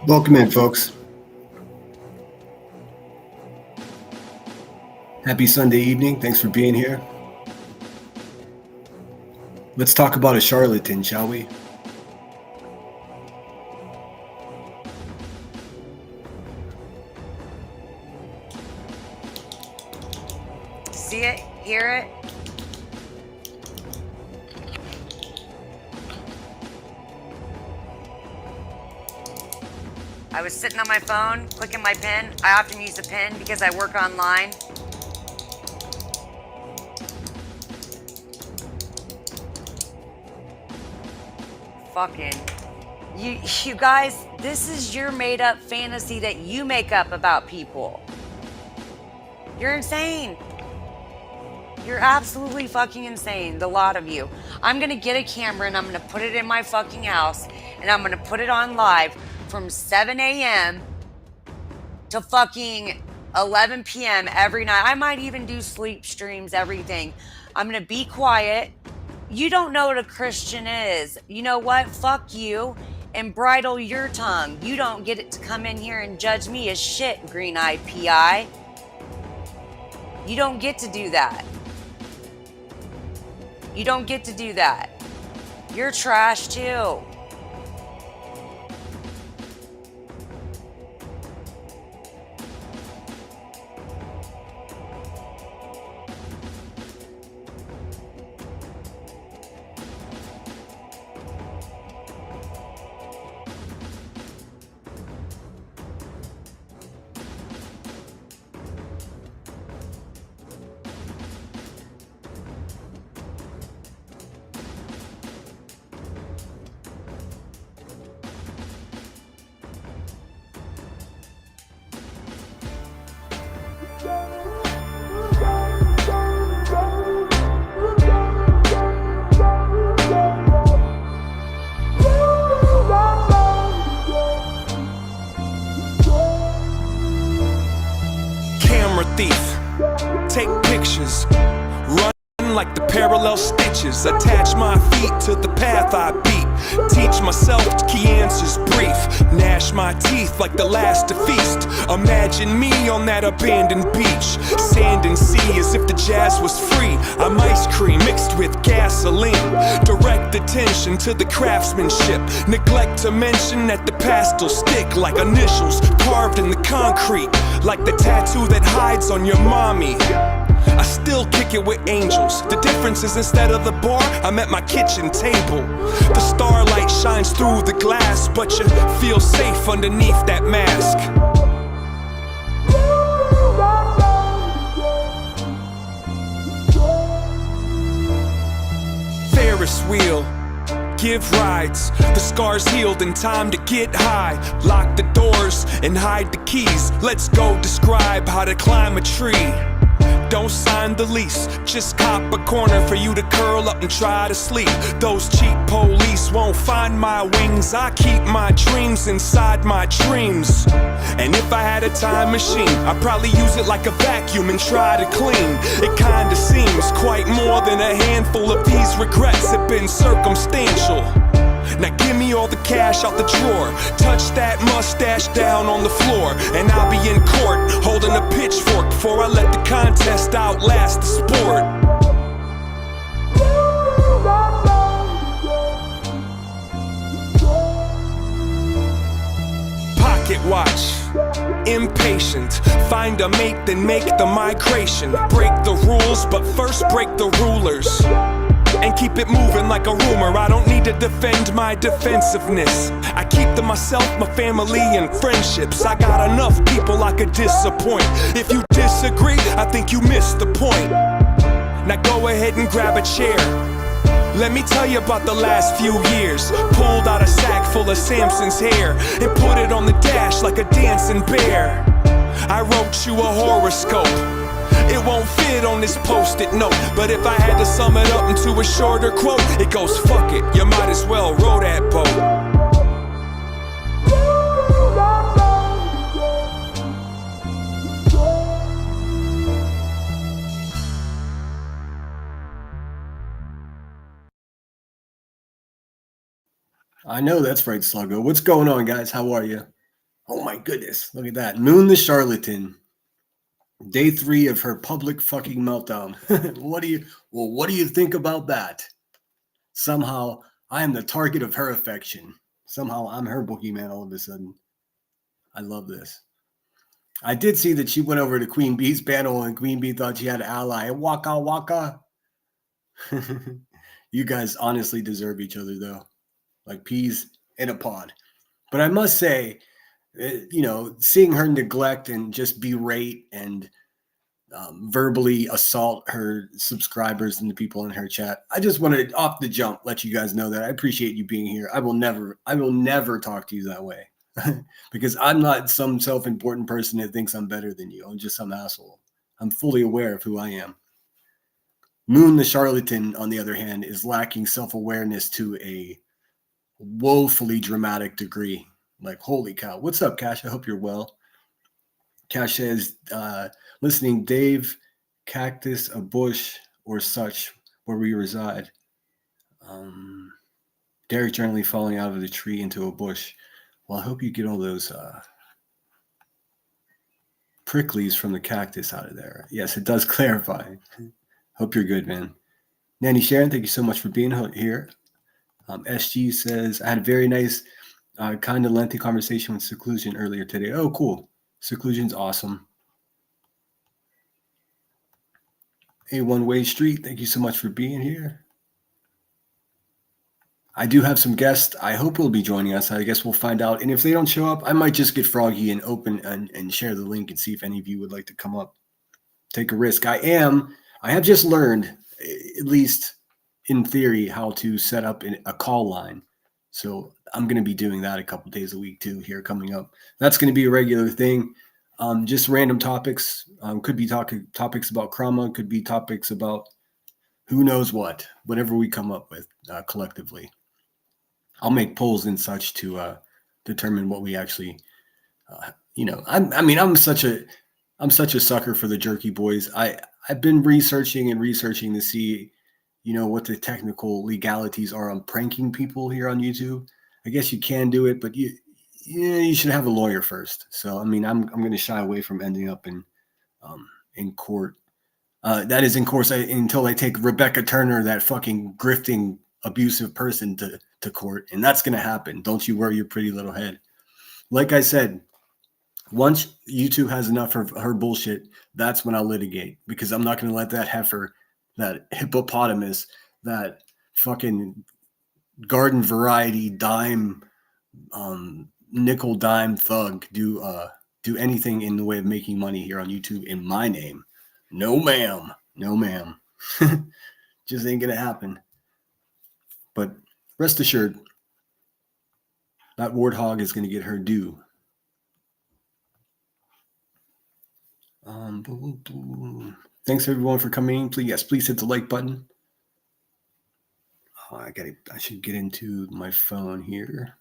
Welcome in, folks. Happy Sunday evening. Thanks for being here. Let's talk about a charlatan, shall we? See it? Hear it? I was sitting on my phone, clicking my pen. I often use a pen because I work online. Fucking. You guys, this is your made up fantasy that you make up about people. You're insane. You're absolutely fucking insane, the lot of you. I'm gonna get a camera and I'm gonna put it in my fucking house and I'm gonna put it on live from 7 a.m. to fucking 11 p.m. every night. I might even do sleep streams, everything. I'm gonna be quiet. You don't know what a Christian is. You know what? Fuck you and bridle your tongue. You don't get it to come in here and judge me as shit, green-eyed PI. You don't get to do that. You don't get to do that. You're trash too. Take pictures, run like the parallel stitches, attach my feet to the path I beat, teach myself key answers brief, gnash my teeth like the last to feast, imagine me on that abandoned beach, sand and sea as if the jazz was free, I'm ice cream mixed with gasoline, direct attention to the craftsmanship, neglect to mention that the pastel stick like initials carved in the concrete, like the tattoo that hides on your mommy. I still kick it with angels. The difference is instead of the bar, I'm at my kitchen table. The starlight shines through the glass, but you feel safe underneath that mask. Ferris wheel, give rides. The scars healed in time to get high. Lock the doors and hide the keys. Let's go describe how to climb a tree. Don't sign the lease, just cop a corner for you to curl up and try to sleep. Those cheap police won't find my wings. I keep my dreams inside my dreams. And if I had a time machine, I'd probably use it like a vacuum and try to clean. It kinda seems quite more than a handful of these regrets have been circumstantial. Now give me all the cash out the drawer, touch that mustache down on the floor, and I'll be in court holding a pitchfork before I let the contest outlast the sport. Pocket watch, impatient, find a mate then make the migration. Break the rules but first break the rulers and keep it moving like a rumor. I don't need to defend my defensiveness. I keep to myself, my family, and friendships. I got enough people I could disappoint. If you disagree, I think you missed the point. Now go ahead and grab a chair. Let me tell you about the last few years. Pulled out a sack full of Samson's hair and put it on the dash like a dancing bear. I wrote you a horoscope. It won't fit on this post-it note, but if I had to sum it up into a shorter quote, it goes, fuck it, you might as well row that boat. I know that's right, Sluggo. What's going on, guys? How are you? Oh my goodness. Look at that. Moon the Charlatan. Day 3 of her public fucking meltdown. What do you think about that? Somehow I am the target of her affection. Somehow I'm her boogeyman all of a sudden. I love this. I did see that she went over to Queen Bee's panel and Queen Bee thought she had an ally. Waka waka. You guys honestly deserve each other though. Like peas in a pod. But I must say, seeing her neglect and just berate and verbally assault her subscribers and the people in her chat, I just wanted to, off the jump, let you guys know that I appreciate you being here. I will never talk to you that way because I'm not some self-important person that thinks I'm better than you. I'm just some asshole. I'm fully aware of who I am. Moon the Charlatan, on the other hand, is lacking self-awareness to a woefully dramatic degree. Like, holy cow. What's up, Cash? I hope you're well. Cash says, listening, Dave, cactus, a bush, or such, where we reside. Derek generally falling out of the tree into a bush. Well, I hope you get all those pricklies from the cactus out of there. Yes, it does clarify. Hope you're good, man. Nanny Sharon, thank you so much for being here. SG says, I had a very nice, kind of lengthy conversation with Seclusion earlier today. Oh, cool. Seclusion's awesome. A1 Way Street, thank you so much for being here. I do have some guests. I hope will be joining us. I guess we'll find out. And if they don't show up, I might just get froggy and open and share the link and see if any of you would like to come up. Take a risk. I have just learned, at least in theory, how to set up a call line. So I'm going to be doing that a couple days a week too here coming up. That's going to be a regular thing. Just random topics. Could be topics about Krama. Could be topics about who knows what. Whatever we come up with collectively. I'll make polls and such to determine what we actually, I'm such a sucker for the jerky boys. I've been researching to see, what the technical legalities are on pranking people here on YouTube. I guess you can do it, but you should have a lawyer first. So, I'm going to shy away from ending up in court. That is, in course, until I take Rebecca Turner, that fucking grifting, abusive person, to court. And that's going to happen. Don't you worry your pretty little head. Like I said, once YouTube has enough of her bullshit, that's when I'll litigate. Because I'm not going to let that heifer, that hippopotamus, that fucking garden variety dime, nickel dime thug do anything in the way of making money here on YouTube in my name. No, ma'am. No, ma'am. Just ain't going to happen. But rest assured, that warthog is going to get her due. Thanks everyone for coming. Please hit the like button. I should get into my phone here.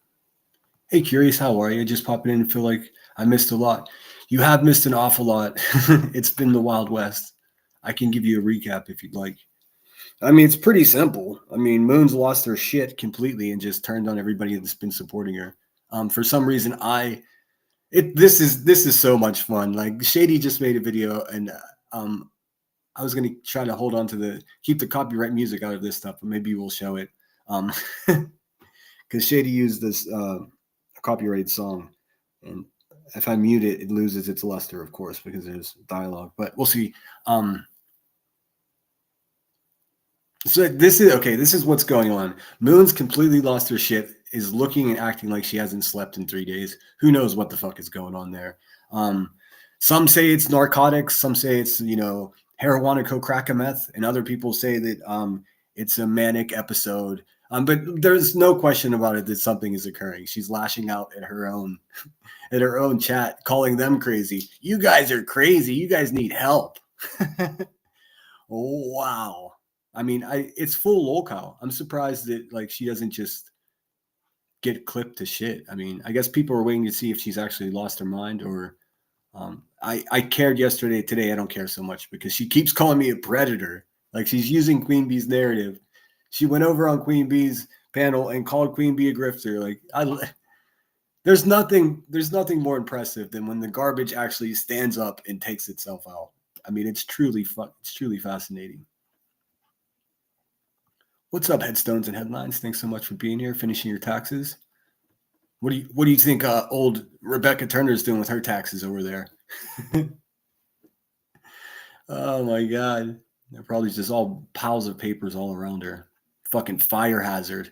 Hey, Curious, how are you? Just popping in and feel like I missed a lot. You have missed an awful lot. It's been the Wild West. I can give you a recap if you'd like. It's pretty simple. Moon's lost her shit completely and just turned on everybody that's been supporting her. For some reason, this is so much fun. Like, Shady just made a video, and I was gonna try to hold on to keep the copyright music out of this stuff, but maybe we'll show it. Because Shady used this copyrighted song, and if I mute it, it loses its luster, of course, because there's dialogue. But we'll see. So this is what's going on. Moon's completely lost her shit, is looking and acting like she hasn't slept in 3 days. Who knows what the fuck is going on there? Some say it's narcotics. Some say it's, marijuana, crack, meth. And other people say that it's a manic episode. But there's no question about it that something is occurring. She's lashing out at her own chat, calling them crazy. You guys are crazy. You guys need help. Oh, wow. It's full lolcow. I'm surprised that she doesn't just get clipped to shit. I guess people are waiting to see if she's actually lost her mind or I cared yesterday. Today I don't care so much because she keeps calling me a predator. Like, she's using Queen Bee's narrative. She went over on Queen Bee's panel and called Queen Bee a grifter. Like, There's nothing more impressive than when the garbage actually stands up and takes itself out. I mean, it's truly fascinating. What's up, headstones and headlines? Thanks so much for being here, finishing your taxes. What do you think old Rebecca Turner's doing with her taxes over there? Oh my God. They're probably just all piles of papers all around her. Fucking fire hazard.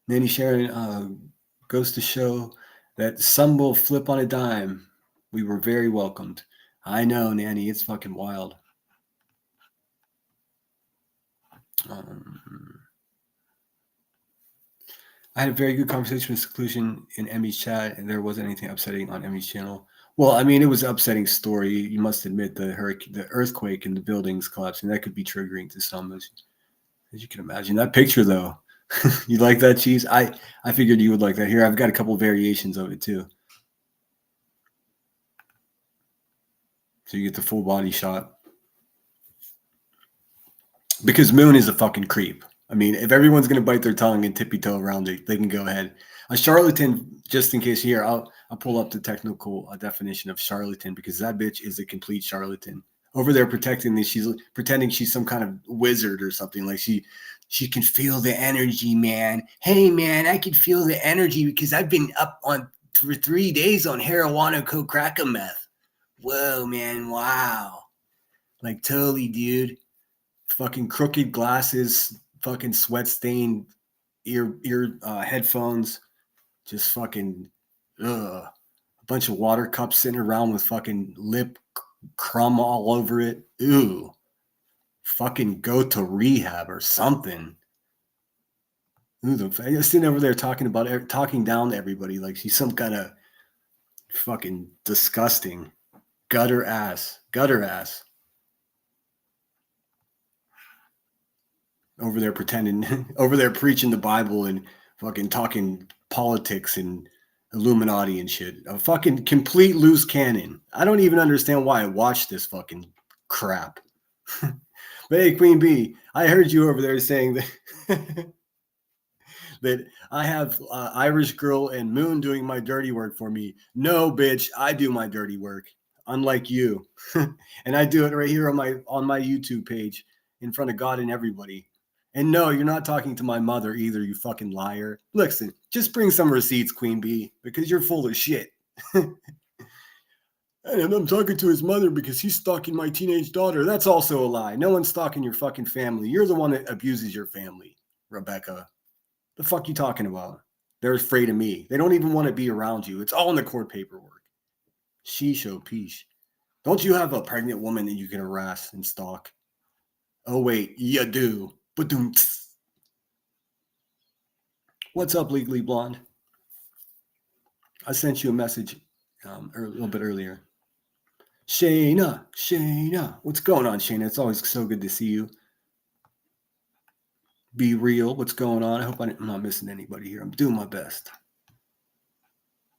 Nanny Sharon goes to show that some will flip on a dime. We were very welcomed. I know, Nanny. It's fucking wild. I had a very good conversation with Seclusion in Emmy's chat, and there wasn't anything upsetting on Emmy's channel. Well, I mean, it was an upsetting story. You must admit the earthquake and the buildings collapsing, that could be triggering to some, as you can imagine. That picture, though, you like that, Cheese? I figured you would like that. Here, I've got a couple of variations of it, too. So you get the full body shot. Because Moon is a fucking creep. I mean, if everyone's going to bite their tongue and tippy-toe around it, they can go ahead. A charlatan, just in case here, I'll pull up the technical definition of charlatan, because that bitch is a complete charlatan. Over there pretending she's some kind of wizard or something. Like she can feel the energy, man. Hey, man, I can feel the energy because I've been up for 3 days on marijuana, coke, crack, and meth. Whoa, man, wow. Like, totally, dude. Fucking crooked glasses, fucking sweat-stained ear headphones, just fucking a bunch of water cups sitting around with fucking lip crumb all over it. Ooh, fucking go to rehab or something. Ooh, sitting over there talking down to everybody like she's some kind of fucking disgusting gutter ass. Over there pretending, over there preaching the Bible and fucking talking politics and Illuminati and shit. A fucking complete loose cannon. I don't even understand why I watched this fucking crap. But hey, Queen Bee, I heard you over there saying that that I have Irish Girl and Moon doing my dirty work for me. No, bitch, I do my dirty work, unlike you. And I do it right here on my YouTube page in front of God and everybody. And no, you're not talking to my mother either, you fucking liar. Listen, just bring some receipts, Queen Bee, because you're full of shit. And I'm talking to his mother because he's stalking my teenage daughter. That's also a lie. No one's stalking your fucking family. You're the one that abuses your family, Rebecca. The fuck you talking about? They're afraid of me. They don't even want to be around you. It's all in the court paperwork. Sheesh, oh peesh. Don't you have a pregnant woman that you can harass and stalk? Oh, wait, you do. What's up, Legally Blonde? I sent you a message a little bit earlier. Shayna. What's going on, Shayna? It's always so good to see you. Be real. What's going on? I hope I'm not missing anybody here. I'm doing my best.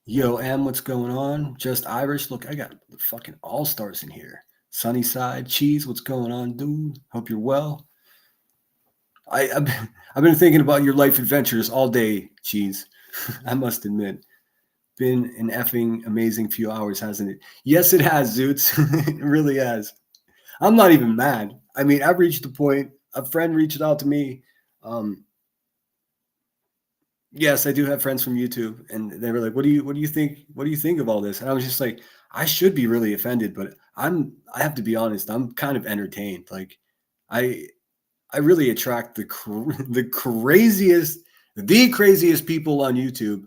Yo, M, what's going on? Just Irish. Look, I got the fucking all-stars in here. Sunnyside. Cheese, what's going on, dude? Hope you're well. I've been thinking about your life adventures all day, Cheese. I must admit. Been an effing amazing few hours, hasn't it? Yes, it has, Zoots. It really has. I'm not even mad. I mean, I've reached the point, a friend reached out to me. Yes, I do have friends from YouTube, and they were like, what do you think of all this? And I was just like, I should be really offended, but I have to be honest, I'm kind of entertained. Like, I really attract the craziest people on YouTube.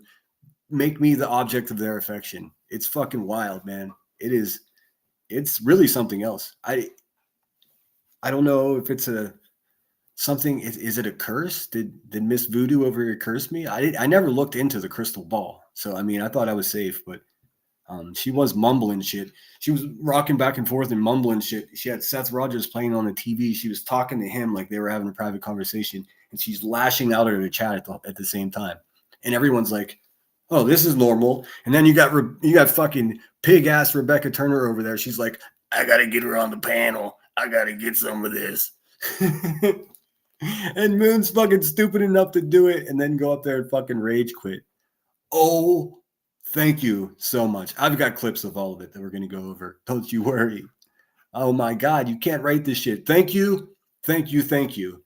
Make me the object of their affection. It's fucking wild, man. It's really something else. I don't know if it's something. Is it a curse? Did Miss Voodoo over here curse me? I never looked into the crystal ball, so I mean, I thought I was safe, but she was mumbling shit. She was rocking back and forth and mumbling shit. She had Seth Rogers playing on the TV. She was talking to him like they were having a private conversation, and she's lashing out at her chat at the same time. And everyone's like, "Oh, this is normal." And then you got fucking pig ass Rebecca Turner over there. She's like, "I gotta get her on the panel. I gotta get some of this." And Moon's fucking stupid enough to do it and then go up there and fucking rage quit. Oh, thank you so much. I've got clips of all of it that we're going to go over. Don't you worry. Oh my God, you can't write this shit. Thank you. Thank you. Thank you.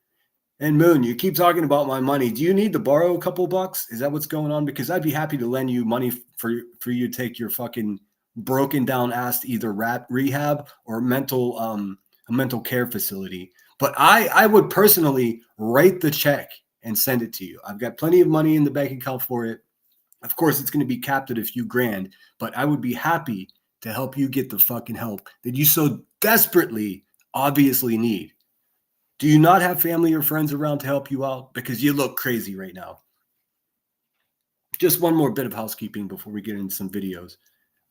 And Moon, you keep talking about my money. Do you need to borrow a couple bucks? Is that what's going on? Because I'd be happy to lend you money for you to take your fucking broken down ass to either rehab or a mental care facility. But I would personally write the check and send it to you. I've got plenty of money in the bank account for it. Of course, it's going to be capped at a few grand, but I would be happy to help you get the fucking help that you so desperately obviously need. Do you not have family or friends around to help you out? Because you look crazy right now. Just one more bit of housekeeping before we get into some videos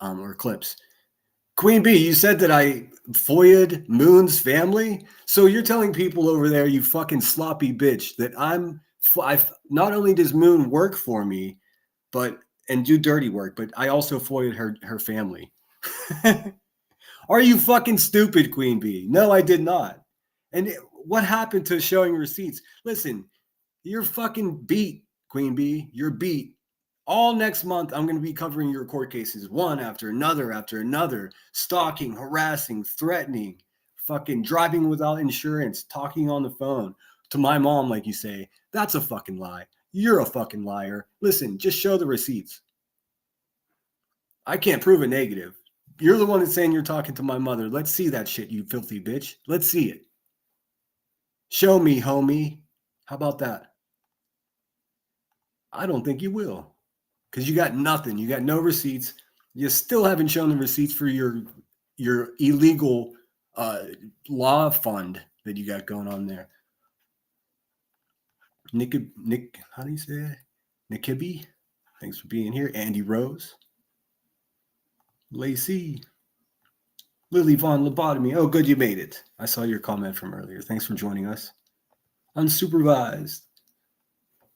or clips. Queen Bee, you said that I foiled Moon's family. So you're telling people over there, you fucking sloppy bitch, that I not only does Moon work for me, and do dirty work, but I also foiled her family. Are you fucking stupid, Queen Bee? No, I did not. And what happened to showing receipts? Listen, you're fucking beat, Queen Bee. You're beat. All next month, I'm going to be covering your court cases, one after another, stalking, harassing, threatening, fucking driving without insurance, talking on the phone to my mom, like you say. That's a fucking lie. You're a fucking liar. Listen, just show the receipts. I can't prove a negative. You're the one that's saying you're talking to my mother. Let's see that shit, you filthy bitch. Let's see it. Show me, homie. How about that? I don't think you will. Because you got nothing. You got no receipts. You still haven't shown the receipts for your illegal law fund that you got going on there. Nick, how do you say it? Nikibby, thanks for being here. Andy Rose. Lacey. Lily Von Lobotomy. Oh, good, you made it. I saw your comment from earlier. Thanks for joining us. Unsupervised.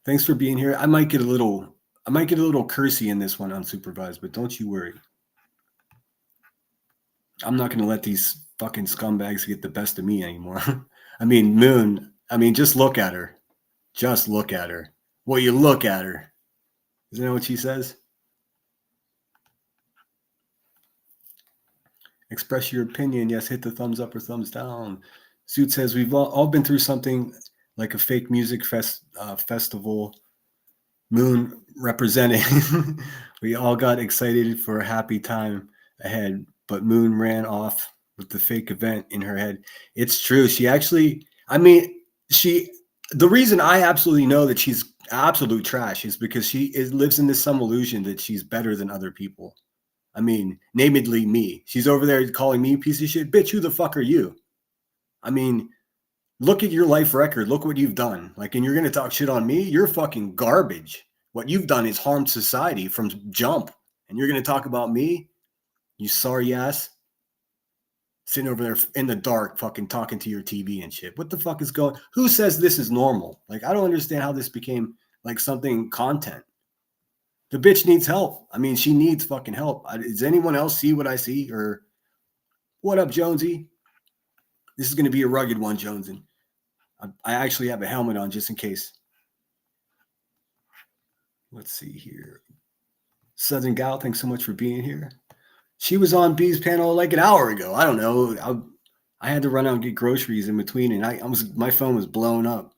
Thanks for being here. I might get a little cursy in this one, unsupervised, but don't you worry. I'm not going to let these fucking scumbags get the best of me anymore. I mean, Moon, just look at her. Just look at her. Well, you look at her. Isn't that what she says? Express your opinion. Yes, hit the thumbs up or thumbs down. Suit says, we've all been through something like a fake music festival. Moon representing. We all got excited for a happy time ahead, but Moon ran off with the fake event in her head. It's true. She actually, the reason I absolutely know that she's absolute trash is because she lives in this some illusion that she's better than other people. I mean, namedly me. She's over there calling me a piece of shit. Bitch, who the fuck are you? I mean, look at your life record. Look what you've done. Like, and you're going to talk shit on me? You're fucking garbage. What you've done is harmed society from jump. And you're going to talk about me? You sorry ass. Sitting over there in the dark, fucking talking to your TV and shit. What the fuck is going? Who says this is normal? Like, I don't understand how this became like something content. The bitch needs help. I mean, she needs fucking help. Does anyone else see what I see? Or what up, Jonesy? This is going to be a rugged one, Jonesy. I actually have a helmet on just in case. Let's see here. Southern Gal, thanks so much for being here. She was on B's panel like an hour ago. I don't know. I had to run out and get groceries in between, and my phone was blown up.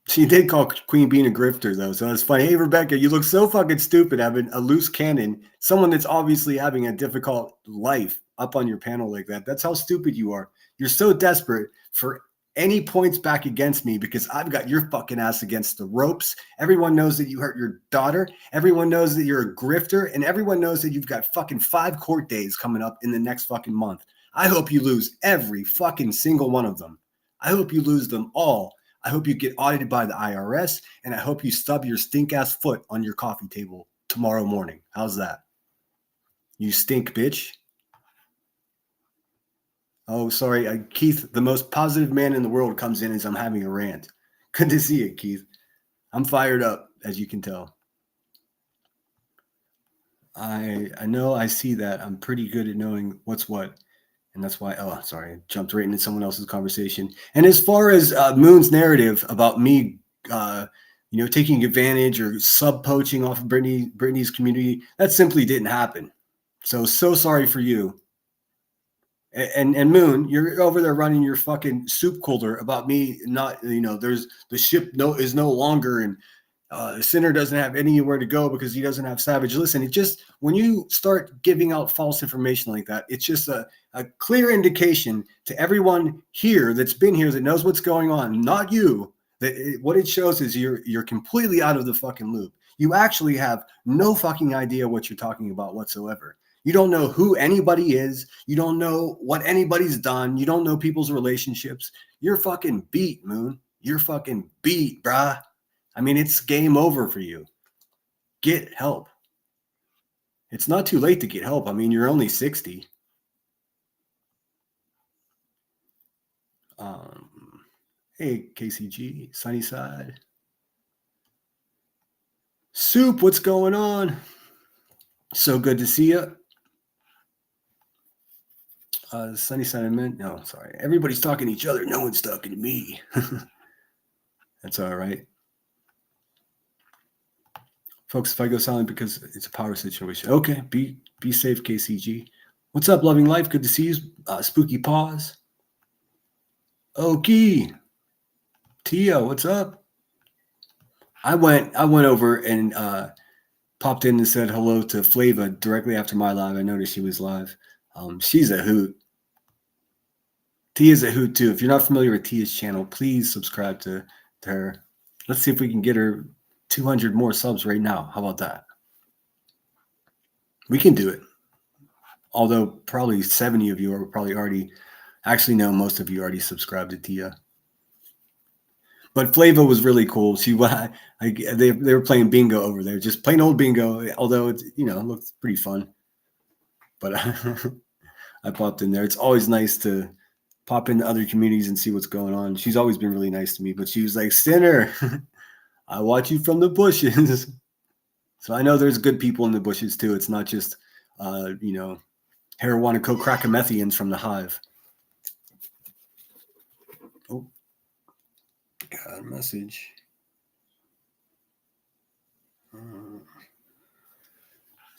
She did call Queen Bee a grifter, though, so it's funny. Hey, Rebecca, you look so fucking stupid having a loose cannon, someone that's obviously having a difficult life up on your panel like that. That's how stupid you are. You're so desperate for any points back against me because I've got your fucking ass against the ropes. Everyone knows that you hurt your daughter. Everyone knows that you're a grifter, and everyone knows that you've got fucking 5 court days coming up in the next fucking month. I hope you lose every fucking single one of them. I hope you lose them all. I hope you get audited by the IRS, and I hope you stub your stink-ass foot on your coffee table tomorrow morning. How's that? You stink, bitch. Oh, sorry. Keith, the most positive man in the world, comes in as I'm having a rant. Good to see it, Keith. I'm fired up, as you can tell. I know I see that. I'm pretty good at knowing what's what. And that's why, I jumped right into someone else's conversation. And as far as Moon's narrative about me taking advantage or sub poaching off of Brittany's community. That simply didn't happen. So sorry for you. And Moon, you're over there running your fucking soup cooler about me not, there's the ship is no longer, and Sinner doesn't have anywhere to go because he doesn't have Savage. Listen, it just, when you start giving out false information like that, it's just a clear indication to everyone here that's been here, that knows what's going on, not you, that what it shows is you're completely out of the fucking loop. You actually have no fucking idea what you're talking about whatsoever. You don't know who anybody is. You don't know what anybody's done. You don't know people's relationships. You're fucking beat, Moon. You're fucking beat, brah. I mean, it's game over for you. Get help. It's not too late to get help. I mean, you're only 60. Hey, KCG, Sunnyside. Soup, what's going on? So good to see you. Sunnyside, I meant, no, sorry. Everybody's talking to each other. No one's talking to me. That's all right. Folks, if I go silent because it's a power situation. Okay, be safe, KCG. What's up, Loving Life? Good to see you. Spooky Paws. Okie. Tia, what's up? I went over and popped in and said hello to Flava directly after my live. I noticed she was live. She's a hoot. Tia's a hoot too. If you're not familiar with Tia's channel, please subscribe to her. Let's see if we can get her 200 more subs right now. How about that? We can do it. Although probably 70 of you are probably already, actually no, most of you already subscribed to Tia. But Flava was really cool. They were playing bingo over there, just plain old bingo. Although it looks pretty fun. But I popped in there. It's always nice to pop into other communities and see what's going on. She's always been really nice to me. But she was like, Sinner, I watch you from the bushes. So I know there's good people in the bushes too. It's not just marijuana co-crackamethians from the hive. Oh, got a message.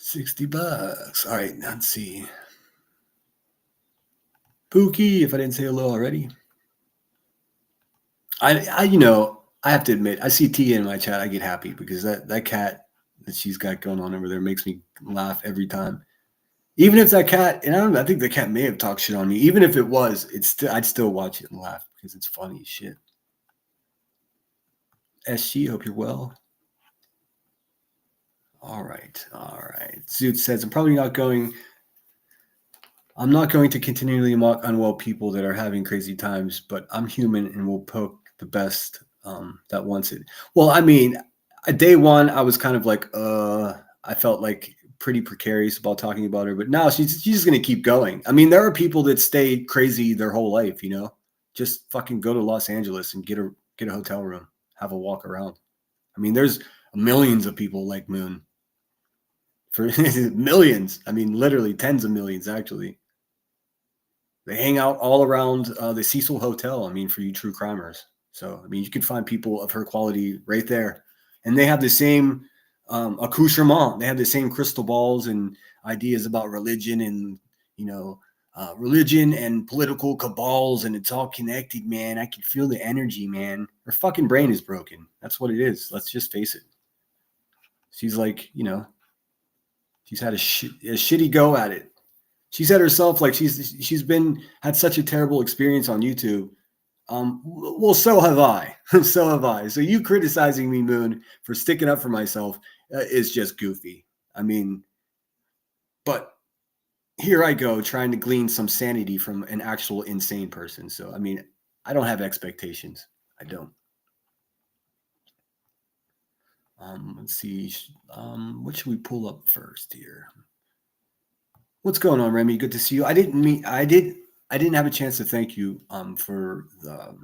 $60. All right, let's see. Pookie, if I didn't say hello already. I have to admit, I see Tia in my chat, I get happy because that cat that she's got going on over there makes me laugh every time. Even if that cat, and I think the cat may have talked shit on me. Even if it was, I'd still watch it and laugh because it's funny as shit. SG, hope you're well. All right. Zoot says, I'm not going to continually mock unwell people that are having crazy times, but I'm human and will poke the best that wants it. Well, I mean, day one, I was kind of like, I felt like pretty precarious about talking about her, but now she's just going to keep going. I mean, there are people that stay crazy their whole life, just fucking go to Los Angeles and get a hotel room, have a walk around. I mean, there's millions of people like Moon. For millions. I mean, literally tens of millions, actually. They hang out all around the Cecil Hotel, I mean, for you true crimers. So, I mean, you can find people of her quality right there. And they have the same accoutrement. They have the same crystal balls and ideas about religion and, religion and political cabals. And it's all connected, man. I can feel the energy, man. Her fucking brain is broken. That's what it is. Let's just face it. She's like, she's had a shitty go at it. She said herself, like she's had such a terrible experience on YouTube. Well, so have I. So have I. So you criticizing me, Moon, for sticking up for myself is just goofy. I mean, but here I go trying to glean some sanity from an actual insane person. So, I mean, I don't have expectations. I don't. Let's see. What should we pull up first here? What's going on, Remy? Good to see you. I didn't have a chance to thank you for the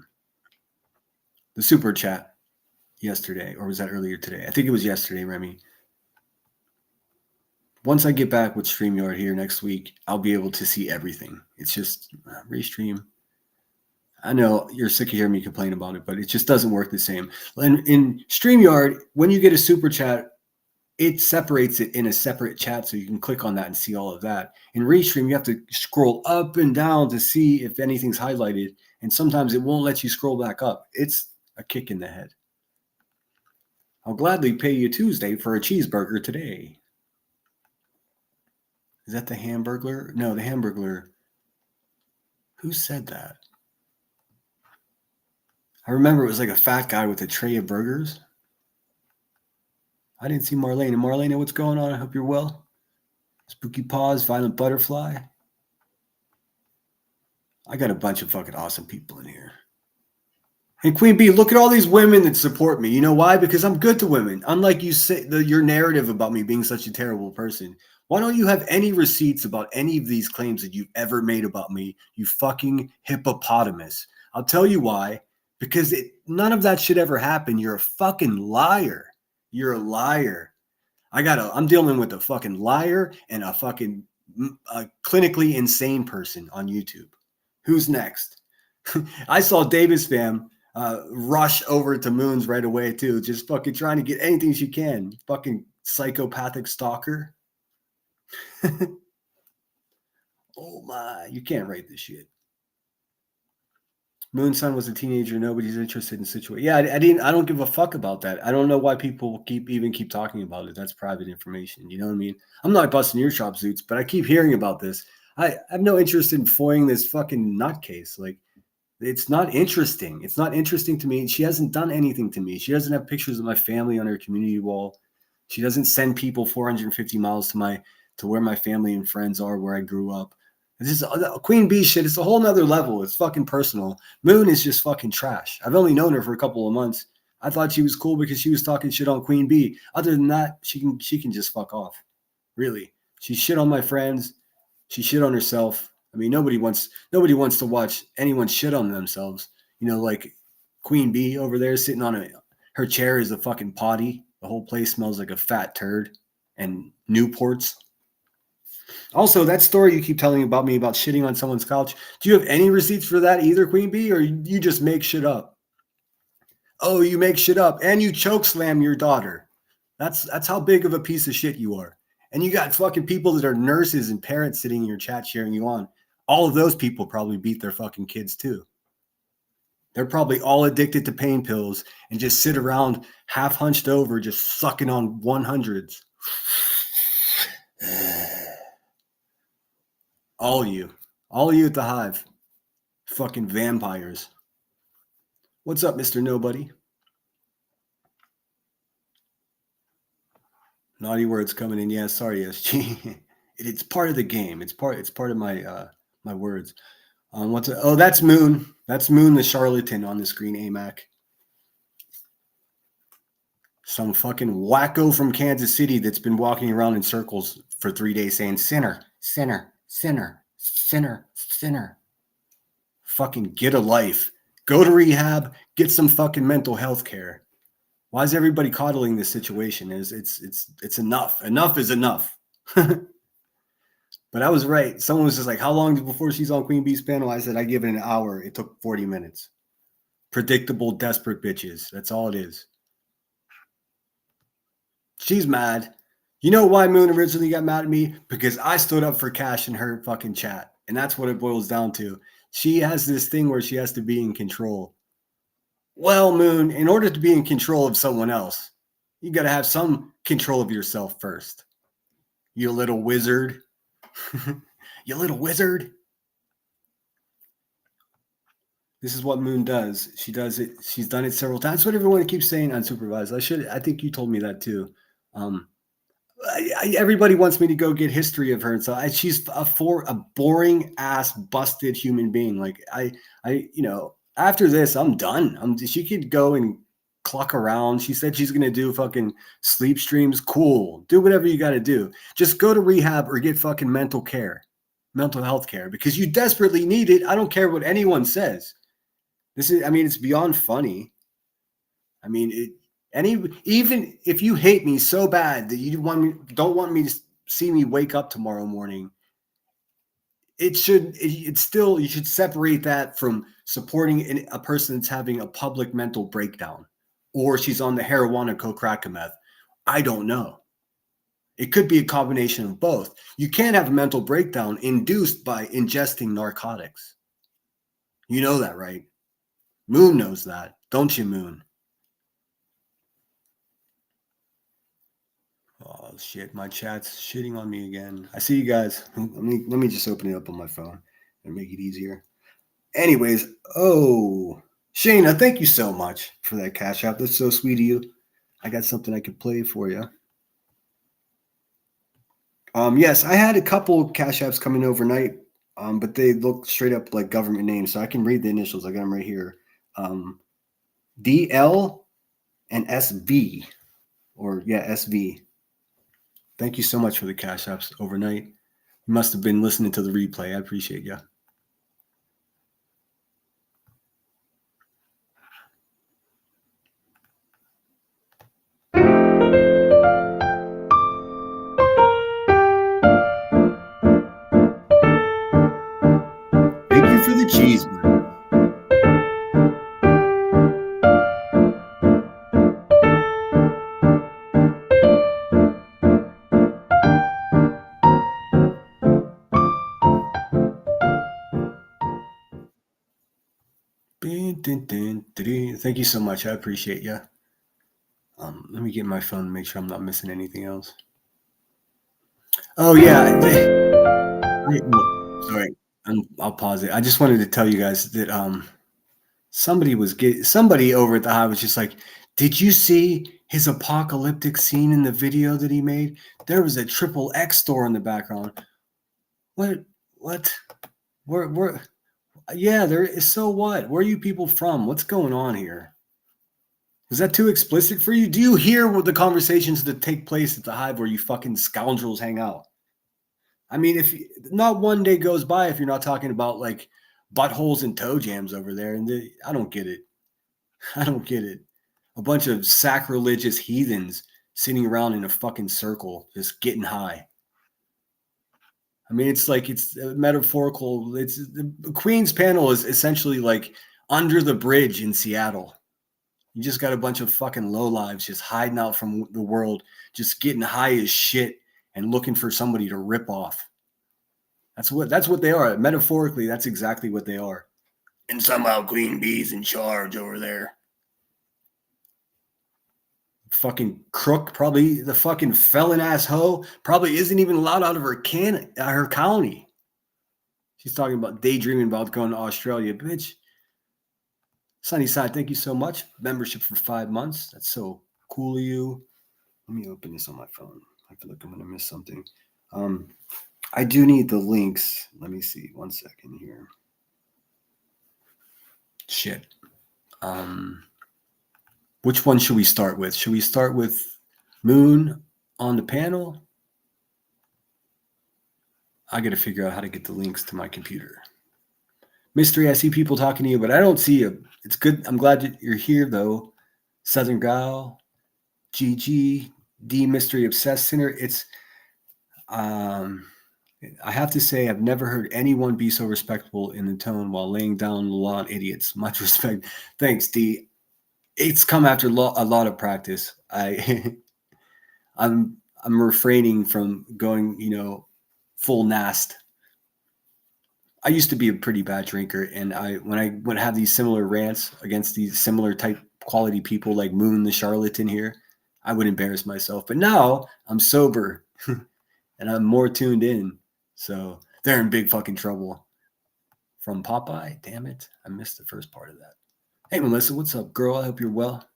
super chat yesterday, or was that earlier today? I think it was yesterday, Remy. Once I get back with StreamYard here next week, I'll be able to see everything. It's just restream. I know you're sick of hearing me complain about it, but it just doesn't work the same. In StreamYard, when you get a super chat, it separates it in a separate chat, so you can click on that and see all of that. In Restream, you have to scroll up and down to see if anything's highlighted, and sometimes it won't let you scroll back up. It's a kick in the head. I'll gladly pay you Tuesday for a cheeseburger today. Is that the Hamburglar? No, the Hamburglar. Who said that? I remember it was like a fat guy with a tray of burgers. I didn't see Marlene. Marlene, what's going on? I hope you're well. Spooky Paws, Violent Butterfly. I got a bunch of fucking awesome people in here. And Queen Bee, look at all these women that support me. You know why? Because I'm good to women. Unlike you say your narrative about me being such a terrible person. Why don't you have any receipts about any of these claims that you've ever made about me, you fucking hippopotamus? I'll tell you why. Because none of that should ever happen. You're a fucking liar. You're a liar. I'm dealing with a fucking liar and a fucking clinically insane person on YouTube. Who's next? I saw Davis fam rush over to Moons right away too. Just fucking trying to get anything she can. Fucking psychopathic stalker. Oh my, you can't write this shit. Moonsun was a teenager. Nobody's interested in situation. Yeah, I don't give a fuck about that. I don't know why people keep talking about it. That's private information. You know what I mean? I'm not busting your shop suits, but I keep hearing about this. I have no interest in foiling this fucking nutcase. Like, it's not interesting. It's not interesting to me. She hasn't done anything to me. She doesn't have pictures of my family on her community wall. She doesn't send people 450 miles to where my family and friends are, where I grew up. This is Queen Bee shit. It's a whole nother level. It's fucking personal. Moon is just fucking trash. I've only known her for a couple of months. I thought she was cool because she was talking shit on Queen Bee. Other than that, she can just fuck off. Really. She shit on my friends. She shit on herself. I mean, nobody wants to watch anyone shit on themselves. You know, like Queen Bee over there sitting on her chair is a fucking potty. The whole place smells like a fat turd and Newports. Also, that story you keep telling about me about shitting on someone's couch, do you have any receipts for that either, Queen Bee, or you just make shit up? Oh, you make shit up and you choke slam your daughter. That's how big of a piece of shit you are. And you got fucking people that are nurses and parents sitting in your chat cheering you on. All of those people probably beat their fucking kids too. They're probably all addicted to pain pills and just sit around half hunched over, just sucking on 100s. All of you at the Hive, fucking vampires. What's up, Mr. Nobody? Naughty words coming in. Yeah, sorry, SG. It's part of the game. It's part of my my words. That's Moon. That's Moon, the charlatan on the screen, AMAC. Some fucking wacko from Kansas City that's been walking around in circles for 3 days saying sinner, sinner, sinner, sinner, sinner. Fucking get a life. Go to rehab. Get some fucking mental health care. Why is everybody coddling this situation? It's enough. Enough is enough. But I was right. Someone was just like, how long before she's on Queen Bee's panel? I said, I give it an hour. It took 40 minutes. Predictable, desperate bitches. That's all it is. She's mad. You know why Moon originally got mad at me? Because I stood up for Cash in her fucking chat. And that's what it boils down to. She has this thing where she has to be in control. Well, Moon, in order to be in control of someone else, you got to have some control of yourself first. You little wizard. You little wizard. This is what Moon does. She does it. She's done it several times. That's what everyone keeps saying unsupervised. I think you told me that too. Everybody wants me to go get history of her, and so she's a boring ass busted human being. Like after this, I'm done. She could go and cluck around. She said she's gonna do fucking sleep streams. Cool. Do whatever you got to do. Just go to rehab or get fucking mental health care, because you desperately need it. I don't care what anyone says. It's beyond funny. Even if you hate me so bad that you don't want me to see me wake up tomorrow morning, It's still, you should separate that from supporting a person that's having a public mental breakdown, or she's on the marijuana, coke, meth. I don't know. It could be a combination of both. You can't have a mental breakdown induced by ingesting narcotics. You know that, right? Moon knows that. Don't you, Moon? Oh, shit. My chat's shitting on me again. I see you guys. Let me just open it up on my phone and make it easier. Anyways, Shayna, thank you so much for that cash app. That's so sweet of you. I got something I could play for you. Yes, I had a couple cash apps coming overnight, but they look straight up like government names, so I can read the initials. I got them right here. DL and SV, SV. Thank you so much for the cash apps overnight. You must have been listening to the replay. I appreciate you. Thank you for the cheeseburger. Thank you so much. I appreciate you. Let me get my phone to make sure I'm not missing anything else. Oh yeah. Sorry, I'll pause it. I just wanted to tell you guys that somebody over at the Hive was just like, did you see his apocalyptic scene in the video that he made? There was a XXX store in the background. What? Where? Yeah, there is. So what? Where are you people from? What's going on here? Is that too explicit for you? Do you hear what the conversations that take place at the Hive where you fucking scoundrels hang out? I mean, if not one day goes by if you're not talking about like buttholes and toe jams over there, and I don't get it. I don't get it. A bunch of sacrilegious heathens sitting around in a fucking circle, just getting high. I mean, it's metaphorical. It's the Queen's panel is essentially like under the bridge in Seattle. You just got a bunch of fucking lowlives just hiding out from the world, just getting high as shit and looking for somebody to rip off. That's what they are. Metaphorically, that's exactly what they are. And somehow Queen Bee's in charge over there. Fucking crook, probably the fucking felon ass hoe, probably isn't even allowed out of her county. She's talking about daydreaming about going to Australia, bitch. Sunnyside, thank you so much. Membership for 5 months. That's so cool of you. Let me open this on my phone. I feel like I'm gonna miss something. I do need the links. Let me see. 1 second here. Shit. Which one should we start with? Should we start with Moon on the panel? I got to figure out how to get the links to my computer. Mystery, I see people talking to you, but I don't see you. It's good. I'm glad that you're here, though. Southern Gal, GG, D Mystery Obsessed Sinner. It's, I have to say, I've never heard anyone be so respectful in the tone while laying down the law on idiots. Much respect. Thanks, D. It's come after a lot of practice. I'm refraining from going, full nast. I used to be a pretty bad drinker, and when I would have these similar rants against these similar type quality people like Moon the charlatan here, I would embarrass myself. But now I'm sober and I'm more tuned in. So they're in big fucking trouble. From Popeye, damn it. I missed the first part of that. Hey, Melissa, what's up, girl? I hope you're well.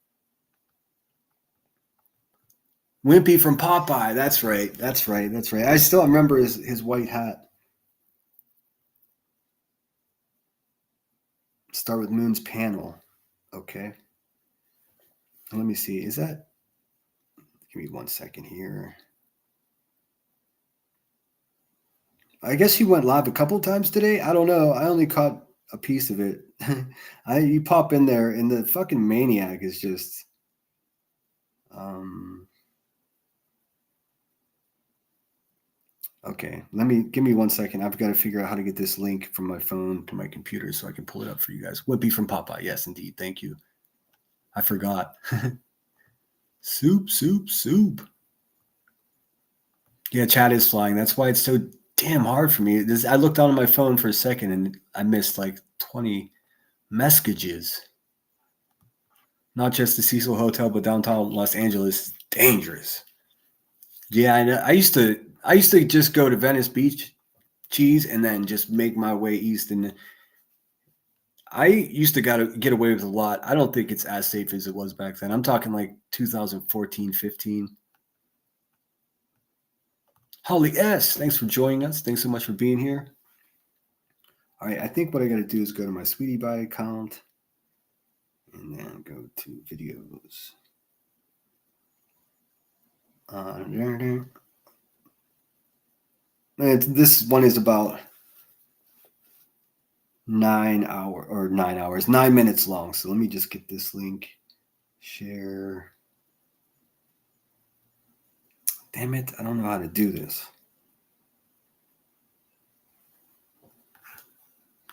Wimpy from Popeye. That's right. I still remember his white hat. Start with Moon's panel. Okay. Let me see. Is that? Give me 1 second here. I guess he went live a couple times today. I don't know. I only caught a piece of it. You pop in there, and the fucking maniac is just. Okay, give me 1 second. I've got to figure out how to get this link from my phone to my computer so I can pull it up for you guys. Wimpy from Popeye. Yes, indeed. Thank you. I forgot. Soup. Yeah, chat is flying. That's why it's so damn hard for me. I looked down on my phone for a second and I missed like 20 messages. Not just the Cecil Hotel, but downtown Los Angeles. Dangerous. Yeah, I know. I used to just go to Venice Beach, cheese, and then just make my way east. And I used to get away with a lot. I don't think it's as safe as it was back then. I'm talking like 2014, 15. Holly S., thanks for joining us. Thanks so much for being here. All right, I think what I got to do is go to my Sweetie Pie account and then go to videos. This one is about 9 minutes long. So let me just get this link. Share. Damn it, I don't know how to do this.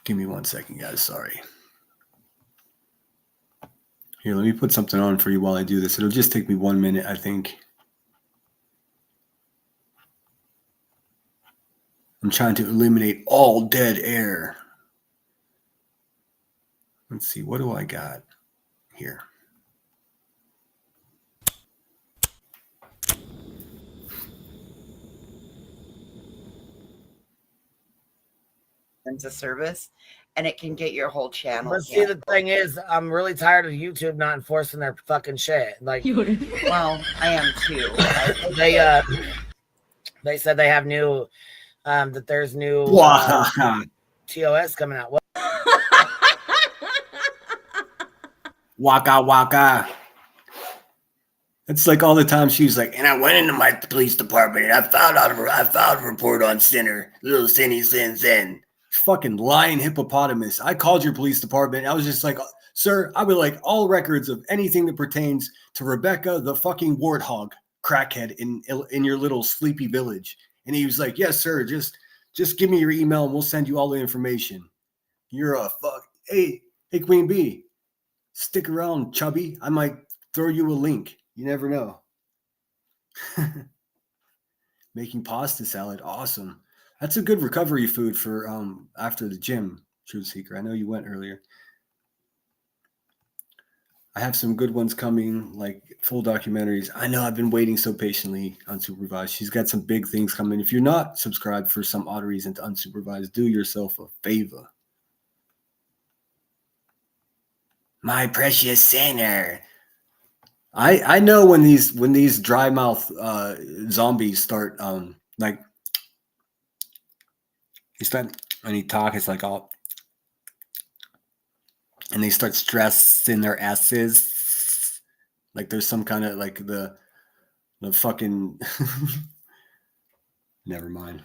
Give me 1 second, guys. Sorry. Here, let me put something on for you while I do this. It'll just take me 1 minute, I think. I'm trying to eliminate all dead air. Let's see, what do I got here? Into service, and it can get your whole channel. But see, the thing is, I'm really tired of YouTube not enforcing their fucking shit. Like, well, I am too. They said they have new, that there's new TOS coming out. Waka. It's like all the time she's like, and I went into my police department and I filed a report on Sinner, little Sinny Sin. Fucking lying hippopotamus. I called your police department. I was just like, sir, I would like all records of anything that pertains to Rebecca, the fucking warthog crackhead in your little sleepy village. And he was like, yes, sir. Just give me your email and we'll send you all the information. You're a fuck. Hey, Queen Bee, stick around, chubby. I might throw you a link. You never know. Making pasta salad. Awesome. That's a good recovery food for after the gym, Truth Seeker. I know you went earlier. I have some good ones coming, like full documentaries. I know I've been waiting so patiently, unsupervised. She's got some big things coming. If you're not subscribed for some odd reason to unsupervised, do yourself a favor. My precious sinner. I know when these dry mouth zombies start like when he talk, it's like all, and they start stressing their asses, like there's some kind of like the fucking. Never mind.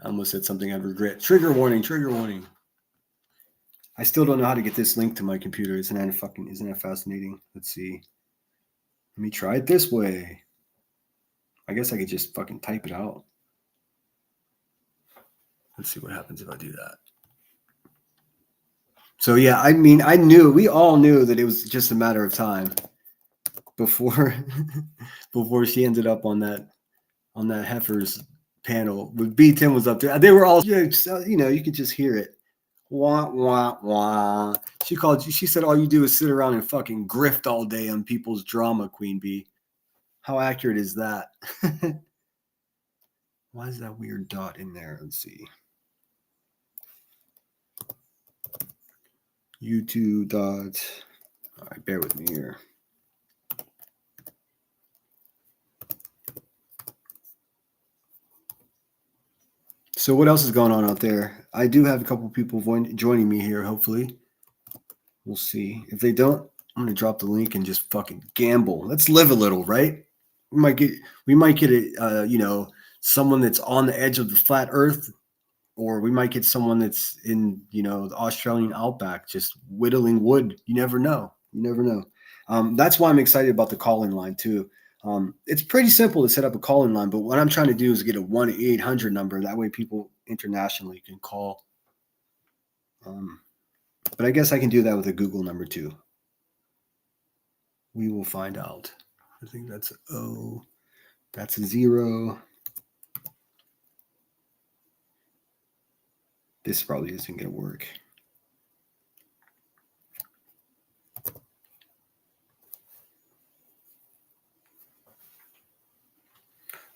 I almost said something I'd regret. Trigger warning. I still don't know how to get this link to my computer. Isn't that fascinating? Let's see. Let me try it this way. I guess I could just fucking type it out. Let's see what happens if I do that. So yeah, I mean, we all knew that it was just a matter of time before she ended up on that Heifer's panel. When B10 was up there, they were all, you know, you could just hear it. Wah, wah, wah. She said all you do is sit around and fucking grift all day on people's drama, Queen Bee. How accurate is that? Why is that weird dot in there? Let's see. YouTube dot. All right, bear with me here. So what else is going on out there? I do have a couple people joining me here, hopefully. We'll see. If they don't, I'm going to drop the link and just fucking gamble. Let's live a little, right? We might get it, you know, someone that's on the edge of the flat earth, or we might get someone that's in, you know, the Australian outback just whittling wood. You never know. That's why I'm excited about the call-in line too. It's pretty simple to set up a call-in line, but what I'm trying to do is get a 1-800 number. That way people internationally can call. But I guess I can do that with a Google number too. We will find out. I think that's O. That's a 0. This probably isn't going to work.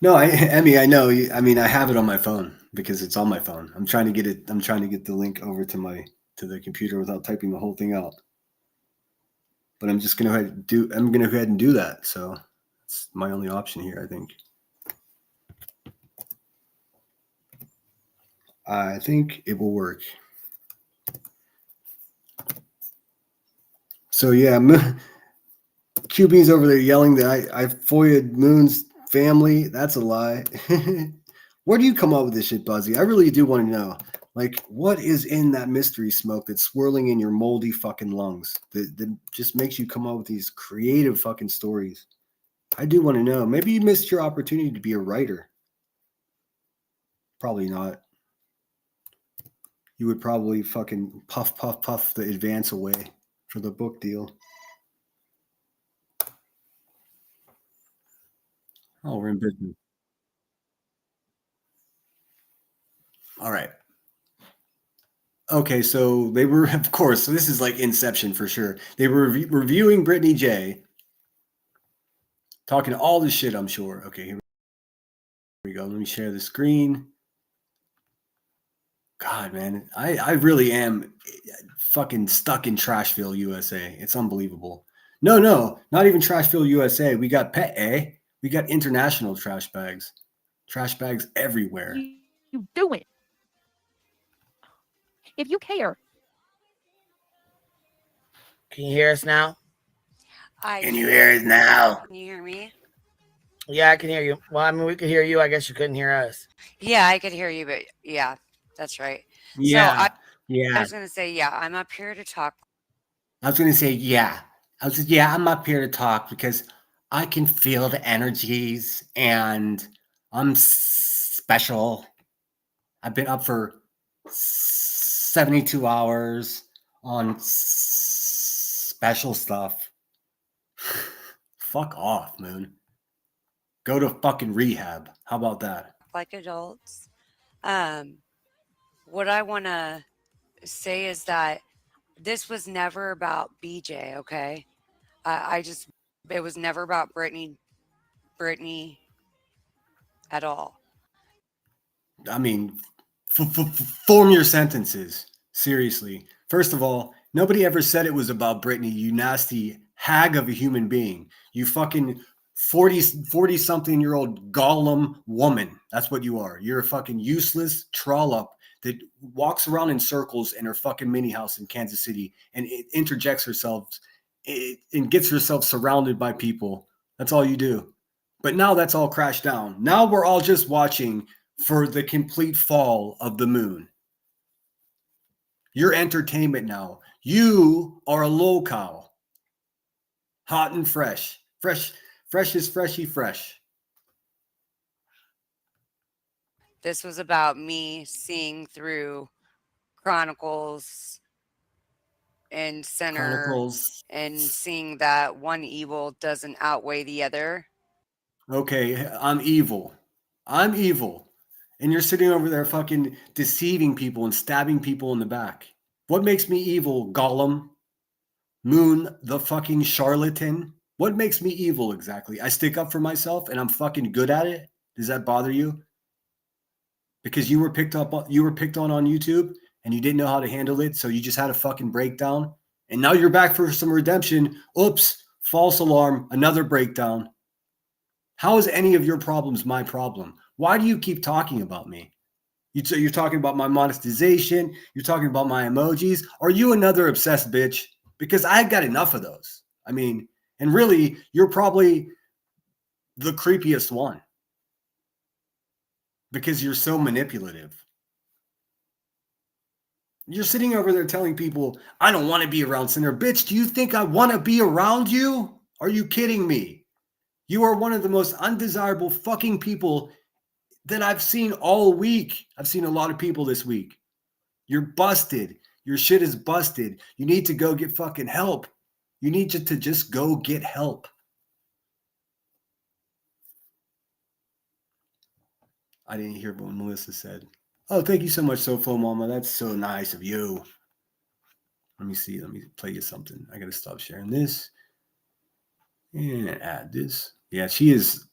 No, Emmy, I know. I mean, I have it on my phone because it's on my phone. I'm trying to get it. I'm trying to get the link over to the computer without typing the whole thing out. But I'm just going to I'm going to go ahead and do that. So it's my only option here, I think. I think it will work. So yeah, QB's over there yelling that I foiled Moon's family. That's a lie. Where do you come up with this shit, Buzzy? I really do want to know. Like, what is in that mystery smoke that's swirling in your moldy fucking lungs that just makes you come up with these creative fucking stories? I do want to know. Maybe you missed your opportunity to be a writer. Probably not. You would probably fucking puff the advance away for the book deal. Oh, we're in business. All right. Okay, so they were, of course, so this is like Inception for sure. They were reviewing Brittany J. Talking all this shit, I'm sure. Okay, here we go. Let me share the screen. God, man, I really am fucking stuck in Trashville, USA. It's unbelievable. No, not even Trashville, USA. We got Pet A. We got international trash bags. Trash bags everywhere. You do it. If you care. Can you hear us now? Can you hear us now? Can you hear me? Yeah, I can hear you. Well, I mean, we could hear you. I guess you couldn't hear us. Yeah, I could hear you, but yeah, that's right. Yeah. I was going to say, yeah, I'm up here to talk. I was going to say, yeah. I'm up here to talk because I can feel the energies and I'm special. I've been up for 72 hours on special stuff. Fuck off, Moon. Go to fucking rehab. How about that? Like adults. What I want to say is that this was never about BJ, okay? It was never about Brittany at all. I mean, form your sentences. Seriously. First of all, nobody ever said it was about Brittany, you nasty hag of a human being. You fucking 40-something-year-old golem woman. That's what you are. You're a fucking useless trollop that walks around in circles in her fucking mini house in Kansas City and interjects herself and gets herself surrounded by people. That's all you do. But now that's all crashed down. Now we're all just watching for the complete fall of the moon. You're entertainment now. You are a locale. Hot and fresh. Fresh is freshy fresh. This was about me seeing through Chronicles and Center and seeing that one evil doesn't outweigh the other. Okay, I'm evil. And you're sitting over there fucking deceiving people and stabbing people in the back. What makes me evil, Gollum? Moon, the fucking charlatan? What makes me evil exactly? I stick up for myself and I'm fucking good at it? Does that bother you? Because you were picked on YouTube and you didn't know how to handle it, so you just had a fucking breakdown. And now you're back for some redemption. Oops, false alarm, another breakdown. How is any of your problems my problem? Why do you keep talking about me? You're talking about my monetization. You're talking about my emojis. Are you another obsessed bitch? Because I've got enough of those. I mean, and really, you're probably the creepiest one. Because you're so manipulative. You're sitting over there telling people, I don't want to be around Cinder. Bitch, do you think I want to be around you? Are you kidding me? You are one of the most undesirable fucking people that I've seen all week. I've seen a lot of people this week. You're busted. Your shit is busted. You need to go get fucking help. You need to just go get help. I didn't hear what Melissa said. Oh, thank you so much, Sofo Mama. That's so nice of you. Let me see. Let me play you something. I got to stop sharing this. And add this. Yeah, she is.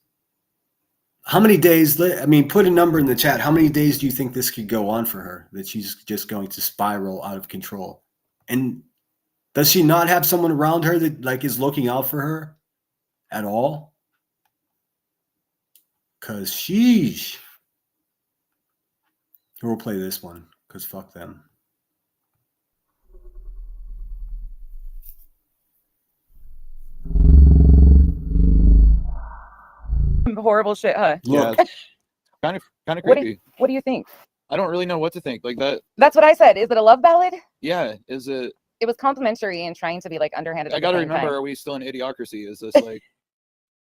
How many days? I mean, put a number in the chat. How many days do you think this could go on for her? That she's just going to spiral out of control? And does she not have someone around her that like is looking out for her at all? Because sheesh. We'll play this one because fuck them. Horrible shit, huh? Look. Yeah, kind of What creepy. What do you think? I don't really know what to think. Like that. That's what I said. Is it a love ballad? Yeah. Is it? It was complimentary and trying to be like underhanded. I at got to the same remember. time. Are we still in idiocracy? Is this like?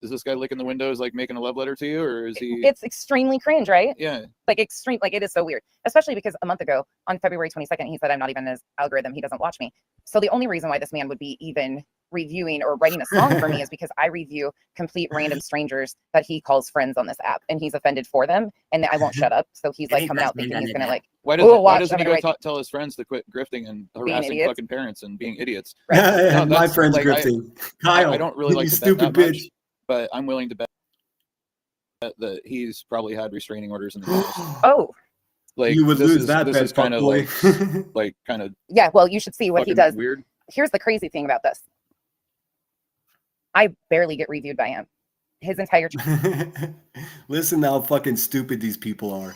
Is this guy licking the windows like making a love letter to you, or is he? It's extremely cringe, right? Yeah. Like extreme. Like it is so weird, especially because a month ago on February 22nd, he said, "I'm not even his algorithm. He doesn't watch me." So the only reason why this man would be even reviewing or writing a song for me is because I review complete random strangers that he calls friends on this app, and he's offended for them, and I won't shut up. So he's like coming out thinking he's gonna like. Why Why doesn't he I'm go gonna tell his friends to quit grifting and harassing idiots. fucking parents and being idiots? No, my that's, friend's like, grifting. Kyle, I don't really like you to bet stupid that bitch. much, but I'm willing to bet that he's probably had restraining orders in the past. Oh, Like you would lose that bet, is kind of boy. like kind of yeah. Well, you should see what he does. weird. Here's the crazy thing about this. I barely get reviewed by him. His entire Listen how fucking stupid these people are.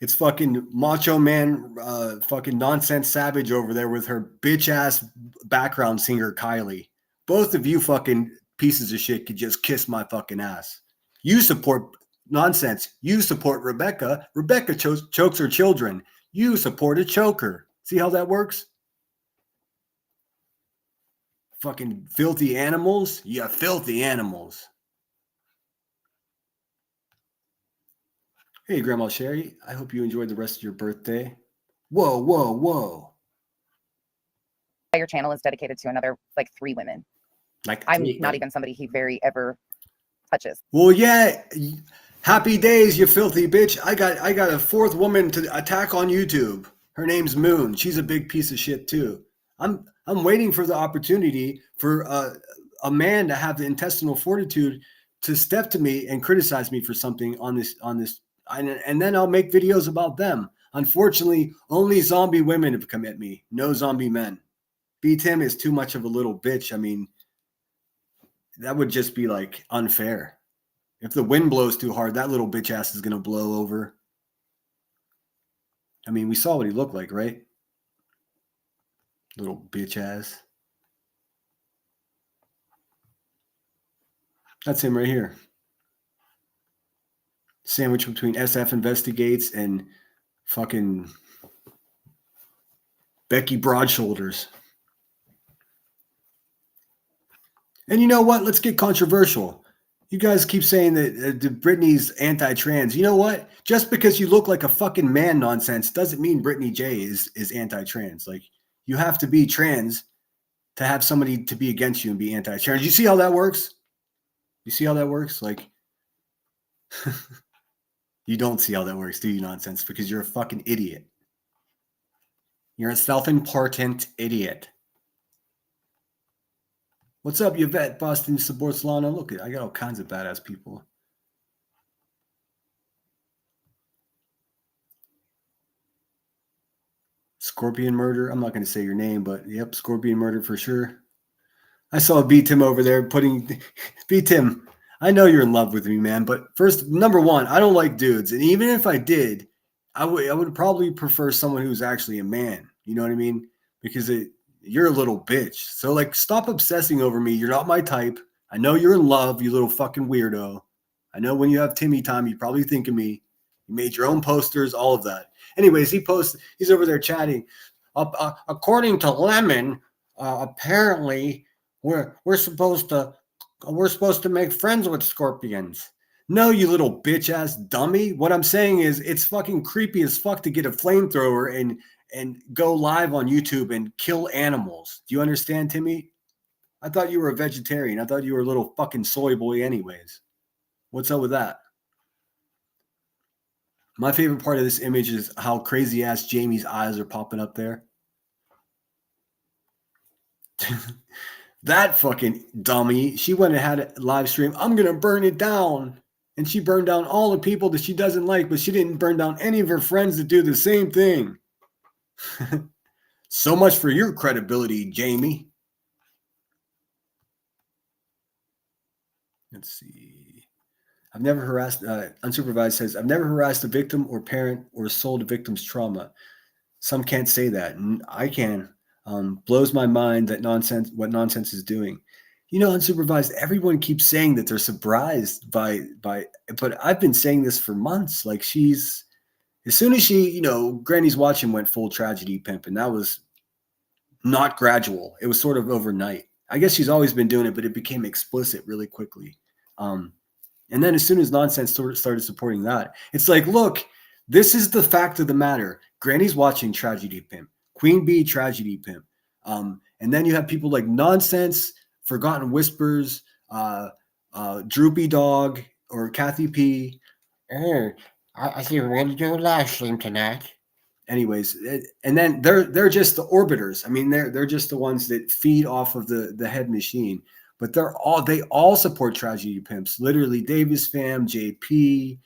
It's fucking Macho Man, fucking Nonsense Savage over there with her bitch ass background singer Kylie. Both of you fucking pieces of shit could just kiss my fucking ass. You support Nonsense. You support Rebecca. Rebecca chokes her children. You support a choker. See how that works? Fucking filthy animals. Yeah, filthy animals. Hey, Grandma Sherry. I hope you enjoyed the rest of your birthday. Whoa, whoa, whoa. entire channel is dedicated to another like 3 women. Like I'm not even somebody he very ever touches. Well, yeah. Happy days, you filthy bitch. I got a 4th woman to attack on YouTube. Her name's Moon. She's a big piece of shit too. I'm waiting for the opportunity for a man to have the intestinal fortitude to step to me and criticize me for something on this, and then I'll make videos about them. Unfortunately, only zombie women have come at me. No zombie men. B Tim is too much of a little bitch. I mean, that would just be like unfair. If the wind blows too hard, that little bitch ass is going to blow over. I mean, we saw what he looked like, right? Little bitch ass. That's him right here. Sandwich between SF Investigates and fucking Becky Broadshoulders. And you know what? Let's get controversial. You guys keep saying that Britney's anti-trans. You know what? Just because you look like a fucking man nonsense doesn't mean Britney J is anti-trans. Like, you have to be trans to have somebody to be against you and be anti-trans. You see how that works? You see how that works? Like, you don't see how that works, do you, nonsense? Because you're a fucking idiot. You're a self-important idiot. What's up, Yvette? Boston supports Lana. Look, I got all kinds of badass people. Scorpion Murder. I'm not going to say your name, but yep, Scorpion Murder for sure. I saw B Tim over there putting B Tim. I know you're in love with me, man. But first, number one, I don't like dudes, and even if I did, I would probably prefer someone who's actually a man. You know what I mean? Because you're a little bitch. So like, stop obsessing over me. You're not my type. I know you're in love, you little fucking weirdo. I know when you have Timmy time, you probably think of me. You made your own posters, all of that. Anyways, he's over there chatting. According to Lemon, apparently we're supposed to Oh, we're supposed to make friends with scorpions. No, you little bitch ass dummy. What I'm saying is it's fucking creepy as fuck to get a flamethrower and go live on YouTube and kill animals. Do you understand, Timmy? I thought you were a vegetarian. I thought you were a little fucking soy boy anyways. What's up with that? My favorite part of this image is how crazy ass Jamie's eyes are popping up there. That fucking dummy, she went and had a live stream. I'm going to burn it down. And she burned down all the people that she doesn't like, but she didn't burn down any of her friends that do the same thing. So much for your credibility, Jamie. Let's see. I've never harassed, unsupervised says, I've never harassed a victim or parent or sold a victim's trauma. Some can't say that. And I can. Blows my mind that what nonsense is doing. You know, unsupervised, everyone keeps saying that they're surprised by, but I've been saying this for months. Like as soon as she, Granny's Watching went full tragedy pimp, and that was not gradual. It was sort of overnight. I guess she's always been doing it, but it became explicit really quickly. And then as soon as nonsense sort of started supporting that, it's like, look, this is the fact of the matter. Granny's Watching tragedy pimp. Queen Bee tragedy pimp. And then you have people like Nonsense, Forgotten Whispers, Droopy Dog, or Kathy P. Oh, I see we're going to do a live stream tonight. Anyways, and then they're just the orbiters. I mean, they're just the ones that feed off of the head machine. But they all support tragedy pimps. Literally, Davis Fam, JP,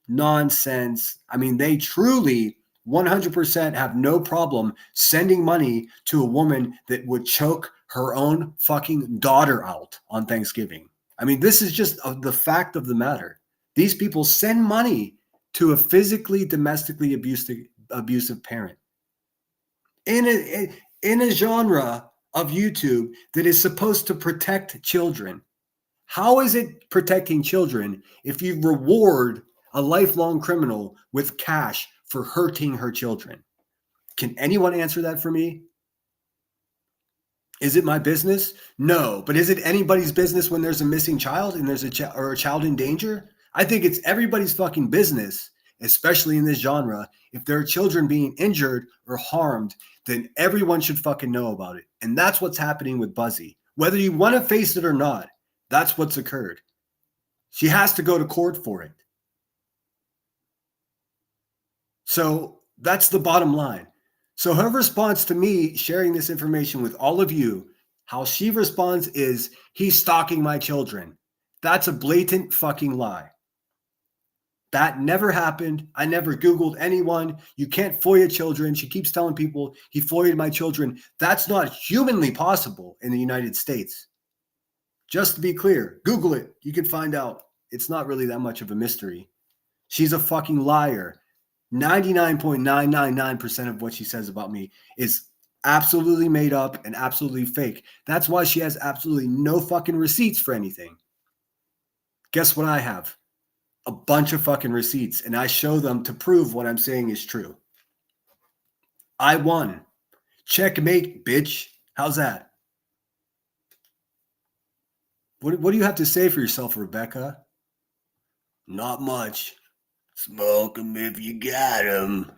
Nonsense. I mean, they truly 100% have no problem sending money to a woman that would choke her own fucking daughter out on Thanksgiving. I mean, this is just the fact of the matter. These people send money to a physically, domestically abusive parent in a genre of YouTube that is supposed to protect children. How is it protecting children if you reward a lifelong criminal with cash for hurting her children? Can anyone answer that for me? Is it my business? No. But is it anybody's business when there's a missing child and there's a child in danger? I think it's everybody's fucking business, especially in this genre. If there are children being injured or harmed, then everyone should fucking know about it. And that's what's happening with Buzzy. Whether you want to face it or not, that's what's occurred. She has to go to court for it. So that's the bottom line. So her response to me sharing this information with all of you, how she responds is, he's stalking my children. That's a blatant fucking lie. That never happened. I never Googled anyone. You can't FOIA children. She keeps telling people he FOIA'd my children. That's not humanly possible in the United States. Just to be clear, Google it. You can find out. It's not really that much of a mystery. She's a fucking liar. 99.999% of what she says about me is absolutely made up and absolutely fake. That's why she has absolutely no fucking receipts for anything. Guess what I have? A bunch of fucking receipts, and I show them to prove what I'm saying is true. I won. Checkmate, bitch. How's that? What do you have to say for yourself, Rebecca? Not much. Smoke 'em if you got 'em.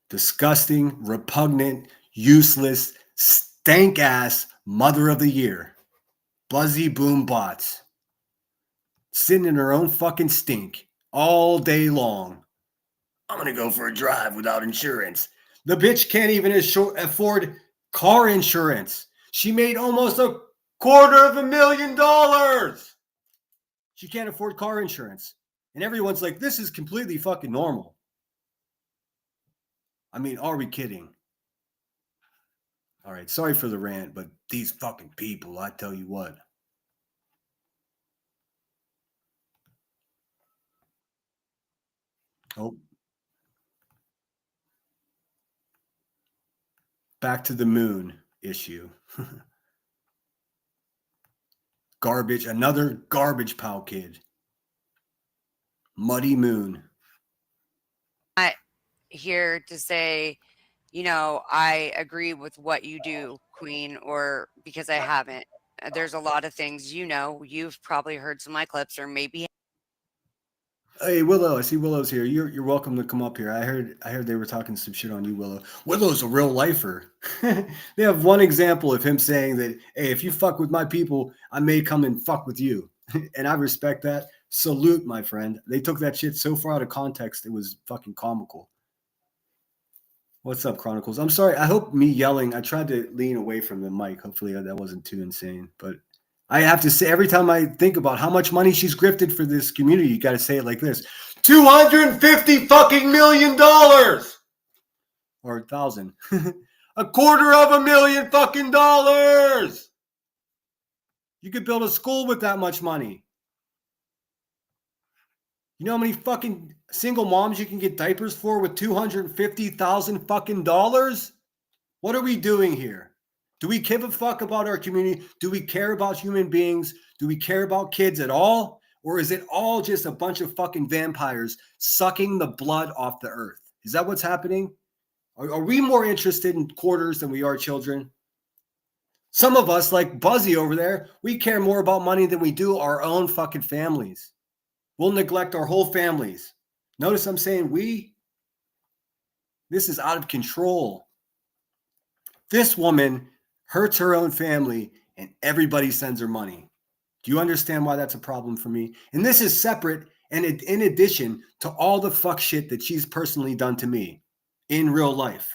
Disgusting, repugnant, useless, stank-ass mother of the year. Buzzy Boom Bots. Sitting in her own fucking stink all day long. I'm going to go for a drive without insurance. The bitch can't even afford car insurance. She made almost $250,000. She can't afford car insurance. And everyone's like, this is completely fucking normal. I mean, are we kidding? All right, sorry for the rant, but these fucking people, I tell you what. Oh. Back to the moon issue. Garbage, another garbage pile kid. Muddy Moon. Not here to say, I agree with what you do, Queen, or because I haven't. There's a lot of things, you've probably heard some of my clips or maybe. Hey Willow, I see Willow's here. You're welcome to come up here. I heard they were talking some shit on you, Willow. Willow's a real lifer. They have one example of him saying that, hey, if you fuck with my people, I may come and fuck with you. And I respect that. Salute, my friend. They took that shit so far out of context, it was fucking comical. What's up, Chronicles? I'm sorry. I hope me yelling, I tried to lean away from the mic. Hopefully that wasn't too insane, but I have to say, every time I think about how much money she's grifted for this community, you got to say it like this: $250 fucking million, or 1,000, $250,000 fucking dollars. You could build a school with that much money. You know how many fucking single moms you can get diapers for with $250,000 fucking dollars? What are we doing here? Do we give a fuck about our community? Do we care about human beings? Do we care about kids at all? Or is it all just a bunch of fucking vampires sucking the blood off the earth? Is that what's happening? Are we more interested in quarters than we are children? Some of us, like Buzzy over there, we care more about money than we do our own fucking families. We'll neglect our whole families. Notice I'm saying we. This is out of control. This woman hurts her own family, and everybody sends her money. Do you understand why that's a problem for me? And this is separate and in addition to all the fuck shit that she's personally done to me in real life.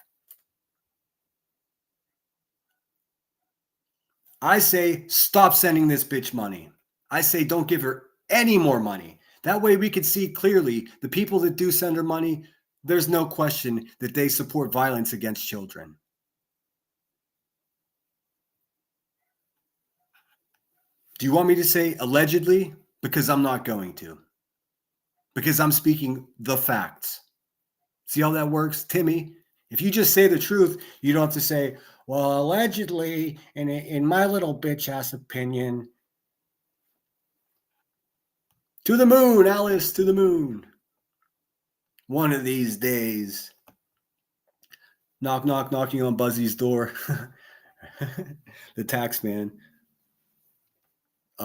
I say, stop sending this bitch money. I say, don't give her any more money. That way we could see clearly the people that do send her money, there's no question that they support violence against children. Do you want me to say allegedly? Because I'm not going to. Because I'm speaking the facts. See how that works, Timmy? If you just say the truth, you don't have to say, well, allegedly, in my little bitch ass opinion. To the moon, Alice, to the moon. One of these days. Knock, knock, knocking on Buzzy's door. The tax man.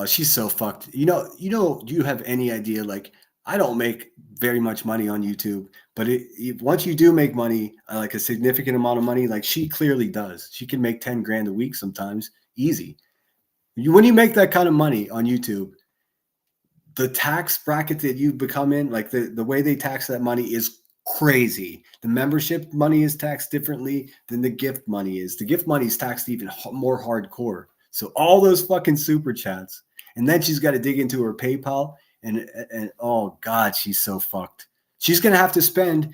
She's so fucked. Do you have any idea? Like, I don't make very much money on YouTube, but once you do make money, like a significant amount of money, like she clearly does. She can make 10 grand a week sometimes, easy. When you make that kind of money on YouTube, the tax bracket that you become in, like the way they tax that money is crazy. The membership money is taxed differently than the gift money is. The gift money is taxed even more hardcore. So all those fucking super chats. And then she's got to dig into her PayPal and oh God, she's so fucked. She's going to have to spend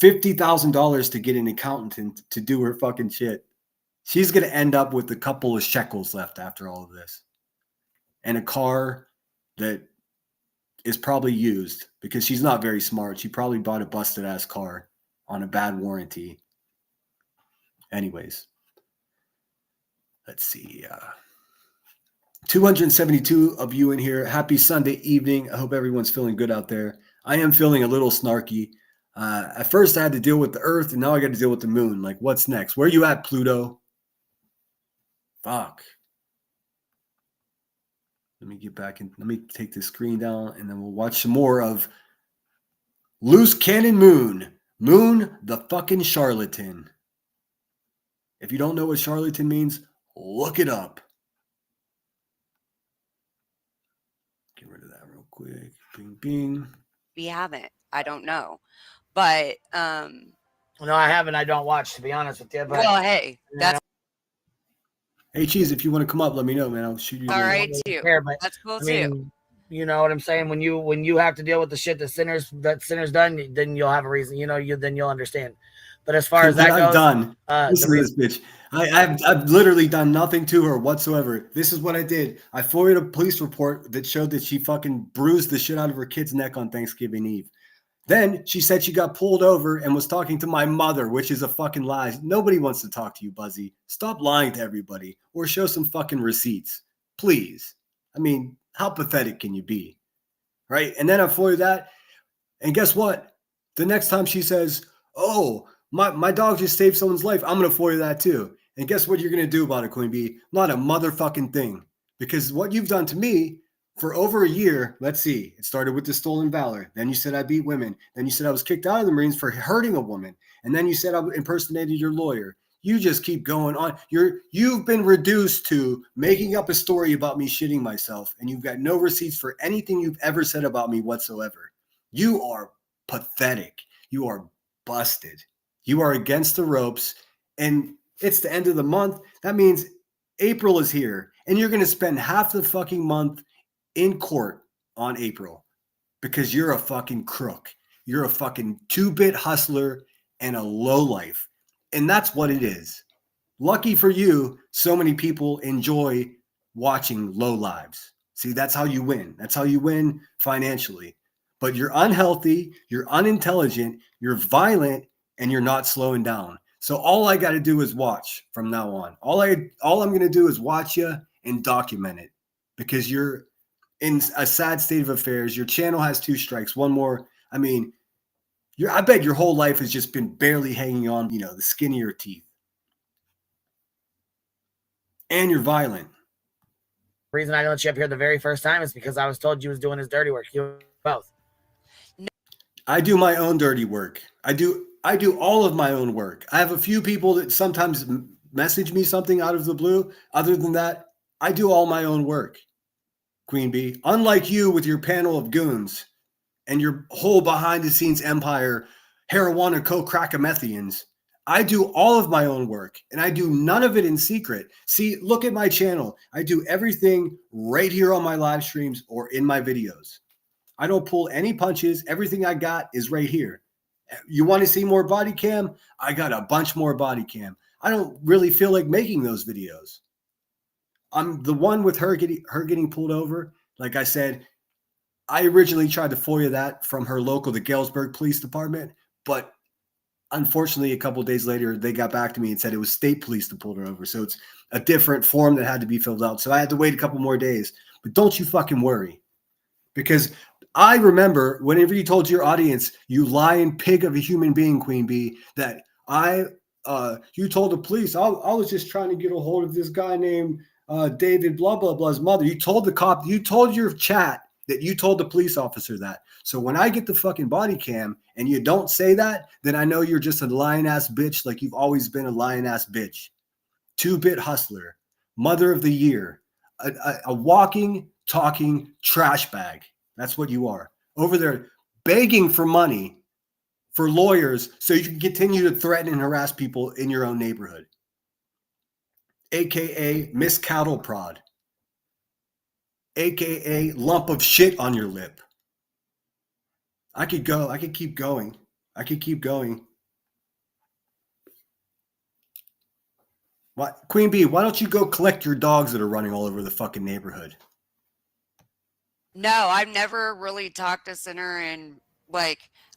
$50,000 to get an accountant to do her fucking shit. She's going to end up with a couple of shekels left after all of this. And a car that is probably used because she's not very smart. She probably bought a busted ass car on a bad warranty. Anyways, let's see. 272 of you in here. Happy Sunday evening. I hope everyone's feeling good out there. I am feeling a little snarky. At first I had to deal with the earth and now I got to deal with the moon. Like, what's next? Where are you at, Pluto? Fuck. Let me get back in. Let me take the screen down and then we'll watch some more of Loose Cannon Moon. Moon, the fucking charlatan. If you don't know what charlatan means, look it up. Get rid of that real quick. Bing, bing. We haven't. I don't know. But No, I haven't. I don't watch, to be honest with you. But well, hey, that's Hey, Cheese, if you want to come up, let me know, man. I'll shoot you. all right too. care, but That's cool I mean, too. you know what I'm saying? When you have to deal with the shit that sinners done, then you'll have a reason. Then you'll understand. But as far as that goes, I'm done. Listen to this bitch. I've literally done nothing to her whatsoever. This is what I did. I forwarded a police report that showed that she fucking bruised the shit out of her kid's neck on Thanksgiving Eve. Then she said she got pulled over and was talking to my mother, which is a fucking lie. Nobody wants to talk to you, Buzzy. Stop lying to everybody or show some fucking receipts, please. I mean, how pathetic can you be? Right? And then I forwarded that. And guess what? The next time she says, oh, my dog just saved someone's life, I'm going to forward that too. And guess what you're going to do about it, Queen Bee? Not a motherfucking thing. Because what you've done to me for over a year, let's see, it started with the stolen valor. Then you said I beat women. Then you said I was kicked out of the Marines for hurting a woman. And then you said I impersonated your lawyer. You just keep going on. You've been reduced to making up a story about me shitting myself, and you've got no receipts for anything you've ever said about me whatsoever. You are pathetic. You are busted. You are against the ropes, and it's the end of the month. That means April is here, and you're going to spend half the fucking month in court on April because you're a fucking crook. You're a fucking 2-bit hustler and a lowlife. And that's what it is. Lucky for you, so many people enjoy watching low lives. See, that's how you win. That's how you win financially. But you're unhealthy, you're unintelligent, you're violent, and you're not slowing down. So all I got to do is watch from now on. All I'm going to do is watch you and document it because you're in a sad state of affairs. Your channel has 2 strikes. One more. I mean, I bet your whole life has just been barely hanging on, the skin of your teeth. And you're violent. The reason I didn't let you up here the very first time is because I was told you was doing his dirty work. You both. I do my own dirty work. I do all of my own work. I have a few people that sometimes message me something out of the blue. Other than that, I do all my own work, Queen Bee. Unlike you with your panel of goons and your whole behind-the-scenes empire, Harawana co-crackamethians, I do all of my own work, and I do none of it in secret. See, look at my channel. I do everything right here on my live streams or in my videos. I don't pull any punches. Everything I got is right here. You want to see more body cam? I got a bunch more body cam. I don't really feel like making those videos. I'm the one with her getting pulled over. Like I said, I originally tried to FOIA that from her local, the Galesburg Police Department, but unfortunately, a couple of days later, they got back to me and said it was state police that pulled her over. So it's a different form that had to be filled out. So I had to wait a couple more days. But don't you fucking worry. Because I remember whenever you told your audience, you lying pig of a human being, Queen Bee, that you told the police, I was just trying to get a hold of this guy named David blah, blah, blah's mother. You told the cop, you told your chat that you told the police officer that. So when I get the fucking body cam and you don't say that, then I know you're just a lying ass bitch like you've always been a lying ass bitch. 2-bit hustler, mother of the year, a walking, talking trash bag. That's what you are. Over there begging for money for lawyers so you can continue to threaten and harass people in your own neighborhood. AKA Miss Cattle Prod. AKA lump of shit on your lip. I could keep going. What, Queen Bee, why don't you go collect your dogs that are running all over the fucking neighborhood? No, I've never really talked to Sinner, and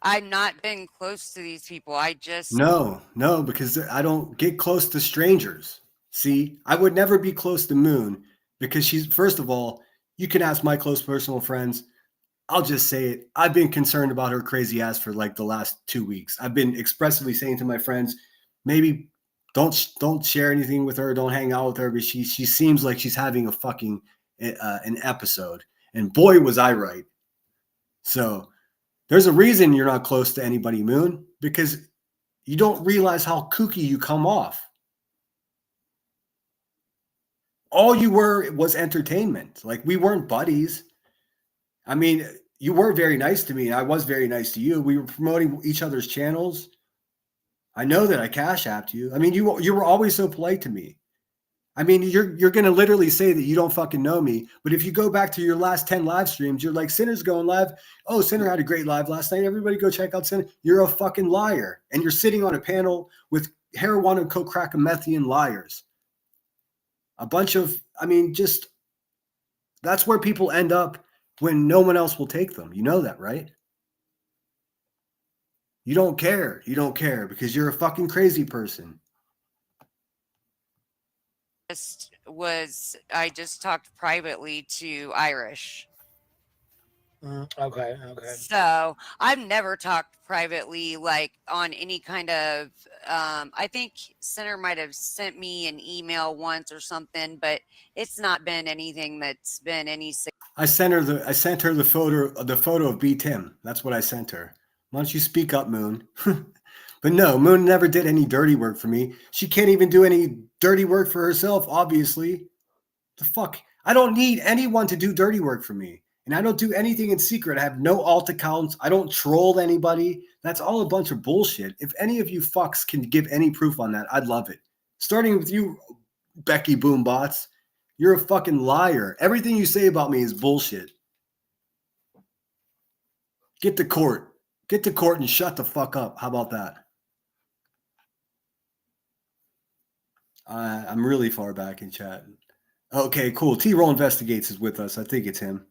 I've not been close to these people. I just No, because I don't get close to strangers. See, I would never be close to Moon because she's, first of all, you can ask my close personal friends. I'll just say it. I've been concerned about her crazy ass for like the last 2 weeks. I've been expressively saying to my friends, maybe don't share anything with her. Don't hang out with her. But she seems like she's having a fucking an episode. And boy, was I right. So there's a reason you're not close to anybody, Moon, because you don't realize how kooky you come off. All you were was entertainment. Like, we weren't buddies. I mean, you were very nice to me, and I was very nice to you. We were promoting each other's channels. I know that I cash apped you. I mean, you were always so polite to me. I mean, you're going to literally say that you don't fucking know me. But if you go back to your last 10 live streams, you're like, Sinner's going live. Oh, Sinner had a great live last night. Everybody go check out Sinner. You're a fucking liar. And you're sitting on a panel with heroin and co-crackamethian liars. A bunch of, I mean, just, that's where people end up when no one else will take them. You know that, right? You don't care. You don't care because you're a fucking crazy person. I just talked privately to Irish. Okay. So I've never talked privately, like on any kind of. I think Center might have sent me an email once or something, but it's not been anything that's been any. I sent her the photo of B Tim. That's what I sent her. Why don't you speak up, Moon? But no, Moon never did any dirty work for me. She can't even do any dirty work for herself, obviously. The fuck? I don't need anyone to do dirty work for me. And I don't do anything in secret. I have no alt accounts. I don't troll anybody. That's all a bunch of bullshit. If any of you fucks can give any proof on that, I'd love it. Starting with you, Becky Boombots. You're a fucking liar. Everything you say about me is bullshit. Get to court. Get to court and shut the fuck up. How about that? I'm really far back in chat. Okay, cool. T-Roll Investigates is with us. I think it's him.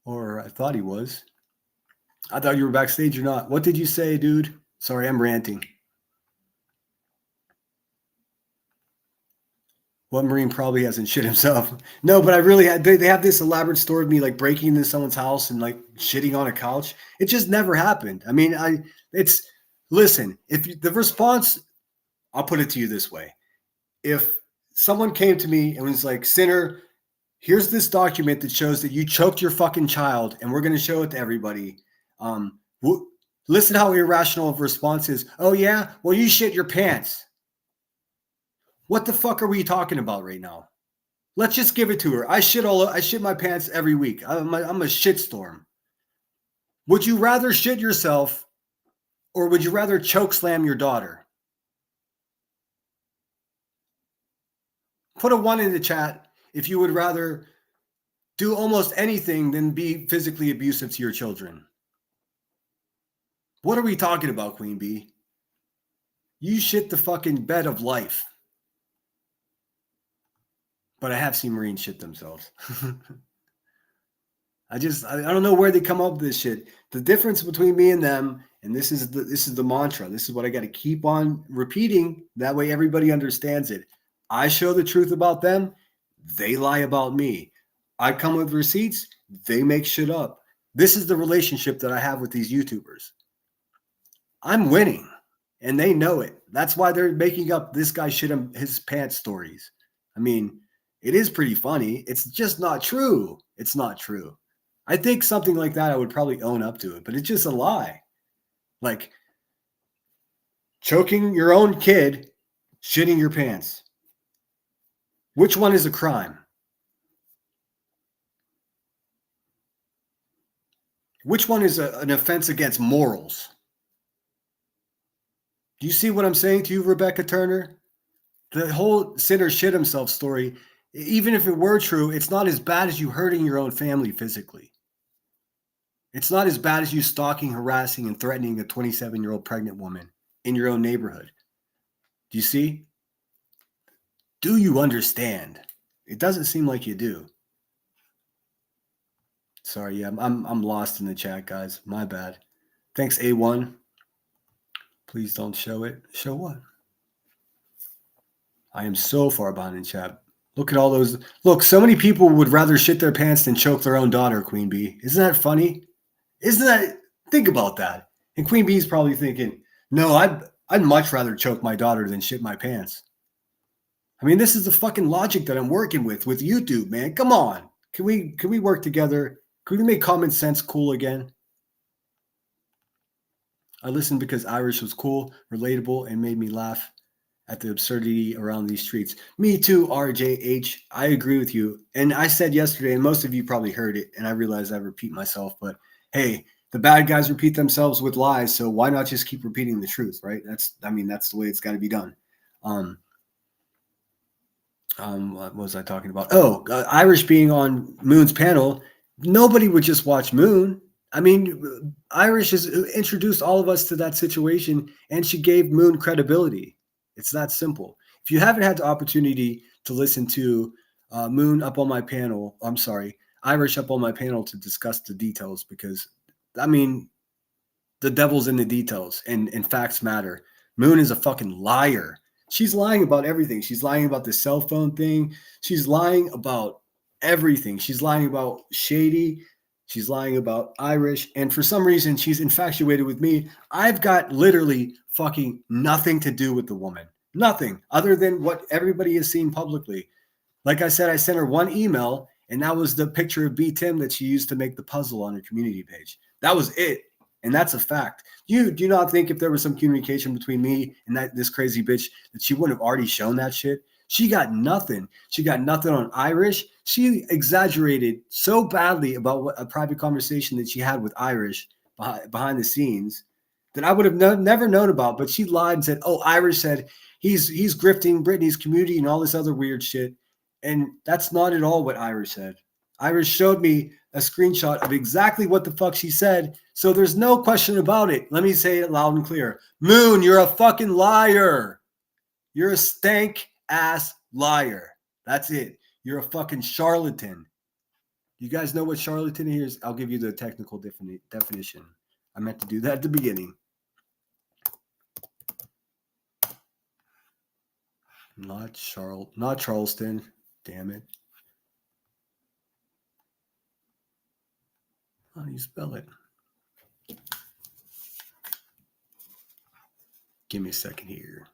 Or I thought he was. I thought you were backstage or not. What did you say, dude? Sorry, I'm ranting. What Marine probably hasn't shit himself. No, but I really had, they have this elaborate story of me like breaking into someone's house and like shitting on a couch. It just never happened. I mean, listen, if the response, I'll put it to you this way. If someone came to me and was like, Sinner, here's this document that shows that you choked your fucking child and we're going to show it to everybody. Listen how irrational of a response is. Oh yeah? Well, you shit your pants. What the fuck are we talking about right now? Let's just give it to her. I shit my pants every week. I'm a shitstorm. Would you rather shit yourself or would you rather choke slam your daughter? Put a 1 in the chat if you would rather do almost anything than be physically abusive to your children. What are we talking about, Queen Bee? You shit the fucking bed of life. But I have seen Marines shit themselves. I don't know where they come up with this shit. The difference between me and them, and this is the mantra. This is what I got to keep on repeating. That way everybody understands it. I show the truth about them. They lie about me. I come with receipts. They make shit up. This is the relationship that I have with these YouTubers. I'm winning, and they know it. That's why they're making up this guy shit his pants stories. I mean, it is pretty funny. It's just not true. It's not true. I think something like that, I would probably own up to it, but it's just a lie. Like choking your own kid, shitting your pants. Which one is a crime? Which one is an offense against morals? Do you see what I'm saying to you, Rebecca Turner? The whole Sinner shit himself story, even if it were true, it's not as bad as you hurting your own family physically. It's not as bad as you stalking, harassing, and threatening a 27-year-old pregnant woman in your own neighborhood. Do you see? Do you understand? It doesn't seem like you do. Sorry, yeah, I'm lost in the chat, guys. My bad. Thanks, A1. Please don't show it. Show what? I am so far behind in chat. Look at all those. Look, so many people would rather shit their pants than choke their own daughter, Queen Bee. Isn't that funny? Isn't that? Think about that. And Queen Bee's probably thinking, no, I'd much rather choke my daughter than shit my pants. I mean, this is the fucking logic that I'm working with YouTube, man. Come on. Can we work together? Can we make common sense cool again? I listened because Irish was cool, relatable, and made me laugh at the absurdity around these streets. Me too, RJH. I agree with you. And I said yesterday, and most of you probably heard it, and I realize I repeat myself, but hey, the bad guys repeat themselves with lies, so why not just keep repeating the truth, right? That's the way it's got to be done. What was I talking about? Irish being on Moon's panel. Nobody would just watch Moon. I mean, Irish has introduced all of us to that situation, and she gave Moon credibility. It's that simple. If you haven't had the opportunity to listen to Moon up on my panel, I'm sorry, Irish up on my panel to discuss the details, because, I mean, the devil's in the details, and facts matter. Moon is a fucking liar. She's lying about everything. She's lying about the cell phone thing. She's lying about everything. She's lying about Shady. She's lying about Irish. And for some reason, she's infatuated with me. I've got literally fucking nothing to do with the woman. Nothing other than what everybody has seen publicly. Like I said, I sent her one email, and that was the picture of B. Tim that she used to make the puzzle on her community page. That was it. And that's a fact. Do you not think if there was some communication between me and this crazy bitch that she wouldn't have already shown that shit? She got nothing. She got nothing on Irish. She exaggerated so badly about what a private conversation that she had with Irish behind the scenes that I would have never known about. But she lied and said, "Oh, Irish said he's grifting Britney's community and all this other weird shit." And that's not at all what Irish said. Irish showed me a screenshot of exactly what the fuck she said. So there's no question about it. Let me say it loud and clear. Moon, you're a fucking liar. You're a stank ass liar. That's it. You're a fucking charlatan. You guys know what charlatan is? I'll give you the technical definition. I meant to do that at the beginning. Not Charleston. Damn it. How do you spell it? Give me a second here.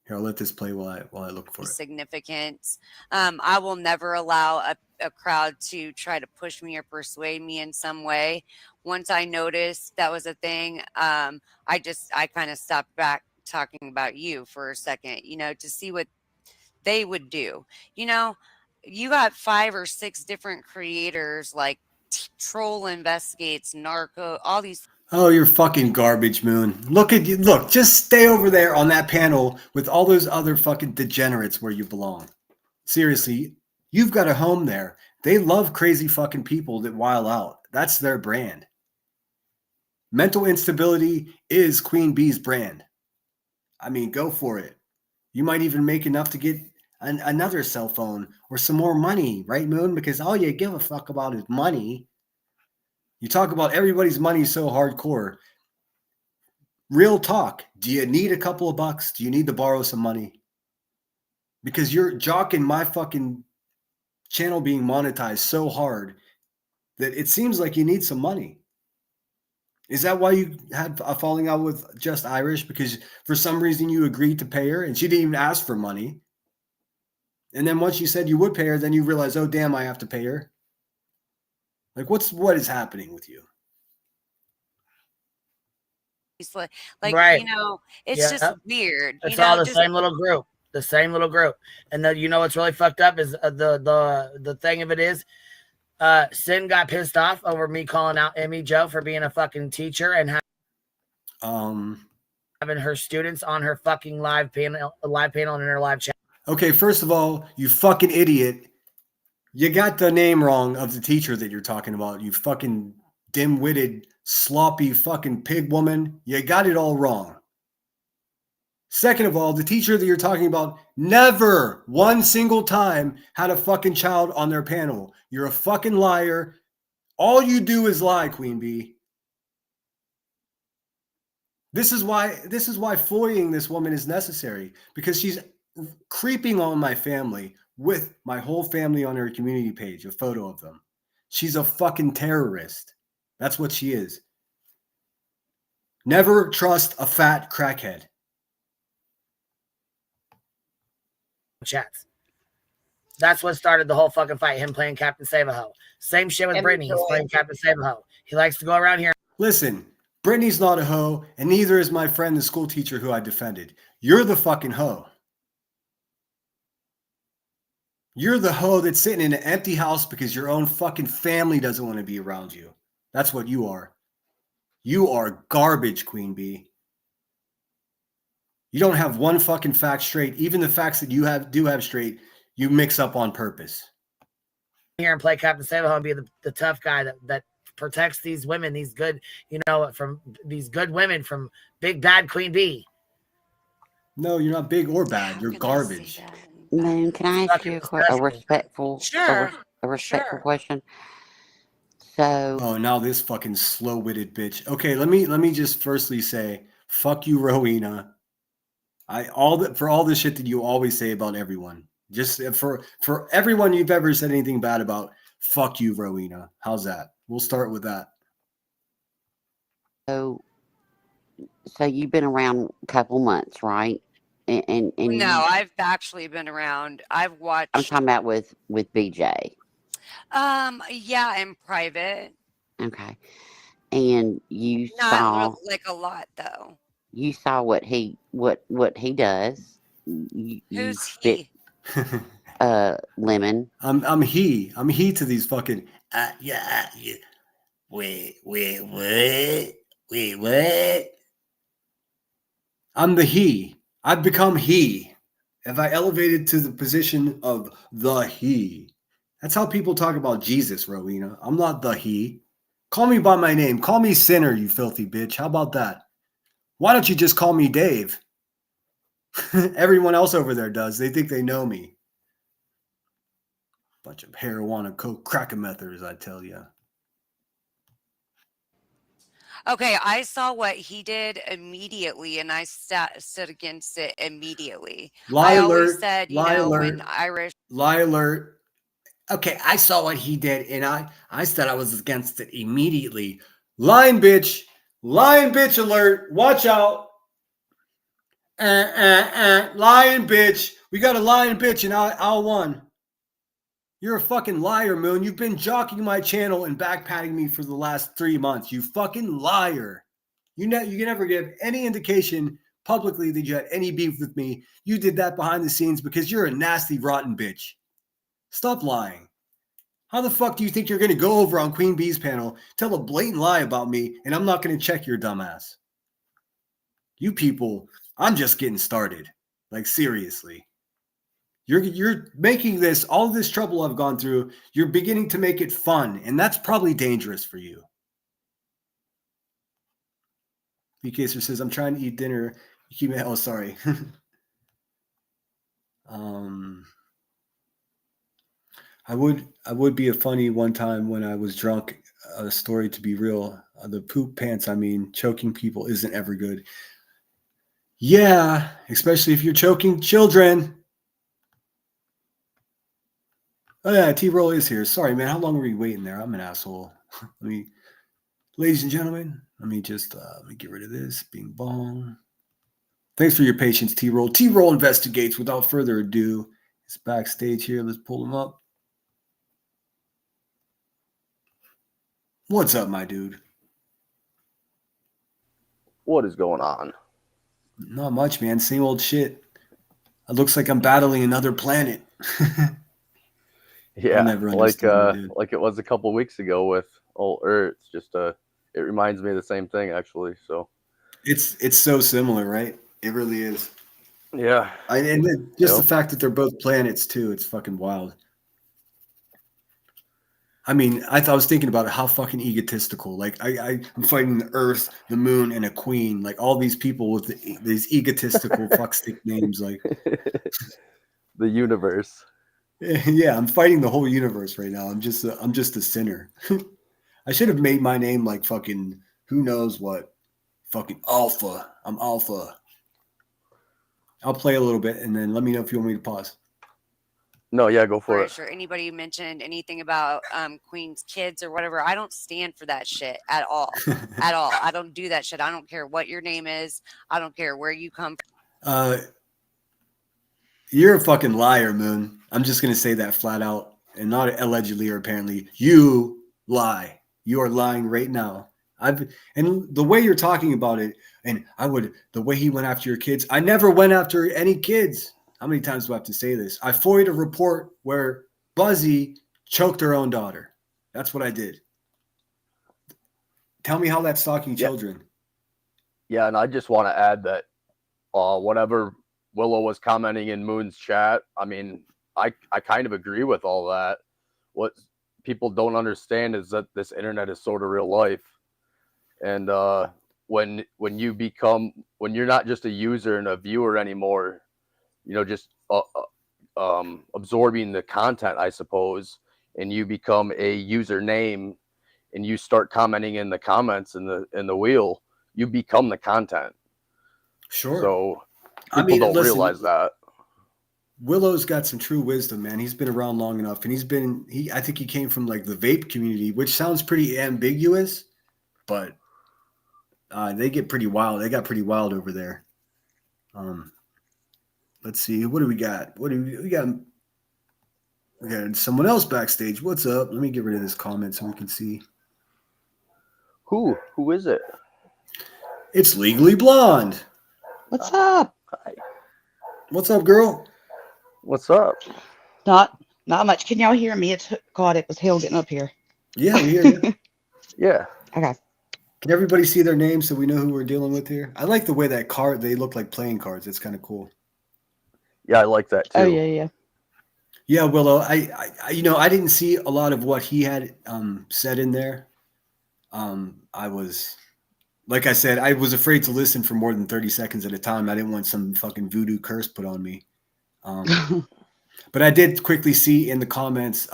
Here, I'll let this play while I look for it. Significant. I will never allow a crowd to try to push me or persuade me in some way. Once I noticed that was a thing, I kind of stopped back talking about you for a second, to see what they would do. You got 5 or 6 different creators like Troll Investigates, Narco, all these. Oh, you're fucking garbage, Moon. Look at you. Look, just stay over there on that panel with all those other fucking degenerates where you belong. Seriously, you've got a home there. They love crazy fucking people that while out. That's their brand. Mental instability is Queen Bee's brand. I mean, go for it. You might even make enough to get another cell phone or some more money, right, Moon? Because all you give a fuck about is money. You talk about everybody's money so hardcore. Real talk. Do you need a couple of bucks? Do you need to borrow some money? Because you're jocking my fucking channel being monetized so hard that it seems like you need some money. Is that why you had a falling out with Just Irish? Because for some reason you agreed to pay her and she didn't even ask for money. And then once you said you would pay her, then you realize, oh, damn, I have to pay her. Like, what is happening with you? Like, Right. it's just weird. It's all the same little group. The same little group. And then what's really fucked up is the thing of it is, Sin got pissed off over me calling out Emmy Joe for being a fucking teacher and having her students on her fucking live panel in her live chat. Okay, first of all, you fucking idiot. You got the name wrong of the teacher that you're talking about. You fucking dim-witted, sloppy fucking pig woman. You got it all wrong. Second of all, the teacher that you're talking about never one single time had a fucking child on their panel. You're a fucking liar. All you do is lie, Queen Bee. This is why foying this woman is necessary, because she's creeping on my family with my whole family on her community page, a photo of them. She's a fucking terrorist. That's what she is. Never trust a fat crackhead. Chats. That's what started the whole fucking fight, him playing Captain Save-A-Ho. Same shit with Brittany. He's playing Captain Save-A-Ho. He likes to go around here. Listen, Brittany's not a hoe, and neither is my friend, the school teacher who I defended. You're the fucking hoe. You're the hoe that's sitting in an empty house because your own fucking family doesn't want to be around you. That's what you are. You are garbage, Queen Bee. You don't have one fucking fact straight. Even the facts that you do have straight, you mix up on purpose. Here and play Captain Save-A-Ho and be the tough guy that protects these women, these good, from these good women from big bad Queen Bee. No, you're not big or bad. You're garbage. Moon, can I ask you a respectful, a respectful question? So, oh, now this fucking slow-witted bitch. Okay, let me just firstly say, fuck you, Rowena. For all the shit that you always say about everyone. Just for everyone you've ever said anything bad about, fuck you, Rowena. How's that? We'll start with that. So you've been around a couple months, right? And No, I've actually been around. I've I'm watched. talking about with BJ. Yeah, in private. Okay. And you Not saw like a lot though. what he does. You Who's spit he? lemon. I'm he to these fucking yeah. Wait, what? I'm the he. I've become he. Have I elevated to the position of the he? That's how people talk about Jesus, Rowena. I'm not the he. Call me by my name. Call me sinner, you filthy bitch. How about that? Why don't you just call me Dave? Everyone else over there does. They think they know me. Bunch of marijuana, coke, crack-a-methers, I tell you. Okay, I saw what he did immediately, and I stood against it immediately. Lie I always alert. said, Lie alert. when Irish. Lie alert. Okay, I saw what he did, and I said I was against it immediately. Lying bitch. Lying bitch alert. Watch out. Lying bitch. We got a lying bitch in aisle 1. You're a fucking liar, Moon. You've been jocking my channel and backpatting me for the last 3 months. You fucking liar. You never give any indication publicly that you had any beef with me. You did that behind the scenes because you're a nasty, rotten bitch. Stop lying. How the fuck do you think you're going to go over on Queen Bee's panel, tell a blatant lie about me, and I'm not going to check your dumbass? You people, I'm just getting started. Like, seriously. You're making this, all this trouble I've gone through, you're beginning to make it fun, and that's probably dangerous for you. BKser says, I'm trying to eat dinner. You keep, oh, sorry. I would be a funny one time when I was drunk, a story to be real. The poop pants, choking people isn't ever good. Yeah, especially if you're choking children. Oh yeah, T-Roll is here. Sorry, man. How long were you waiting there? I'm an asshole. Ladies and gentlemen, let me get rid of this. Bing bong. Thanks for your patience, T-Roll. T-Roll investigates. Without further ado, it's backstage here. Let's pull him up. What's up, my dude? What is going on? Not much, man. Same old shit. It looks like I'm battling another planet. Yeah, like it was a couple weeks ago with old Earth. Just it reminds me of the same thing actually. So it's so similar, right? It really is. Yeah, the fact that they're both planets too. It's fucking wild. I was thinking about it, how fucking egotistical. Like I'm fighting the Earth, the Moon, and a Queen. Like all these people with these egotistical fuckstick names. Like the universe. Yeah, I'm fighting the whole universe right now. I'm just a sinner. I should have made my name like fucking who knows what. Fucking Alpha. I'm Alpha. I'll play a little bit and then let me know if you want me to pause. No, yeah, go for it. Sure. Anybody mentioned anything about Queen's kids or whatever? I don't stand for that shit at all. At all. I don't do that shit. I don't care what your name is. I don't care where you come from. You're a fucking liar, Moon. I'm just going to say that flat out, and not allegedly or apparently. You lie. You are lying right now. And the way you're talking about it, and the way he went after your kids, I never went after any kids. How many times do I have to say this? I FOIA'd a report where Buzzy choked her own daughter. That's what I did. Tell me how that's stalking children. Yeah, and I just want to add that whenever Willow was commenting in Moon's chat, I kind of agree with all that. What people don't understand is that this internet is sort of real life. And when you're not just a user and a viewer anymore, just absorbing the content, I suppose, and you become a username and you start commenting in the comments in the wheel, you become the content. Sure. So people don't realize that. Willow's got some true wisdom, man. He's been around long enough, and I think he came from like the vape community, which sounds pretty ambiguous, but they get pretty wild. They got pretty wild over there. Let's see. What do we got? We got? We got someone else backstage. What's up? Let me get rid of this comment so we can see. Who is it? It's Legally Blonde. What's up? What's up, girl? What's up? Not much. Can y'all hear me? God, it was hell getting up here. Yeah, we hear you. Yeah. Okay. Can everybody see their names so we know who we're dealing with here? I like the way that they look like playing cards. It's kind of cool. Yeah, I like that too. Oh yeah. Yeah, Willow. I didn't see a lot of what he had said in there. I was, like I said, I was afraid to listen for more than 30 seconds at a time. I didn't want some fucking voodoo curse put on me. But I did quickly see in the comments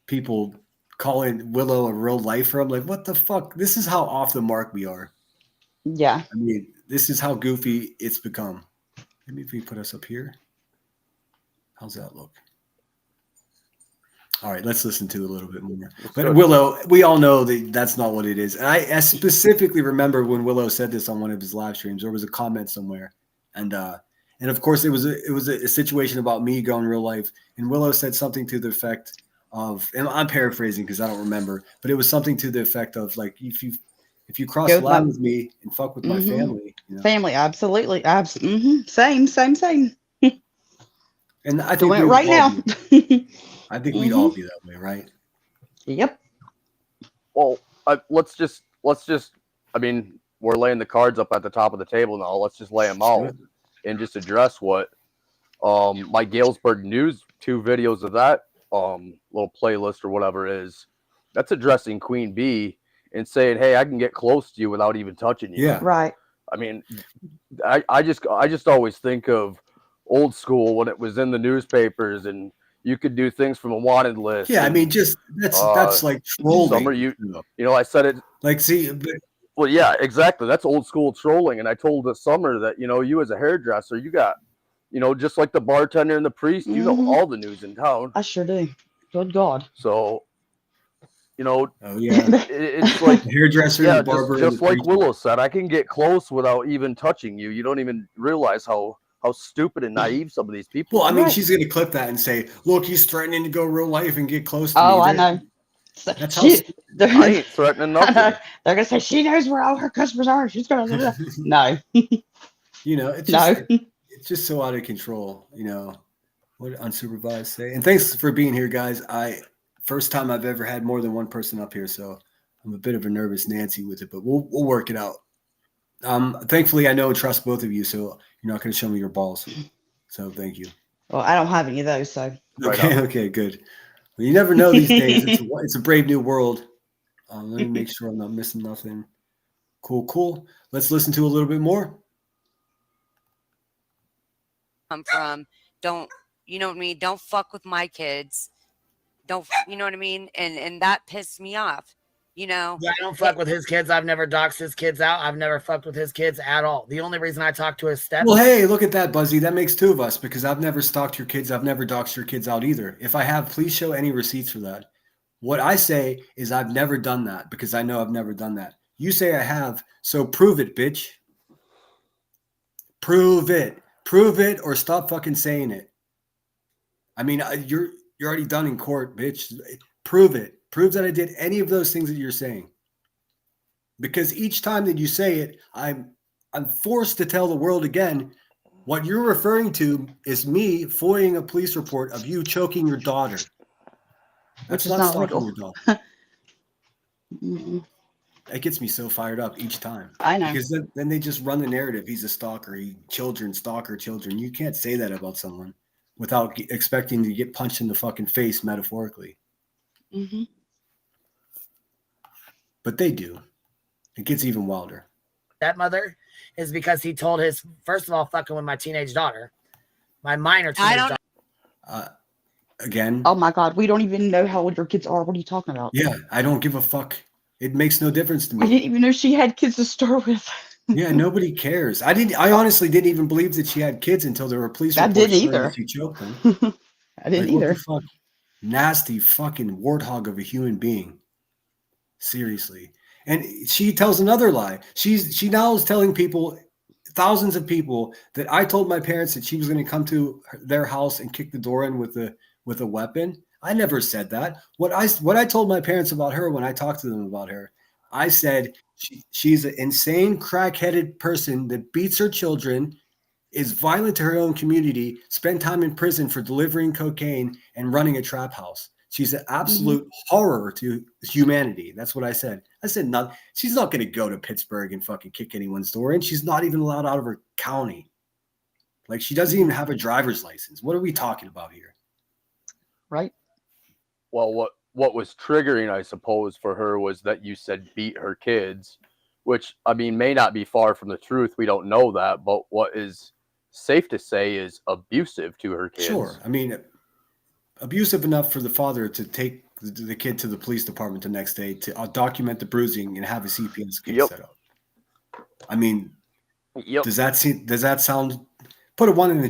people calling Willow a real lifer. I'm like, what the fuck? This is how off the mark we are. Yeah. I mean, this is how goofy it's become. Maybe if we put us up here. How's that look? All right, let's listen to a little bit more. But Willow, we all know that that's not what it is. And I specifically remember when Willow said this on one of his live streams. There was a comment somewhere, and of course it was a situation about me going real life. And Willow said something to the effect of, and I'm paraphrasing because I don't remember, but it was something to the effect of like, if you cross the line with me and fuck with my family, family, absolutely, same. And I think doing it right now. I think we'd all be that way, right? Yep. Well, let's just. I mean, we're laying the cards up at the top of the table now. Let's just lay them out and just address what my Galesburg News 2 videos of that little playlist or whatever is. That's addressing Queen Bee and saying, "Hey, I can get close to you without even touching you." Yeah. Right. I mean, I just always think of old school when it was in the newspapers and you could do things from a wanted list. Yeah, I mean, just that's like trolling. Summer, you know, I said it like, see, well, yeah, exactly. That's old school trolling. And I told the Summer that, you know, you as a hairdresser, you got, you know, just like the bartender and the priest, you know all the news in town. I sure do. Good God. So, you know, it's like the hairdresser, yeah, the barber, just like Willow said, I can get close without even touching you. You don't even realize how stupid and naive some of these people. Well, I mean, she's going to clip that and say, "Look, he's threatening to go real life and get close to me." Oh, I know. That's how I ain't threatening nothing. They're gonna say she knows where all her customers are. She's gonna no. You know, it's just it's just so out of control. You know, what unsupervised say. And thanks for being here, guys. First time I've ever had more than one person up here, so I'm a bit of a nervous Nancy with it, but we'll work it out. Thankfully, I know and trust both of you, so you're not going to show me your balls. So thank you. Well, I don't have any of those, so. Okay, good. Well, you never know these days. It's a brave new world. Let me make sure I'm not missing nothing. Cool. Let's listen to a little bit more. I'm from, don't, you know what I mean? Don't fuck with my kids. Don't, you know what I mean? And that pissed me off. You know, yeah, I don't fuck with his kids. I've never doxed his kids out. I've never fucked with his kids at all. The only reason I talk to his step. Well, hey, look at that, Buzzy. That makes two of us because I've never stalked your kids. I've never doxed your kids out either. If I have, please show any receipts for that. What I say is I've never done that because I know I've never done that. You say I have, so prove it, bitch. Prove it. Prove it or stop fucking saying it. I mean, you're already done in court, bitch. Prove it. Prove that I did any of those things that you're saying. Because each time that you say it, I'm forced to tell the world again, what you're referring to is me FOIAing a police report of you choking your daughter. That's not stalking your daughter. It gets me so fired up each time. I know. Because then they just run the narrative. He's a stalker. Stalker children. You can't say that about someone without expecting to get punched in the fucking face metaphorically. Mm-hmm. But they do. It gets even wilder. That mother is because he told his, first of all, fucking with my teenage daughter, my minor teenage daughter. Again. Oh my God, we don't even know how old your kids are. What are you talking about? Yeah, I don't give a fuck. It makes no difference to me. I didn't even know she had kids to start with. Yeah, nobody cares. I honestly didn't even believe that she had kids until there were police I reports didn't showing that either. she choked them. I didn't Like, what the either. fuck? Nasty fucking warthog of a human being. Seriously. And she tells another lie. She now is telling people, thousands of people, that I told my parents that she was going to come to their house and kick the door in with a weapon. I never said that. What I told my parents about her when I talked to them about her, I said she's an insane, crack-headed person that beats her children, is violent to her own community, spent time in prison for delivering cocaine and running a trap house. She's an absolute horror to humanity. That's what I said. I said, no, she's not going to go to Pittsburgh and fucking kick anyone's door in. She's not even allowed out of her county. Like, she doesn't even have a driver's license. What are we talking about here? Right. Well, what was triggering, I suppose, for her was that you said beat her kids, which, I mean, may not be far from the truth. We don't know that. But what is safe to say is abusive to her kids. Sure. I mean, abusive enough for the father to take the kid to the police department the next day to document the bruising and have a CPS case set up. I mean, does that sound? Put a 1 in the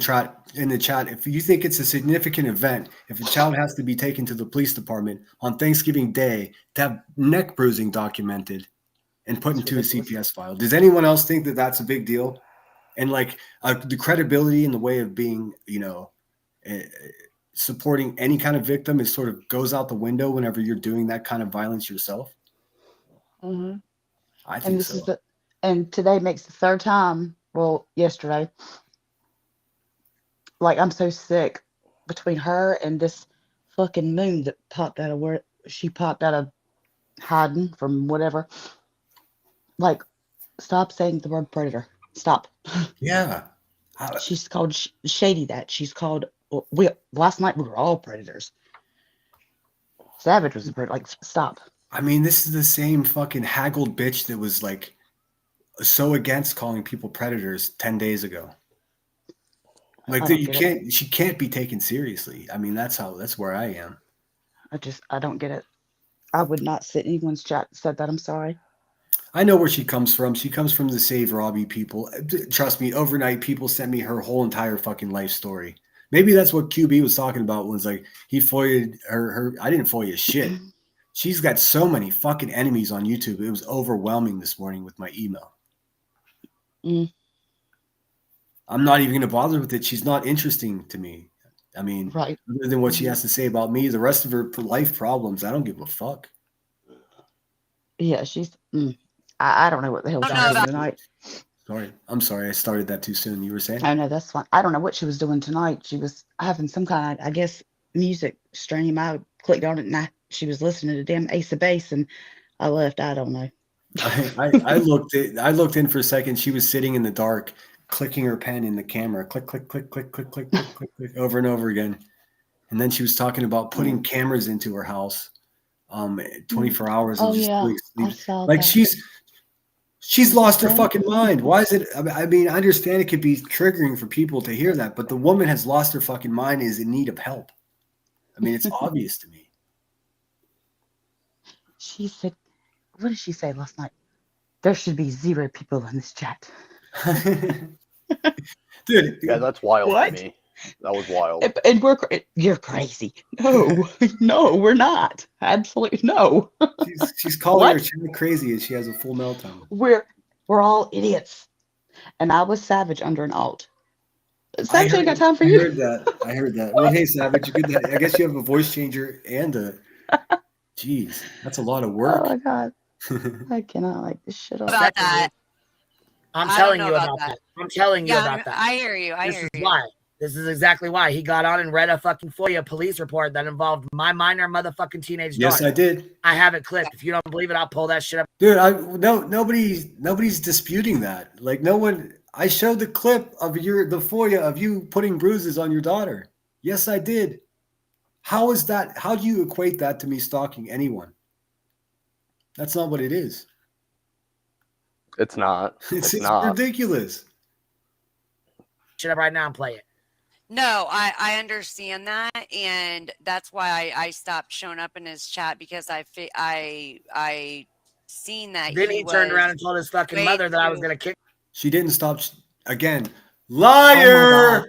chat if you think it's a significant event. If a child has to be taken to the police department on Thanksgiving Day to have neck bruising documented and put into a CPS file, does anyone else think that that's a big deal? And like the credibility in the way of being, supporting any kind of victim is sort of goes out the window whenever you're doing that kind of violence yourself. I think so. And today makes the third time. Well, yesterday. Like, I'm so sick between her and this fucking moon that popped out of where she popped out of hiding from whatever. Like, stop saying the word predator. Stop. Yeah. She's called Shady that. She's called, last night we were all predators. Savage was a predator. Like, stop. I mean, this is the same fucking haggled bitch that was like so against calling people predators 10 days ago. Like, that she can't be taken seriously. I mean, that's where I am. I don't get it. I would not sit in anyone's chat that said that. I'm sorry. I know where she comes from. She comes from the Save Robbie people. Trust me, overnight people sent me her whole entire fucking life story. Maybe that's what QB was talking about, was like he foiled her. I didn't foil shit. She's got so many fucking enemies on YouTube. It was overwhelming this morning with my email. I'm not even going to bother with it. She's not interesting to me. I mean, other than what she has to say about me, the rest of her life problems, I don't give a fuck. Yeah, she's. I don't know what the hell she was doing tonight. Sorry. I'm sorry. I started that too soon. You were saying? Oh, no, that's fine. I don't know what she was doing tonight. She was having some kind of, I guess, music stream. I clicked on it and she was listening to damn Ace of Base and I left. I don't know. I looked in for a second. She was sitting in the dark, clicking her pen in the camera, click, click, click, click, click, click, click, click, click, over and over again. And then she was talking about putting cameras into her house, 24 hours and just really sleep. Like, she's lost her fucking mind. Why is it? I mean, I understand it could be triggering for people to hear that, but the woman has lost her fucking mind, is in need of help. I mean, it's obvious to me. She said, what did she say last night? There should be 0 people in this chat. Dude, yeah, that's wild to me. That was wild. And you're crazy. No, no, we're not. Absolutely no. She's calling her child crazy and she has a full meltdown. We're all idiots. And I was Savage under an alt. Savage ain't got time for you. I heard that. Well, hey, Savage, I guess you have a voice changer and a. Jeez, that's a lot of work. Oh my god, I cannot like this shit up. About that. I'm telling you about that. I'm telling you about that. I hear you. This is why. This is exactly why he got on and read a fucking FOIA police report that involved my minor motherfucking teenage daughter. Yes, I did. I have it clipped. If you don't believe it, I'll pull that shit up. Dude, nobody's disputing that. Like, no one. I showed the clip of the FOIA of you putting bruises on your daughter. Yes, I did. How is that? How do you equate that to me stalking anyone? That's not what it is. It's not. It's not ridiculous. Shut up right now and play it. No, I understand that, and that's why I stopped showing up in his chat, because I seen that. Then he turned around and told his fucking mother that I was gonna kick. She didn't stop. Again, Oh my God. liar,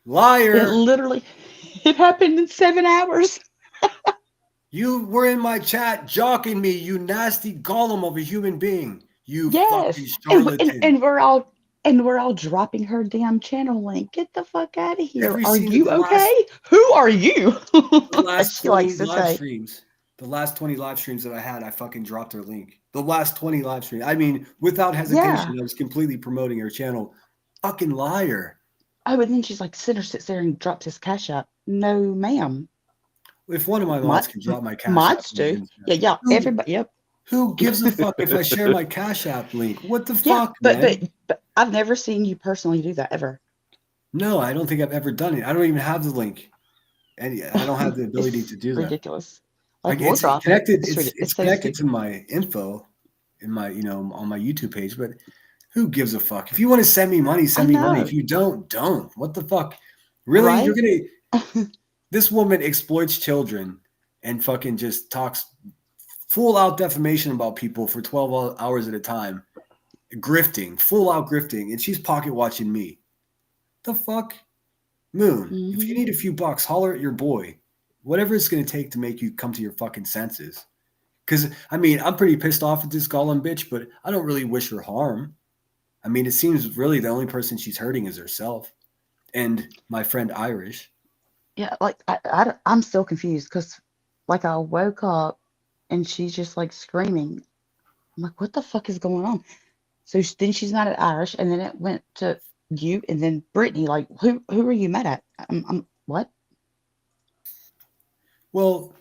liar. It literally, it happened in 7 hours. You were in my chat jocking me, you nasty golem of a human being. You Yes. fucking charlatan. And we're all dropping her damn channel link. Get the fuck out of here. Every Are single you okay? Who are you? the last She 20 likes to live say. streams. The last 20 live streams that I had, I fucking dropped her link. The last 20 live streams. I mean, without hesitation, Yeah. I was completely promoting her channel. Fucking liar. Oh, and then she's like, Sinner sits there and drops his cash app. No, ma'am. If one of my mods can drop my cash app, Mods do. Yeah, everybody. Yep. Who gives a fuck if I share my cash app link? What the Yeah, fuck, man? but I've never seen you personally do that ever. No, I don't think I've ever done it. I don't even have the link. And I don't have the ability to do that. Ridiculous. Like, It's connected. It's so connected stupid. to my info in my, on my YouTube page. But who gives a fuck? If you want to send me money, send me money. know. If you don't. What the fuck? Really? Right? You're gonna? This woman exploits children and fucking just talks full out defamation about people for 12 hours at a time, grifting, full out grifting, and she's pocket watching me. The fuck, Moon? If you need a few bucks, holler at your boy. Whatever it's going to take to make you come to your fucking senses. Because, I mean, I'm pretty pissed off at this golem bitch, but I don't really wish her harm. I mean, it seems really the only person she's hurting is herself and my friend Irish. Yeah, like, I'm still confused because, like, I woke up and she's just, like, screaming. I'm like, what the fuck is going on? So then she's mad at Irish, and then it went to you, and then Brittany. Like, who are you mad at? I'm what? Well,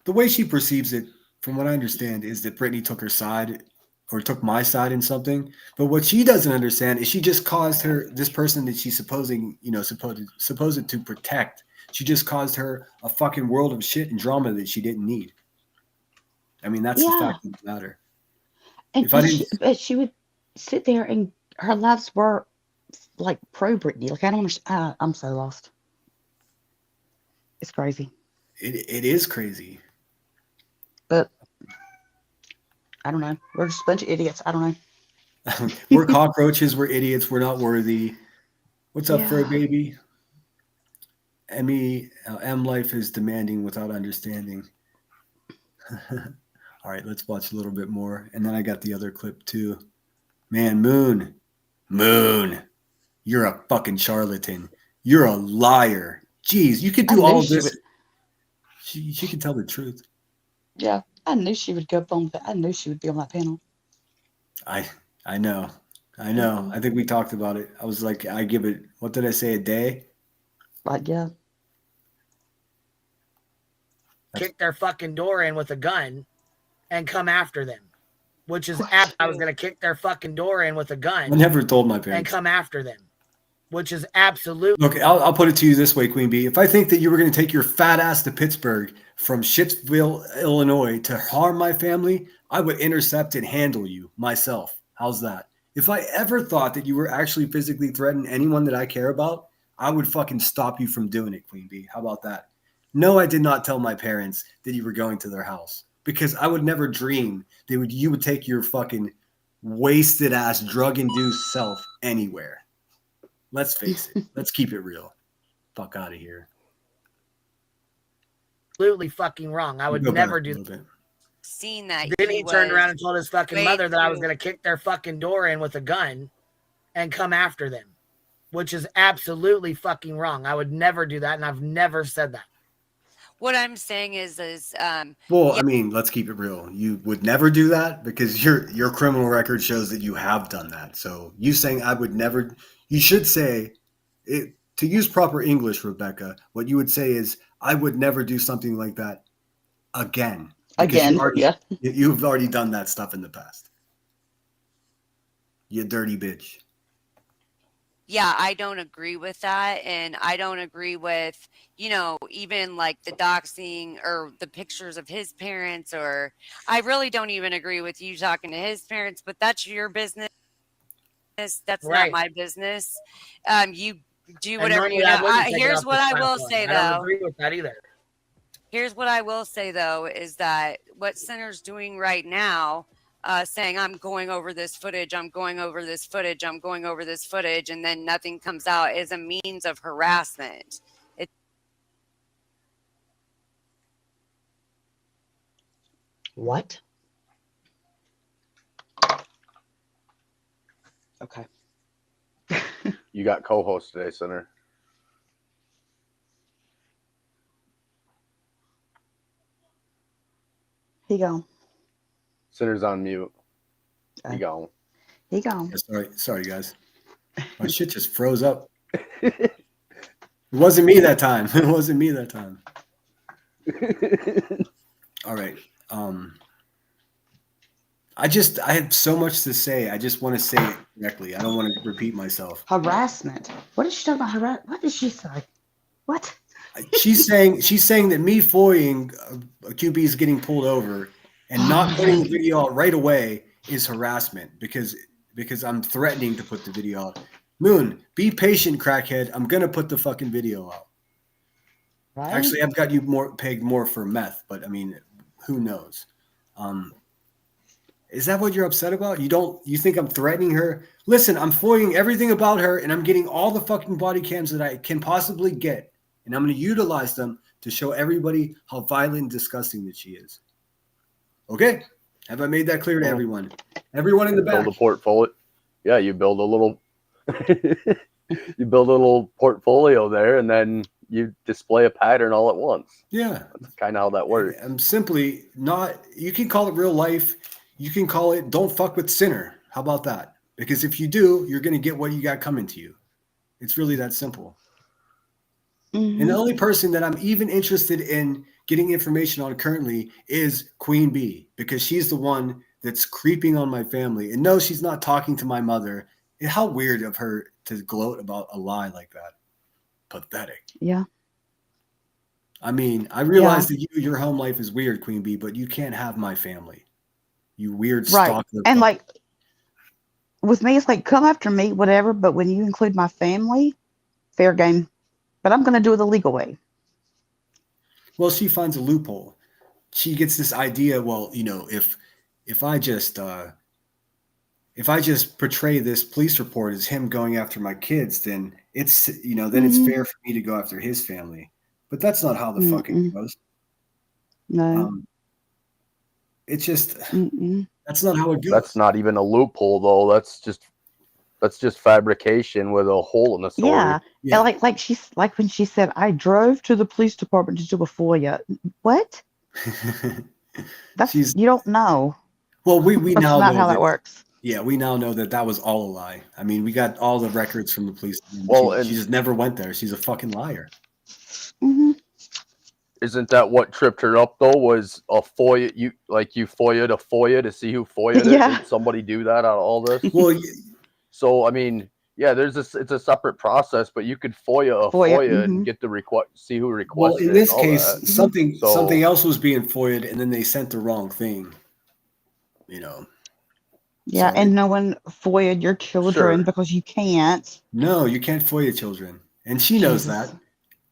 the way she perceives it, from what I understand, is that Brittany took her side or took my side in something. But what she doesn't understand is she just caused this person that she's supposed to protect. She just caused her a fucking world of shit and drama that she didn't need. I mean, that's the fact of the matter. And but she would sit there, and her lives were like pro Brittany. Like, I don't understand. I'm so lost. It's crazy. It is crazy. But I don't know. We're just a bunch of idiots. I don't know. We're cockroaches. We're idiots. We're not worthy. What's up, fur baby? M life is demanding without understanding. All right, let's watch a little bit more. And then I got the other clip too. Man, Moon, you're a fucking charlatan. You're a liar. Jeez, you could do all of this. She could tell the truth. Yeah, I knew she would go up on I knew she would be on that panel. I know. I think we talked about it. I was like, I give it, what did I say, a day? Like, yeah. Kick their fucking door in with a gun and come after them, which is I was going to kick their fucking door in with a gun. I never told my parents. And come after them, which is absolutely. Look, I'll put it to you this way, Queen Bee. If I think that you were going to take your fat ass to Pittsburgh from Shipsville, Illinois to harm my family, I would intercept and handle you myself. How's that? If I ever thought that you were actually physically threatening anyone that I care about, I would fucking stop you from doing it, Queen Bee. How about that? No, I did not tell my parents that you were going to their house because I would never dream that you would take your fucking wasted ass drug-induced self anywhere. Let's face it. Let's keep it real. Fuck out of here. Absolutely fucking wrong. I would never do that. Seen that. Then he turned around and told his fucking mother that I was going to kick their fucking door in with a gun and come after them, which is absolutely fucking wrong. I would never do that, and I've never said that. What I'm saying is well, yeah. I mean, let's keep it real. You would never do that because your criminal record shows that you have done that. So you saying I would never, you should say it to use proper English, Rebecca. What you would say is I would never do something like that again. Again, you've already done that stuff in the past. You dirty bitch. Yeah, I don't agree with that. And I don't agree with, even like the doxing or the pictures of his parents, or I really don't even agree with you talking to his parents, but that's your business. That's not my business. You do whatever you want. Here's what I will say, though. I don't agree with that either. Here's what I will say, though, is that what Center's doing right now, saying, I'm going over this footage, I'm going over this footage, I'm going over this footage, and then nothing comes out is a means of harassment. What? Okay. You got co-host today, Sinner. He gone. Sinner's on mute. He gone. He gone. Yeah, sorry, guys. My shit just froze up. It wasn't me that time. It wasn't me that time. All right. I had so much to say. I just want to say it correctly. I don't want to repeat myself. Harassment. What is she talking about? What did she say? What? She's saying that me foying QBs getting pulled over and not putting the video out right away is harassment because I'm threatening to put the video out. Moon, be patient, crackhead. I'm gonna put the fucking video out. Right? Actually, I've got you pegged more for meth, but I mean, who knows? Is that what you're upset about? You think I'm threatening her? Listen, I'm foying everything about her, and I'm getting all the fucking body cams that I can possibly get, and I'm going to utilize them to show everybody how violent and disgusting that she is. Okay? Have I made that clear to everyone? Everyone in the back. Build a portfolio. Yeah, you build a little portfolio there, and then you display a pattern all at once. Yeah. That's kind of how that works. I'm simply not, you can call it real life. You can call it don't fuck with Sinner. How about that? Because if you do, you're going to get what you got coming to you. It's really that simple. Mm-hmm. And the only person that I'm even interested in getting information on currently is Queen Bee, because she's the one that's creeping on my family. And no, she's not talking to my mother. And how weird of her to gloat about a lie like that. Pathetic. Yeah. I mean, I realize that your home life is weird, Queen Bee, but you can't have my family. You weird stalker. And like with me, it's like come after me, whatever. But when you include my family, fair game. But I'm going to do it the legal way. Well, she finds a loophole. She gets this idea. Well, you know, if I just portray this police report as him going after my kids, then it's it's fair for me to go after his family. But that's not how the fucking goes. No. It's just that's not how it goes. That's not even a loophole, though. That's just fabrication with a hole in the story. Yeah. And like she's like when she said, "I drove to the police department to do a FOIA." What? You don't know. Well, we now not know how that works. Yeah, we now know that was all a lie. I mean, we got all the records from the police. Well, she just never went there. She's a fucking liar. Mm-hmm. Isn't that what tripped her up though? Was a FOIA? You FOIA'd a FOIA to see who FOIA'd it? Yeah. Did somebody do that out of all this? Well, so I mean, yeah, it's a separate process, but you could FOIA a FOIA and get the see who requested. Well, in this case, that. something else was being FOIA'd, and then they sent the wrong thing. You know. Yeah, and no one FOIA'd your children because you can't. No, you can't FOIA children, and she knows that.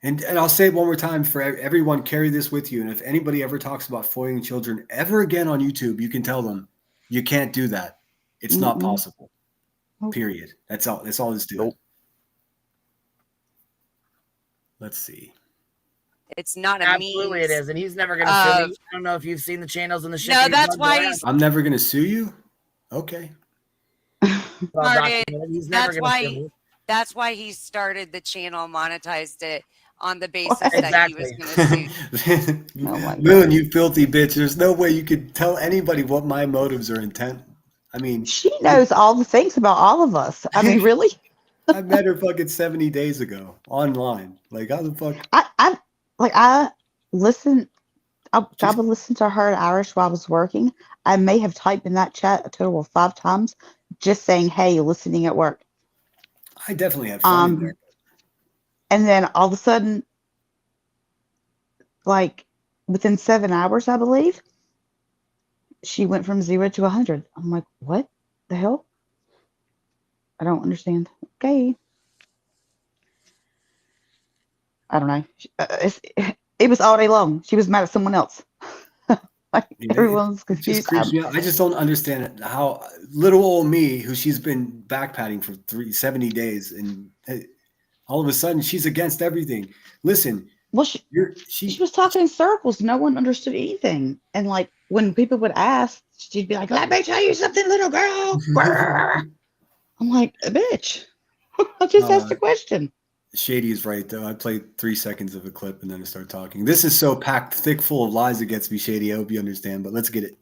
And I'll say it one more time for everyone, carry this with you. And if anybody ever talks about FOIAing children ever again on YouTube, you can tell them you can't do that. It's not possible. Period. That's all. That's all it's doing. Nope. Let's see. It's not a Absolutely means. It is, and he's never going to sue me. I don't know if you've seen the channels and the shit. No, that's why he's. I'm never going to sue you. Okay. He's never going to sue me. That's why he started the channel, monetized it on the basis that he was going to sue. Moon, you filthy bitch. There's no way you could tell anybody what my motives or intent. I mean, she knows all the things about all of us. I mean, really? I met her fucking 70 days ago online. Like, how the fuck? I listened. I would listen to her in Irish while I was working. I may have typed in that chat a total of 5 times, just saying, "Hey, listening at work." I definitely had fun in there. And then all of a sudden, like within 7 hours, I believe, she went from 0 to 100. I'm like, what the hell? I don't understand. Okay. I don't know. It was all day long. She was mad at someone else. Like You know, everyone's it just confused. creeps me out. I just don't understand how little old me, who she's been backpatting for 70 days, and all of a sudden she's against everything. Listen, Well, she was talking in circles. No one understood anything. And like when people would ask, she'd be like, "Let me tell you something, little girl." I'm like, "Bitch, I just asked a question." Shady is right, though. I played 3 seconds of a clip and then I start talking. This is so packed, thick, full of lies against me, Shady. I hope you understand, but let's get it.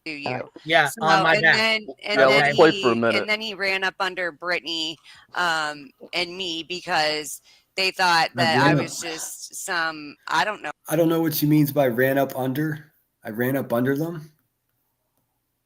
To you. Yeah, So, on my and back. then Yeah, let's play for a minute. and then he ran up under Brittany and me because they thought that I was just some, I don't know. I don't know what she means by ran up under. I ran up under them.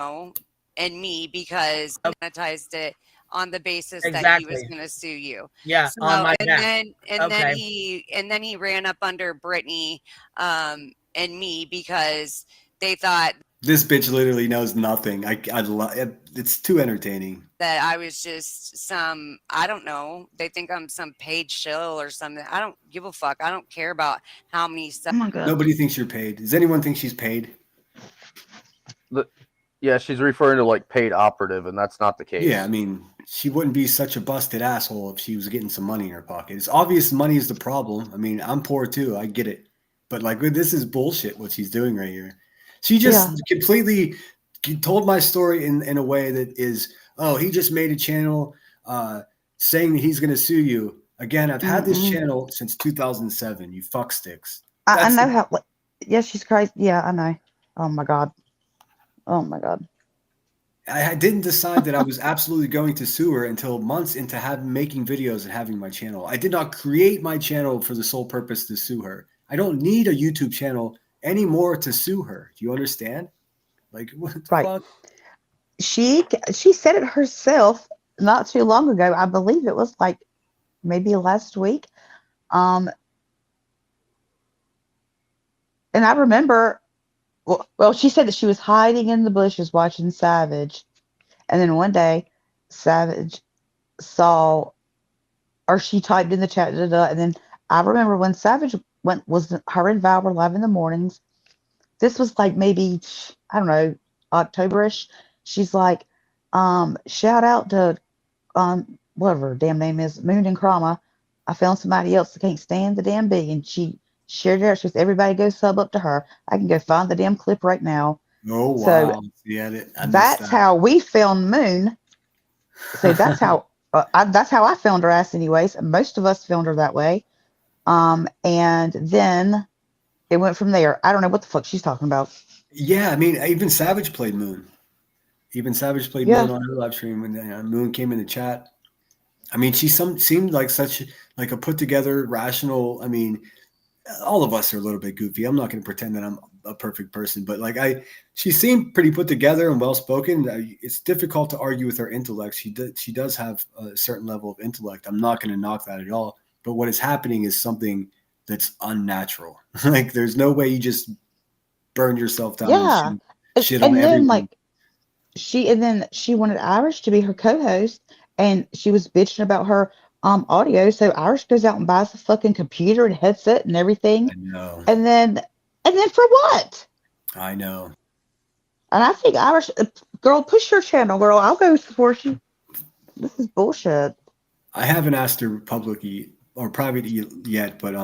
And me because I monetized it on the basis that he was Exactly. going to sue you. Yeah, So, on my and back. then he ran up under Brittany and me because they thought This bitch literally knows nothing. I love it. It's too entertaining. that I was just some, I don't know. They think I'm some paid shill or something. I don't give a fuck. I don't care about how many stuff. Oh my God. Nobody thinks you're paid. Does anyone think she's paid? Yeah, she's referring to like paid operative, and that's not the case. Yeah, I mean, she wouldn't be such a busted asshole if she was getting some money in her pocket. It's obvious money is the problem. I mean, I'm poor too. I get it. But like, this is bullshit what she's doing right here. She just completely told my story in a way that is, oh, he just made a channel saying that he's going to sue you. Again, I've had this channel since 2007. You fucksticks. I know how. Yeah, she's crazy. Yeah, I know. Oh my God. Oh my God. I didn't decide that I was absolutely going to sue her until months into making videos and having my channel. I did not create my channel for the sole purpose to sue her. I don't need a YouTube channel anymore to sue her. Do you understand? Like, what the fuck? She said it herself not too long ago. I believe it was like maybe last week. And I remember, well, she said that she was hiding in the bushes watching Savage. And then one day, Savage saw, or she typed in the chat, and then I remember when Savage her and Val were live in the mornings. This was like maybe, I don't know, October-ish. She's like, shout out to whatever her damn name is, Moon and Krama. I found somebody else that can't stand the damn bee. And she shared it out. She goes, everybody go sub up to her. I can go find the damn clip right now. Oh, wow. So that's how we found Moon. So that's how I found her ass anyways. Most of us found her that way. And then it went from there. I don't know what the fuck she's talking about. Yeah, I mean, even Savage played Moon. Moon on her live stream when Moon came in the chat. I mean, she seemed like such like a put together, rational. I mean, all of us are a little bit goofy. I'm not going to pretend that I'm a perfect person, but like she seemed pretty put together and well spoken. It's difficult to argue with her intellect. She does have a certain level of intellect. I'm not going to knock that at all. But what is happening is something that's unnatural. Like, there's no way you just burn yourself down. Yeah, and shit and on then everything. like she wanted Irish to be her co-host, and she was bitching about her audio. So Irish goes out and buys a fucking computer and headset and everything. I know. And then for what? I know. And I think Irish girl, push your channel, girl. I'll go support you. This is bullshit. I haven't asked her publicly or privately yet, but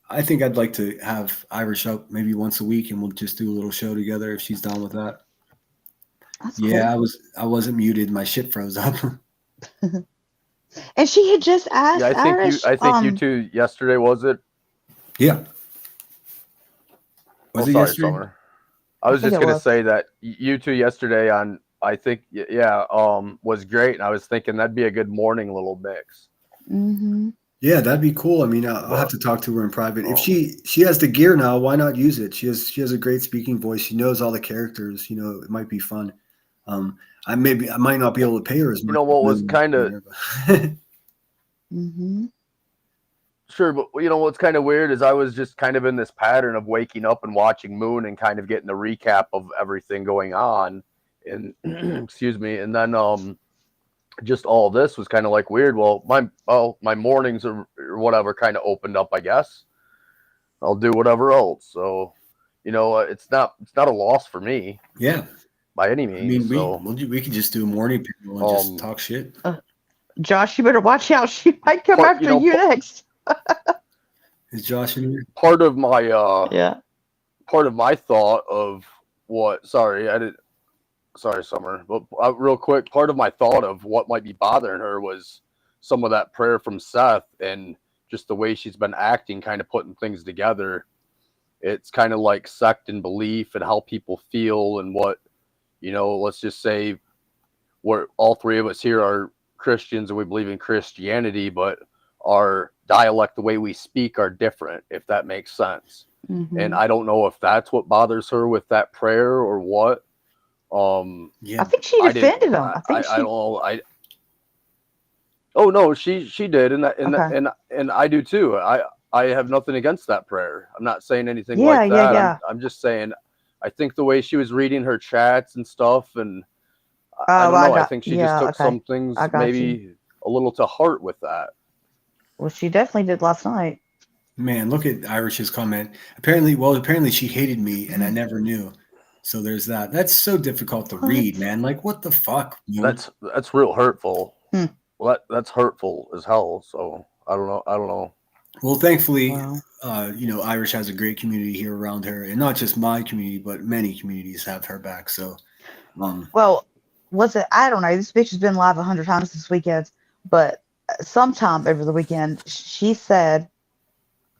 I think I'd like to have Irish up maybe once a week, and we'll just do a little show together if she's down with that. That's yeah, cool. I wasn't muted. My shit froze up. And she had just asked Irish. I think you two yesterday, was it? Yeah. Was it sorry, yesterday? Summer. I was just gonna say that you two yesterday on, I think, was great, and I was thinking that'd be a good morning little mix. Mm-hmm. Yeah, that'd be cool. I mean, I'll have to talk to her in private. If she has the gear now, why not use it? She has a great speaking voice. She knows all the characters. It might be fun. I might not be able to pay her as much. You know what was kind of mm-hmm. Sure, but you know what's kind of weird is I was just kind of in this pattern of waking up and watching Moon and kind of getting the recap of everything going on, and excuse me, and then just all this was kind of like weird. Well, my mornings or whatever kind of opened up, I guess. I'll do whatever else. So, it's not a loss for me. Yeah. By any I means. mean, we could just do a morning panel and just talk shit. Josh, you better watch out. She might come after you next. Is Josh in here? Part of my thought of what? Sorry, Summer. But real quick, part of my thought of what might be bothering her was some of that prayer from Seth and just the way she's been acting, kind of putting things together. It's kind of like sect and belief and how people feel and what, let's just say we're all three of us here are Christians and we believe in Christianity, but our dialect, the way we speak, are different, if that makes sense. Mm-hmm. And I don't know if that's what bothers her with that prayer or what. I think she defended him. I don't know. Oh no, she did, and I do too. I have nothing against that prayer. I'm not saying anything like that. Yeah. I'm just saying, I think the way she was reading her chats and stuff, and I don't know. I think she just took some things maybe a little to heart with that. Well, she definitely did last night. Man, look at Irish's comment. Apparently she hated me and I never knew. So there's that. That's so difficult to read, man. Like, what the fuck? That's real hurtful. Well, that's hurtful as hell. So I don't know. Well, thankfully, Irish has a great community here around her, and not just my community, but many communities have her back. So, well, I don't know. This bitch has been live 100 times this weekend, but sometime over the weekend, she said,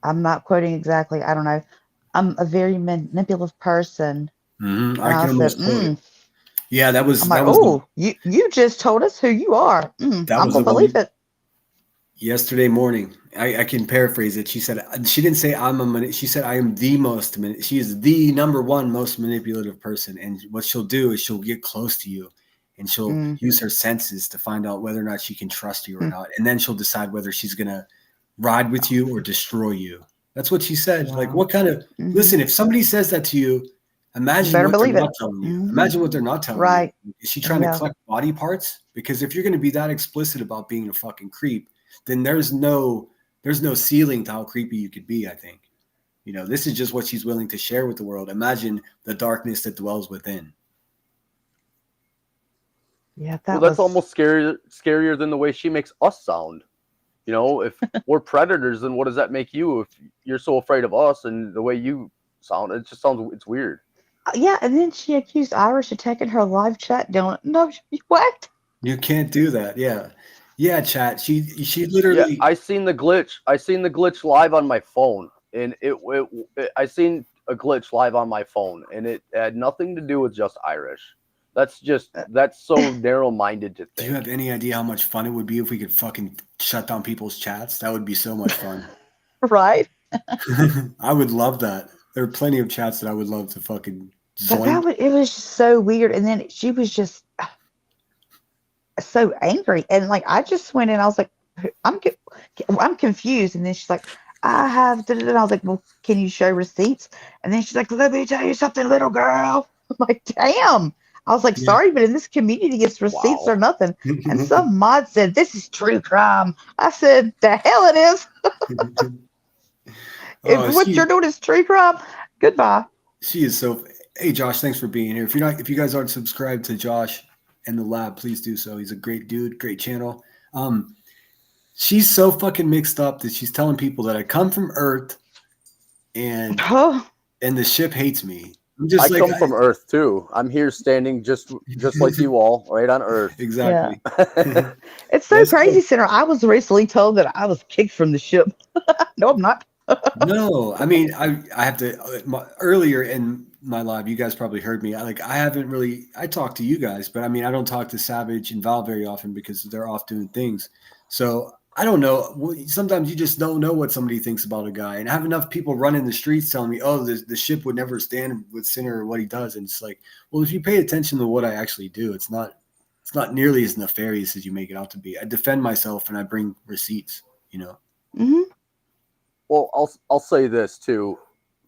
I'm not quoting exactly, I don't know, I'm a very manipulative person. Mm-hmm. I can almost quote it. Yeah, that was. You just told us who you are. I'm gonna believe it. Yesterday morning, I can paraphrase it. She said she didn't say she said I am the most. She is the number one most manipulative person, and what she'll do is she'll get close to you, and she'll use her senses to find out whether or not she can trust you or not, and then she'll decide whether she's gonna ride with you or destroy you. That's what she said. Wow. Like, what kind of listen? If somebody says that to you. Imagine what they're not telling you. Imagine what they're not telling you. Is she trying to collect body parts? Because if you're going to be that explicit about being a fucking creep, then there's no ceiling to how creepy you could be, I think. This is just what she's willing to share with the world. Imagine the darkness that dwells within. Yeah, that's almost scarier than the way she makes us sound. If we're predators, then what does that make you? If you're so afraid of us and the way you sound, it's weird. Yeah, and then she accused Irish of taking her live chat down. No, what? You can't do that. Yeah, chat. She literally. Yeah, I seen the glitch live on my phone, and I seen a glitch live on my phone, and it had nothing to do with just Irish. That's so narrow-minded to think. Do you have any idea how much fun it would be if we could fucking shut down people's chats? That would be so much fun. Right? I would love that. There are plenty of chats that I would love to fucking. It was just so weird, and then she was just so angry, and like I just went in. I was like, I'm confused, and then she's like, I have. And I was like, well, can you show receipts? And then she's like, let me tell you something, little girl. I'm like, damn. I was like, sorry, but in this community, it's receipts or nothing. And some mod said, this is true crime. I said, the hell it is. If what you're doing is true crime, goodbye. She is so. Hey, Josh, thanks for being here. If you guys aren't subscribed to Josh and the Lab, please do so. He's a great dude, great channel. She's so fucking mixed up that she's telling people that I come from Earth and the ship hates me. I come from Earth too. I'm here standing just like you all, right on Earth. Exactly. Yeah. It's so crazy, Center. I was recently told that I was kicked from the ship. No, I'm not. No, I mean, I have to. Earlier in my live, you guys probably heard me. I haven't really. I talk to you guys, but I mean, I don't talk to Savage and Val very often because they're off doing things. So I don't know. Sometimes you just don't know what somebody thinks about a guy, and I have enough people running the streets telling me, "Oh, the ship would never stand with Sinner or what he does." And it's like, well, if you pay attention to what I actually do, it's not nearly as nefarious as you make it out to be. I defend myself and I bring receipts. Mm-hmm. Well, I'll say this too.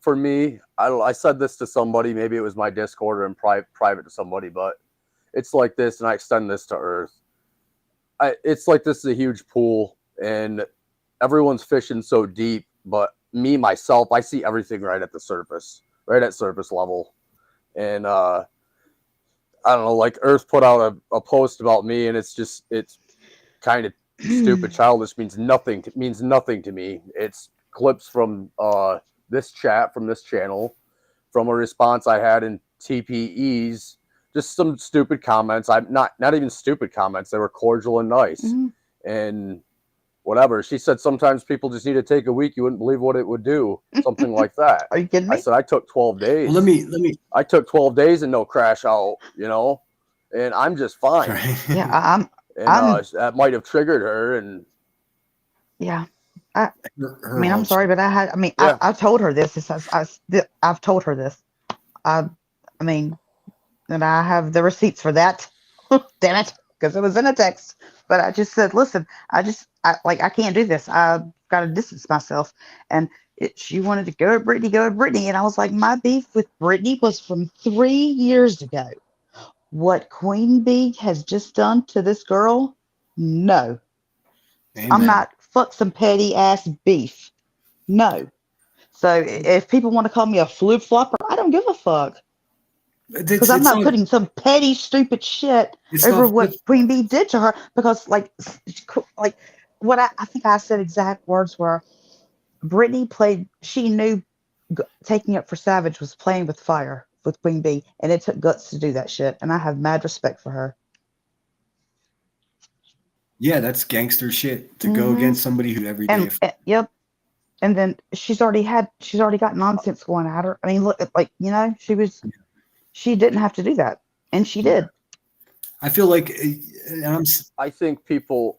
For me, I said this to somebody. Maybe it was my Discord or in private to somebody, but it's like this, and I extend this to Earth. It's like this is a huge pool, and everyone's fishing so deep. But me, myself, I see everything right at the surface, right at surface level. And I don't know, like Earth put out a post about me, and it's kind of stupid, childish, means nothing to me. It's clips from this chat from this channel, from a response I had in TPEs, just some stupid comments. I'm not even stupid comments. They were cordial and nice. And whatever. She said sometimes people just need to take a week. You wouldn't believe what it would do. Something like that. Are you kidding me? I said I took 12 days. Well, let me. I took 12 days and no crash out, you know, and I'm just fine. Right. Yeah, that might have triggered her, and yeah. I mean, I'm also. sorry, but I told her this. I've told her this. I mean, and I have the receipts for that. Damn it, because it was in a text. But I just said, listen, I can't do this. I've got to distance myself. And she wanted to go at Brittany. And I was like, my beef with Brittany was from 3 years ago. What Queen Bee has just done to this girl, no. Amen. I'm not fuck some petty ass beef. No. So if people want to call me a flip flopper, I don't give a fuck. Because I'm not putting some petty, stupid shit over what Queen Bee did to her. Because, like what I think I said exact words were, Brittany she knew taking up for Savage was playing with fire with Queen Bee, and it took guts to do that shit. And I have mad respect for her. Yeah, that's gangster shit to go against somebody who every day. Yep. And then she's already got nonsense going at her. I mean, look, like, you know, she didn't have to do that, and she did. I feel like I think people.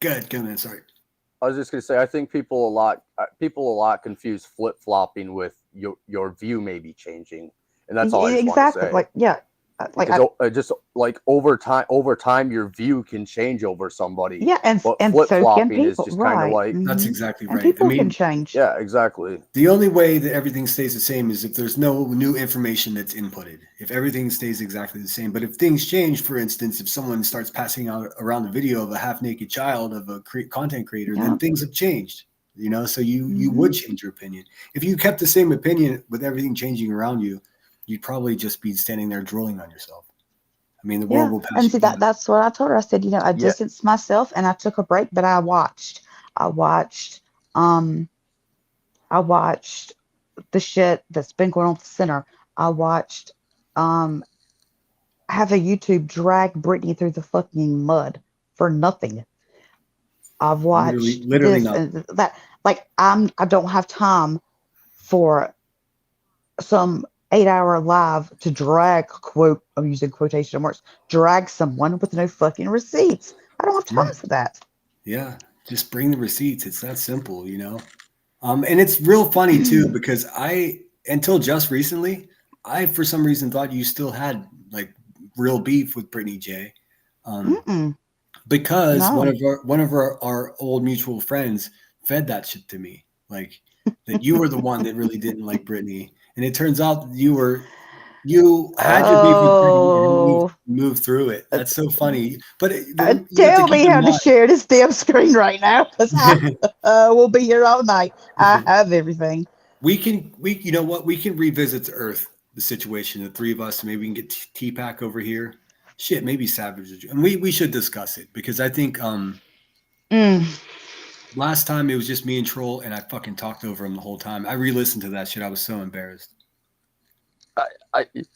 Good, man. Sorry. I was just gonna say, I think people a lot confuse flip flopping with your view may be changing, and that's all I just want to say. Like, yeah. Just like over time, your view can change over somebody. Yeah, and flip so can flopping people. is just kind of like that's exactly right. And people can change. Yeah, exactly. The only way that everything stays the same is if there's no new information that's inputted. If everything stays exactly the same, but if things change, for instance, if someone starts passing out around a video of a half-naked child of a content creator, then things have changed. You know, so you would change your opinion. If you kept the same opinion with everything changing around you, you'd probably just be standing there drooling on yourself. I mean, the world will pass. And see, that's what I told her. I said, you know, I distanced myself and I took a break, but I watched the shit that's been going on at the center. I watched have a YouTube drag Brittany through the fucking mud for nothing. I've watched literally this, that. Like, I don't have time for some 8-hour live to drag, I'm using quotation marks, drag someone with no fucking receipts. I don't have time for that. Yeah, just bring the receipts. It's that simple, you know. And it's real funny too, because until just recently, I for some reason thought you still had like real beef with Brittany J. Because one of our old mutual friends fed that shit to me, like that you were the one that really didn't like Brittany. And it turns out you had your beef with Brittany and moved through it. That's so funny. But tell me how to share this damn screen right now, because we'll be here all night. I have everything. We can revisit the situation, the three of us. Maybe we can get T-Pack over here. Shit, maybe Savage. And we should discuss it, because I think last time it was just me and Troll, and I fucking talked over him the whole time. I re-listened to that shit. I was so embarrassed.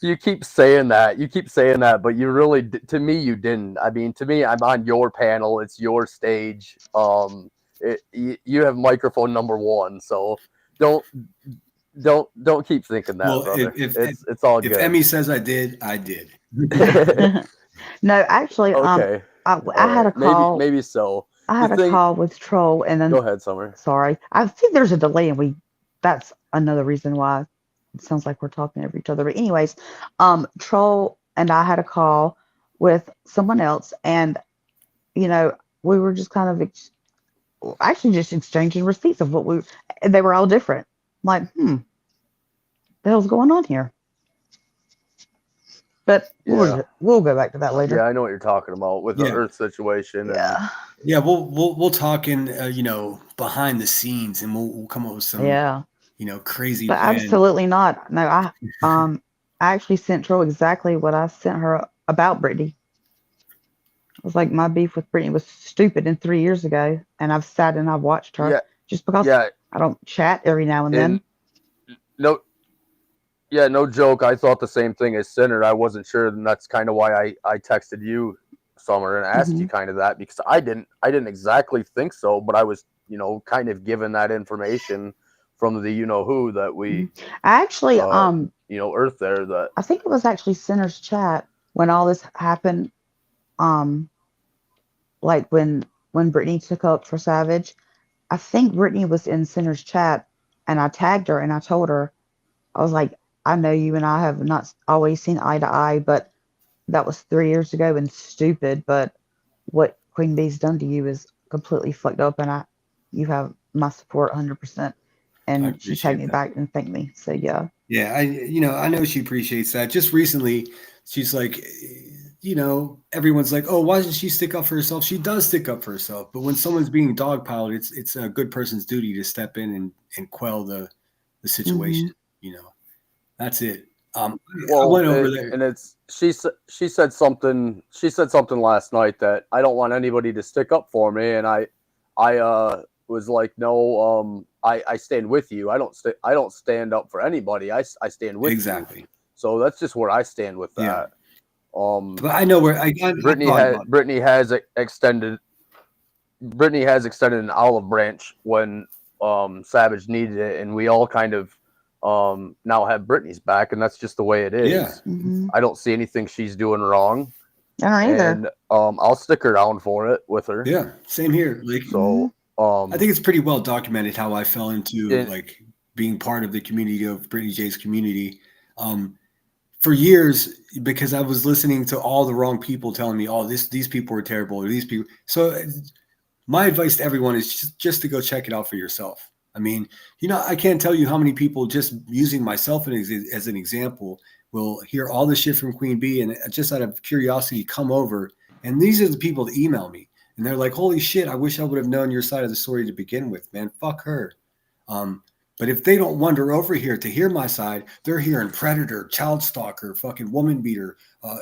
You keep saying that, but you really, to me, you didn't. I mean, to me, I'm on your panel. It's your stage. You have microphone number one, so don't keep thinking that, well, brother. It's all good. If Emmy says I did, I did. No, actually, okay. I had a call. Maybe so. I had a call with Troll, and then go ahead, Summer. Sorry, I think there's a delay, and that's another reason why it sounds like we're talking over each other. But anyways, Troll and I had a call with someone else, and you know, we were just kind of actually just exchanging receipts of and they were all different. I'm like, the hell's going on here? But we'll go back to that later. Yeah, I know what you're talking about with the Earth situation. Yeah, we'll talk in behind the scenes, and we'll come up with some crazy But plan. absolutely not. No, I actually sent Troll exactly what I sent her about Brittany. I was like, my beef with Brittany was stupid and 3 years ago, and I've sat and I've watched her Yeah, just because yeah, I don't chat every now and then. no, yeah, no joke. I thought the same thing as Sinner. I wasn't sure, and that's kind of why I texted you, Summer, and asked you kind of that, because I didn't exactly think so, but I was kind of given that information from the who that we I actually Earth there that I think it was actually Sinner's chat when all this happened. Like when Brittany took up for Savage, I think Brittany was in Sinner's chat, and I tagged her and I told her, I was like, I know you and I have not always seen eye to eye, but that was 3 years ago and stupid. But what Queen Bee's done to you is completely fucked up, and you have my support 100%. And she tagged me back and thanked me. So yeah. Yeah, I know she appreciates that. Just recently, she's like, everyone's like, oh, why doesn't she stick up for herself? She does stick up for herself. But when someone's being dogpiled, it's a good person's duty to step in and quell the situation. That's it. I went over there, and she said something last night that I don't want anybody to stick up for me, and I was like, no, I stand with you. I don't stand up for anybody. I stand with exactly. You. So that's just where I stand with that. But I know where Brittany has extended an olive branch when Savage needed it, and we all kind of now have Brittany's back, and that's just the way it is. Yeah. I don't see anything she's doing wrong. I don't either. And I'll stick around for it with her. Yeah, same here. Like, so I think it's pretty well documented how I fell into like being part of the community of Brittany J's community. For years, because I was listening to all the wrong people telling me, oh, these people are terrible, or these people. So my advice to everyone is just to go check it out for yourself. I mean, I can't tell you how many people, just using myself as an example, will hear all the shit from Queen Bee and just out of curiosity come over. And these are the people that email me. And they're like, holy shit, I wish I would have known your side of the story to begin with, man. Fuck her. But if they don't wander over here to hear my side, they're hearing predator, child stalker, fucking woman beater,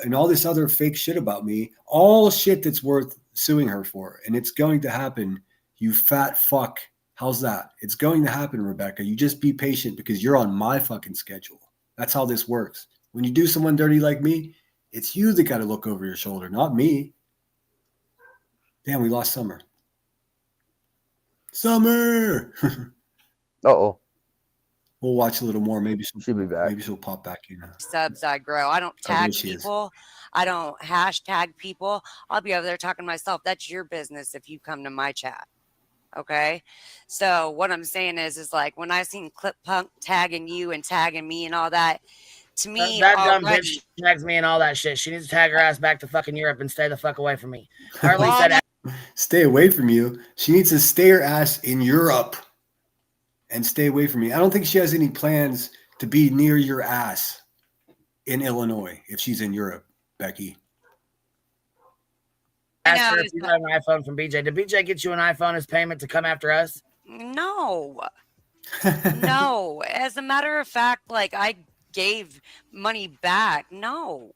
and all this other fake shit about me. All shit that's worth suing her for. And it's going to happen, you fat fuck. How's that? It's going to happen, Rebecca. You just be patient because you're on my fucking schedule. That's how this works. When you do someone dirty like me, it's you that got to look over your shoulder, not me. Damn, we lost Summer. Summer! Uh-oh. We'll watch a little more. Maybe she'll be back. Maybe she'll pop back in. Subs I grow. I don't tag people. I don't hashtag people. I'll be over there talking to myself. That's your business if you come to my chat. Okay. So what I'm saying is like when I seen Clip Punk tagging you and tagging me and all that, to me, that dumb bitch tags me and all that shit. She needs to tag her ass back to fucking Europe and stay the fuck away from me. Harley said, stay away from you. She needs to stay her ass in Europe and stay away from me. I don't think she has any plans to be near your ass in Illinois if she's in Europe, Becky. Ask her if you got an iPhone from BJ. Did BJ get you an iPhone as payment to come after us? No. No. As a matter of fact, like I gave money back. No.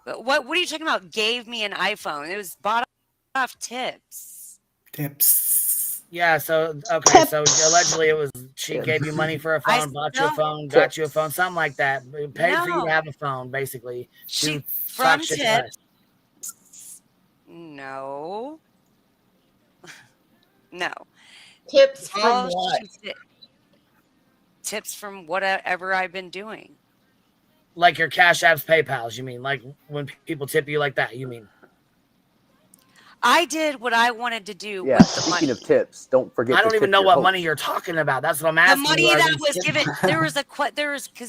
But what are you talking about? Gave me an iPhone. It was bought off tips. Tips. Yeah, so okay, so allegedly it was she gave you money for a phone, bought you a phone, got you a phone, something like that. Paid for you to have a phone, basically. She from tips. No. No. Tips from what? Tips from whatever I've been doing. Like your Cash Apps, PayPals, you mean? Like when people tip you like that, you mean? I did what I wanted to do with the money. Speaking of tips, don't forget. I don't even know what money you're talking about. That's what I'm asking. The money that was given,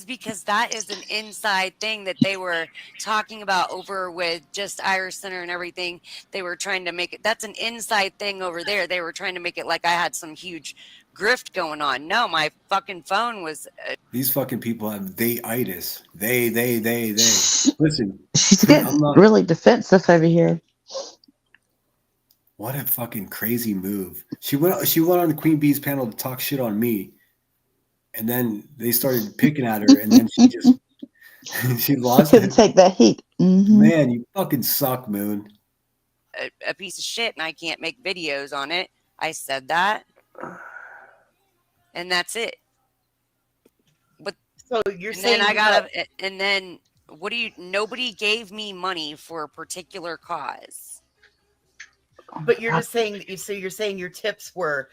because that is an inside thing that they were talking about over with just Irish Center and everything. They were trying to make it. That's an inside thing over there. They were trying to make it like I had some huge grift going on. No, my fucking phone was. These fucking people have they-itis. They. Listen, she's getting really defensive over here. What a fucking crazy move. She went on the Queen Bee's panel to talk shit on me. and then they started picking at her, and then she just she lost couldn't it. take that heat. Man, you fucking suck, Moon. A piece of shit, and I can't make videos on it. I said that, and that's it. But so you're and saying then I got and then what do you? Nobody gave me money for a particular cause. But you're just saying, so you're saying your tips were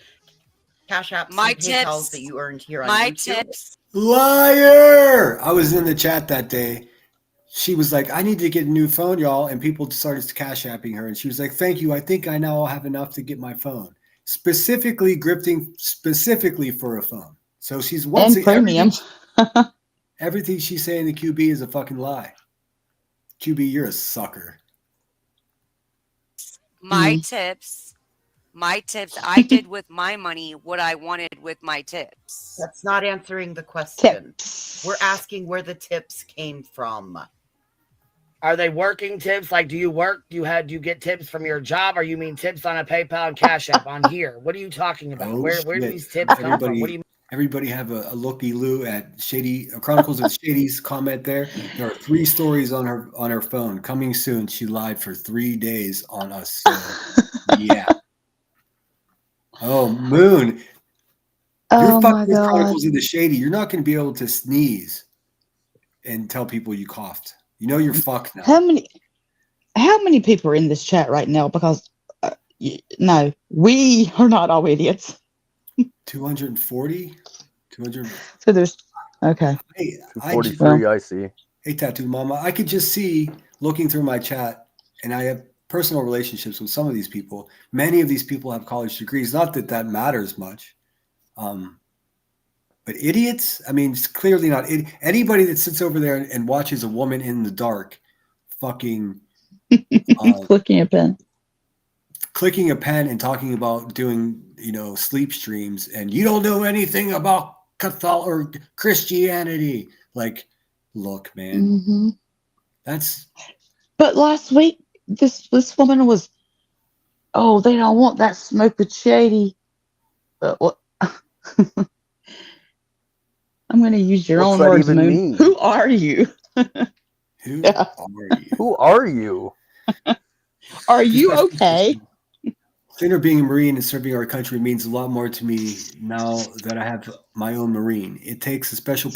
Cash Apps My and PayPals tips that you earned here on My YouTube? tips. Liar! I was in the chat that day. She was like, I need to get a new phone, y'all. And people started cash apping her. And she was like, thank you. I think I now have enough to get my phone. Specifically grifting specifically for a phone. So she's once And premium. Everything she's saying to QB is a fucking lie. QB, you're a sucker. My tips. I did with my money what I wanted with my tips. That's not answering the question. We're asking where the tips came from. Are they working tips? Like, do you work? Do you get tips from your job, or you mean tips on a PayPal and Cash App on here? What are you talking about? Oh, where do shit. these tips come from? What do you? Everybody have a looky-loo at Shady Chronicles of Shady's comment there. There are 3 stories on her phone. Coming soon. She lied for 3 days on us. So, yeah. Oh, Moon. You're fucking with Chronicles of the Shady. You're not going to be able to sneeze and tell people you coughed. You know you're fucked now. How many people are in this chat right now? Because no, we are not all idiots. 240? 200. So there's okay. Hey, 243, I see. Hey, Tattoo Mama, I could just see looking through my chat, and I have personal relationships with some of these people. Many of these people have college degrees. Not that that matters much. But idiots? I mean, it's clearly not. Anybody that sits over there and watches a woman in the dark fucking clicking a pen and talking about doing, sleep streams, and you don't know anything about Catholic or Christianity. Like, look, man, that's. But last week, this woman was, oh, they don't want that smoke with Shady. What? I'm going to use your own words, Moon. Mean? Who are you? Who are you? Who are you? Are you okay? Consider being a Marine and serving our country means a lot more to me now that I have my own Marine. It takes a special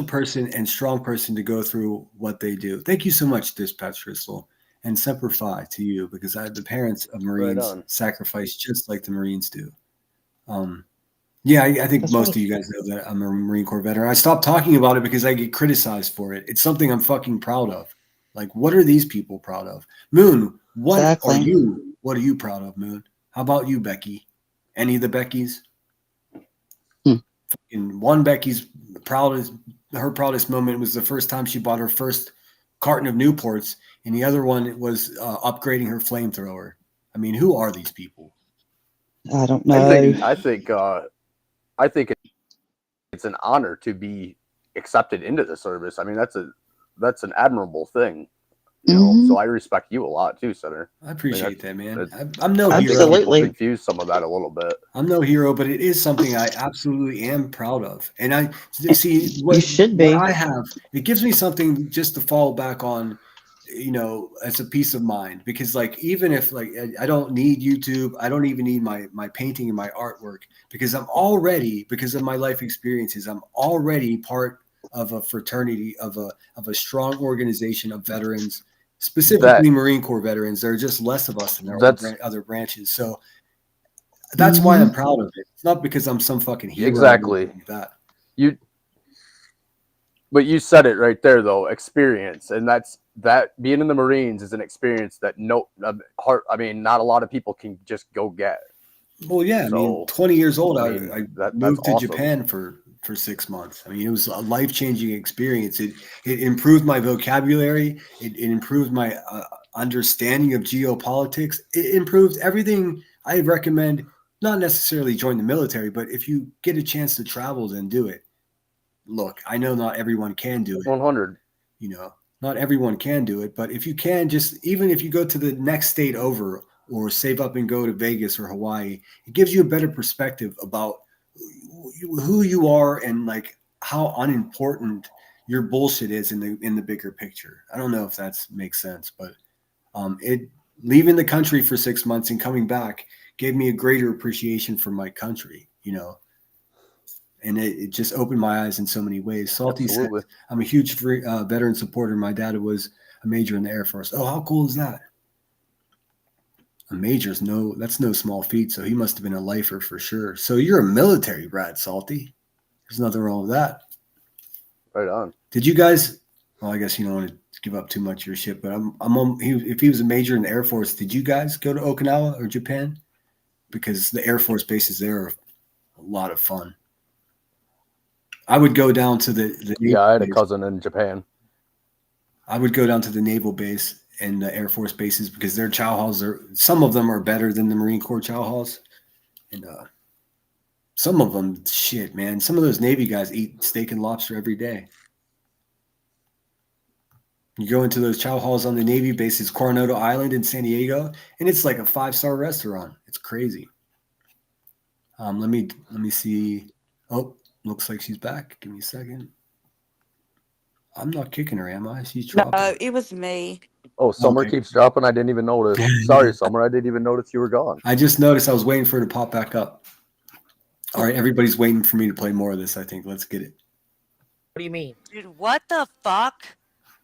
person and strong person to go through what they do. Thank you so much, Dispatch Crystal, and Semper Fi to you, because the parents of Marines sacrifice just like the Marines do. Yeah, I think most of you guys know that I'm a Marine Corps veteran. I stopped talking about it because I get criticized for it. It's something I'm fucking proud of. Like, what are these people proud of? Moon, what are you? What are you proud of, Moon? How about you, Becky? Any of the Beckys? Fucking one Becky's proudest moment was the first time she bought her first carton of Newports, and the other one was upgrading her flamethrower. I mean, who are these people? I don't know. I think it's an honor to be accepted into the service. I mean, that's an admirable thing. You know, so I respect you a lot too, Senator. I appreciate that, man. I'm no hero. Absolutely. Confuse some of that a little bit. I'm no hero, but it is something I absolutely am proud of. And I see what you should be. What I have. It gives me something just to fall back on, as a peace of mind. Because even if I don't need YouTube, I don't even need my painting and my artwork, because because of my life experiences, I'm already part of a fraternity, of a strong organization of veterans. Specifically, Marine Corps veterans. There are just less of us than there are other branches. So that's why I'm proud of it. It's not because I'm some fucking hero. Exactly. Like that. But you said it right there, though. Experience, and that being in the Marines is an experience that not a lot of people can just go get. Well, yeah. So, I mean, 20 years old, I moved to awesome. Japan for 6 months. I mean, it was a life-changing experience. It improved my vocabulary. It improved my understanding of geopolitics. It improved everything. I recommend not necessarily join the military, but if you get a chance to travel, then do it. Look, I know not everyone can do it. 100. Not everyone can do it, but if you can, even if you go to the next state over or save up and go to Vegas or Hawaii, it gives you a better perspective about who you are and like how unimportant your bullshit is in the bigger picture. I don't know if that makes sense, but it leaving the country for 6 months and coming back gave me a greater appreciation for my country, you know, and it just opened my eyes in so many ways. Salty said, I'm a huge veteran supporter. My dad was a major in the Air Force. Oh, how cool is that? A major's that's no small feat. So he must have been a lifer for sure. So you're a military brat, Salty. There's nothing wrong with that. Right on. Did you guys? Well, I guess you don't want to give up too much of your shit, but if he was a major in the Air Force, did you guys go to Okinawa or Japan? Because the Air Force bases there are a lot of fun. I would go down to the yeah, I had a cousin in Japan. I would go down to the naval base and the Air Force bases because their chow halls some of them are better than the Marine Corps chow halls, and some of them, shit, man. Some of those Navy guys eat steak and lobster every day. You go into those chow halls on the Navy bases, Coronado Island in San Diego, and it's like a 5-star restaurant. It's crazy. Let me see. Oh, looks like she's back. Give me a second. I'm not kicking her, am I? She's dropping. No, it was me. Oh, Summer keeps dropping. I didn't even notice. Sorry, Summer. I didn't even notice you were gone. I just noticed. I was waiting for her to pop back up. All right, everybody's waiting for me to play more of this, I think. Let's get it. What do you mean? Dude, what the fuck?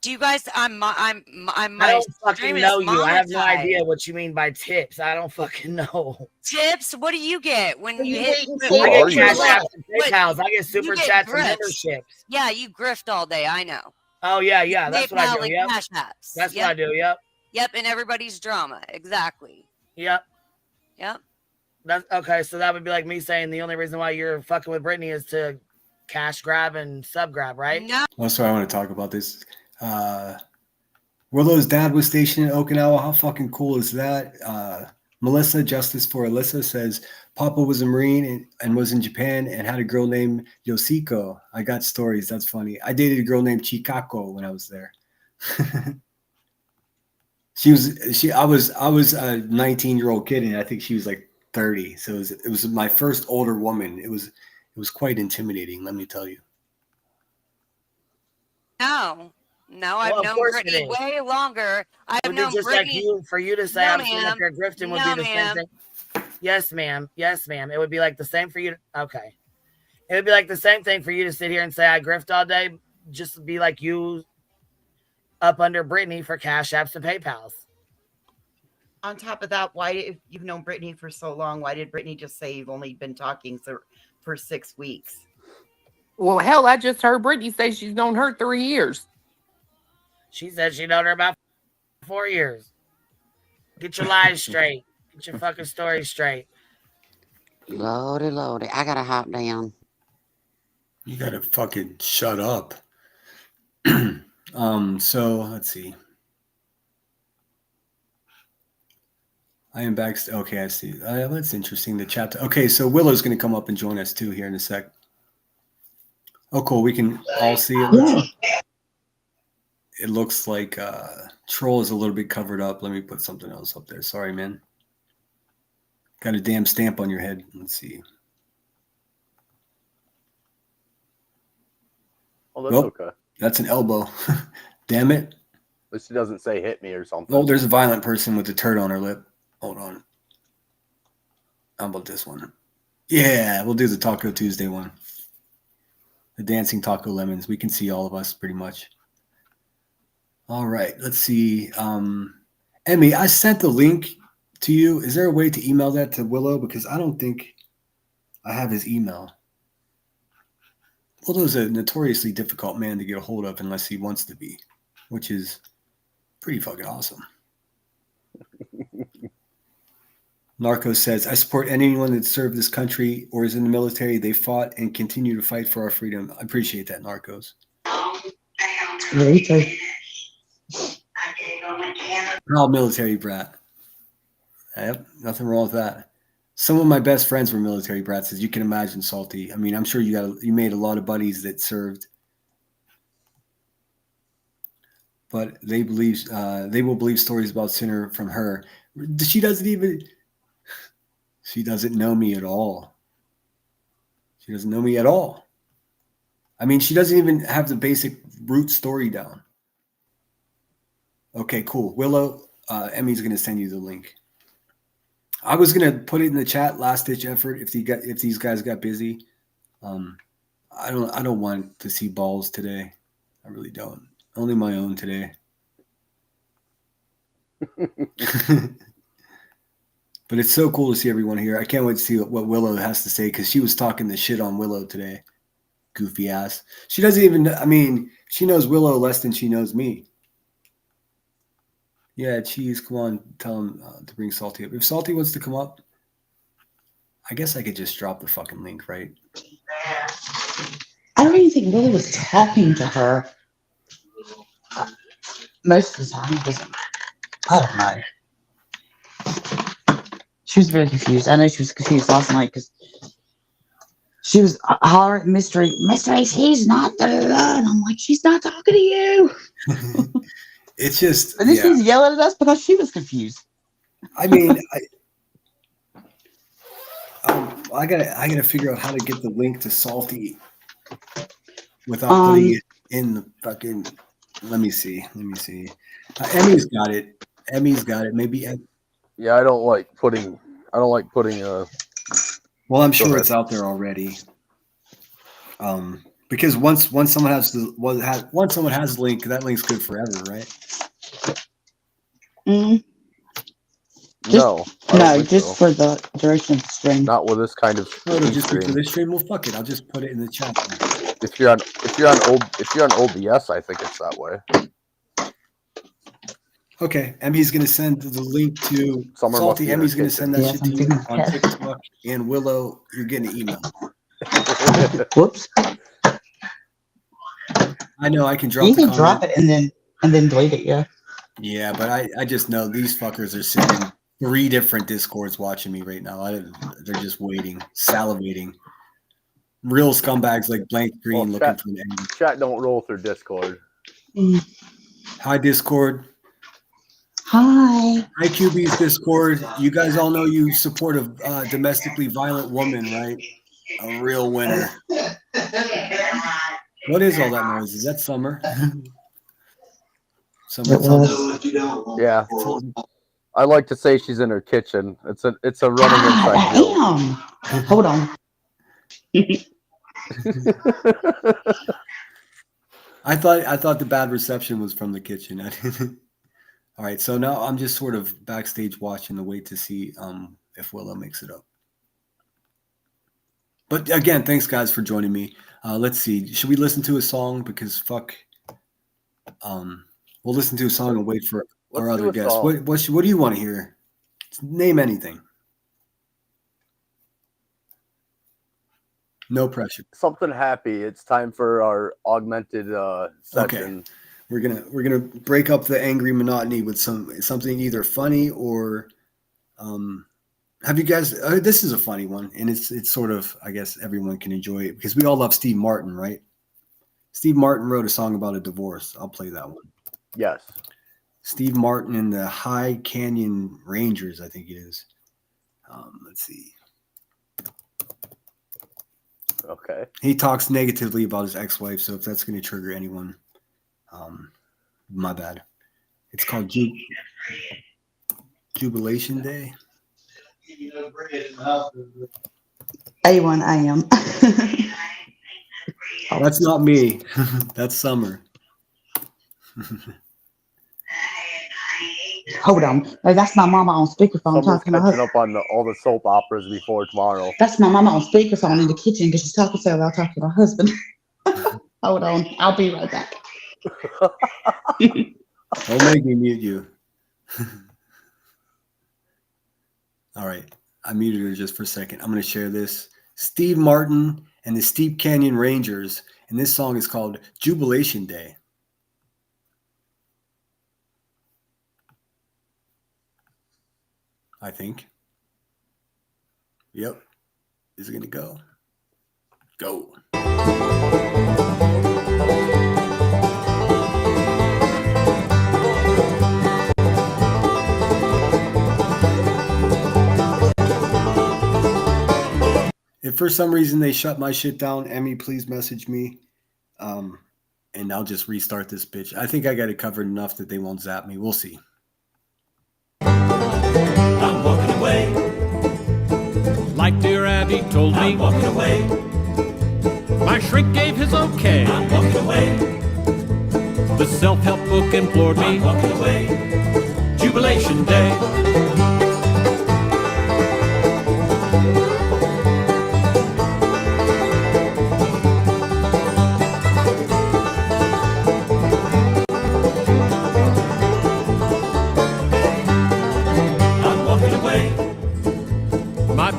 Do you guys? I'm I don't fucking know you. I have no idea what you mean by tips. I don't fucking know. Tips? What do you get when you hit? I get cash apps and PayPals. I get super chats and memberships. Yeah, you grift all day. I know. Oh yeah. That's what I do. Yep. Cash apps. That's what I do. Yep. Yep, and everybody's drama. Exactly. Yep. Yep. That's okay. So that would be like me saying the only reason why you're fucking with Brittany is to cash grab and sub grab, right? No. Also, I want to talk about this. Willow's dad was stationed in Okinawa. How fucking cool is that? Melissa, Justice for Alyssa, says Papa was a Marine and was in Japan and had a girl named Yoshiko. I got stories. That's funny. I dated a girl named Chikako when I was there. I was a 19-year-old kid, and I think she was like 30. So it was my first older woman. It was quite intimidating, let me tell you. No, I've known Brittany way longer. I've known just Brittany. Like for you to say I'm sitting up here grifting would be the same thing. Yes, ma'am. Yes, ma'am. It would be like the same for you. Okay. It would be like the same thing for you to sit here and say I grift all day. Just to be like you up under Brittany for cash apps and PayPals. On top of that, if you've known Brittany for so long, why did Brittany just say you've only been talking for 6 weeks? Well, hell, I just heard Brittany say she's known her 3 years. She said she known her about 4 years. Get your lies straight. Get your fucking story straight. Lordy. I gotta hop down. You gotta fucking shut up. So let's see. I am back. Okay, I see. That's interesting. The chat. Okay, so Willow's gonna come up and join us too here in a sec. Oh, cool. We can all see it. It looks like Troll is a little bit covered up. Let me put something else up there. Sorry, man. Got a damn stamp on your head. Let's see. Oh, that's okay. That's an elbow. Damn it. At least it doesn't say hit me or something. Oh, there's a violent person with a turd on her lip. Hold on. How about this one? Yeah, we'll do the Taco Tuesday one. The dancing taco lemons. We can see all of us pretty much. All right, let's see. Emmy, I sent the link to you. Is there a way to email that to Willow? Because I don't think I have his email. Willow's a notoriously difficult man to get a hold of unless he wants to be, which is pretty fucking awesome. Narco says, I support anyone that served this country or is in the military. They fought and continue to fight for our freedom. I appreciate that, Narcos. Me too. Proud military brat. Yep, nothing wrong with that. Some of my best friends were military brats, as you can imagine, Salty. I mean, I'm sure you made a lot of buddies that served. But they will believe stories about Sinner from her. She doesn't know me at all. She doesn't know me at all. I mean, she doesn't even have the basic root story down. Okay, cool. Willow, Emmy's going to send you the link. I was going to put it in the chat, last ditch effort, if these guys got busy. I don't want to see balls today. I really don't. Only my own today. But it's so cool to see everyone here. I can't wait to see what Willow has to say, because she was talking the shit on Willow today. Goofy ass. She doesn't even, I mean, she knows Willow less than she knows me. Yeah, Cheese, come on, tell him to bring Salty up. If Salty wants to come up, I guess I could just drop the fucking link, right? I don't even think Willow was talking to her. Most of the time, it doesn't matter. I don't know. She was very confused. I know she was confused last night because she was hollering at Mystery. Mystery, he's not there. And I'm like, she's not talking to you. It's just. And then she was yelling at us because she was confused. I mean, I gotta figure out how to get the link to Salty without putting it in the fucking. Let me see. Emmy's got it. Maybe. Yeah, I don't like putting. Well, I'm sure it's out there already. Because once someone has the link, that link's good forever, right? No, just for the duration of the stream. Not with this kind of just for this stream. Well, fuck it. I'll just put it in the chat. If you're on OBS, I think it's that way. Okay, Emmy's gonna send the link to Salty. Emmy's gonna send that shit to you on TikTok. And Willow, you're getting an email. Whoops. I know I can drop. You can drop it and then delete it. Yeah. Yeah, but I just know these fuckers are sitting in 3 different Discords watching me right now. They're just waiting, salivating. Real scumbags like blank screen looking for an end. Chat don't roll through Discord. Hi, Discord. Hi. Hi, QB's Discord. You guys all know you support a domestically violent woman, right? A real winner. What is all that noise? Is that Summer? Yeah. I like to say she's in her kitchen. It's a running inside joke. Hold on. I thought the bad reception was from the kitchen. All right, so now I'm just sort of backstage watching to wait to see if Willow makes it up. But again, thanks guys for joining me. Let's see. Should we listen to a song? Because fuck. We'll listen to a song and wait for our other guests. What do you want to hear? Name anything. No pressure. Something happy. It's time for our augmented session. Okay. We're gonna break up the angry monotony with something either funny or have you guys this is a funny one, and it's sort of, I guess everyone can enjoy it because we all love Steve Martin, right? Steve Martin wrote a song about a divorce. I'll play that one. Yes. Steve Martin and the High Canyon Rangers, I think it is. Let's see. Okay. He talks negatively about his ex-wife, so if that's going to trigger anyone, my bad. It's called Jubilation Day. A1 I am. That's not me. That's Summer. Hold on. No, that's my mama on speakerphone talking to her. Up on all the soap operas before tomorrow. That's my mama on speakerphone in the kitchen because she's talking so loud talking to her husband. Hold on. I'll be right back. Don't make me mute you. All right. I muted her just for a second. I'm going to share this. Steve Martin and the Steep Canyon Rangers. And this song is called Jubilation Day. I think. Yep. Is it going to go? Go. It for some reason they shut my shit down, Emmy, please message me. And I'll just restart this bitch. I think I got it covered enough that they won't zap me. We'll see. I'm walking away. Like dear Abby told me, I'm walking away. My shrink gave his okay. I'm walking away. The self-help book implored me. I'm walking away. Jubilation Day.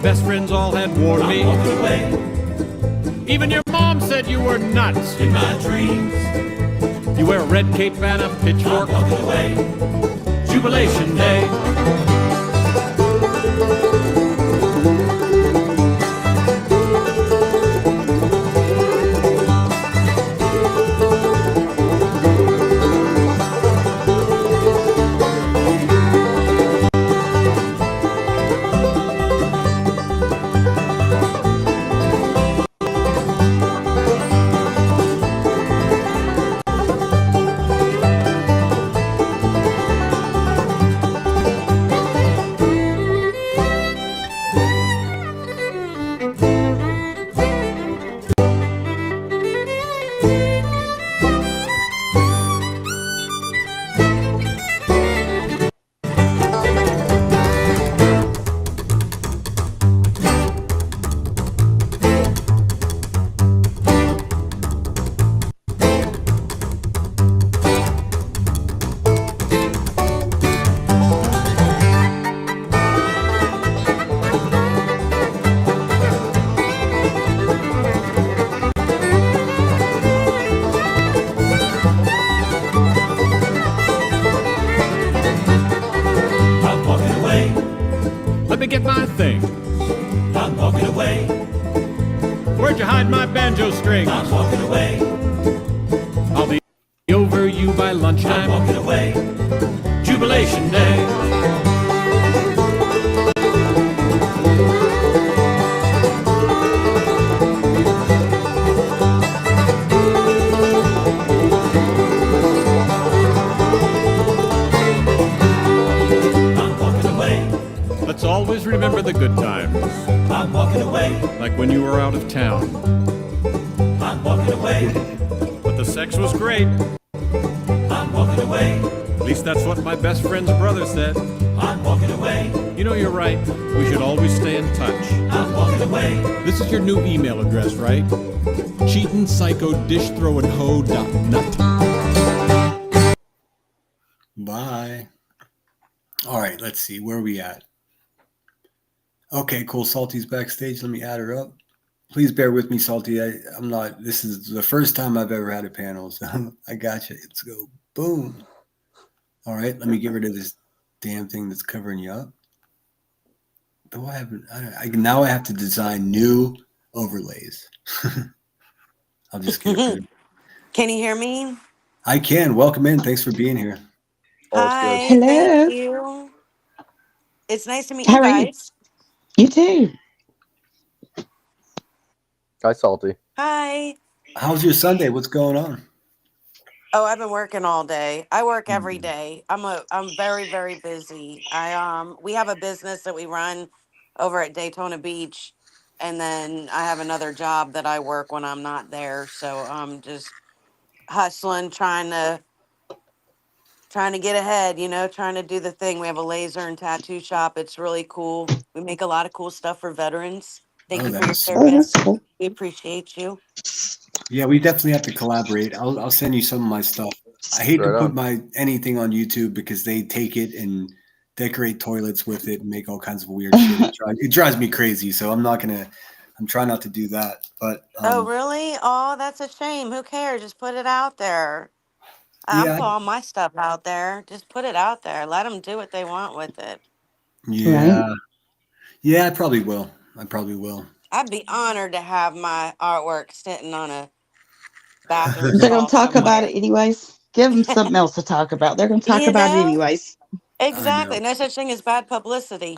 Best friends all had warned me. Even your mom said you were nuts. In my dreams, you wear a red cape and a pitchfork. I'm walking away. Jubilation Day. Get my thing. I'm walking away. Where'd you hide my banjo strings? I'm walking away. I'll be over you by lunchtime. I'm walking away. Jubilation Day. Let's always remember the good times. I'm walking away. Like when you were out of town. I'm walking away. But the sex was great. I'm walking away. At least that's what my best friend's brother said. I'm walking away. You know, you're right. We should always stay in touch. I'm walking away. This is your new email address, right? Cheatin' psycho dish throwing hoe.nut. Bye. All right, let's see. Where are we at? Okay, cool. Salty's backstage. Let me add her up. Please bear with me, Salty. I'm not. This is the first time I've ever had a panel, so I got you. Let's go. Boom. All right, let me get rid of this damn thing that's covering you up. Though I haven't. Now I have to design new overlays. I'll just get rid of it. Can you hear me? I can. Welcome in. Thanks for being here. Hi. Hello. Thank you. It's nice to meet How you are you? guys. You too. Hi, Salty. Hi. How's your Sunday? What's going on? Oh, I've been working all day. I work every day. I'm very, very busy. We have a business that we run over at Daytona Beach, and then I have another job that I work when I'm not there. So I'm just hustling, trying to get ahead, trying to do the thing. We have a laser and tattoo shop. It's really cool. We make a lot of cool stuff for veterans. Thank you for your service. Cool. We appreciate you. Yeah, we definitely have to collaborate. I'll send you some of my stuff. I hate to put my anything on YouTube because they take it and decorate toilets with it and make all kinds of weird shit. It drives me crazy. So I'm trying not to do that. But Oh, really? Oh, that's a shame. Who cares? Just put it out there. I'm yeah, putting all my stuff out there. Just put it out there. Let them do what they want with it. yeah, yeah. I probably will. I'd be honored to have my artwork sitting on a bathroom They're stall going to talk somewhere. about it anyways. Give them something else to talk about. They're going to talk about it anyways. Exactly. No such thing as bad publicity.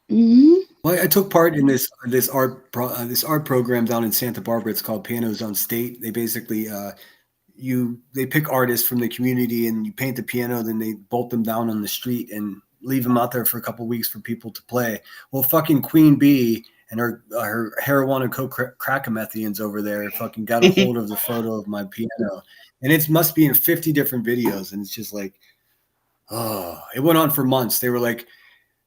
Well, I took part in this art program down in Santa Barbara. It's called Pianos on State. They basically they pick artists from the community and you paint the piano, then they bolt them down on the street and leave them out there for a couple of weeks for people to play. Well, fucking Queen Bee and her heroin and crackamethians over there fucking got a hold of the photo of my piano, and it must be in 50 different videos, and it's just like, oh, it went on for months. They were like,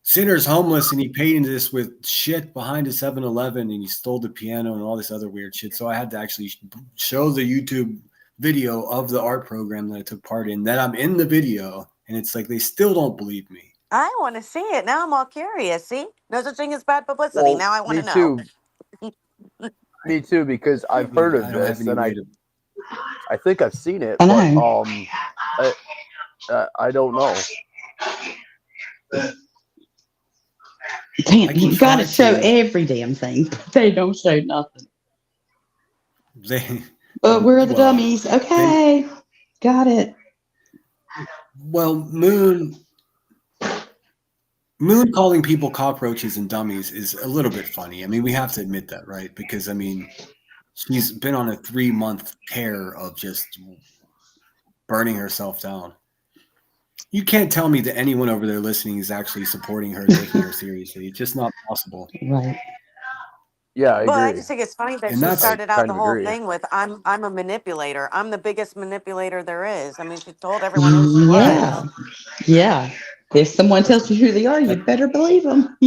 Sinner's homeless and he painted this with shit behind a 7-Eleven and he stole the piano and all this other weird shit. So I had to actually show the YouTube video of the art program that I took part in, that I'm in the video, and it's like they still don't believe me. I want to see it. Now I'm all curious. See? No such thing as bad publicity. Well, now I want to know. Too. Me too, because I've heard of this and I think I've seen it, but I don't know. Damn, you gotta show every damn thing. They don't show nothing. But we're the dummies. Okay. Got it. Well, Moon calling people cockroaches and dummies is a little bit funny. I mean, we have to admit that, right? Because, I mean, she's been on a 3-month tear of just burning herself down. You can't tell me that anyone over there listening is actually supporting her, taking her seriously. It's just not possible. Right. Yeah, I agree. Well, I just think it's funny that And she that's- started I out kind the of whole agree. thing with, I'm a manipulator. I'm the biggest manipulator there is. I mean, she told everyone who she was. Yeah. Yeah. If someone tells you who they are, you better believe them.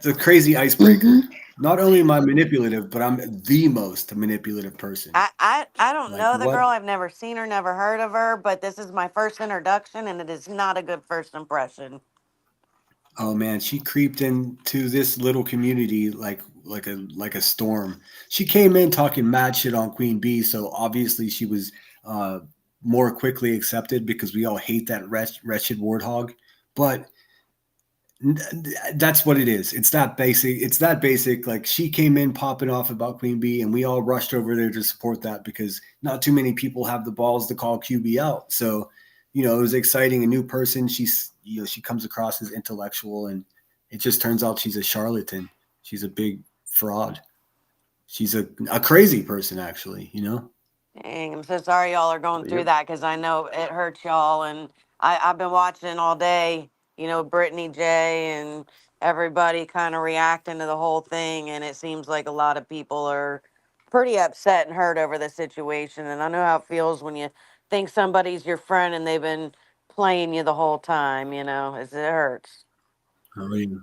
The crazy icebreaker. Not only am I manipulative, but I'm the most manipulative person. I don't Like, know the what? girl. I've never seen her, never heard of her, but this is my first introduction, and it is not a good first impression. Oh man, she creeped into this little community like a storm. She came in talking mad shit on Queen Bee, so obviously she was more quickly accepted because we all hate that wretched warthog. But that's what it is. It's that basic. Like, she came in popping off about Queen Bee, and we all rushed over there to support that because not too many people have the balls to call QB out. So, it was exciting. A new person. She comes across as intellectual, and it just turns out she's a charlatan. She's a big fraud. She's a crazy person, actually. Dang, I'm so sorry y'all are going through that because I know it hurts y'all, and I've been watching all day. Brittany J and everybody kind of reacting to the whole thing, and it seems like a lot of people are pretty upset and hurt over the situation. And I know how it feels when you think somebody's your friend and they've been playing you the whole time. It hurts. Oh, yeah.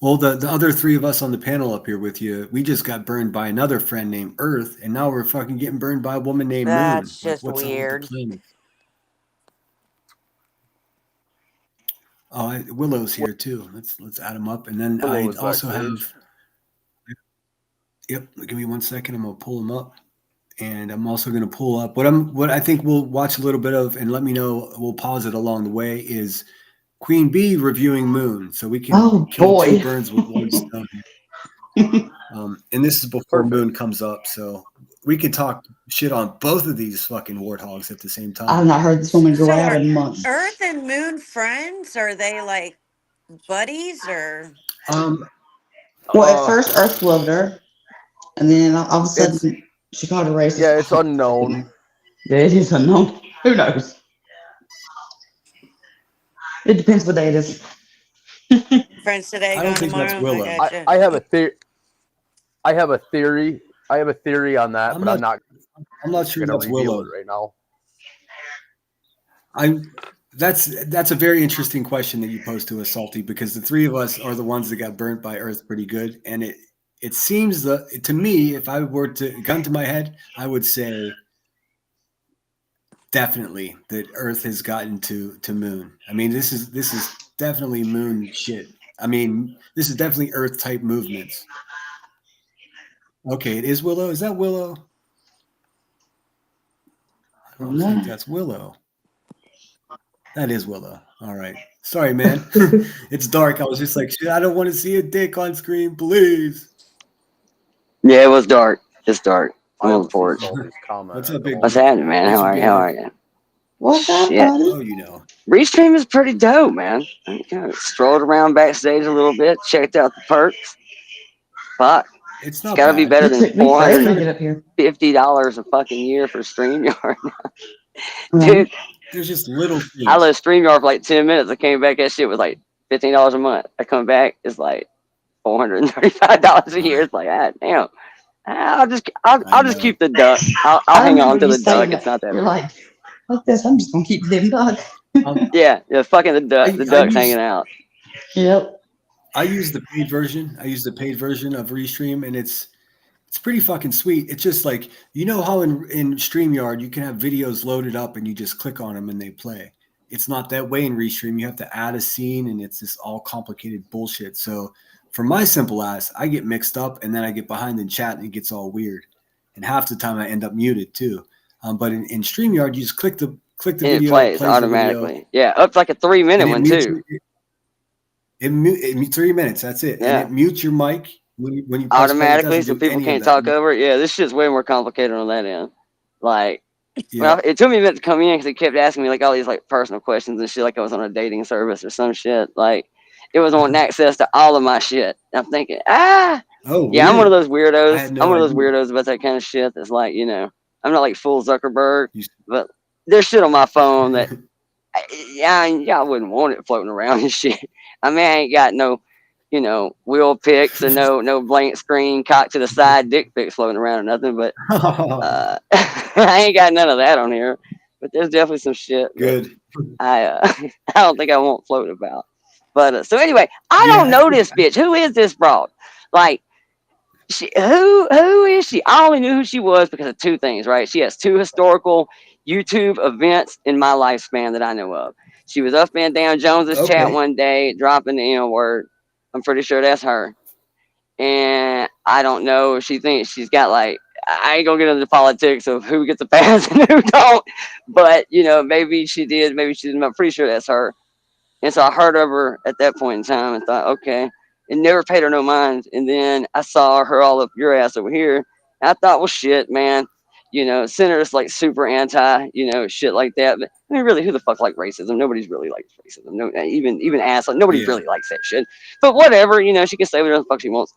Well, the other 3 of us on the panel up here with you, we just got burned by another friend named Earth, and now we're fucking getting burned by a woman named That's Moon. just weird. Oh, Willow's here too. Let's add him up, and then I Willow's also backstage. have. Yep, give me 1 second. I'm gonna pull him up, and I'm also gonna pull up what I think we'll watch a little bit of, and let me know. We'll pause it along the way. Is Queen Bee reviewing Moon, so we can kill 2 birds with 1 stone. And this is before Moon comes up, so we can talk shit on both of these fucking warthogs at the same time. I've not heard this woman go So out are in months. Earth and Moon friends? Are they like buddies or? Well, at first Earth loved her, and then all of a sudden she called her racist. Yeah, it's unknown. It is unknown. Who knows? It depends what day it is. Friends today, I don't gone think tomorrow. that's Willow. I have a theory. I have a theory on that, I'm but I'm not sure gonna that's reveal Willow it right now. That's a very interesting question that you posed to us, Salty, because the 3 of us are the ones that got burnt by Earth pretty good, and it seems to me, if I were to gun to my head, I would say definitely that Earth has gotten to Moon. I mean, this is definitely Moon shit. I mean, this is definitely Earth type movements. Okay, it is Willow. Is that Willow? I don't think that's Willow. That is Willow. All right. Sorry, man. It's dark. I was just like, shit, I don't want to see a dick on screen, please. Yeah, it was dark. It's dark. I'm looking forward. What's up, big? What's happening, man? How are you? What's up, Shit. buddy? Oh, you know. Restream is pretty dope, man. I kind of strolled around backstage a little bit, checked out the perks. Fuck. It's It's gotta be better It than took me forever to get up here. $450 a fucking year for StreamYard. Right. Dude, There's just little things. I let StreamYard for like 10 minutes. I came back, that shit was like $15 a month. I come back, it's like $435 a year. It's like, ah, damn. I'll just keep the duck. I'll I hang on remember to you the duck. saying It's not that You're bad. like, fuck this, I'm just gonna keep them dog. Yeah, fucking the duck. The duck's hanging out. Yep. I use the paid version. I use the paid version of Restream, and it's pretty fucking sweet. It's just like, you know how in StreamYard you can have videos loaded up and you just click on them and they play. It's not that way in Restream. You have to add a scene, and it's this all complicated bullshit. So for my simple ass, I get mixed up, and then I get behind in chat and it gets all weird. And half the time I end up muted too. But in StreamYard, you just click the And video, it plays automatically. Yeah, up to like a 3-minute one too. It 3 minutes. That's it. Yeah. And it mutes your mic when you press play. It Automatically, doesn't so do people any of can't that. talk over it. Yeah, this shit's way more complicated on that end. Like, Yeah. well, it took me a minute to come in because he kept asking me like all these like personal questions and shit, like I was on a dating service or some shit. Like, it was wanting access to all of my shit. And I'm thinking, Oh, yeah, I'm one of weird. those weirdos. I had no I'm one of those idea. weirdos about that kind of shit. That's like, you know, I'm not like full Zuckerberg, but there's shit on my phone that, I wouldn't want it floating around and shit. I mean, I ain't got no, you know, wheel pics and no blank screen cocked to the side dick pics floating around or nothing. But I ain't got none of that on here. But there's definitely some shit. Good. I don't think I won't float about. But so anyway, I don't know this bitch. Who is this broad? Like, who is she? I only knew who she was because of two things, right? She has two historical YouTube events in my lifespan that I know of. She was up and down Jones's chat one day, dropping the N word. I'm pretty sure that's her. And I don't know if she thinks she's got like, I ain't gonna get into the politics of who gets a pass and who don't. But you know, maybe she did, maybe she didn't. I'm pretty sure that's her. And so I heard of her at that point in time and thought, okay, and never paid her no mind. And then I saw her all up your ass over here. And I thought, well, shit, man, you know, Senator's like super anti, you know, shit like that. But I mean, really, who the fuck like racism? Nobody's really likes racism. No, even asshole. Nobody really likes that shit. But whatever, you know, she can say whatever the fuck she wants.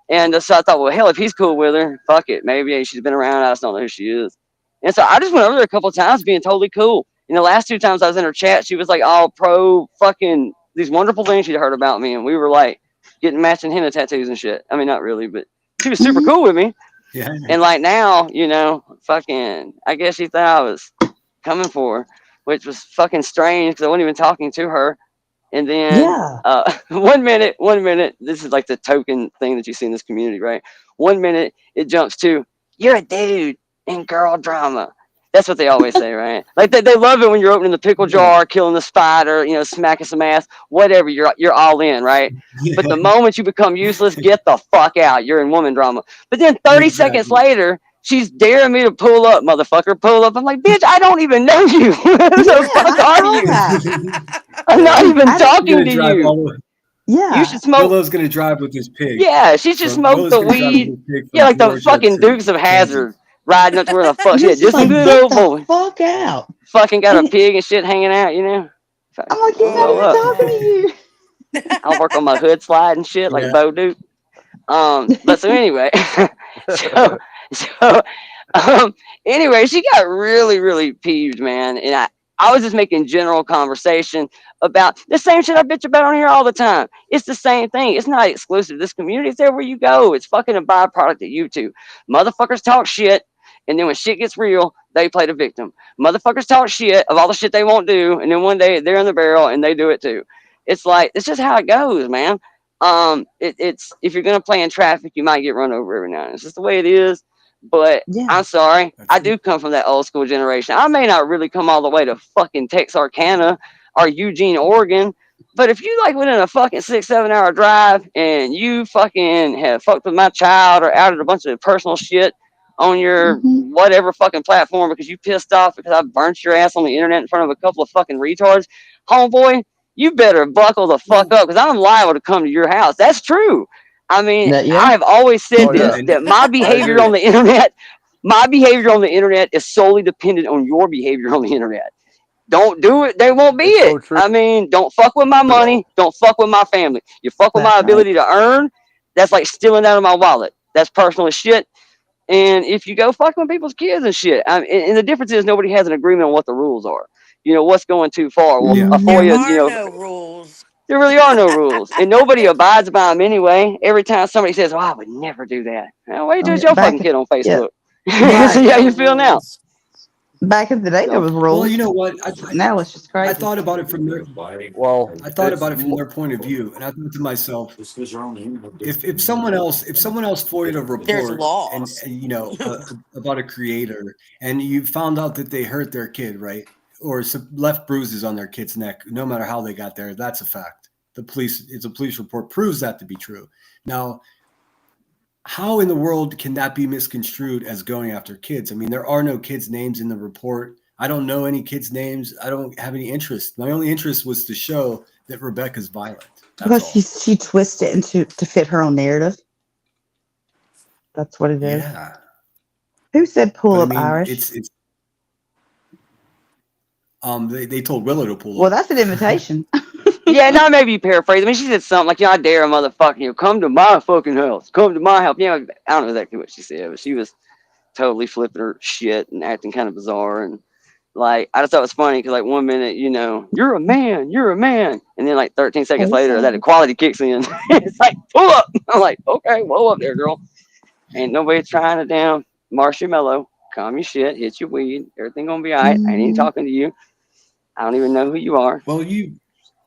And so I thought, well, hell, if he's cool with her, fuck it. Maybe she's been around. I just don't know who she is. And so I just went over there a couple of times being totally cool. And the last two times I was in her chat, she was like all pro fucking these wonderful things she'd heard about me. And we were like getting matching henna tattoos and shit. I mean, not really, but she was super cool with me. Yeah. And like now, you know, fucking, I guess she thought I was coming for her, which was fucking strange because I wasn't even talking to her. And then one minute, this is like the token thing that you see in this community, right? 1 minute it jumps to, you're a dude in girl drama. That's what they always say, right? Like they love it when you're opening the pickle jar, killing the spider, you know, smacking some ass, whatever. You're all in, right? But the moment you become useless, get the fuck out. You're in woman drama. But then 30 seconds later, she's daring me to pull up, motherfucker. Pull up. I'm like, bitch, I don't even know you. Who the fuck are you? I'm not even talking to you. Yeah. You should smoke. Willow's gonna drive with this pig. Yeah, she should smoke the weed. Yeah, like the fucking Dukes of Hazzard riding up to where the fuck. Yeah, just like, a good get old the boy. fuck out. Fucking got a pig and shit hanging out, you know. I'm like, he's not even talking to you. I'll work on my hood slide and shit like Bo Duke. But so anyway, anyway, she got really peeved, man, and I was just making general conversation about the same shit I bitch about on here all the time. It's the same thing. It's not exclusive to this community. It's everywhere you go. It's fucking a byproduct of YouTube. Motherfuckers talk shit, and then when shit gets real, they play the victim. Motherfuckers talk shit of all the shit they won't do, and then one day they're in the barrel and they do it too. It's like, it's just how it goes, man. It's if you're gonna play in traffic, you might get run over every now and then. It's just the way it is. But I'm sorry, I do come from that old school generation. I may not really come all the way to fucking Texarkana or Eugene, Oregon, but if you like went in a fucking 6-7 hour drive and you fucking have fucked with my child or added a bunch of personal shit on your whatever fucking platform because you pissed off because I burnt your ass on the internet in front of a couple of fucking retards, homeboy, you better buckle the fuck up because I'm liable to come to your house. That's true. I mean, I have always said that my behavior on the internet, is solely dependent on your behavior on the internet. don't do it, they won't be It's it. so true. I mean, don't fuck with my money. Don't fuck with my family. You fuck with my That's right. ability to earn. That's like stealing out of my wallet. That's personal as shit. And if you go fucking with people's kids and shit, and the difference is nobody has an agreement on what the rules are. You know, what's going too far. Well, Yeah. a There FOIA, you are know, no rules. there really are no rules, and nobody abides by them anyway. Every time somebody says, "Oh, I would never do that," well, wait till Oh, it's yeah, your fucking kid on yeah, Facebook. right. See how No you feel now. rules. Back in the day, there So, was Well, rules. you know what? Now it's just I crazy. thought about it from their Well, I thought it's about it from their point of view, and I thought to myself, if someone else FOIA'd a There's report and laws. you know about a creator, and you found out that they hurt their kid, right, or left bruises on their kid's neck, no matter how they got there, that's a fact. It's a police report proves that to be true. Now, how in the world can that be misconstrued as going after kids? I mean, there are no kids' names in the report. I don't know any kids' names. I don't have any interest. My only interest was to show that Rebecca's violent. Because she twists it to fit her own narrative. That's what it is. Yeah. Who said pull But I up mean, Irish? it's they told Willow to pull Well, up. that's an invitation. yeah, now maybe you paraphrase. I mean, she said something like, I dare a motherfucker, come to my fucking house. Come to my house. You know, I don't know exactly what she said, but she was totally flipping her shit and acting kind of bizarre. And, like, I just thought it was funny because, like, 1 minute, you know, you're a man. And then, like, 13 seconds later, that equality kicks in. It's like, pull up. I'm like, okay, pull up there, girl. Ain't nobody trying to damn marshmallow. Calm your shit. Hit your weed. Everything gonna be all right. I ain't even talking to you. I don't even know who you are. Well, you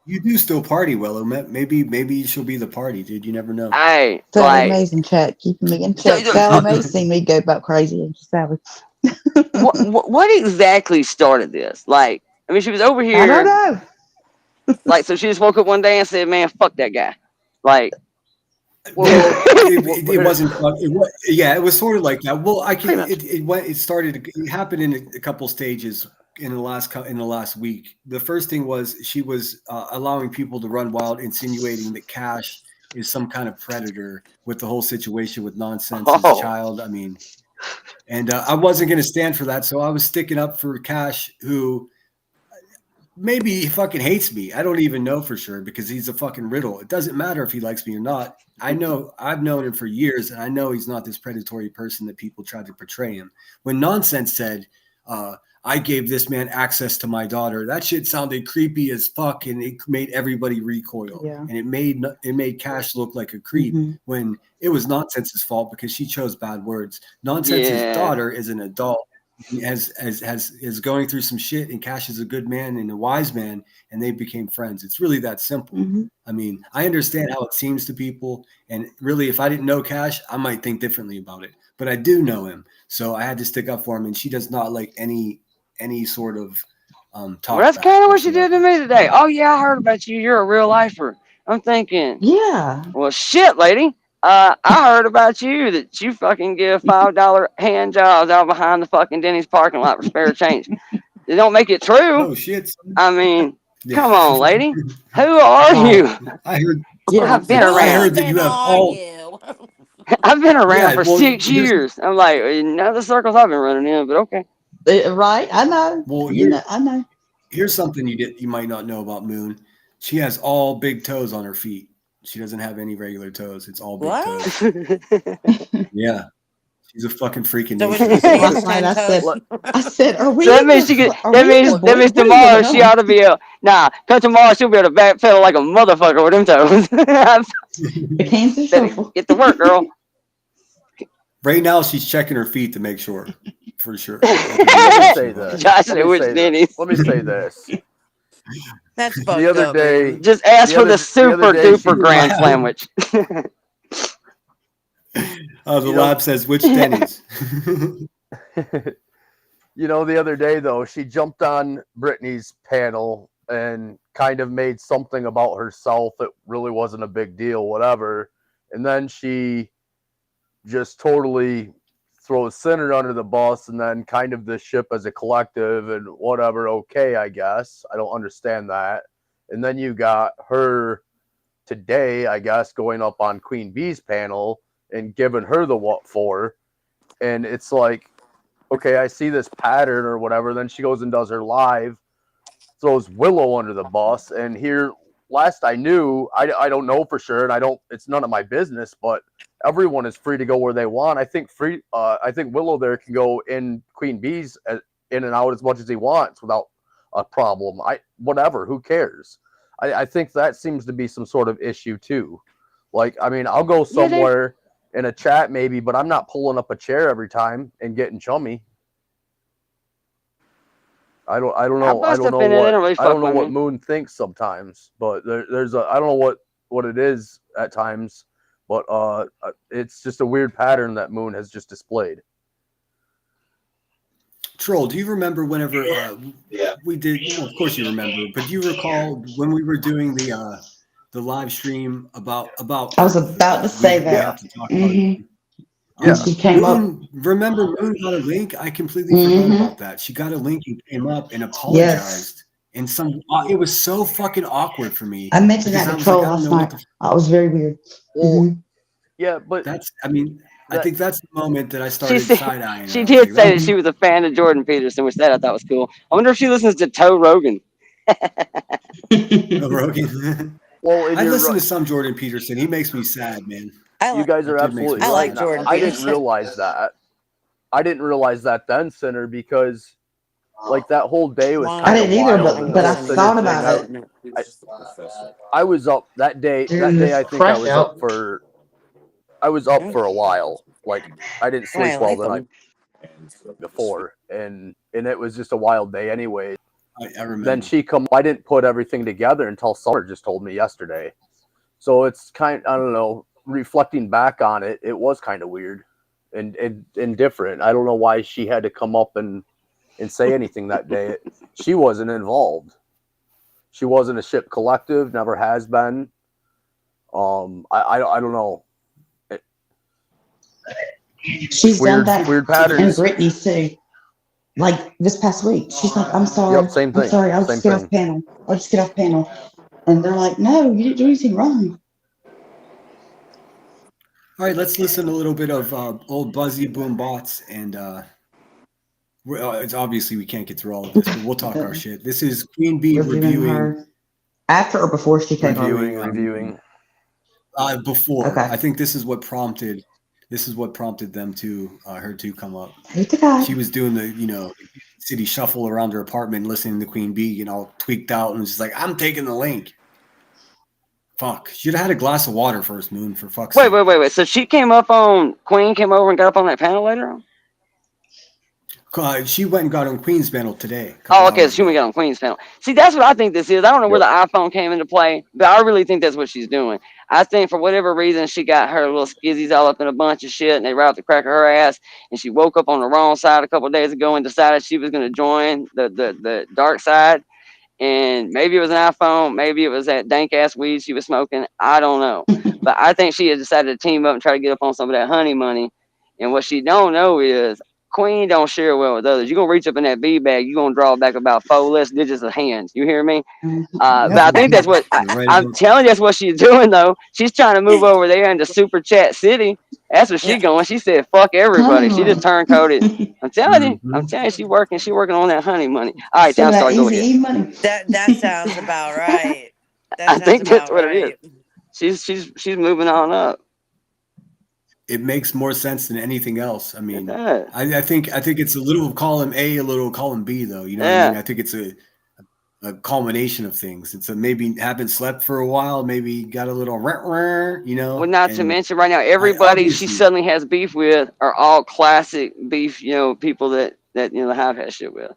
do still party, Willow. Maybe she'll be the party, dude. You never know. Hey, Sally like, Mae's in chat. Keeping me in check. Sally Mae's seen me go about crazy. And Sally. what exactly started this? Like, I mean, she was over here. I don't know. Like, so she just woke up one day and said, "Man, fuck that guy." Like, well, it wasn't. It was sort of like that. Well, I can. It happened in a couple stages in the last week. The first thing was she was allowing people to run wild, insinuating that Cash is some kind of predator with the whole situation with Nonsense's child. I mean, and I wasn't going to stand for that, so I was sticking up for Cash, who maybe he fucking hates me. I don't even know for sure because he's a fucking riddle. It doesn't matter if he likes me or not. I know I've known him for years, and I know he's not this predatory person that people try to portray him. When Nonsense said, I gave this man access to my daughter, that shit sounded creepy as fuck, and it made everybody recoil. Yeah. And it made Cash look like a creep when it was Nonsense's fault because she chose bad words. Nonsense's daughter is an adult. Is going through some shit, and Cash is a good man and a wise man, and they became friends. It's really that simple. I mean, I understand how it seems to people, and really, if I didn't know Cash, I might think differently about it. But I do know him, so I had to stick up for him. And she does not like any sort of talk. Well, that's kind of what she did to me today. Oh yeah, I heard about you. You're a real lifer. I'm thinking, yeah. Well, shit, lady. I heard about you that you fucking give $5 hand jobs out behind the fucking Denny's parking lot for spare change. They don't make it true. Oh shit! I mean, come on, lady. Who are you? I heard. Yeah, I've been around. I heard that you have all. I've been around for 6 years. I'm like, none of the circles I've been running in, but okay. Right, I know. Well, I know. Here's something you might not know about Moon. She has all big toes on her feet. She doesn't have any regular toes. It's all big toes. Yeah. She's a fucking freaking Last night I said, are we? So that means that means tomorrow she ought to be cause tomorrow she'll be able to backpedal like a motherfucker with them toes. Get to work, girl. Right now she's checking her feet to make sure. For sure. Let me say this. That's the other day. Just ask for the super duper grand sandwich. The lab says which Denny's. The other day though, she jumped on Brittany's panel and kind of made something about herself that really wasn't a big deal, whatever. And then she just totally throws Sinner under the bus and then kind of the ship as a collective and whatever. Okay, I guess. I don't understand that. And then you got her today, I guess, going up on Queen Bee's panel and giving her the what for. And it's like, okay, I see this pattern or whatever. Then she goes and does her live throws Willow under the bus. And here, last I knew, I don't know for sure, and it's none of my business, but everyone is free to go where they want. I think Willow there can go in Queen Bee's in and out as much as he wants without a problem. Whatever, who cares? I think that seems to be some sort of issue too. Like, I mean, I'll go somewhere in a chat maybe, but I'm not pulling up a chair every time and getting chummy. I don't know. I don't know what Moon thinks sometimes, but I don't know what it is at times, but it's just a weird pattern that Moon has just displayed. Troll, do you remember whenever we did? Well, of course you remember, but do you recall when we were doing the live stream about? I was about to say that. Yeah, she came up. Remember, Moon got a link. I completely forgot about that. She got a link and came up and apologized. And it was so fucking awkward for me. I mentioned that to Troll last night. It was very weird. Yeah, but I think that's the moment that I started side-eyeing. She did say that she was a fan of Jordan Peterson, which I thought was cool. I wonder if she listens to Toe Rogan. Rogan. Well, I listen to some Jordan Peterson. He makes me sad, man. You guys are absolutely right. I like Jordan I didn't Peterson. realize that. I didn't realize that then, Sinner, because like that whole day was kind I didn't either, but I thought about it. I was up that day. That day, I think I was up for. I was up for a while. Like I didn't sleep well the night before, and it was just a wild day anyway. I remember. Then I didn't put everything together until Summer just told me yesterday. So it's I don't know. Reflecting back on it, it was kind of weird and different. I don't know why she had to come up and say anything that day. She wasn't involved. She wasn't a ship collective, never has been. I don't know. She's done that weird patterns. And Brittany too. Like this past week, she's like, "I'm sorry, same thing. I'm sorry, I'll just get off panel. I'll just get off panel." And they're like, "No, you didn't do anything wrong." All right, let's listen to a little bit of old Buzzy Boom Bots, and it's obviously we can't get through all of this, but we'll talk our shit. This is Queen Bee reviewing her after or before she came reviewing. Before. Okay. I think this is what prompted them to her to come up. Hate the guy. She was doing the city shuffle around her apartment, listening to Queen Bee, all tweaked out, and was just like, "I'm taking the link." Fuck. Should have had a glass of water first, Moon, for fuck's sake. Wait. So Queen came over and got up on that panel later on? She went and got on Queen's panel today. Oh, okay. So she went and got on Queen's panel. See, that's what I think this is. I don't know where the iPhone came into play, but I really think that's what she's doing. I think for whatever reason, she got her little skizzies all up in a bunch of shit, and they were out the crack of her ass, and she woke up on the wrong side a couple of days ago and decided she was going to join the dark side. And maybe it was an iPhone, maybe it was that dank ass weed she was smoking. I don't know. But I think she had decided to team up and try to get up on some of that honey money. And what she don't know is Queen don't share well with others. You're going to reach up in that bee bag, you're going to draw back about 4 less digits of hands. You hear me? But I think that's what I'm telling you, that's what she's doing, though. She's trying to move over there into Super Chat City. That's where she's going. She said, "Fuck everybody." She just turncoated. I'm telling you, she's working on that honey money. All right, down start. Go ahead. That sounds about right. I think that's what it is. She's moving on up. It makes more sense than anything else. I mean, I think it's a little column A, a little column B, though. You know what I mean? I think it's a culmination of things. It's maybe haven't slept for a while, maybe got a little Well, not to mention right now, everybody she suddenly has beef with are all classic beef, people that have had shit with.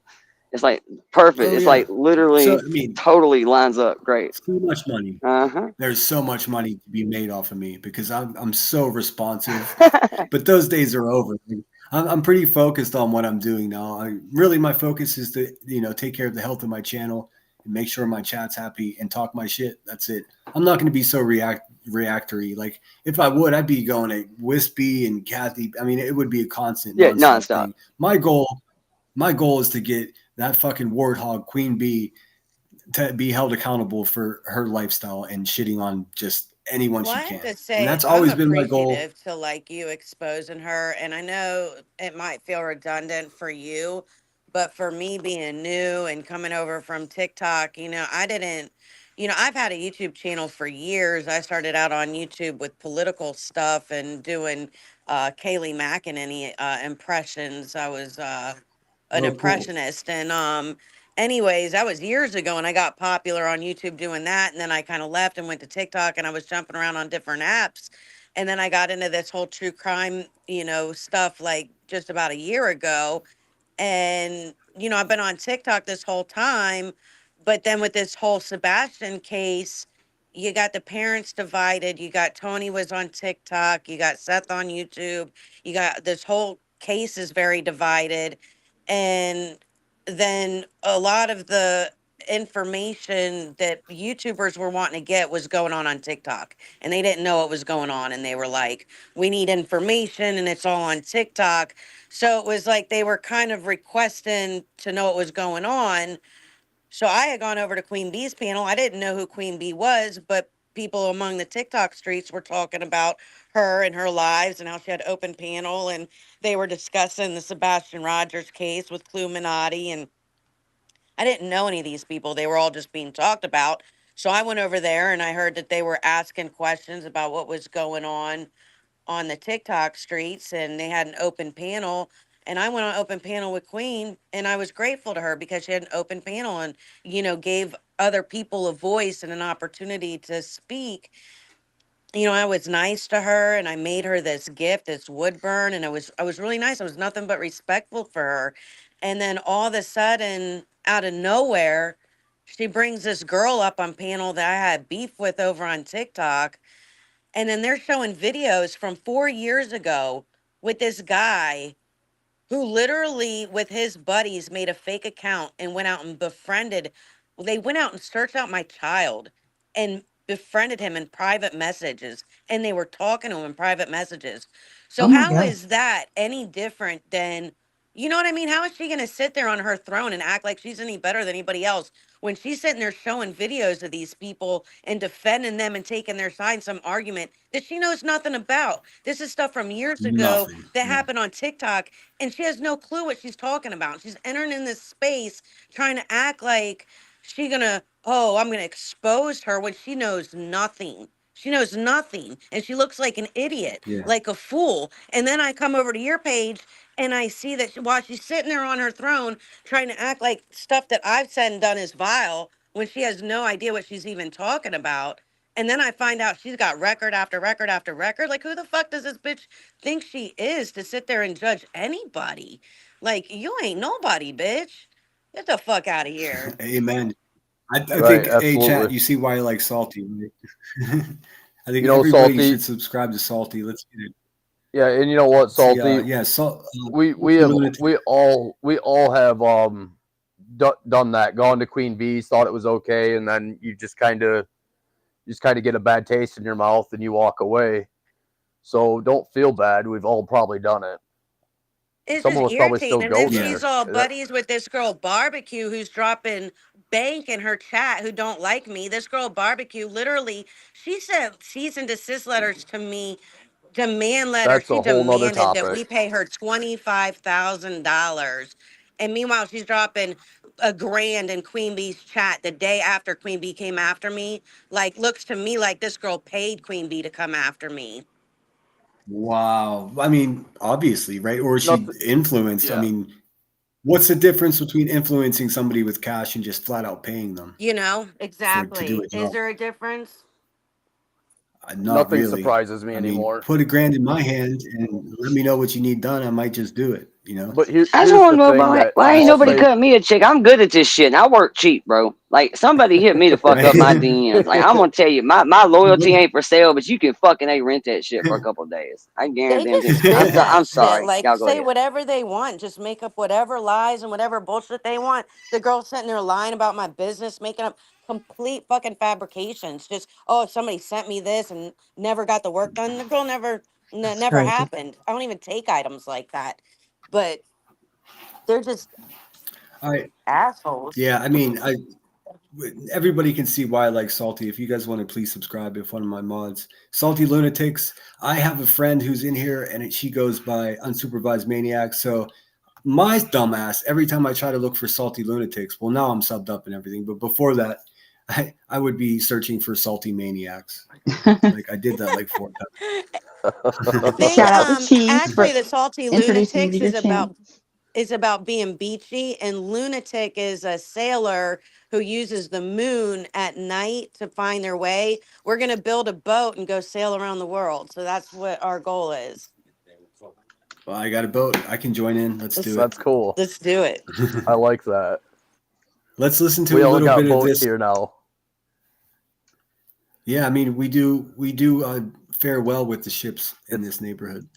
It's like perfect. It's like literally totally lines up great. So much money. There's so much money to be made off of me because I'm so responsive. But those days are over. I'm pretty focused on what I'm doing now. Really, my focus is to take care of the health of my channel and make sure my chat's happy and talk my shit. That's it. I'm not going to be so reactory. Like if I would, I'd be going at Wispy and Kathy. I mean, it would be a constant. Nonstop. Thing. My goal is to get that fucking warthog Queen Bee to be held accountable for her lifestyle and shitting on just anyone she can. And that's always been my goal. To like you exposing her, and I know it might feel redundant for you, But for me being new and coming over from TikTok, I didn't, I've had a YouTube channel for years. I started out on YouTube with political stuff and doing Kaylee McEnany impressions. I was an Oh, cool. impressionist. And anyways, that was years ago, and I got popular on YouTube doing that. And then I kind of left and went to TikTok, and I was jumping around on different apps. And then I got into this whole true crime, stuff like just about a year ago. And, I've been on TikTok this whole time. But then with this whole Sebastian case, you got the parents divided. You got Tony was on TikTok. You got Seth on YouTube. You got this whole case is very divided. And then a lot of the information that YouTubers were wanting to get was going on TikTok, and they didn't know what was going on. And they were like, we need information, and it's all on TikTok. So it was like they were kind of requesting to know what was going on. So I had gone over to Queen Bee's panel. I didn't know who Queen Bee was, but people among the TikTok streets were talking about her and her lives and how she had open panel, and they were discussing the Sebastian Rogers case with Cluminati. And I didn't know any of these people. They were all just being talked about. So I went over there and I heard that they were asking questions about what was going on the TikTok streets, and they had an open panel. And I went on open panel with Queen, and I was grateful to her because she had an open panel and, gave other people a voice and an opportunity to speak. I was nice to her, and I made her this gift, this wood burn, and I was really nice. I was nothing but respectful for her. And then all of a sudden, out of nowhere, she brings this girl up on panel that I had beef with over on TikTok. And then they're showing videos from 4 years ago with this guy who literally, with his buddies, made a fake account and went out and befriended. They went out and searched out my child and befriended him in private messages. And they were talking to him in private messages. So Oh my how God. is that any different than, you know what I mean? How is she going to sit there on her throne and act like she's any better than anybody else when she's sitting there showing videos of these people and defending them and taking their side in some argument that she knows nothing about? This is stuff from years ago Nothing. that Yeah. happened on TikTok, and she has no clue what she's talking about. She's entering in this space trying to act like I'm gonna expose her when she knows nothing. She knows nothing, and she looks like an idiot, Yeah. like a fool. And then I come over to your page and I see that while she's sitting there on her throne trying to act like stuff that I've said and done is vile when she has no idea what she's even talking about. And then I find out she's got record after record after record. Like, who the fuck does this bitch think she is to sit there and judge anybody? Like, you ain't nobody, bitch. Get the fuck out of here. Amen. I Right, think, hey, chat, absolutely. you see why I like Salty, right? I think You know, everybody Salty. should subscribe to Salty. Let's get it. Yeah, and you know what, See, Salty? we all have done that. Gone to Queen Bee's, thought it was okay, and then you just kind of get a bad taste in your mouth and you walk away. So don't feel bad. We've all probably done it. It's Some just of us probably still irritating. And go then there. she's all buddies with this girl Barbecue who's dropping bank in her chat who don't like me. This girl Barbecue, literally, she sent cease and desist letters to me, demand letter. That's She a whole nother demanded that topic. we pay her $25,000. And meanwhile, she's dropping $1,000 in Queen Bee's chat the day after Queen Bee came after me. Like, looks to me like this girl paid Queen Bee to come after me. Wow. I mean, obviously, right? Or she influenced. I yeah. mean, what's the difference between influencing somebody with cash and just flat out paying them? Exactly. to do a Is job? there a difference? Not Nothing really. surprises me I mean, anymore. put $1,000 in my hand and let me know what you need done. I might just do it. But here's I just the want to know thing why, that why ain't I'll nobody say. cut me a check. I'm good at this shit, and I work cheap, bro. Like, somebody hit me to fuck up my DMs. Like, I'm gonna tell you, my loyalty ain't for sale, but you can fucking rent that shit for a couple of days. I They guarantee just you. spin that I'm shit. sorry. Like, Y'all go say ahead. whatever they want. Just make up whatever lies and whatever bullshit they want. The girl sitting there lying about my business, making up complete fucking fabrications. Just, oh, somebody sent me this and never got the work done. The girl never That's never crazy. happened. I don't even take items like that. But they're just assholes. Yeah, I mean, everybody can see why I like Salty. If you guys want to please subscribe, if one of my mods, Salty Lunatics. I have a friend who's in here and she goes by Unsupervised Maniac. So my dumbass, every time I try to look for salty lunatics, well, now I'm subbed up and everything, but before that, I would be searching for salty maniacs. Like I did that like 4 times. I think Shout out to Cheese actually for the Salty introducing me to Lunatics your channel. is about being beachy, and lunatic is a sailor who uses the moon at night to find their way. We're gonna build a boat and go sail around the world. So that's what our goal is. Well, I got a boat. I can join in. Let's do it. That's cool. Let's do it. I like that. Let's listen to We a all little got bit of boats this. here now. Yeah, I mean, we do fare well with the ships in this neighborhood.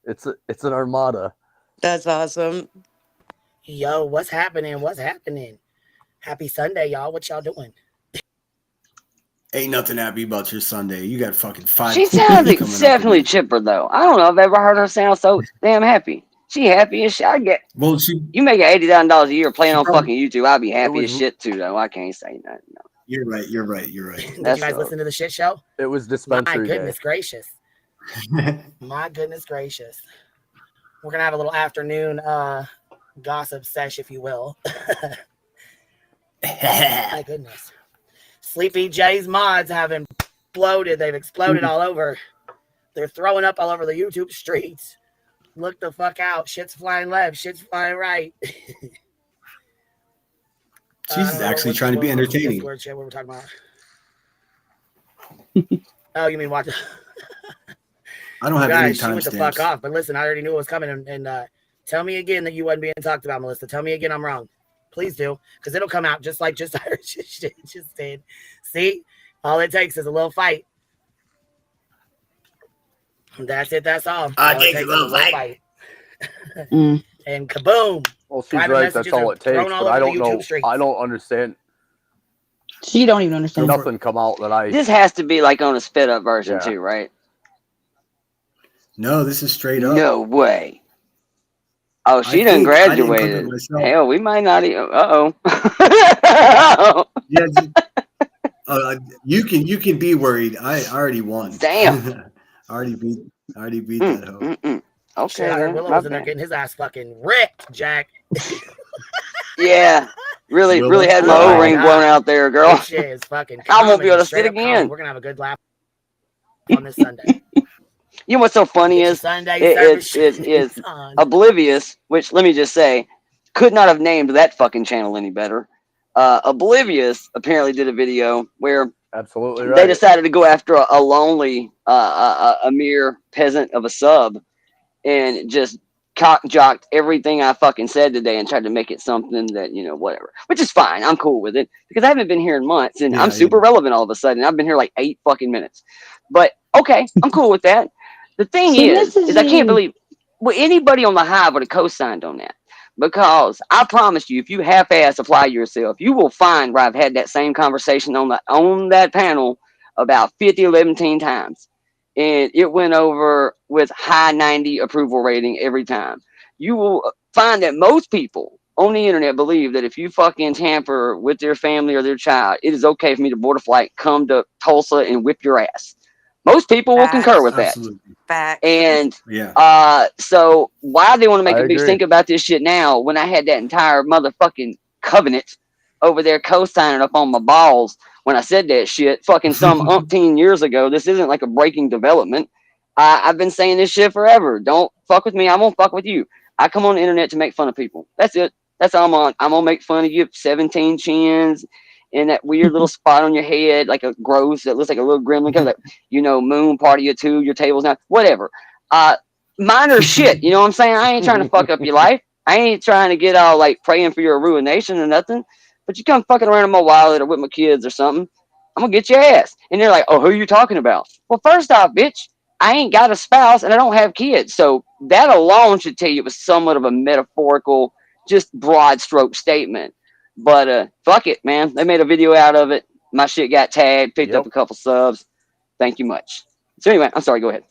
It's an armada. That's awesome. Yo, what's happening? What's happening? Happy Sunday, y'all. What y'all doing? Ain't nothing happy about your Sunday. You got fucking 5. She sounds exceptionally chipper, though. I don't know if I've ever heard her sound so damn happy. She happy as shit. I get. Well, you make $80,000 a year playing on probably- fucking YouTube. I'd be happy as shit too, though. I can't say nothing. No. You're right. You're right. You're right. Did you guys listen to the shit show? It was My dispensary goodness day. gracious. My goodness gracious. We're gonna have a little afternoon gossip sesh, if you will. My goodness. Sleepy J's mods have imploded. They've exploded all over. They're throwing up all over the YouTube streets. Look the fuck out. Shit's flying left. Shit's flying right. She's actually trying to be entertaining. What we're talking about. Oh, you mean watch? I don't have any Guys, she went the timestamps. fuck off. But listen, I already knew it was coming. And tell me again that you wasn't being talked about, Melissa. Tell me again I'm wrong. Please do, because it'll come out just like just did. See, all it takes is a little fight. That's it. That's all. All it takes is a little fight. And kaboom! Well, she's Private right. That's messages all are it takes. thrown all But I over the don't know. YouTube streets. I don't understand. She don't even understand. Nothing come out that I. This has to be like on a sped up version Yeah. too, right? No, this is straight up. No way. Oh, she I done think I didn't cook it graduated. myself. Hell, we might not even. Yeah, you can be worried. I already won. Damn. I already beat that hoe. Okay. Shit, I heard then, Willow my was in there bad. getting his ass fucking ripped, Jack. Yeah. Really Willow? had my Oh, O-ring God. blown out there, girl. This shit is fucking. I won't be able to straight sit up comedy. again. We're gonna have a good laugh on this Sunday. You know what's so funny It's is Sunday it's service on. Oblivious, which let me just say, could not have named that fucking channel any better. Oblivious apparently did a video where Absolutely they right. decided to go after a lonely, a mere peasant of a sub, and just cock jocked everything I fucking said today and tried to make it something that, whatever. Which is fine. I'm cool with it because I haven't been here in months and I'm super relevant all of a sudden. I've been here like 8 fucking minutes. But okay, I'm cool with that. The thing She is misses I can't you. believe anybody on the hive would have co-signed on that. Because I promise you, if you half-ass apply yourself, you will find where I've had that same conversation on that panel about 50, 11 times. And it went over with high 90 approval rating every time. You will find that most people on the internet believe that if you fucking tamper with their family or their child, it is okay for me to board a flight, come to Tulsa, and whip your ass. Most people will concur with that. Facts. And yeah. so why they want to make I a big agree. stink about this shit now when I had that entire motherfucking covenant over there co-signing up on my balls when I said that shit fucking some umpteen years ago. This isn't like a breaking development. I've been saying this shit forever. Don't fuck with me. I won't fuck with you. I come on the internet to make fun of people. That's it. That's all I'm on. I'm gonna make fun of you. 17 chins and that weird little spot on your head, like a gross that looks like a little gremlin, kind of like, moon part of you too. Your table's not whatever. Minor shit. You know what I'm saying? I ain't trying to fuck up your life. I ain't trying to get all like praying for your ruination or nothing. But you come fucking around in my wallet or with my kids or something, I'm gonna get your ass. And they're like, oh, who are you talking about? Well, first off, bitch, I ain't got a spouse and I don't have kids. So that alone should tell you it was somewhat of a metaphorical, just broad stroke statement. But fuck it, man. They made a video out of it. My shit got tagged, picked up a couple subs. Thank you much. So anyway, I'm sorry. Go ahead.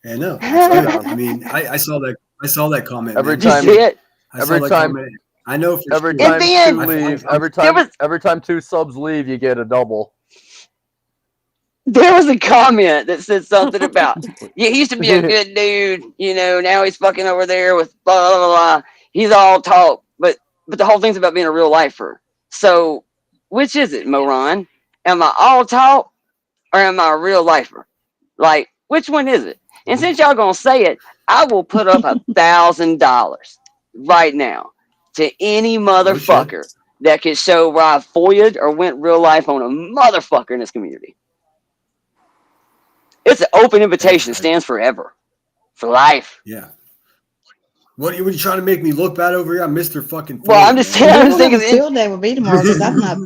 Yeah, no. I mean, I saw that. I saw that comment. Every man. time, You see it? I saw every that time, comment. I know for every sure. time then- two leave, I- every time 2 subs leave, you get a double. there was a comment that said something about, yeah, he used to be a good dude, you know, now he's fucking over there with blah blah blah. He's all talk, but the whole thing's about being a real lifer. So which is it, Moron? Am I all talk or am I a real lifer? Like, which one is it? And since y'all gonna say it, I will put up $1,000 right now to any motherfucker that could show where I foiled or went real life on a motherfucker in this community. It's an open invitation. It stands forever. For life. Yeah. What are you trying to make me look bad over here? I'm Mr. Fucking. Well, I'm just You're gonna thinking. have a field day with me tomorrow because I'm not.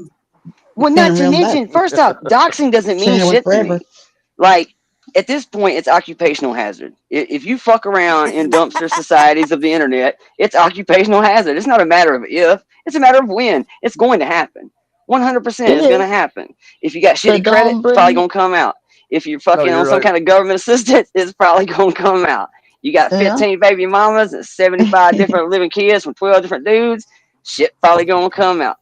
Well, not to mention, first off, doxing doesn't mean shit to me. Like, at this point, it's occupational hazard. If you fuck around in dumpster societies of the internet, it's occupational hazard. It's not a matter of if, it's a matter of when. It's going to happen. 100% it's going to happen. If you got shitty credit, it's probably going to come out. If you're fucking on some kind of government assistance, it's probably going to come out. You got 15 baby mamas and 75 different living kids from 12 different dudes, shit probably going to come out.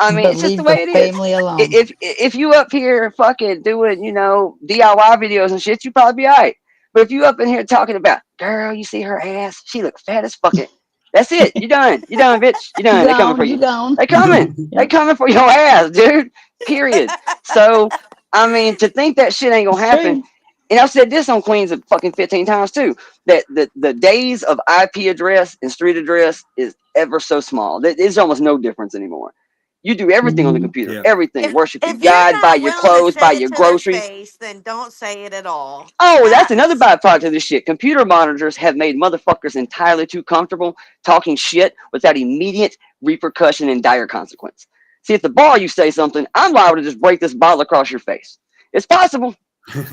I mean, it's just the way it is. If you up here fucking doing, you know, DIY videos and shit, you probably be all right. But if you up in here talking about, girl, you see her ass, she look fat as fucking. That's it. You done. You done, bitch. You done. They coming for you. They coming. They coming for your ass, dude. Period. So, I mean, to think that shit ain't gonna happen. And I've said this on Queens fucking 15 times too. That the days of IP address and street address is ever so small. There's almost no difference anymore. You do everything on the computer. Everything. Worship your God, buy your clothes, buy your groceries. Face, then don't say it at all. Oh, that's another byproduct of this shit. Computer monitors have made motherfuckers entirely too comfortable talking shit without immediate repercussion and dire consequence. See, at the bar you say something, I'm liable to just break this bottle across your face. It's possible.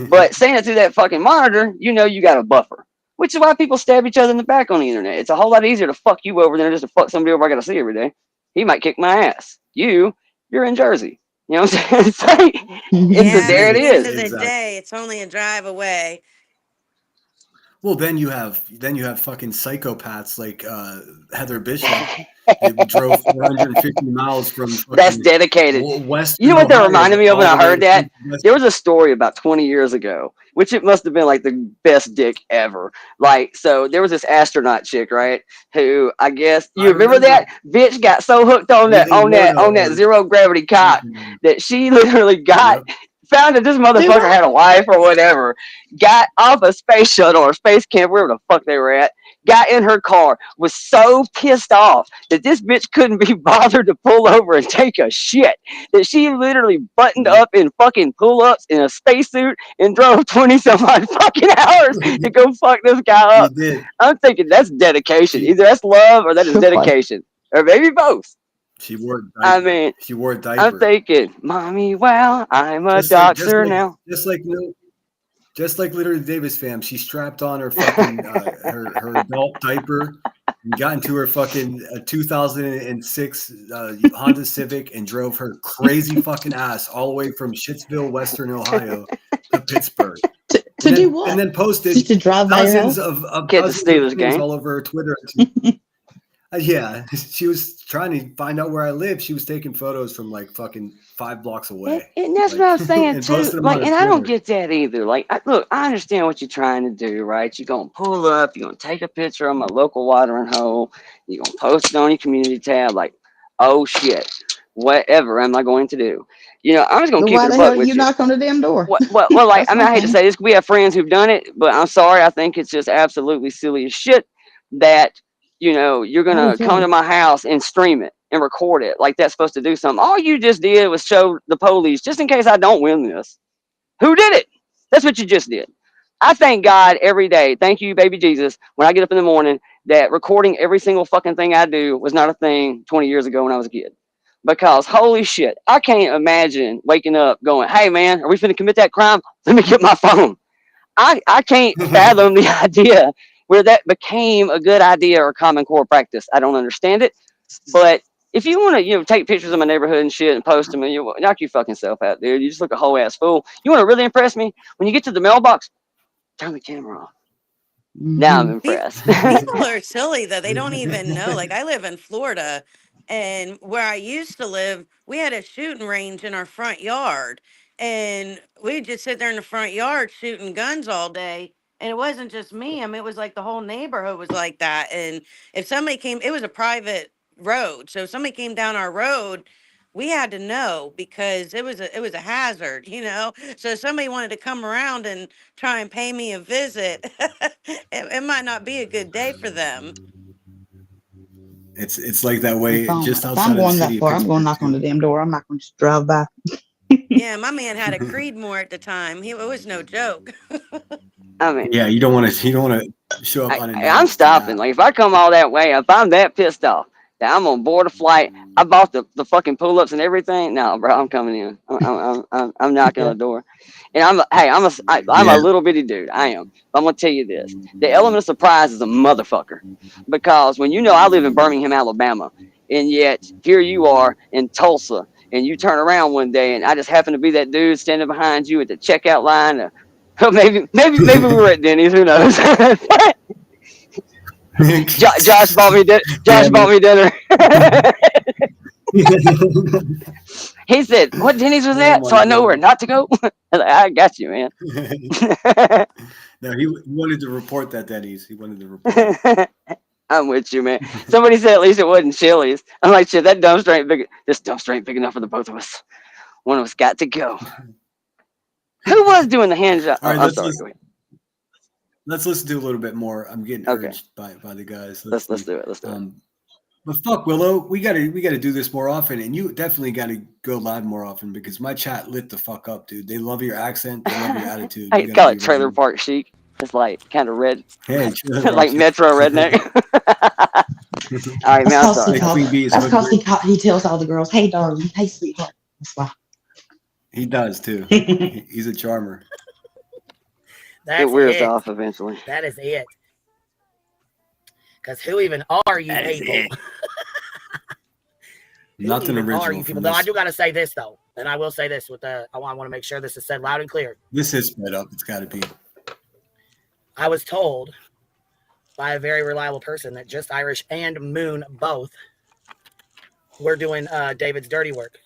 But saying it through that fucking monitor, you know you got a buffer. Which is why people stab each other in the back on the internet. It's a whole lot easier to fuck you over than just to fuck somebody over I gotta see every day. He might kick my ass. You're in Jersey. You know what I'm saying? It's like, there it is. At the end of the day, it's only a drive away. Well, then you have fucking psychopaths like Heather Bishop. They drove 450 miles from. That's dedicated. West. You know what that reminded me of when I heard that? There was a story about 20 years ago, which it must have been like the best dick ever. Like, so there was this astronaut chick, right? Who I guess you remember that bitch got so hooked on that zero gravity cock that she literally got. Found that this motherfucker had a wife or whatever, got off a space shuttle or space camp, wherever the fuck they were at, got in her car, was so pissed off that this bitch couldn't be bothered to pull over and take a shit, that she literally buttoned up in fucking pull-ups in a spacesuit and drove 20 some odd fucking hours to go fuck this guy up. I'm thinking that's dedication. Either that's love or that is dedication. Or maybe both. She wore diaper. I mean, she wore a diaper. I'm thinking, mommy, well, I'm a doctor now. Just like literally Davis fam, she strapped on her fucking her adult diaper and got into her fucking 2006 Honda Civic and drove her crazy fucking ass all the way from Shittsville, Western Ohio to Pittsburgh. To do what? And then posted just to drive dozens of get the Steelers game all over her Twitter. Yeah, she was trying to find out where I live. She was taking photos from like fucking 5 blocks away. And that's what I was saying too. Like, and I don't get that either. Like, look, I understand what you're trying to do, right? You're gonna pull up, you're gonna take a picture of my local watering hole, you're gonna post it on your community tab. Like, oh shit, whatever am I going to do? You know, I'm just gonna keep it a buck with you. Knock on the damn door. Well, like, I mean, I hate to say this, we have friends who've done it, but I'm sorry, I think it's just absolutely silly as shit that. You know, you're going to come to my house and stream it and record it like that's supposed to do something. All you just did was show the police, just in case I don't win this. Who did it? That's what you just did. I thank God every day. Thank you, baby Jesus, when I get up in the morning, that recording every single fucking thing I do was not a thing 20 years ago when I was a kid. Because holy shit, I can't imagine waking up going, hey man, are we finna commit that crime? Let me get my phone. I can't fathom the idea where that became a good idea or common core practice. I don't understand it. But if you want to, you know, take pictures of my neighborhood and shit and post them, and you knock your fucking self out, dude. You just look a whole ass fool. You want to really impress me? When you get to the mailbox, turn the camera off. Now I'm impressed. People are silly though. They don't even know. Like, I live in Florida, and where I used to live, we had a shooting range in our front yard. and we'd just sit there in the front yard shooting guns all day. And it wasn't just me. I mean, it was like the whole neighborhood was like that. And if somebody came, it was a private road. So if somebody came down our road, we had to know because it was a hazard, you know. So if somebody wanted to come around and try and pay me a visit, it might not be a good day for them. It's like that way just If outside I'm of the going that city of far, I'm going Pittsburgh. to knock on the damn door. I'm not going to just drive by. Yeah, my man had a Creedmoor at the time. It was no joke. I mean, Yeah, you don't want to show up unannounced. I'm stopping. Like if I come all that way, if I'm that pissed off that I'm on board a flight, I bought the fucking pull ups and everything. No, bro, I'm coming in. I'm knocking on the door, and I'm a little bitty dude. I am. But I'm gonna tell you this: the element of surprise is a motherfucker, because when you know I live in Birmingham, Alabama, and yet here you are in Tulsa, and you turn around one day, and I just happen to be that dude standing behind you at the checkout line. Maybe we were at Denny's. Who knows? Josh bought me dinner. He said, "What Denny's was that?" So I know where not to go. I got you, man. No, he wanted to report that Denny's. He wanted to report it. I'm with you, man. Somebody said at least it wasn't Chili's. I'm like, shit, that dumpster ain't big. This dumpster ain't big enough for the both of us. One of us got to go. Who was doing the hand job? All right, I'm sorry. Go ahead. Let's listen to a little bit more. I'm getting urged by the guys. Let's do it. Let's do it. But fuck, Willow, we gotta do this more often, and you definitely gotta go live more often because my chat lit the fuck up, dude. They love your accent, they love your attitude. I call it trailer park chic. It's like kind of red, hey, like Metro redneck. All right, man. I'm sorry. That's because he tells all the girls, "Hey, darling. Hey, sweetheart." That's why. He does too. He's a charmer. It wears off eventually. That is it. Because who even are you people? Nothing original. Are you people? Though I do gotta say this though, and I will say this with the. I want to make sure this is said loud and clear. This is sped up. It's got to be. I was told by a very reliable person that Just Irish and Moon both were doing David's dirty work.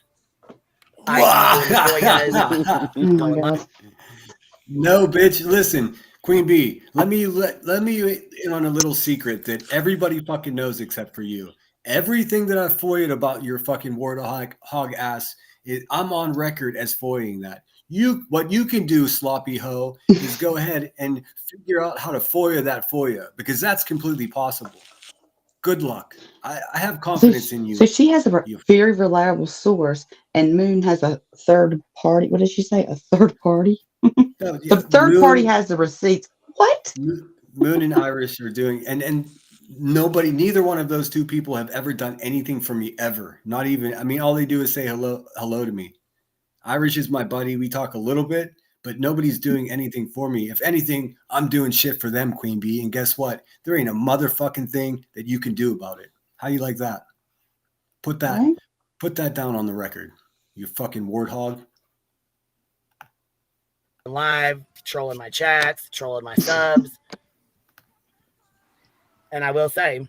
No, bitch. Listen, Queen Bee. Let me in on a little secret that everybody fucking knows except for you. Everything that I foiled about your fucking warthog ass, I'm on record as foiling that. What you can do, sloppy hoe, is go ahead and figure out how to foil that FOIA because that's completely possible. Good luck. I have confidence in you. So she has a very reliable source, and Moon has a third party. What did she say? A third party? The third party has the receipts. What? Moon and Irish are doing, and neither one of those two people have ever done anything for me ever. Not even. I mean, all they do is say hello to me. Irish is my buddy. We talk a little bit, but nobody's doing anything for me. If anything, I'm doing shit for them, Queen Bee. And guess what? There ain't a motherfucking thing that you can do about it. How you like that? Put that down on the record. You fucking warthog. Live, trolling my chats, trolling my subs. And I will say,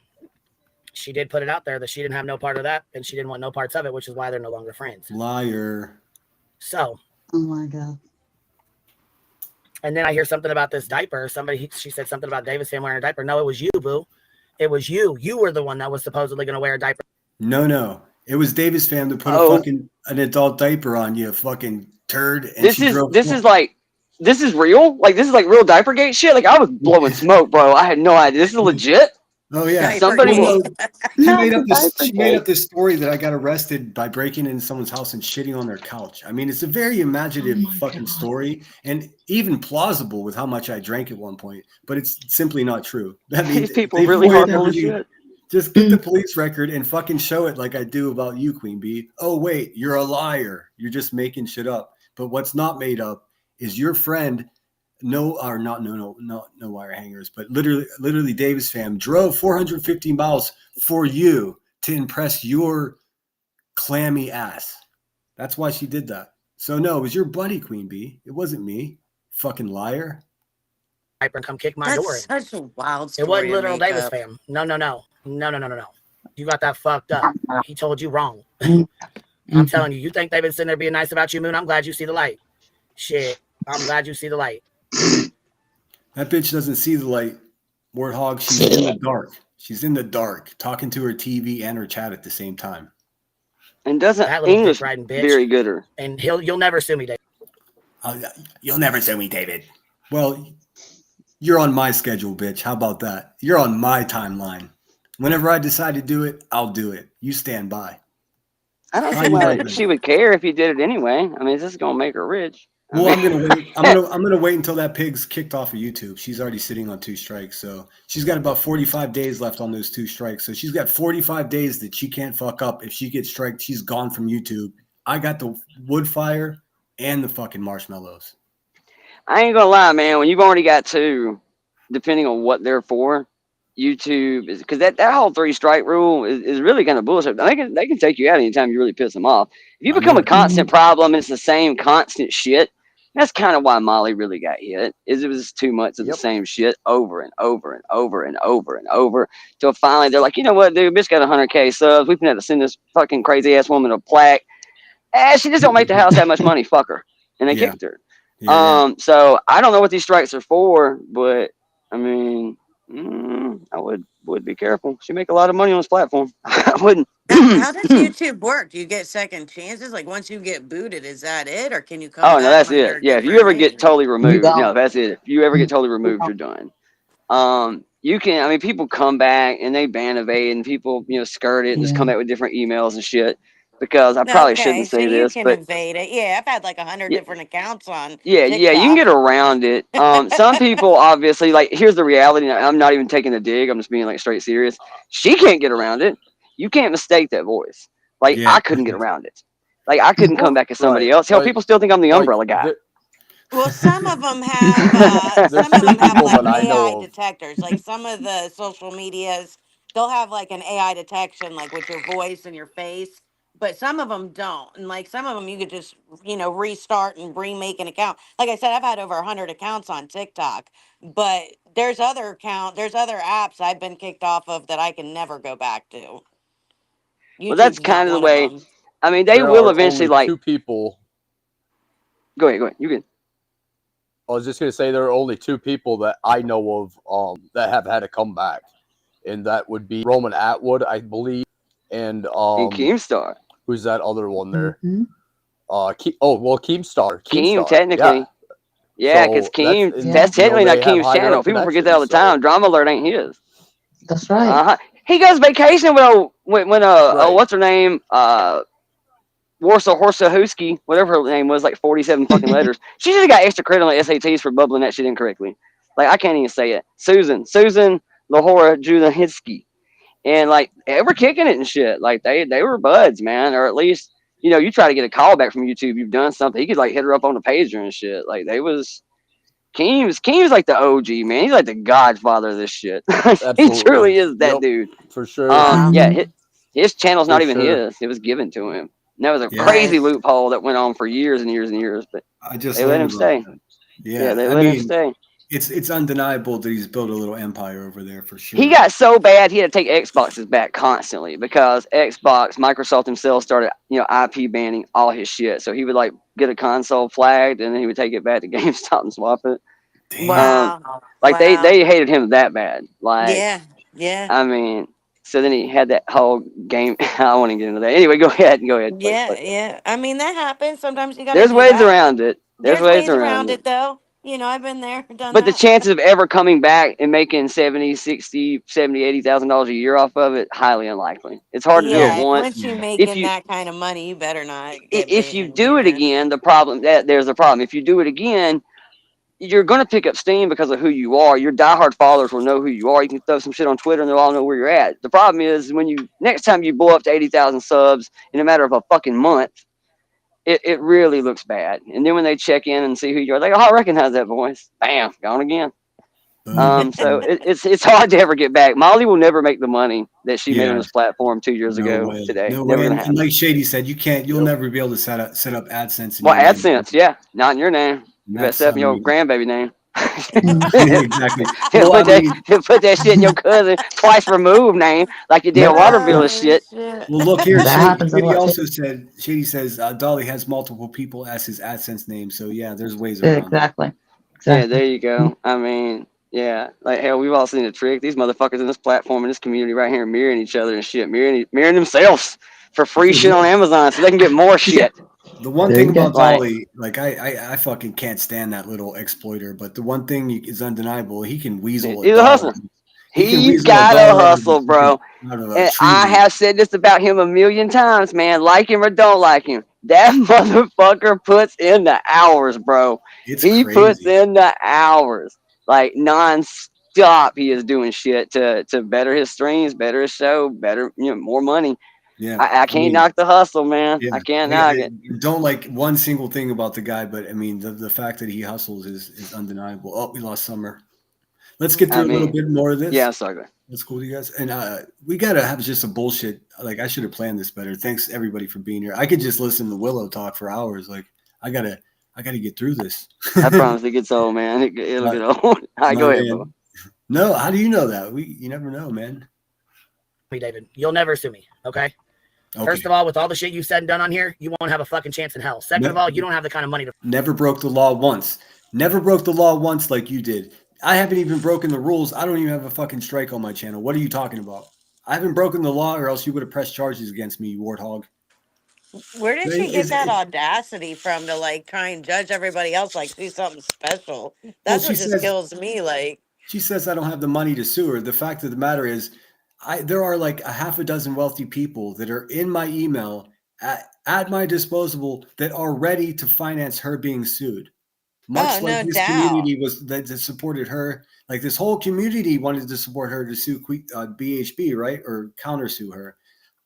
she did put it out there that she didn't have no part of that, and she didn't want no parts of it, which is why they're no longer friends. Liar. So. Oh my God. And then I hear something about this diaper. She said something about Davis fam wearing a diaper. No, it was you, boo. It was you. You were the one that was supposedly going to wear a diaper. No. It was Davis fam to put an adult diaper on you, fucking turd. And this is real? Like, this is like real Diapergate shit? Like, I was blowing smoke, bro. I had no idea. This is legit? Oh, yeah. Somebody... She made up this story that I got arrested by breaking into someone's house and shitting on their couch. I mean, it's a very imaginative story and even plausible with how much I drank at one point, but it's simply not true. That means these people really hardcore as shit. Just get the police record and fucking show it like I do about you, Queen Bee. Oh, wait, you're a liar. You're just making shit up. But what's not made up is your friend, no wire hangers, but literally Davis fam drove 450 miles for you to impress your clammy ass. That's why she did that. So no, it was your buddy, Queen Bee. It wasn't me. Fucking liar. And come kick my door in. That's such a wild story. It wasn't literal Davis fam. No. You got that fucked up. He told you wrong. I'm telling you, you think they've been sitting there being nice about you, Moon? I'm glad you see the light. Shit. I'm glad you see the light. That bitch doesn't see the light. Warthog, she's in the dark. She's in the dark, talking to her TV and her chat at the same time. And doesn't That little English dick riding bitch. very good her. And you'll never sue me, David. You'll never sue me, David. Well, you're on my schedule, bitch. How about that? You're on my timeline. Whenever I decide to do it, I'll do it. You stand by. I don't see why she would care if you did it anyway. I mean, this is gonna make her rich. Well, I'm gonna wait. I'm gonna wait until that pig's kicked off of YouTube. She's already sitting on 2 strikes, so she's got about 45 days left on those 2 strikes. So she's got 45 days that she can't fuck up. If she gets striked, she's gone from YouTube. I got the wood fire and the fucking marshmallows. I ain't gonna lie, man. When you've already got 2, depending on what they're for, YouTube is because that whole 3 strike rule is really kind of bullshit. They can take you out anytime you really piss them off. If you become a constant problem and it's the same constant shit, that's kind of why Molly really got hit. Is it was too much of the same shit over and over and over and over and over till finally they're like, you know what, dude, bitch got 100K subs. We've been able to send this fucking crazy ass woman a plaque. She just don't make the house that much money. Fuck her, and they kicked her. So I don't know what these strikes are for, but I mean, I would be careful. She make a lot of money on this platform. I wouldn't. How does YouTube work? Do you get second chances? Like once you get booted, is that it, or can you come? Oh no, back that's it. Yeah, if you ever get totally removed, no, that's it. If you ever get totally removed, you're done. You can. I mean, people come back and they ban evade, and people skirt it and just come back with different emails and shit. Because I probably shouldn't say this, you can but evade it. Yeah, I've had like 100 different accounts on. yeah, TikTok. you can get around it. Some people obviously like. Here's the reality. I'm not even taking a dig. I'm just being like straight serious. She can't get around it. You can't mistake that voice. Like I couldn't get around it. Like I couldn't come back as somebody else. Hell, people still think I'm the umbrella guy. Well, some of them have like AI detectors. Like some of the social medias, they'll have like an AI detection, like with your voice and your face. But some of them don't, and like some of them, you could just restart and remake an account. Like I said, I've had over 100 accounts on TikTok, but there's other apps I've been kicked off of that I can never go back to. Well, that's kind of the way. I mean, they will eventually like 2 people. Go ahead. You can. I was just gonna say there are only 2 people that I know of that have had a comeback, and that would be Roman Atwood, I believe, and Keemstar. Who's that other one there? Mm-hmm. Keemstar. Keem, technically. Yeah, because Keem, that's technically not Keem's channel. People forget that all the time. Drama Alert ain't his. That's right. He goes vacation when what's her name? Warsaw Horsahusky, whatever her name was, like 47 fucking letters. She just got extra credit on the SATs for bubbling that shit incorrectly. Like I can't even say it. Susan Lahora Julianitsky. And like they were kicking it and shit. Like they were buds, man. Or at least, you try to get a call back from YouTube, you've done something. He could like hit her up on the pager and shit. Like they was Keem's like the OG, man. He's like the godfather of this shit. He truly is that dude. For sure. Yeah, his channel's not even his. It was given to him. And that was a crazy loophole that went on for years and years and years. But they let him stay. Yeah, they let him stay. It's undeniable that he's built a little empire over there for sure. He got so bad he had to take Xboxes back constantly because Microsoft himself started, IP banning all his shit. So he would like get a console flagged and then he would take it back to GameStop and swap it. Wow. They hated him that bad. Like yeah. I mean, so then he had that whole game. I don't want to get into that. Anyway, go ahead. Yeah. I mean that happens. Sometimes you got. There's ways around it. There's ways around it though. I've been there, done but that. the chances of ever coming back and making $70,000, $60,000, $70,000, $80,000 a year off of it, highly unlikely. It's hard to do it once. Once you're making that kind of money, you better not. If you do it again, there's a problem. If you do it again, you're going to pick up steam because of who you are. Your diehard followers will know who you are. You can throw some shit on Twitter and they'll all know where you're at. The problem is next time you blow up to 80,000 subs in a matter of a fucking month, it really looks bad. And then when they check in and see who you are, they go, I recognize that voice. Bam, gone again. So it's hard to ever get back. Molly will never make the money that she made on this platform 2 years ago today. No never way. gonna happen. And like Shady said, you'll never be able to set up AdSense. AdSense, yeah, not in your name. You better set up your grandbaby name. Exactly. And Well, put that shit in your cousin twice removed name, like your damn water bill and shit. Well, look here. That happens a Shady lot, too. also said. Shady says Dolly has multiple people as his AdSense name. So yeah, there's ways around. Exactly. Yeah, there you go. I mean, yeah, like hell, we've all seen the trick. These motherfuckers in this platform in this community right here mirroring each other and shit, mirroring themselves for free shit on Amazon so they can get more shit. The one thing about Dolly, like I fucking can't stand that little exploiter. But the one thing is undeniable: he can weasel. He's a hustler. He's got a hustle, bro. And I have said this about him a million times, man. Like him or don't like him, that motherfucker puts in the hours, bro. He puts in the hours, like non-stop. He is doing shit to better his streams, better his show, better, more money. Yeah, I can't knock the hustle, man. I can't knock it. Don't like one single thing about the guy, but I mean the fact that he hustles is undeniable. Oh, we lost Summer. Let's get through a little bit more of this. Yeah, sorry. That's cool, you guys. And we gotta have just a bullshit. Like I should have planned this better. Thanks everybody for being here. I could just listen to Willow talk for hours. Like I gotta get through this. I promise it gets old, man. It'll get old. All right, go ahead, bro. No, how do you know that? You never know, man. Me, David, you'll never sue me, okay? First of all, with all the shit you've said and done on here, you won't have a fucking chance in hell. Second of all, you don't have the kind of money to. Never broke the law once. Never broke the law once like you did. I haven't even broken the rules. I don't even have a fucking strike on my channel. What are you talking about? I haven't broken the law, or else you would have pressed charges against me, you warthog. Where did she get that audacity from to like try and judge everybody else like do something special? That's what just kills me. Like she says I don't have the money to sue her. The fact of the matter is, there are like a half a dozen wealthy people that are in my email at my disposal that are ready to finance her being sued. Much like this community was that supported her, like this whole community wanted to support her to sue BHB, right, or countersue her.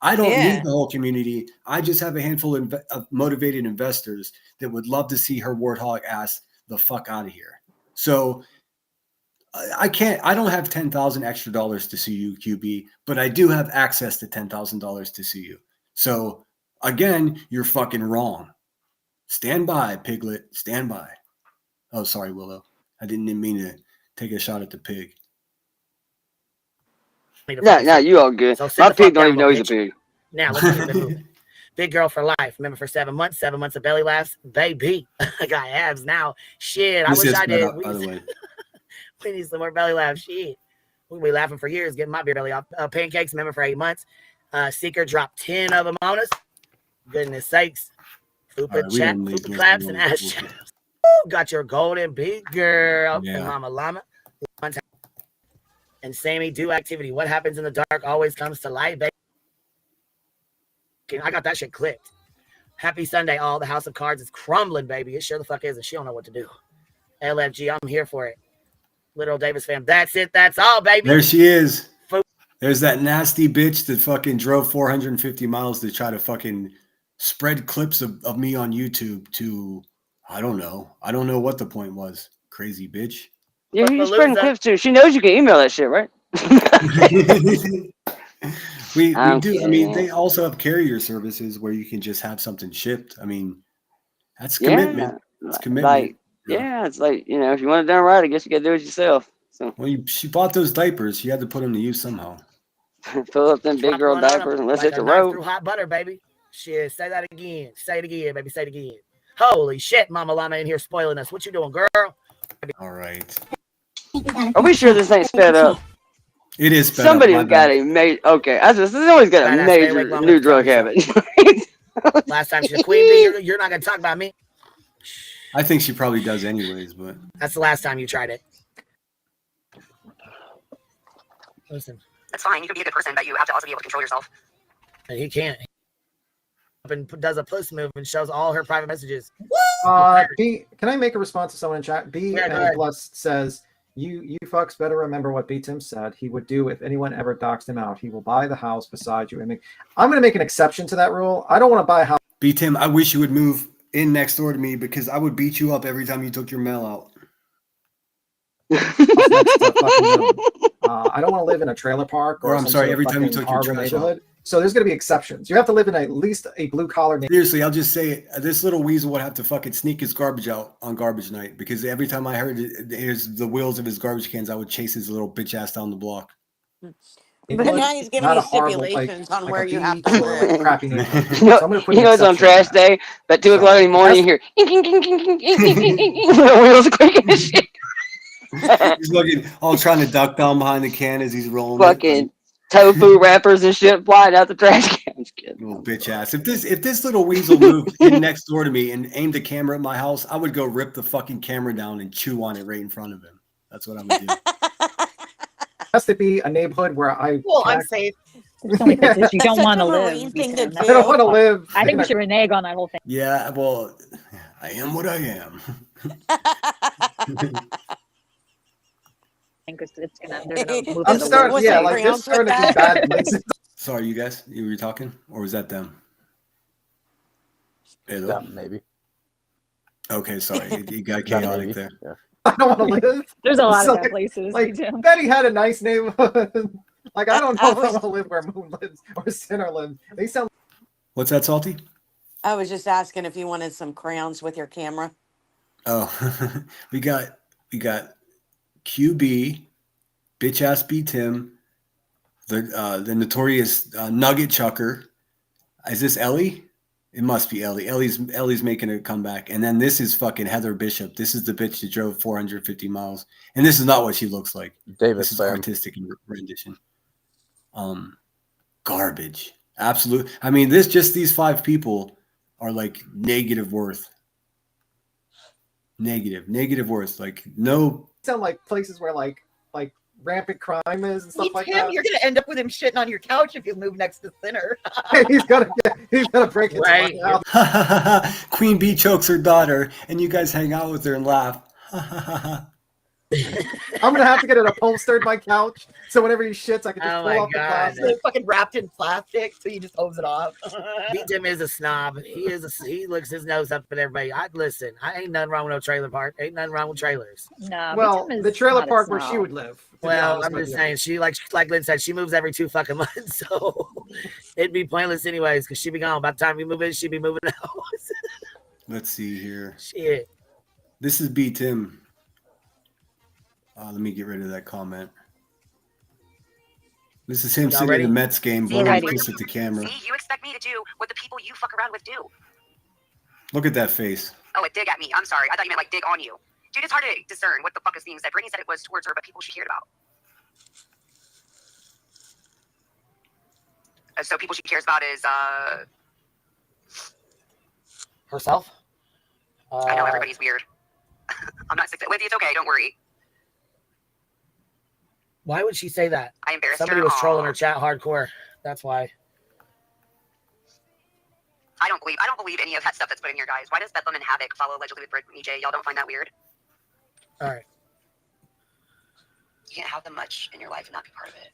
I don't need the whole community. I just have a handful of motivated investors that would love to see her warthog ass the fuck out of here. So I don't have $10,000 extra dollars to sue you, QB, but I do have access to $10,000 to sue you. So again, you're fucking wrong. Stand by, Piglet. Stand by. Oh, sorry, Willow. I didn't mean to take a shot at the pig. No, you all good. So my pig don't even know he's a pig. Now, let's keep it moving. Big girl for life. Remember, for 7 months of belly laughs. Baby, I got abs now. Shit, I wish I did. By the way. We need some more belly laughs. Shit. We'll be laughing for years, getting my beer belly off. Pancakes, remember, for 8 months. Seeker dropped 10 of them on us. Goodness sakes. Fupa chat, fupa claps, and ass chaps. Got your golden big girl and Mama Llama. And Sammy, do activity. What happens in the dark always comes to light, baby. I got that shit clicked. Happy Sunday, all. The House of Cards is crumbling, baby. It sure the fuck is, and she don't know what to do. LFG, I'm here for it. Little Davis fam. That's it. That's all, baby. There she is. There's that nasty bitch that fucking drove 450 miles to try to fucking spread clips of me on YouTube to, I don't know. I don't know what the point was. Crazy bitch. Yeah, you're spreading clips too. She knows you can email that shit, right? we do. I mean, they also have carrier services where you can just have something shipped. I mean, that's commitment. It's commitment. Like, yeah, it's like, if you want it done right, I guess you got to do it yourself. So. Well, she bought those diapers. She had to put them to use somehow. Fill up them big girl diapers and let's hit the road. Through hot butter, baby. Shit, say that again. Say it again, baby. Say it again. Holy shit, Mama Llama in here spoiling us. What you doing, girl? All right. Are we sure this ain't sped up? It is sped Somebody up. got a major. Okay, this always got a major new drug habit. Last time she's a queen bee, you're not gonna talk about me. I think she probably does anyways, but that's the last time you tried it. Listen, that's fine. You can be a good person, but you have to also be able to control yourself. And he can't. And does a puss move and shows all her private messages. B, can I make a response to someone in chat? B Plus says, you fucks better remember what B Tim said he would do if anyone ever doxed him out. He will buy the house beside you. I'm going to make an exception to that rule. I don't want to buy a house. B Tim, I wish you would move in next door to me because I would beat you up every time you took your mail out. I don't want to live in a trailer park or I'm sorry, every time you took your trash out. So there's going to be exceptions. You have to live in at least a blue collar neighborhood. Seriously, I'll just say this little weasel would have to fucking sneak his garbage out on garbage night, because every time I heard the wheels of his garbage cans, I would chase his little bitch ass down the block. But now he's giving you stipulations on where you have to live. Crappy You know it's on trash day, but 2 o'clock in the morning you hear wheels squeaking and shit. He's looking, all trying to duck down behind the can as he's rolling. Fucking tofu wrappers and shit flying out the trash cans. Little bitch ass. If this little weasel moved in next door to me and aimed a camera at my house, I would go rip the fucking camera down and chew on it right in front of him. That's what I would do. Has to be a neighborhood where I'm safe. There's so many places you don't want to live. I don't want to live. I think we should renege on that whole thing. Yeah, well, I am what I am. Because it's gonna, they're gonna move I'm it starting, away. yeah, like this starting to be bad places. Sorry, you guys, you were talking, or was that them? Hello? Yeah, maybe. Okay, sorry, you got chaotic there. Yeah. I don't want to live. There's a lot So, of bad places. Like me too. Betty had a nice neighborhood. Like I don't know if I want to live where Moon lives or Sinner lives. They sound. What's that, Salty? I was just asking if you wanted some crayons with your camera. Oh, we got QB, bitch ass B Tim, the notorious Nugget Chucker. Is this Ellie? It must be Ellie. Ellie's making a comeback, and then this is fucking Heather Bishop. This is the bitch that drove 450 miles, and this is not what she looks like. This is artistic rendition. Garbage. Absolute. I mean, these 5 people are like negative worth. Negative worth. Like no. Sound like places where like rampant crime is and stuff like Tim, that. you're gonna end up with him shitting on your couch if you move next to Thinner. he's gonna break into my house. Queen Bee chokes her daughter, and you guys hang out with her and laugh. I'm gonna have to get it upholstered my couch, so whenever he shits, I can just pull off the plastic. It's fucking wrapped in plastic, so you just hose it off. Tim is a snob. He licks his nose up at everybody. Listen. I ain't nothing wrong with no trailer park. Ain't nothing wrong with trailers. No. Well, the trailer park where she would live. Well, I'm just saying, she like Lynn said, she moves every 2 fucking months, so it'd be pointless anyways, because she'd be gone. By the time we move in, she'd be moving out. Let's see here. Shit. This is B Tim. Let me get rid of that comment. This is him sitting in the Mets game, blowing a kiss at the camera. See, you expect me to do what the people you fuck around with do. Look at that face. Oh, it dig at me. I'm sorry. I thought you meant like dig on you. Dude, it's hard to discern what the fuck is being said. Brittany said it was towards her, but people she cared about. So people she cares about is herself. I know everybody's weird. I'm not sick. Lindsay, it's okay. Don't worry. Why would she say that? I embarrassed Somebody her. was trolling her chat hardcore. That's why. I don't believe any of that stuff that's put in here, guys. Why does Bedlam and Havoc follow allegedly with Brittany J? Y'all don't find that weird? All right. You can't have them much in your life and not be part of it.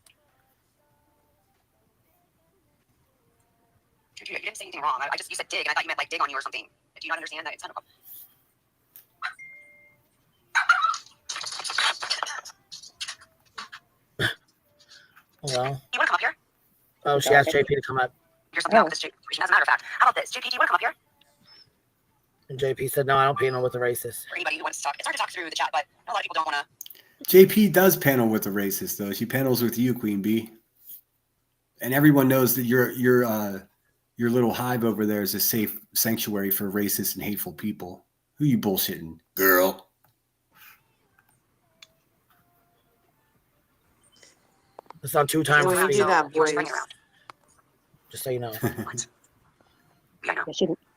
Dude, you didn't say anything wrong. You said dig, and I thought you meant like dig on you or something. Do you not understand that? It's not a problem. Well. You want to come up here? Oh, she asked JP to come up. Here's something about this situation. As a matter of fact, how about this? JP, do you want to come up here? And JP said, no, I don't panel with a racist. For anybody who wants to talk, it's hard to talk through the chat, but a lot of people don't want to. JP does panel with a racist, though. She panels with you, Queen Bee. And everyone knows that your little hive over there is a safe sanctuary for racist and hateful people. Who you bullshitting, girl? It's on 2 times. When you do that, boys. Just so you know. Yeah,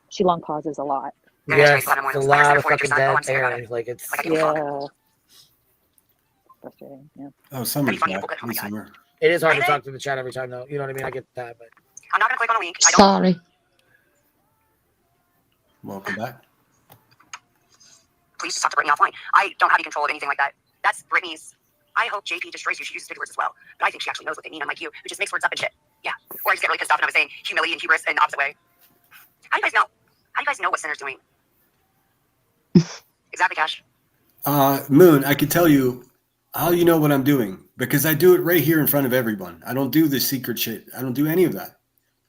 she long pauses a lot. Yes, it's a lot of fucking dead air. Like it's yeah. Frustrating. Yeah. Oh, somebody's back. Somewhere. It is hard to talk to the chat every time, though. You know what I mean? I get that, but I'm not gonna click on a link. Sorry. Welcome back. Please just talk to Brittany offline. I don't have any control of anything like that. That's Brittany's. I hope JP destroys you. She uses big words as well. But I think she actually knows what they mean, unlike you, who just makes words up and shit. Yeah. Or I just get really pissed off and I was saying humility and hubris in the opposite way. How do you guys know? How do you guys know what Sinner's doing? Exactly, Cash. Moon, I can tell you how you know what I'm doing. Because I do it right here in front of everyone. I don't do this secret shit. I don't do any of that.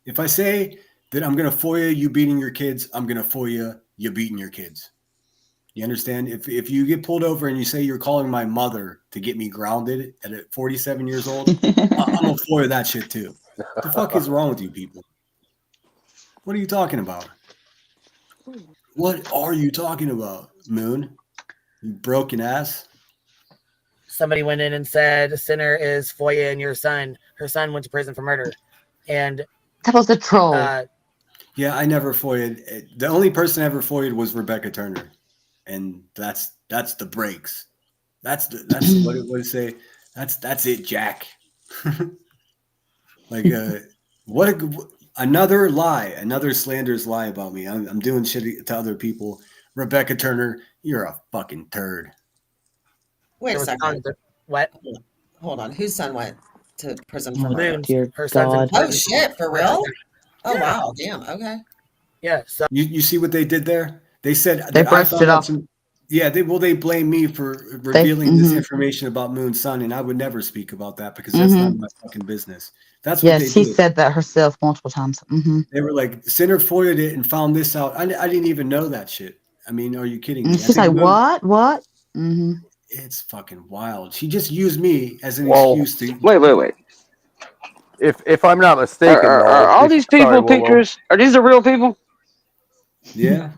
If I say that I'm going to FOIA you beating your kids, I'm going to FOIA you beating your kids. You understand? If you get pulled over and you say you're calling my mother to get me grounded at 47 years old, I'm going to FOIA that shit too. What the fuck is wrong with you people? What are you talking about? What are you talking about, Moon? You broken ass. Somebody went in and said, "Sinner is Foya and your son. Her son went to prison for murder," and that was a troll. Yeah, I never FOIA'd. The only person I ever FOIA'd was Rebecca Turner, and that's the breaks. That's what it would say. That's it, Jack. Like another lie, another slanderous lie about me. I'm doing shit to other people. Rebecca Turner, you're a fucking turd. Wait a second. What? Hold on. Whose son went to prison for Oh, murder? dear Her son's in God. Oh prison. shit! For real? Oh Yeah. wow! Damn. Okay. Yeah. So You see what they did there? They said They that I brushed found it out off. some. Yeah, they blame me for revealing this information about Moon's son, and I would never speak about that because that's not my fucking business. That's what Yeah, they she did. said that herself multiple times. They were like, Sinner FOIA'd it and found this out. I didn't even know that shit. I mean, are you kidding me? And she's like, what? What? It's fucking wild. She just used me as an Well, excuse to. Wait. If I'm not mistaken, Are all these people pictures? Are these the real people? Yeah.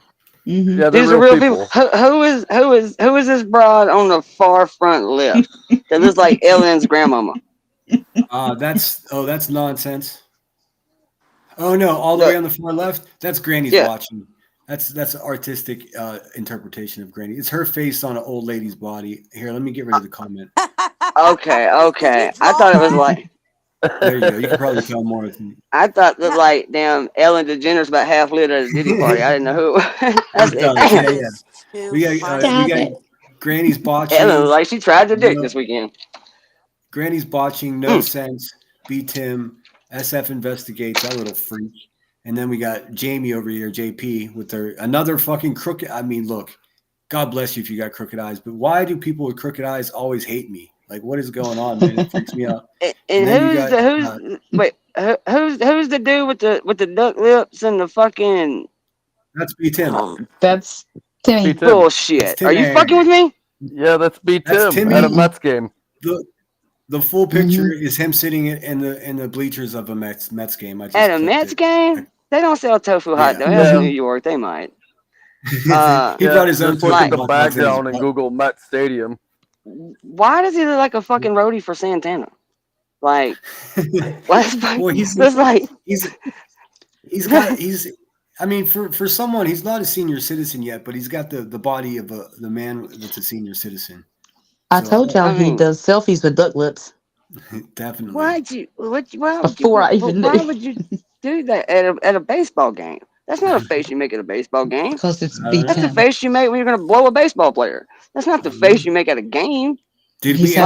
Yeah, they're These are real people. Who is this broad on the far front left? That looks like Ellen's grandmama. That's nonsense. Oh no, all the way on the far left, that's Granny's watching. That's an artistic interpretation of Granny. It's her face on an old lady's body. Here, let me get rid of the comment. Okay. I thought it was like. There you go. You can probably tell more. I thought that like damn Ellen DeGeneres about half lit at a Diddy party. I didn't know who. That's it. Yeah. We got Granny's botching. Ellen, like she tried to dick this weekend. Granny's botching. No sense. B Tim. SF investigates. That little freak. And then we got Jamie over here, JP, with another fucking crooked. I mean, look, God bless you if you got crooked eyes, but why do people with crooked eyes always hate me? Like, what is going on, man? It freaks me out. And who's the dude with the duck lips and the fucking? That's B Tim. That's Timmy. Bullshit. Are you fucking with me? Yeah, that's B Tim Timmy. at a Mets game. The full picture is him sitting in the bleachers of a Mets game. At a Mets game? They don't sell tofu hot dogs in New York. They might. He brought his own Just look at the tofu hot dogs in his background and Google Mets Stadium. Why does he look like a fucking roadie for Santana? Like, well, he's I mean, for someone, he's not a senior citizen yet, but he's got the body of the man that's a senior citizen. I told y'all he does selfies with duck lips. Definitely. Why would you do that at a baseball game? That's not a face you make at a baseball game. Because it's That's the face you make when you're going to blow a baseball player. That's not the face you make at a game. Did we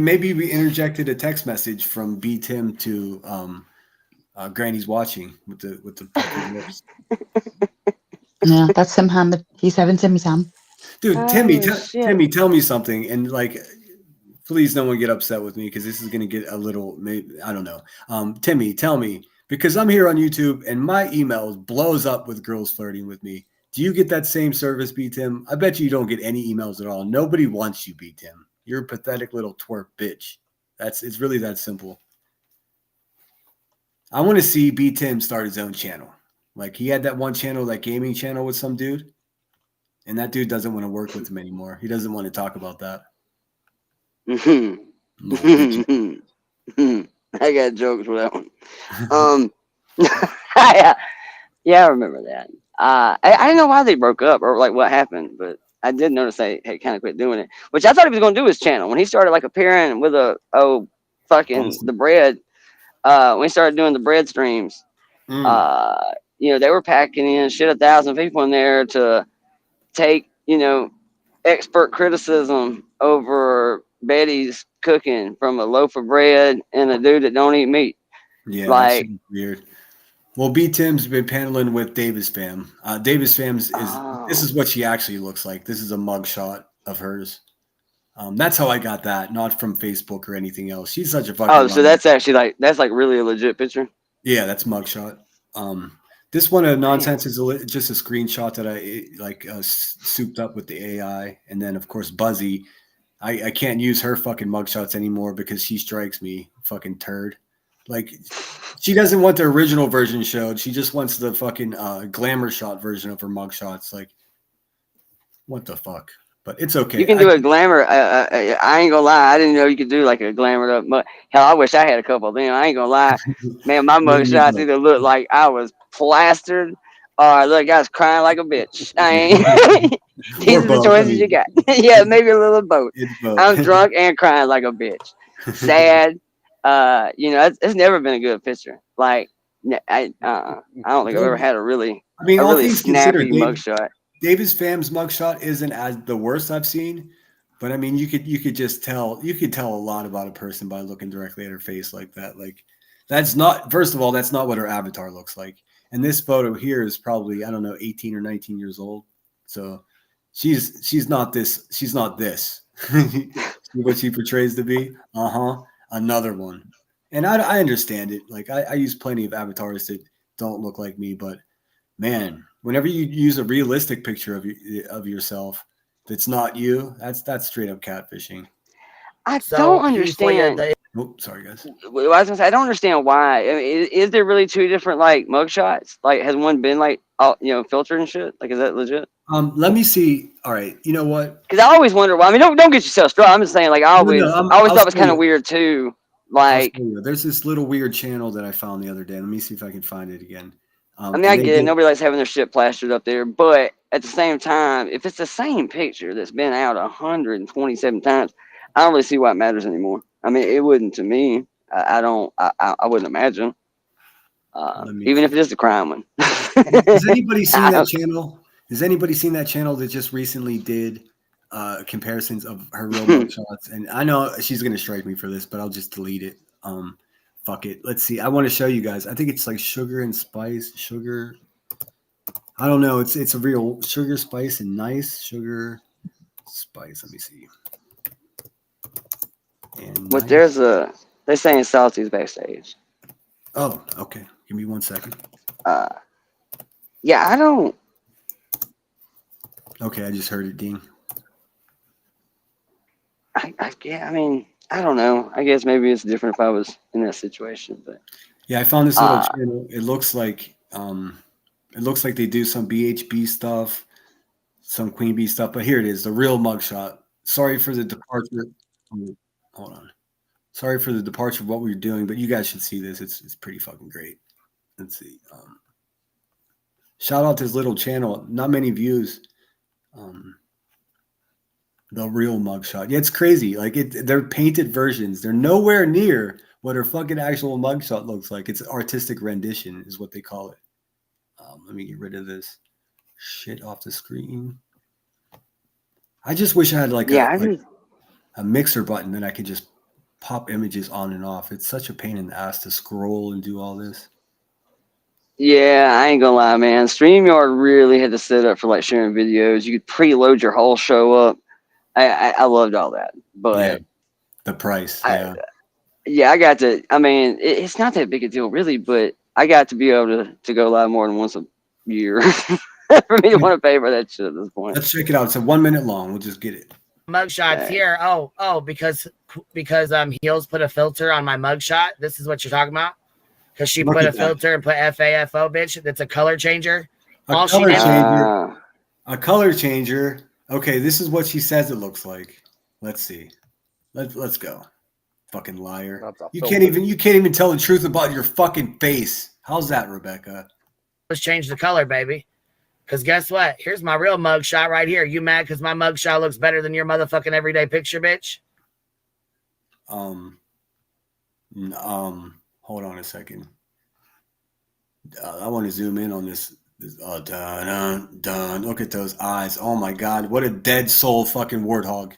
maybe interjected a text message from B Tim to Granny's watching with the puppy lips. Yeah, that's him. He's having Timmy time. Dude, Timmy, tell me something, and like, please, no one get upset with me because this is gonna get a little. Maybe I don't know. Timmy, tell me, because I'm here on YouTube and my emails blows up with girls flirting with me. Do you get that same service, B Tim? I bet you don't get any emails at all. Nobody wants you, B Tim. You're a pathetic little twerp bitch. It's really that simple. I want to see B Tim start his own channel. Like he had that one channel, that gaming channel with some dude. And that dude doesn't want to work with him anymore. He doesn't want to talk about that. I got jokes for that one. Yeah, I remember that. I didn't know why they broke up or like what happened, but I did notice they had kind of quit doing it. Which I thought he was going to do his channel when he started like appearing with the bread. When he started doing the bread streams, they were packing in shit 1,000 people in there to take, expert criticism over Betty's cooking from a loaf of bread and a dude that don't eat meat. Yeah, like that's weird. Well, B Tim's been paneling with Davis Fam. Davis Fam's this is what she actually looks like. This is a mugshot of hers. That's how I got that, not from Facebook or anything else. She's such a fucking. So that's actually that's really a legit picture. Yeah, that's mugshot. This one of nonsense is just a screenshot that I souped up with the AI, and then of course Buzzy. I can't use her fucking mugshots anymore because she strikes me, fucking turd. Like, she doesn't want the original version showed. She just wants the fucking glamour shot version of her mugshots. Like, what the fuck? But it's okay. You can do a glamour. I ain't gonna lie. I didn't know you could do like a glamour up. Hell, I wish I had a couple of them. I ain't gonna lie. Man, my mugshots either look like I was plastered or look, I was crying like a bitch. I ain't. These are the both, choices you got. Yeah, maybe a little of both. both. I'm drunk and crying like a bitch. Sad. It's never been a good picture. Like, I don't think I've ever had a really all things snappy considered, mugshot. Davis Fam's mugshot isn't as the worst I've seen, but I mean, you could just tell a lot about a person by looking directly at her face like that. Like, that's not, first of all, that's not what her avatar looks like. And this photo here is probably, I don't know, 18 or 19 years old. So she's not this. She's not this. What she portrays to be. Another one. And I understand it. Like, I use plenty of avatars that don't look like me, but man, whenever you use a realistic picture of yourself that's not you, that's straight up catfishing. I don't understand. Oh, sorry, guys. I was gonna say, I don't understand why. I mean, is there really two different like mugshots? Like, has one been like, filtered and shit? Like, is that legit? Let me see. All right, you know what? Because I always wonder why. I mean, don't get yourself started. I'm just saying, like, I always thought it was kind of weird too. Like, there's this little weird channel that I found the other day. Let me see if I can find it again. I mean, I get it. Nobody likes having their shit plastered up there, but at the same time, if it's the same picture that's been out 127 times, I don't really see why it matters anymore. I mean, it wouldn't to me. I wouldn't imagine. Even if it is a crime one. Has anybody seen that channel? Has anybody seen that channel that just recently did comparisons of her real mugshots? And I know she's gonna strike me for this, but I'll just delete it. Fuck it. Let's see. I want to show you guys. I think it's like sugar and spice. Sugar. I don't know. It's a real sugar, spice, and nice sugar, spice. Let me see. And but nice. They're saying Salty's backstage. Oh, okay. Give me 1 second. Yeah, I don't. Okay, I just heard it ding. I mean, I don't know. I guess maybe it's different if I was in that situation, but yeah, I found this little channel. It looks like they do some BHB stuff, some Queen Bee stuff, but here it is, the real mugshot. Sorry for the departure. Hold on. Sorry for the departure of what we were doing, but you guys should see this. It's pretty fucking great. Let's see. Shout out to his little channel. Not many views. The real mugshot. Yeah, it's crazy. Like, they're painted versions. They're nowhere near what her fucking actual mugshot looks like. It's artistic rendition is what they call it. Let me get rid of this shit off the screen. I just wish I had a mixer button that I could just pop images on and off. It's such a pain in the ass to scroll and do all this. Yeah, I ain't gonna lie, man. StreamYard really had to set up for like sharing videos. You could preload your whole show up. I loved all that, but yeah, the price. I got to. I mean, it's not that big a deal, really, but I got to be able to go live more than once a year for me to want to pay for that shit at this point. Let's check it out. It's 1 minute long. We'll just get it. Mugshots here. Oh, because Heels put a filter on my mugshot. This is what you're talking about. Because she put a filter and put FAFO, bitch. That's a color changer. A color changer. Okay, this is what she says it looks like. Let's see. Let's go. Fucking liar. You can't even tell the truth about your fucking face. How's that, Rebecca? Let's change the color, baby. Because guess what? Here's my real mugshot right here. You mad because my mugshot looks better than your motherfucking everyday picture, bitch? Hold on a second. I want to zoom in on this. Dun. Look at those eyes. Oh my God. What a dead soul fucking warthog.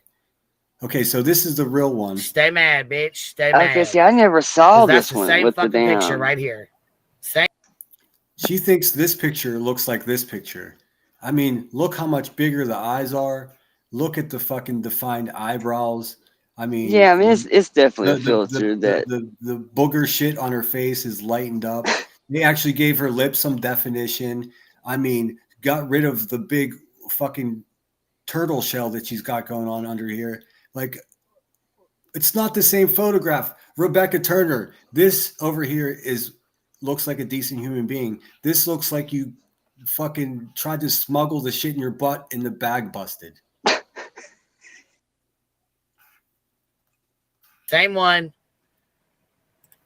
Okay, so this is the real one. Stay mad, bitch. Stay mad. Okay, see, I never saw this one. Same with fucking the damn picture right here. Same. She thinks this picture looks like this picture. I mean, look how much bigger the eyes are. Look at the fucking defined eyebrows. I mean, Yeah, I mean it's definitely a the filter that the booger shit on her face is lightened up. They actually gave her lips some definition. I mean, got rid of the big fucking turtle shell that she's got going on under here. Like, it's not the same photograph. Rebecca Turner, this over here looks like a decent human being. This looks like you fucking tried to smuggle the shit in your butt and the bag busted. Same one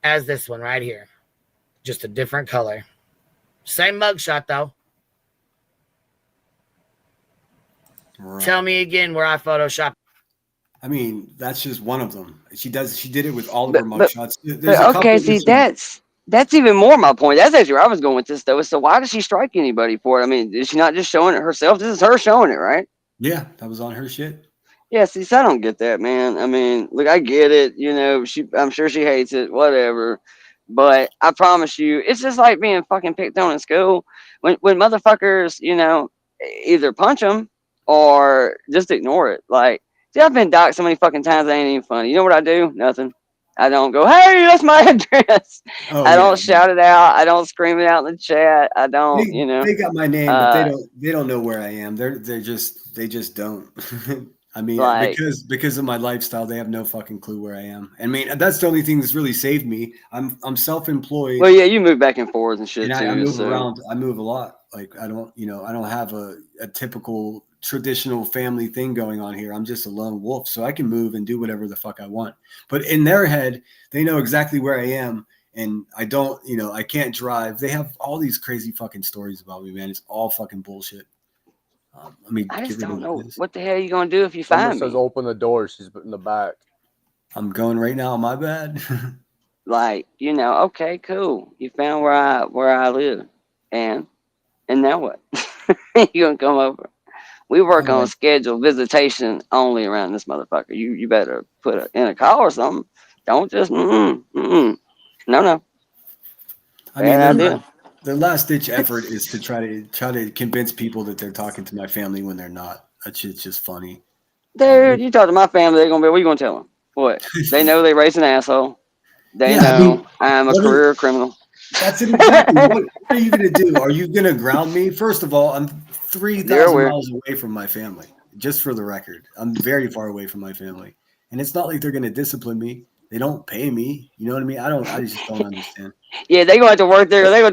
as this one right here. Just a different color. Same mugshot though. Right. Tell me again where I photoshopped. I mean, that's just one of them. She did it with all of her but mugshots. okay, see that's even more my point. That's actually where I was going with this though. So why does she strike anybody for it? I mean, is she not just showing it herself? This is her showing it, right? Yeah, that was on her shit. Yeah, see, so I don't get that, man. I mean, look, I get it. You know, I'm sure she hates it, whatever. But I promise you, it's just like being fucking picked on in school. When motherfuckers, you know, either punch them or just ignore it. Like, see, I've been doxxed so many fucking times, it ain't even funny. You know what I do? Nothing. I don't go, hey, that's my address. I don't shout it out. I don't scream it out in the chat. I don't, you know. They got my name, but they don't know where I am. They just don't. I mean, like, because of my lifestyle, they have no fucking clue where I am. I mean, that's the only thing that's really saved me. I'm self-employed. Well, yeah, you move back and forth and shit and too. I move so. around. I move a lot. Like I don't have a typical traditional family thing going on here. I'm just a lone wolf, so I can move and do whatever the fuck I want. But in their head, they know exactly where I am, and I don't. I can't drive. They have all these crazy fucking stories about me, man. It's all fucking bullshit. I just don't know what the hell are you gonna do if you find me. Says open the door. She's in the back. I'm going right now. My bad. Like, okay, cool. You found where I live, and now what? You gonna come over? We work on scheduled visitation only around this motherfucker. You better put in a call or something. Don't just no. I mean, their last ditch effort is to try to convince people that they're talking to my family when they're not. That shit's just funny. Dude, you talk to my family, they're gonna be. What are you gonna tell them? What? They know they raised an asshole. They know I'm a career criminal. That's it exactly. What are you gonna do? Are you gonna ground me? First of all, I'm 3,000 miles away from my family. Just for the record, I'm very far away from my family, and it's not like they're gonna discipline me. They don't pay me. You know what I mean? I just don't understand. Yeah, they're going to have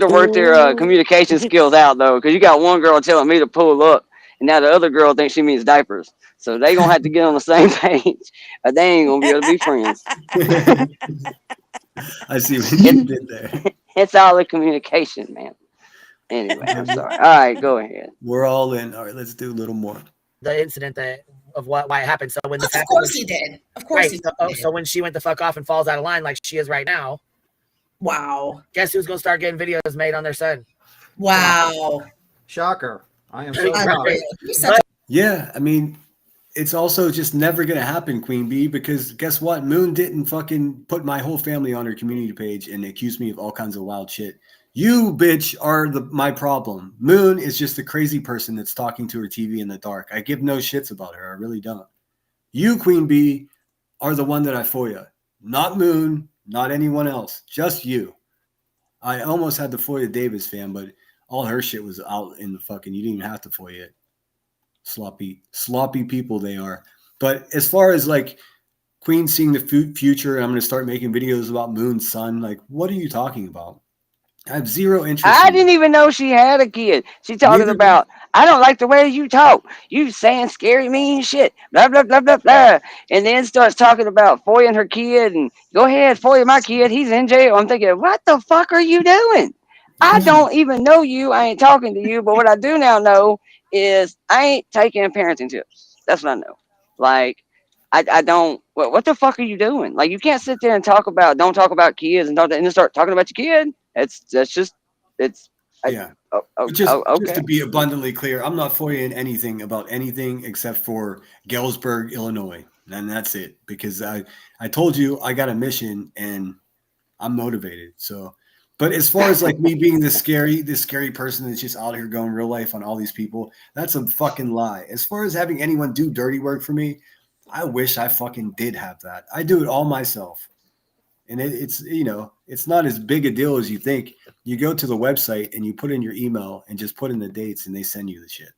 to work their communication skills out though, because you got one girl telling me to pull up, and now the other girl thinks she means diapers. So they gonna have to get on the same page, or they ain't gonna be able to be friends. I see what you did there. It's all the communication, man. Anyway, I'm sorry. All right, go ahead. We're all in. All right, let's do a little more. The incident of why it happened. So when this happened, course he did. Of course he did. So when she went the fuck off and falls out of line like she is right now. Wow. Guess who's gonna start getting videos made on their son? Wow. Shocker. I am so shocked. Yeah, I mean, it's also just never gonna happen, Queen Bee, because guess what? Moon didn't fucking put my whole family on her community page and accuse me of all kinds of wild shit. You, bitch, are my problem. Moon is just a crazy person that's talking to her TV in the dark. I give no shits about her. I really don't. You, Queen Bee, are the one that I FOIA. Not Moon, not anyone else. Just you. I almost had to FOIA Davis, fam, but all her shit was out in the fucking... You didn't even have to FOIA it. Sloppy people they are. But as far as, like, Queen seeing the future, and I'm going to start making videos about Moon's son, like, what are you talking about? I have zero interest. I didn't even know she had a kid. She talking about, I don't like the way you talk. You saying scary, mean shit. Blah, blah, blah, blah, blah. And then starts talking about FOIAing her kid. And go ahead, FOIA my kid. He's in jail. I'm thinking, what the fuck are you doing? I don't even know you. I ain't talking to you. But what I do now know is I ain't taking parenting tips. That's what I know. Like, I don't, what the fuck are you doing? Like, you can't sit there and don't talk about kids and then start talking about your kid. Just to be abundantly clear, I'm not FOIAing anything about anything except for Galesburg, Illinois, and that's it. Because I told you I got a mission and I'm motivated. So, but as far as like me being this scary person that's just out here going real life on all these people, that's a fucking lie. As far as having anyone do dirty work for me, I wish I fucking did have that. I do it all myself. And it's, you know, it's not as big a deal as you think. You go to the website and you put in your email and just put in the dates and they send you the shit.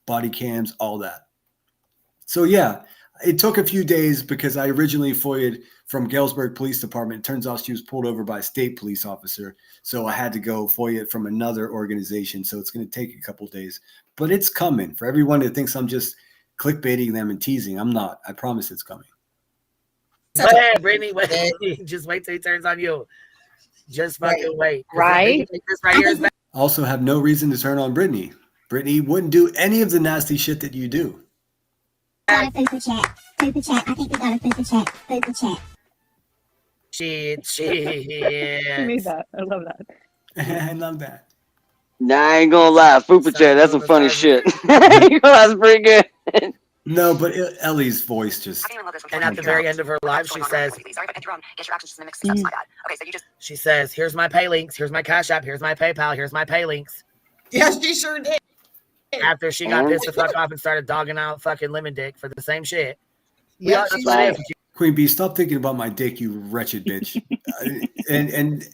Body cams, all that. So yeah, it took a few days because I originally FOIA'd from Galesburg Police Department. It turns out she was pulled over by a state police officer. So I had to go FOIA it from another organization. So it's going to take a couple days. But it's coming. For everyone that thinks I'm just clickbaiting them and teasing, I'm not. I promise it's coming. Wait, Brittany, wait. Just wait till he turns on you. Just fucking wait. Right? This right here is back. I also have no reason to turn on Brittany. Brittany wouldn't do any of the nasty shit that you do. Got a super chat. Super chat. I think we got a super chat. Super chat. Shit. I made that. I love that. I love that. Nah, I ain't gonna lie. Fupa chat, that's some funny shit. That's pretty good. No, but Ellie's voice just. And at the very end of her live, she says, she says, here's my pay links, here's my Cash App, here's my PayPal, here's my pay links. Yes, she sure did. After she got pissed the fuck off and started dogging out fucking Lemon Dick for the same shit. Yeah, that's what it is. Queen Bee, stop thinking about my dick, you wretched bitch. and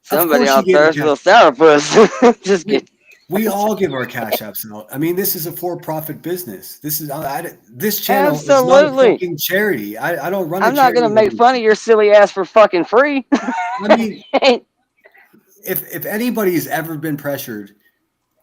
somebody out there is a little sourpuss. Just kidding. We all give our Cash Apps out. I mean, this is a for-profit business. This is this channel is not a fucking charity. I don't run. I'm not gonna make fun of your silly ass for fucking free. I mean, if anybody's ever been pressured,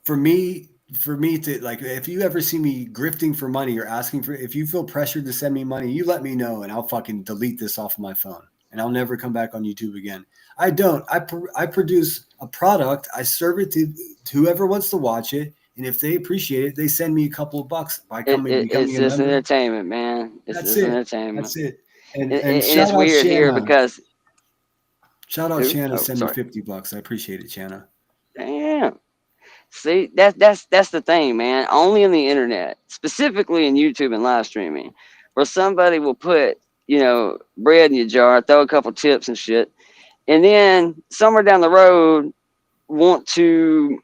for me to like, if you ever see me grifting for money or asking for, if you feel pressured to send me money, you let me know and I'll fucking delete this off of my phone and I'll never come back on YouTube again. I don't. I produce a product. I serve it to whoever wants to watch it, and if they appreciate it, they send me a couple of bucks by becoming it's a just member. entertainment, man. It's That's just it. entertainment. That's it. And it's weird here because shout out Shanna, send me sorry. $50. I appreciate it, Shanna. Damn. See, that's the thing, man. Only on the internet, specifically in YouTube and live streaming, where somebody will put, you know, bread in your jar, throw a couple tips and shit, and then somewhere down the road want to.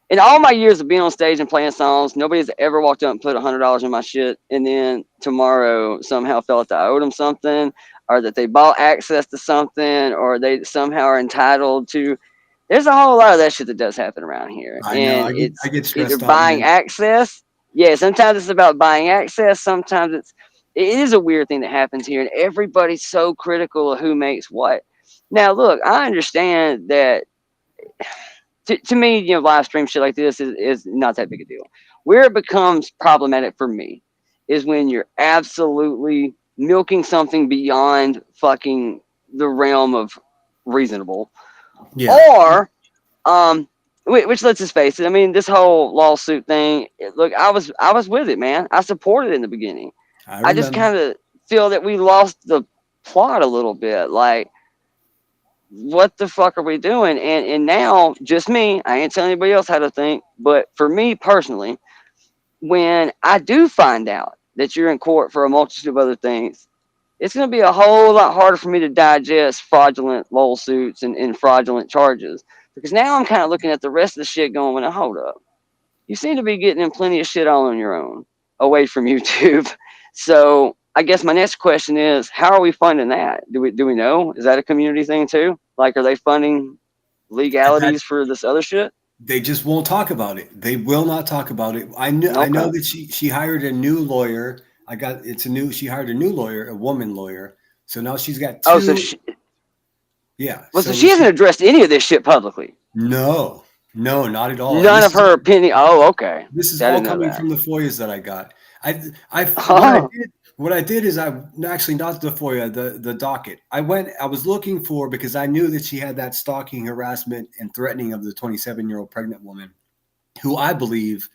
In all my years of being on stage and playing songs, nobody's ever walked up and put $100 in my shit, and then tomorrow somehow felt that I owed them something, or that they bought access to something, or they somehow are entitled to. There's a whole lot of that shit that does happen around here. I know. I get stressed either out, buying man. access. Yeah, sometimes it's about buying access. Sometimes it is a weird thing that happens here, and everybody's so critical of who makes what. Now, look, I understand that. To me, you know, live stream shit like this is not that big a deal. Where it becomes problematic for me is when you're absolutely milking something beyond fucking the realm of reasonable. Yeah. Or, which let's just face it. I mean, this whole lawsuit thing. Look, I was with it, man. I supported it in the beginning. I just kind of feel that we lost the plot a little bit. Like, what the fuck are we doing? And now, just me. I ain't telling anybody else how to think. But for me personally, when I do find out that you're in court for a multitude of other things, it's going to be a whole lot harder for me to digest fraudulent lawsuits and fraudulent charges. Because now I'm kind of looking at the rest of the shit going, well, hold up. You seem to be getting in plenty of shit all on your own, away from YouTube. So I guess my next question is, how are we funding that? Do we know? Is that a community thing too? Like, are they funding legalities for this other shit? They just won't talk about it. They will not talk about it. I know that she hired a new lawyer. She hired a new lawyer, a woman lawyer. So now she's got two. Oh, so yeah. Well, so she hasn't addressed any of this shit publicly. No, not at all. None of her opinion. Oh, okay. This is I all didn't know coming that. from the FOIAs that I got. What I did is I actually, not the FOIA, the docket. I was looking for, because I knew that she had that stalking, harassment, and threatening of the 27-year-old pregnant woman, who I believe,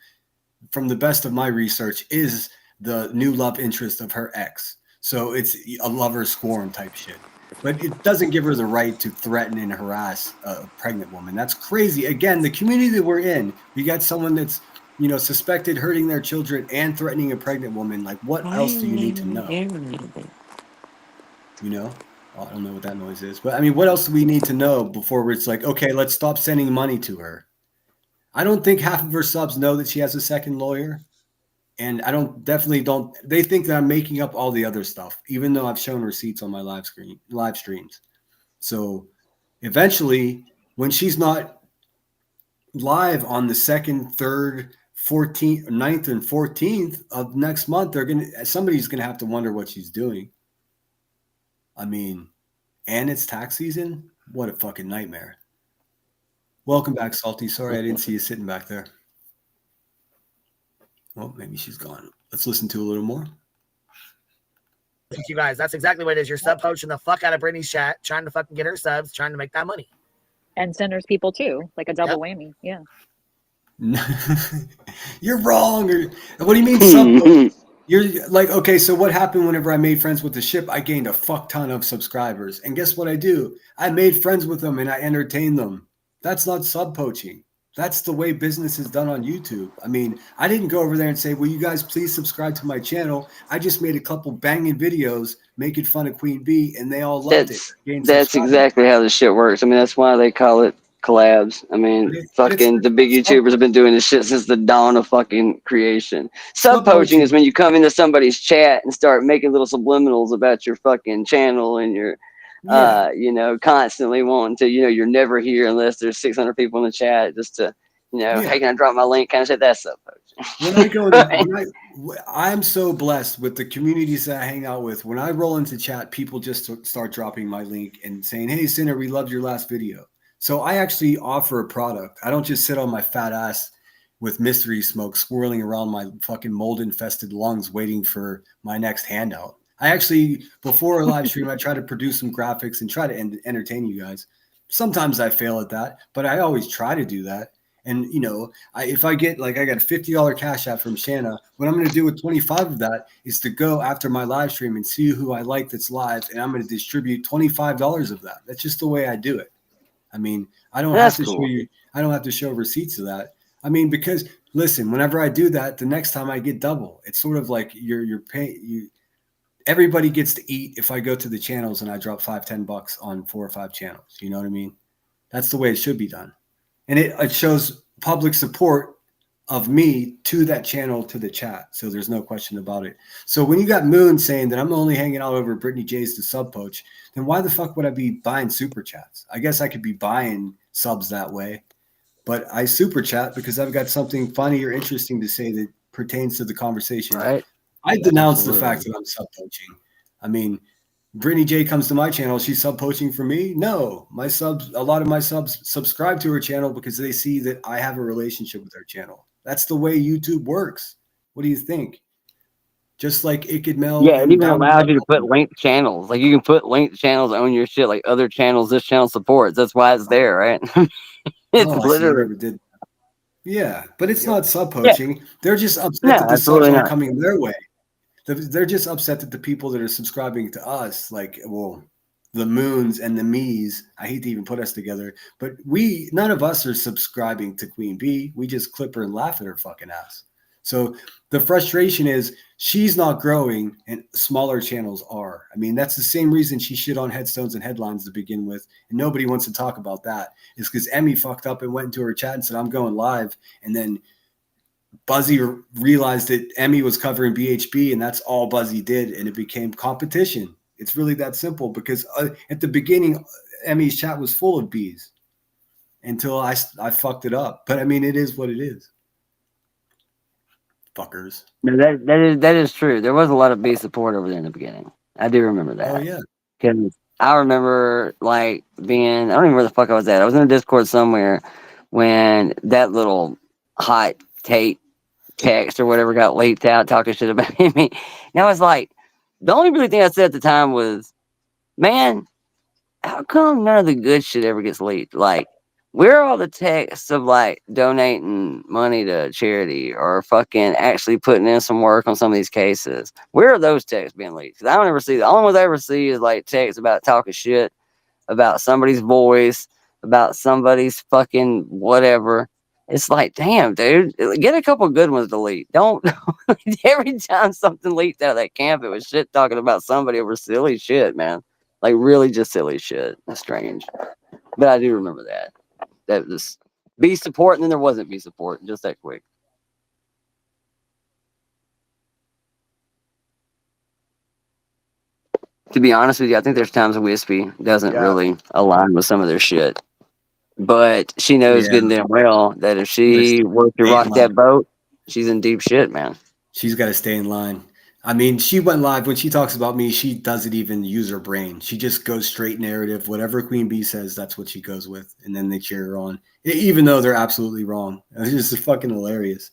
from the best of my research, is the new love interest of her ex. So it's a lover scorn type shit. But it doesn't give her the right to threaten and harass a pregnant woman. That's crazy. Again, the community that we're in, we got someone that's, you know, suspected hurting their children and threatening a pregnant woman. Like, what else do you need to know? You know? I don't know what that noise is. But, I mean, what else do we need to know before it's like, okay, let's stop sending money to her? I don't think half of her subs know that she has a second lawyer. And I definitely don't. They think that I'm making up all the other stuff, even though I've shown receipts on my live streams. So eventually, when she's not live on the 2nd, 3rd, 14th, 9th, and 14th of next month, somebody's gonna have to wonder what she's doing. I mean, and it's tax season. What a fucking nightmare. Welcome back, Salty. Sorry I didn't see you sitting back there. Well, maybe she's gone. Let's listen to a little more. Thank you guys. That's exactly what it is. You're sub poaching the fuck out of Brittany's chat, trying to fucking get her subs, trying to make that money. And Cinder's people too, like a double whammy. Yeah. You're wrong. What do you mean sub? You're like, okay, so what happened whenever I made friends with the ship? I gained a fuck ton of subscribers. And guess what I do? I made friends with them and I entertained them. That's not sub poaching. That's the way business is done on YouTube. I mean, I didn't go over there and say, will you guys please subscribe to my channel? I just made a couple banging videos making fun of Queen Bee, and they all loved it. That's exactly how this shit works. I mean, that's why they call it collabs. I mean, fucking the big YouTubers have been doing this shit since the dawn of fucking creation. Sub poaching is when you come into somebody's chat and start making little subliminals about your fucking channel and your you know, constantly wanting to, you know, you're never here unless there's 600 people in the chat just to, you know, hey, can I drop my link? Kind of shit. That's sub poaching. When I go to, I'm so blessed with the communities that I hang out with. When I roll into chat, people just start dropping my link and saying, hey, Sinner, we loved your last video. So I actually offer a product. I don't just sit on my fat ass with mystery smoke swirling around my fucking mold infested lungs waiting for my next handout. I actually, before a live stream, I try to produce some graphics and try to entertain you guys. Sometimes I fail at that, but I always try to do that. And, you know, if I get, like, I got a $50 cash app from Shanna, what I'm going to do with 25 of that is to go after my live stream and see who I like that's live, and I'm going to distribute $25 of that. That's just the way I do it. I mean, I don't have to show you, I don't have to show receipts of that. I mean, because listen, whenever I do that, the next time I get double. It's sort of like you're paying everybody gets to eat if I go to the channels and I drop $5-10 on 4 or 5 channels. You know what I mean? That's the way it should be done. And it shows public support of me to that channel, to the chat. So there's no question about it. So when you got Moon saying that I'm only hanging out over Brittany J's to sub poach, then why the fuck would I be buying super chats? I guess I could be buying subs that way, but I super chat because I've got something funny or interesting to say that pertains to the conversation. Right. I denounce the fact that I'm sub poaching. I mean, Brittany J comes to my channel. She's sub poaching for me. No, my subs, a lot of my subs subscribe to her channel because they see that I have a relationship with her channel. That's the way YouTube works. What do you think? Just like Ikid Yeah, it even allows you to put linked channels. Like you can put linked channels on your shit, like other channels this channel supports. That's why it's there, right? It's literally. Yeah, but it's not sub poaching. Yeah. They're just upset that the subs aren't coming their way. They're just upset that the people that are subscribing to us, like, well, the Moons and the Me's, I hate to even put us together, but none of us are subscribing to Queen Bee. We just clip her and laugh at her fucking ass. So the frustration is she's not growing and smaller channels are. I mean, that's the same reason she shit on headstones and headlines to begin with. And nobody wants to talk about that. It's because Emmy fucked up and went into her chat and said, I'm going live. And then Buzzy realized that Emmy was covering BHB and that's all Buzzy did. And it became competition. It's really that simple because at the beginning, Emmy's chat was full of bees until I fucked it up. But I mean, it is what it is. Fuckers. No, that is true. There was a lot of bee support over there in the beginning. I do remember that. Oh yeah. Because I remember like being, I don't even know where the fuck I was at. I was in a Discord somewhere when that little hot Tate text or whatever got leaked out talking shit about me. And I was like, the only really thing I said at the time was, man, how come none of the good shit ever gets leaked? Like, where are all the texts of like donating money to charity or fucking actually putting in some work on some of these cases? Where are those texts being leaked? Because I don't ever see, the only ones I ever see is like texts about talking shit about somebody's voice, about somebody's fucking whatever. It's like, damn, dude, get a couple good ones to leak. Don't every time something leaked out of that camp, it was shit talking about somebody over silly shit, man. Like really just silly shit. That's strange. But I do remember that. That was B support, and then there wasn't B support. Just that quick. To be honest with you, I think there's times Wispy doesn't really align with some of their shit. But she knows good and damn well that if she were to rock that boat, she's in deep shit, man. She's got to stay in line. I mean, she went live. When she talks about me, she doesn't even use her brain. She just goes straight narrative. Whatever Queen Bee says, that's what she goes with. And then they cheer her on, even though they're absolutely wrong. It's just fucking hilarious.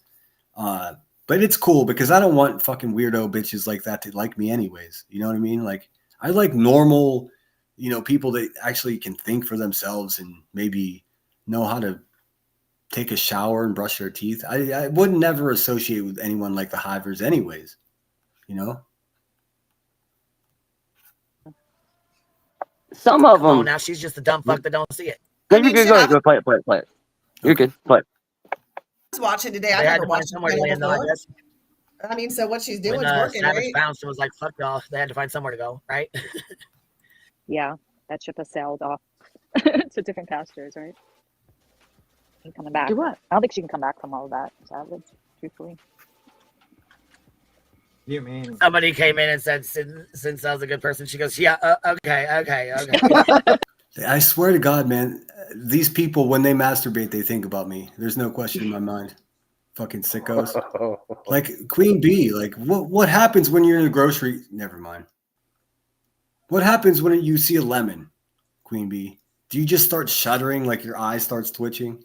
But it's cool because I don't want fucking weirdo bitches like that to like me anyways. You know what I mean? Like, I like normal, people that actually can think for themselves and maybe know how to take a shower and brush their teeth. I would never associate with anyone like the Hivers anyways. Some of them. Oh, now she's just a dumb fuck that don't see it. Go ahead, go play it. You're good. Play it. I was watching today. I They had never to find watched somewhere to it land, though, I before. guess. I mean, so what she's doing When is working, Savage right? bounced and was like, fuck y'all, they had to find somewhere to go, right? Yeah, that ship has sailed off to different pastures, right? Ain't coming back. Do what? I don't think she can come back from all of that, Savage, truthfully. You mean Somebody came in and said, since I was a good person, she goes, yeah, okay. I swear to God, man, these people, when they masturbate, they think about me. There's no question in my mind. Fucking sickos. Like Queen Bee, like what happens when you're in the grocery? Never mind. What happens when you see a lemon, Queen Bee? Do you just start shuddering, like your eye starts twitching?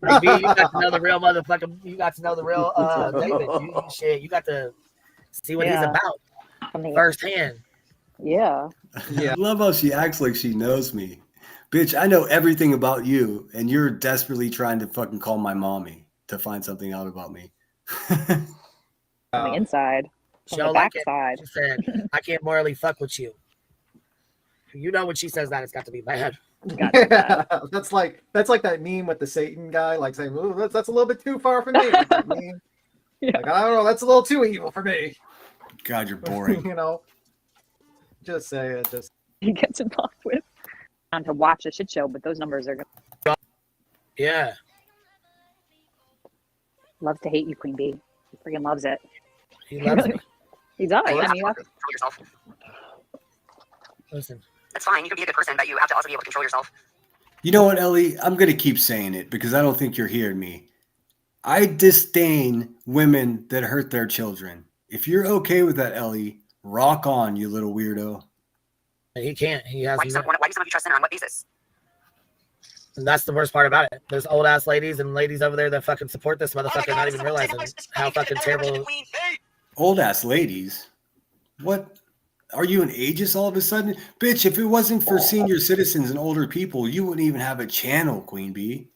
Like, B, you got to know the real motherfucker. You got to know the real David. You got to see what he's about firsthand. Yeah. I love how she acts like she knows me. Bitch, I know everything about you, and you're desperately trying to fucking call my mommy to find something out about me. On the inside. From the backside. She said, I can't morally fuck with you. You know when she says that, it's got to be bad. That's like that meme with the Satan guy, like saying, "Ooh, that's a little bit too far for me." Like, I don't know, that's a little too evil for me. God, you're boring. Just say it. Just He gets involved with. On to watch a shit show, but those numbers are good. Yeah. Loves to hate you, Queen Bee. He freaking loves it. He loves me. He does. You I have mean, to control yourself. Listen. It's fine. You can be a good person, but you have to also be able to control yourself. You know what, Ellie? I'm going to keep saying it because I don't think you're hearing me. I disdain women that hurt their children. If you're okay with that, Ellie, rock on, you little weirdo. He can't. He has. Why do some of you trust Center on what basis? And that's the worst part about it. There's old ass ladies and ladies over there that fucking support this motherfucker, not even realizing how fucking terrible. Old ass ladies? What? Are you an ageist all of a sudden? Bitch, if it wasn't for senior citizens and older people, you wouldn't even have a channel, Queen Bee.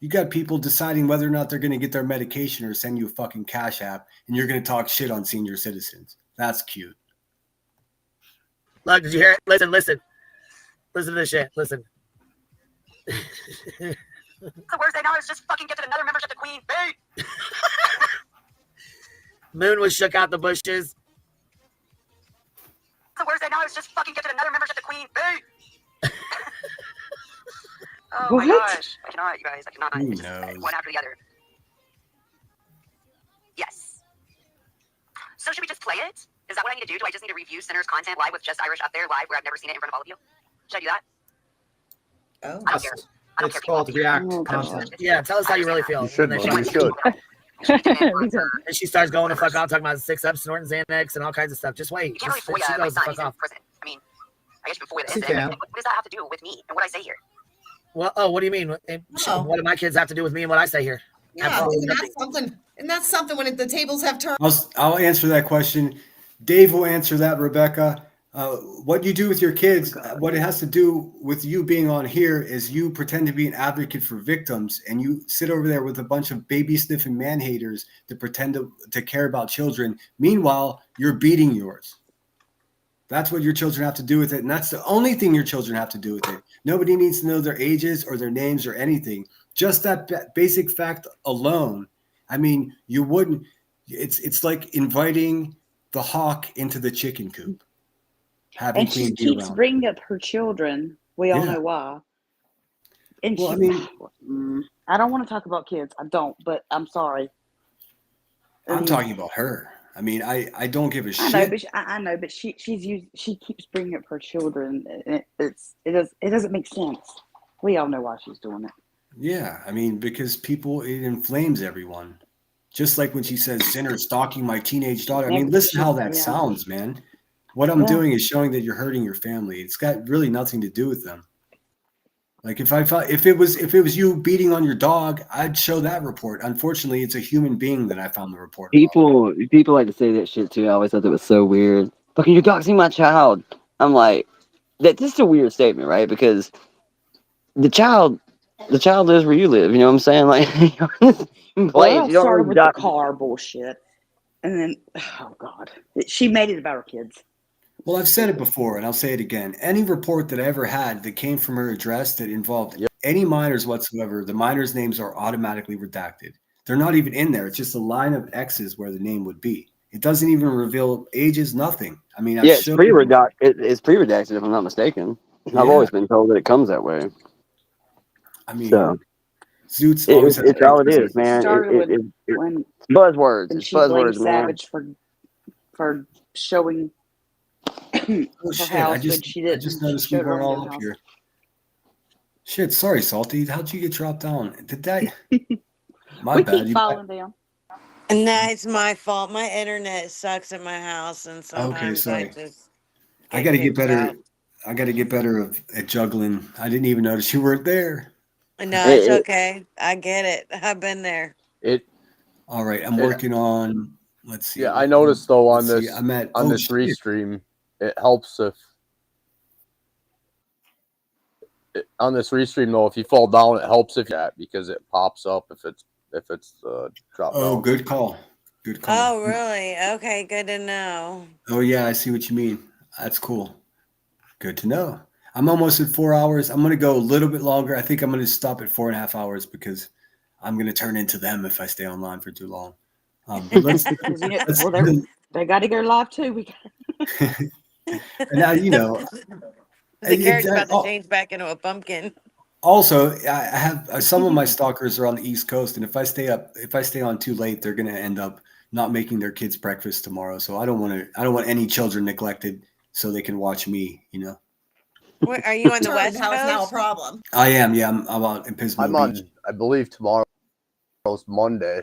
You got people deciding whether or not they're going to get their medication or send you a fucking cash app, and you're going to talk shit on senior citizens. That's cute. Look, did you hear it? Listen to this shit. Listen. The worst thing now is just fucking get to another membership to Queen Bee. Moon was shook out the bushes. The worst thing now is just fucking get to another membership to Queen Bee. Oh my gosh. I cannot, you guys. I cannot. It's just one after the other. Yes. So should we just play it? Is that what I need to do? Do I just need to review Sinner's content live with just Irish up there live where I've never seen it in front of all of you? Should I do that? Oh. I don't care. I don't it's care. called React content. Yeah, tell us how you really feel. You should, And man. then You should. and she starts going to fuck off, talking about 6 up, snorting Xanax and all kinds of stuff. Just wait. You can't really She FOIA my goes to son. fuck He's in off. prison. I mean, I guess you can FOIA Yes, the you incident. can. What does that have to do with me and what I say here? Well, what do you mean? What do my kids have to do with me and what I say here? Yeah, Absolutely isn't nothing. that something? And that's something when the tables have turned. I'll answer that question. Dave will answer that, Rebecca. What you do with your kids, what it has to do with you being on here is you pretend to be an advocate for victims and you sit over there with a bunch of baby sniffing man haters that pretend to care about children. Meanwhile, you're beating yours. That's what your children have to do with it. And that's the only thing your children have to do with it. Nobody needs to know their ages or their names or anything. Just that basic fact alone. I mean, you wouldn't, it's like inviting the hawk into the chicken coop. And she keeps bringing up her children. We all know why. And well, I don't want to talk about kids. I don't, but I'm sorry. I'm talking about her. I mean, I don't give a I know, shit. but I know, but she keeps bringing up her children. And it doesn't make sense. We all know why she's doing it. Yeah, I mean, because it inflames everyone. Just like when she says sinner stalking my teenage daughter. I mean, listen how that sounds, man. What I'm doing is showing that you're hurting your family. It's got really nothing to do with them. Like if it was you beating on your dog, I'd show that report. Unfortunately, it's a human being that I found the report. People like to say that shit too. I always thought that was so weird. Fucking, you're doxing my child. I'm like, that's just a weird statement, right? Because the child lives where you live. You know what I'm saying? Like, Well, you don't started really with the car bullshit, and then oh god, she made it about her kids. Well, I've said it before, and I'll say it again. Any report that I ever had that came from her address that involved any minors whatsoever, the minors' names are automatically redacted. They're not even in there. It's just a line of X's where the name would be. It doesn't even reveal ages, nothing. I mean, it's pre-redacted. It's pre-redacted, if I'm not mistaken. I've always been told that it comes that way. I mean, so Zoots it's all it is, man. When buzzwords. and It's she blamed buzzwords, man. Savage for showing her shit, house, I just but she didn't. noticed we Showed her were own all up house. here. Shit, sorry, Salty. How'd you get dropped down? Did that? My we bad. keep falling down. No, it's my fault. My internet sucks at my house, and sometimes I sorry. just I got to get kicked better. out. I got to get better at juggling. I didn't even notice you weren't there. No, it's okay. I get it. I've been there. All right, I'm working on. Let's see. Yeah, I noticed though on Let's see, this I'm at- on oh, this shit. restream, it helps if on this restream though, if you fall down, it helps if that because it pops up if it's dropped Oh, down. good call. Good call. Oh, really? Okay, good to know. Oh yeah, I see what you mean. That's cool. Good to know. I'm almost at 4 hours. I'm going to go a little bit longer. I think I'm going to stop at 4.5 hours because I'm going to turn into them if I stay online for too long. But let's, they got to go live too. We and now, you know, The character's about to change back into a pumpkin. also, I have some of my stalkers are on the East Coast, and if I stay on too late, they're going to end up not making their kids breakfast tomorrow. So I don't want any children neglected so they can watch me, you know. Where, are you on the West How is Coast? now a problem? I am, yeah. I'm out in Pismo I'm on, Beach. I believe tomorrow's Monday.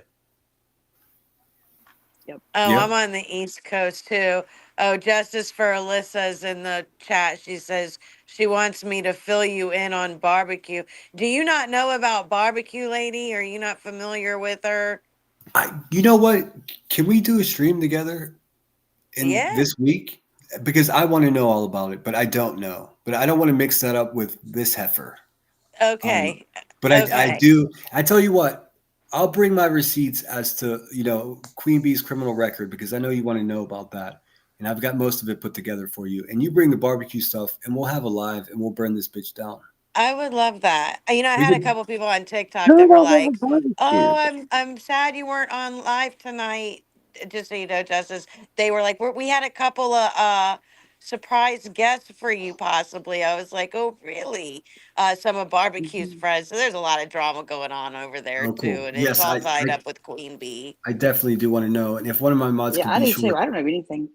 Oh, I'm on the East Coast too. Oh, Justice for Alyssa's in the chat. She says she wants me to fill you in on barbecue. Do you not know about barbecue, lady? Are you not familiar with her? You know what? Can we do a stream together this week? Because I want to know all about it, but I don't know. But I don't want to mix that up with this heifer. Okay. But I do. I tell you what, I'll bring my receipts as to, you know, Queen Bee's criminal record because I know you want to know about that. And I've got most of it put together for you. And you bring the barbecue stuff and we'll have a live and we'll burn this bitch down. I would love that. You know, I had a couple people on TikTok that were like, "Oh, I'm sad you weren't on live tonight." Just so you know, Justice, they were like, "We had a couple of surprise guests for you, possibly." I was like, "Oh, really?" Some of Barbecue's friends. So there's a lot of drama going on over there Oh, too, cool. and Yes, it's all tied up with Queen Bee. I definitely do want to know. And if one of my mods could I be do sure. too. I don't know anything.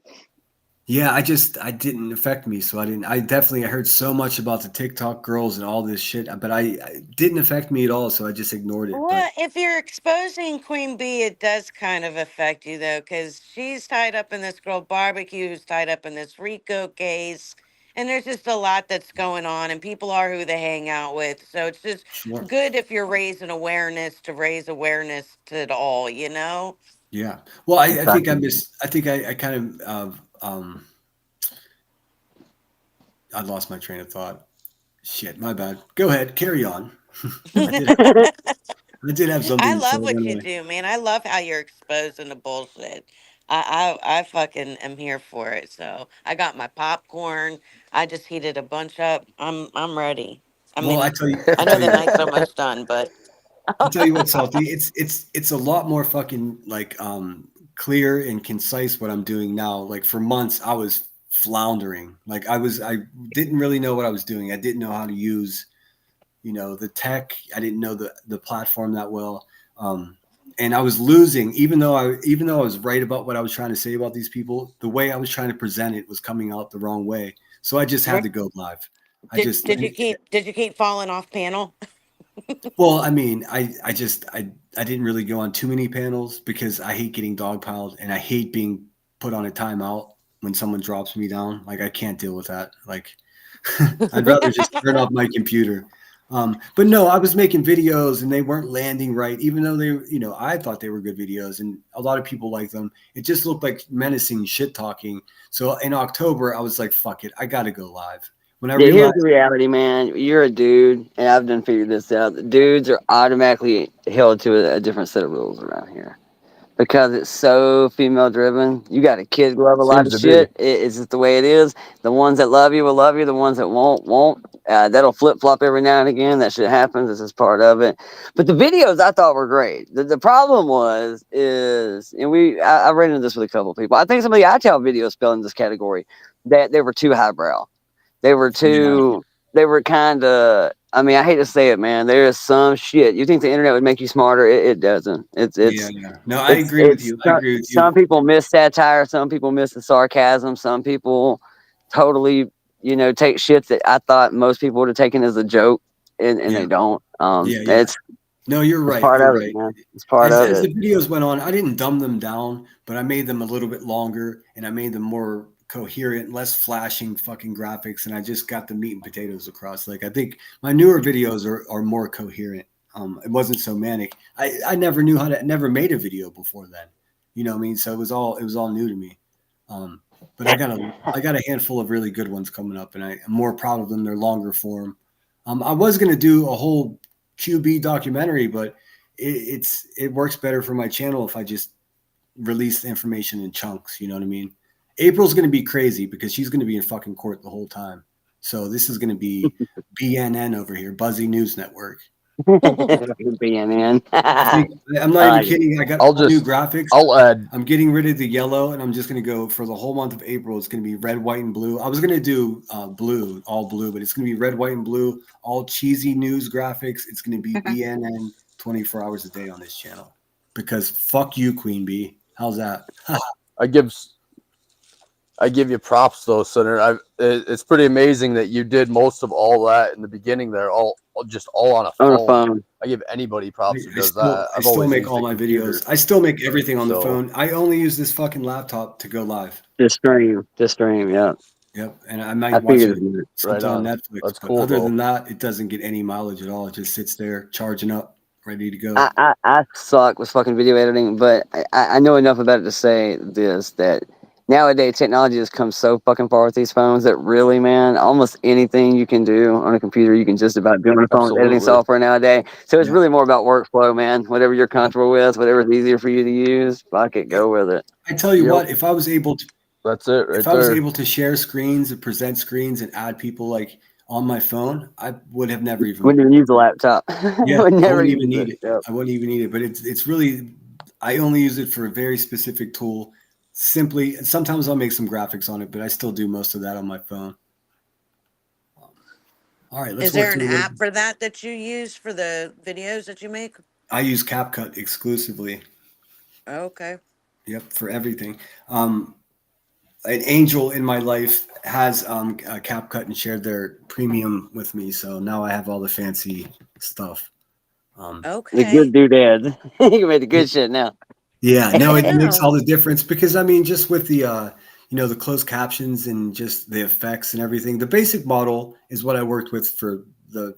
Yeah, I didn't affect me, so I definitely heard so much about the TikTok girls and all this shit, but I didn't affect me at all, so I just ignored it. Well, if you're exposing Queen Bee, it does kind of affect you though, because she's tied up in this girl Barbecue, who's tied up in this Rico case, and there's just a lot that's going on, and people are who they hang out with. So it's just good if you're raising awareness to raise awareness to it all, you know. Yeah. Well, I think I missed. I think I kind of I lost my train of thought. Shit, my bad. Go ahead, carry on. I did have something. I to say, love what you anyway. do, man. I love how you're exposing the bullshit. I fucking am here for it. So I got my popcorn. I just heated a bunch up. I'm ready. I mean, I tell you, I know the night's almost done, but I'll tell you what, Salty. It's a lot more fucking like clear and concise what I'm doing now. Like for months, I was floundering. Like I didn't really know what I was doing. I didn't know how to use, you know, the tech. I didn't know the platform that well. and I was losing, even though I was right about what I was trying to say about these people. The way I was trying to present it was coming out the wrong way, so I just had to go live. Did you keep falling off panel? Well, I mean, I didn't really go on too many panels because I hate getting dogpiled and I hate being put on a timeout when someone drops me down. Like I can't deal with that. Like I'd rather just turn off my computer. But no, I was making videos and they weren't landing right, even though they, I thought they were good videos and a lot of people liked them. It just looked like menacing shit talking. So in October, I was like, fuck it, I got to go live. When I Here's realized, the reality, man. You're a dude, and I've done figured this out. Dudes are automatically held to a different set of rules around here because it's so female driven. You got a kid glove a lot Seems of to be. shit. It's just the way it is. The ones that love you will love you. The ones that won't. That'll flip flop every now and again. That shit happens. This is part of it. But the videos I thought were great. The problem is, and I ran into this with a couple of people. I think some of the iTal videos fell in this category that they were too highbrow. They were they were kind of, I mean, I hate to say it, man. There is some shit. You think the internet would make you smarter? It doesn't. No, I agree with you. Some people miss satire. Some people miss the sarcasm. Some people totally, take shit that I thought most people would have taken as a joke and they don't. No, you're right. It's part of it, man. It's part of As it. the videos went on, I didn't dumb them down, but I made them a little bit longer and I made them more coherent, less flashing fucking graphics, and I just got the meat and potatoes across. Like I think my newer videos are more coherent. It wasn't so manic. I never knew never made a video before then. You know what I mean? So it was all new to me. But I got a handful of really good ones coming up, and I'm more proud of them. They're longer form. I was gonna do a whole QB documentary, but it works better for my channel if I just release the information in chunks. You know what I mean? April's going to be crazy because she's going to be in fucking court the whole time. So this is going to be BNN over here, Buzzy News Network. BNN. I'm not even kidding. I got new graphics. I'll add. I'm getting rid of the yellow, and I'm just going to go for the whole month of April. It's going to be red, white, and blue. I was going to do blue, all blue, but it's going to be red, white, and blue, all cheesy news graphics. It's going to be BNN 24 hours a day on this channel because fuck you, Queen Bee. How's that? I give you props though, Senator. It's pretty amazing that you did most of all that in the beginning there, all on a phone. I give anybody props who does that. I still make all my videos. I still make everything on the phone. I only use this fucking laptop to go live. Just stream, yeah. Yep, and I might watch it something on Netflix. That's but cool, other though. than that, it doesn't get any mileage at all. It just sits there charging up, ready to go. I suck with fucking video editing, but I know enough about it to say this, that nowadays technology has come so fucking far with these phones that really, man, almost anything you can do on a computer, you can just about do on a phone with editing software nowadays. So it's really more about workflow, man. Whatever you're comfortable with, whatever's easier for you to use, fuck it, go with it. I tell you what, if I was able to, that's it right if I was able to share screens and present screens and add people like on my phone, I would have never even wouldn't even use the laptop. Yeah, Would I never wouldn't even use need it. it. I wouldn't even need it. But it's really, I only use it for a very specific tool. Simply, sometimes I'll make some graphics on it, but I still do most of that on my phone. All right, let's Is there an app for that you use for the videos that you make? I use CapCut exclusively. Okay. Yep, for everything. An angel in my life has a CapCut and shared their premium with me, so now I have all the fancy stuff. The good doodads. You made the good shit now. Yeah, no, it makes all the difference because I mean, just with the the closed captions and just the effects and everything. The basic model is what I worked with for the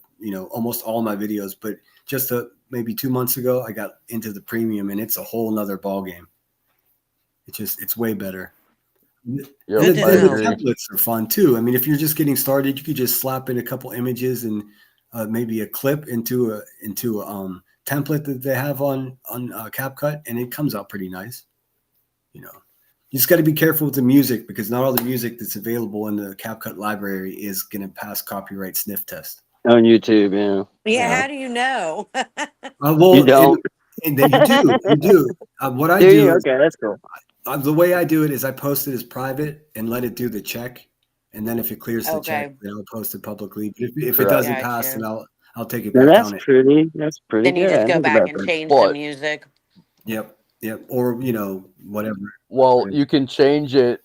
almost all my videos, but just maybe 2 months ago, I got into the premium, and it's a whole nother ball game. It's way better. The templates are fun too. I mean, if you're just getting started, you could just slap in a couple images and maybe a clip into a template that they have on CapCut, and it comes out pretty nice. You just got to be careful with the music because not all the music that's available in the CapCut library is going to pass copyright sniff test on YouTube. Yeah. How do you know? Well, you don't. And then you do. What I do. do. Okay, that's cool. The way I do it is I post it as private and let it do the check, and then if it clears the check, then I'll post it publicly. If it doesn't pass, then I'll take it back down. That's pretty Then you good. just go back and change the music. Yep. Or whatever. Well, you can change it,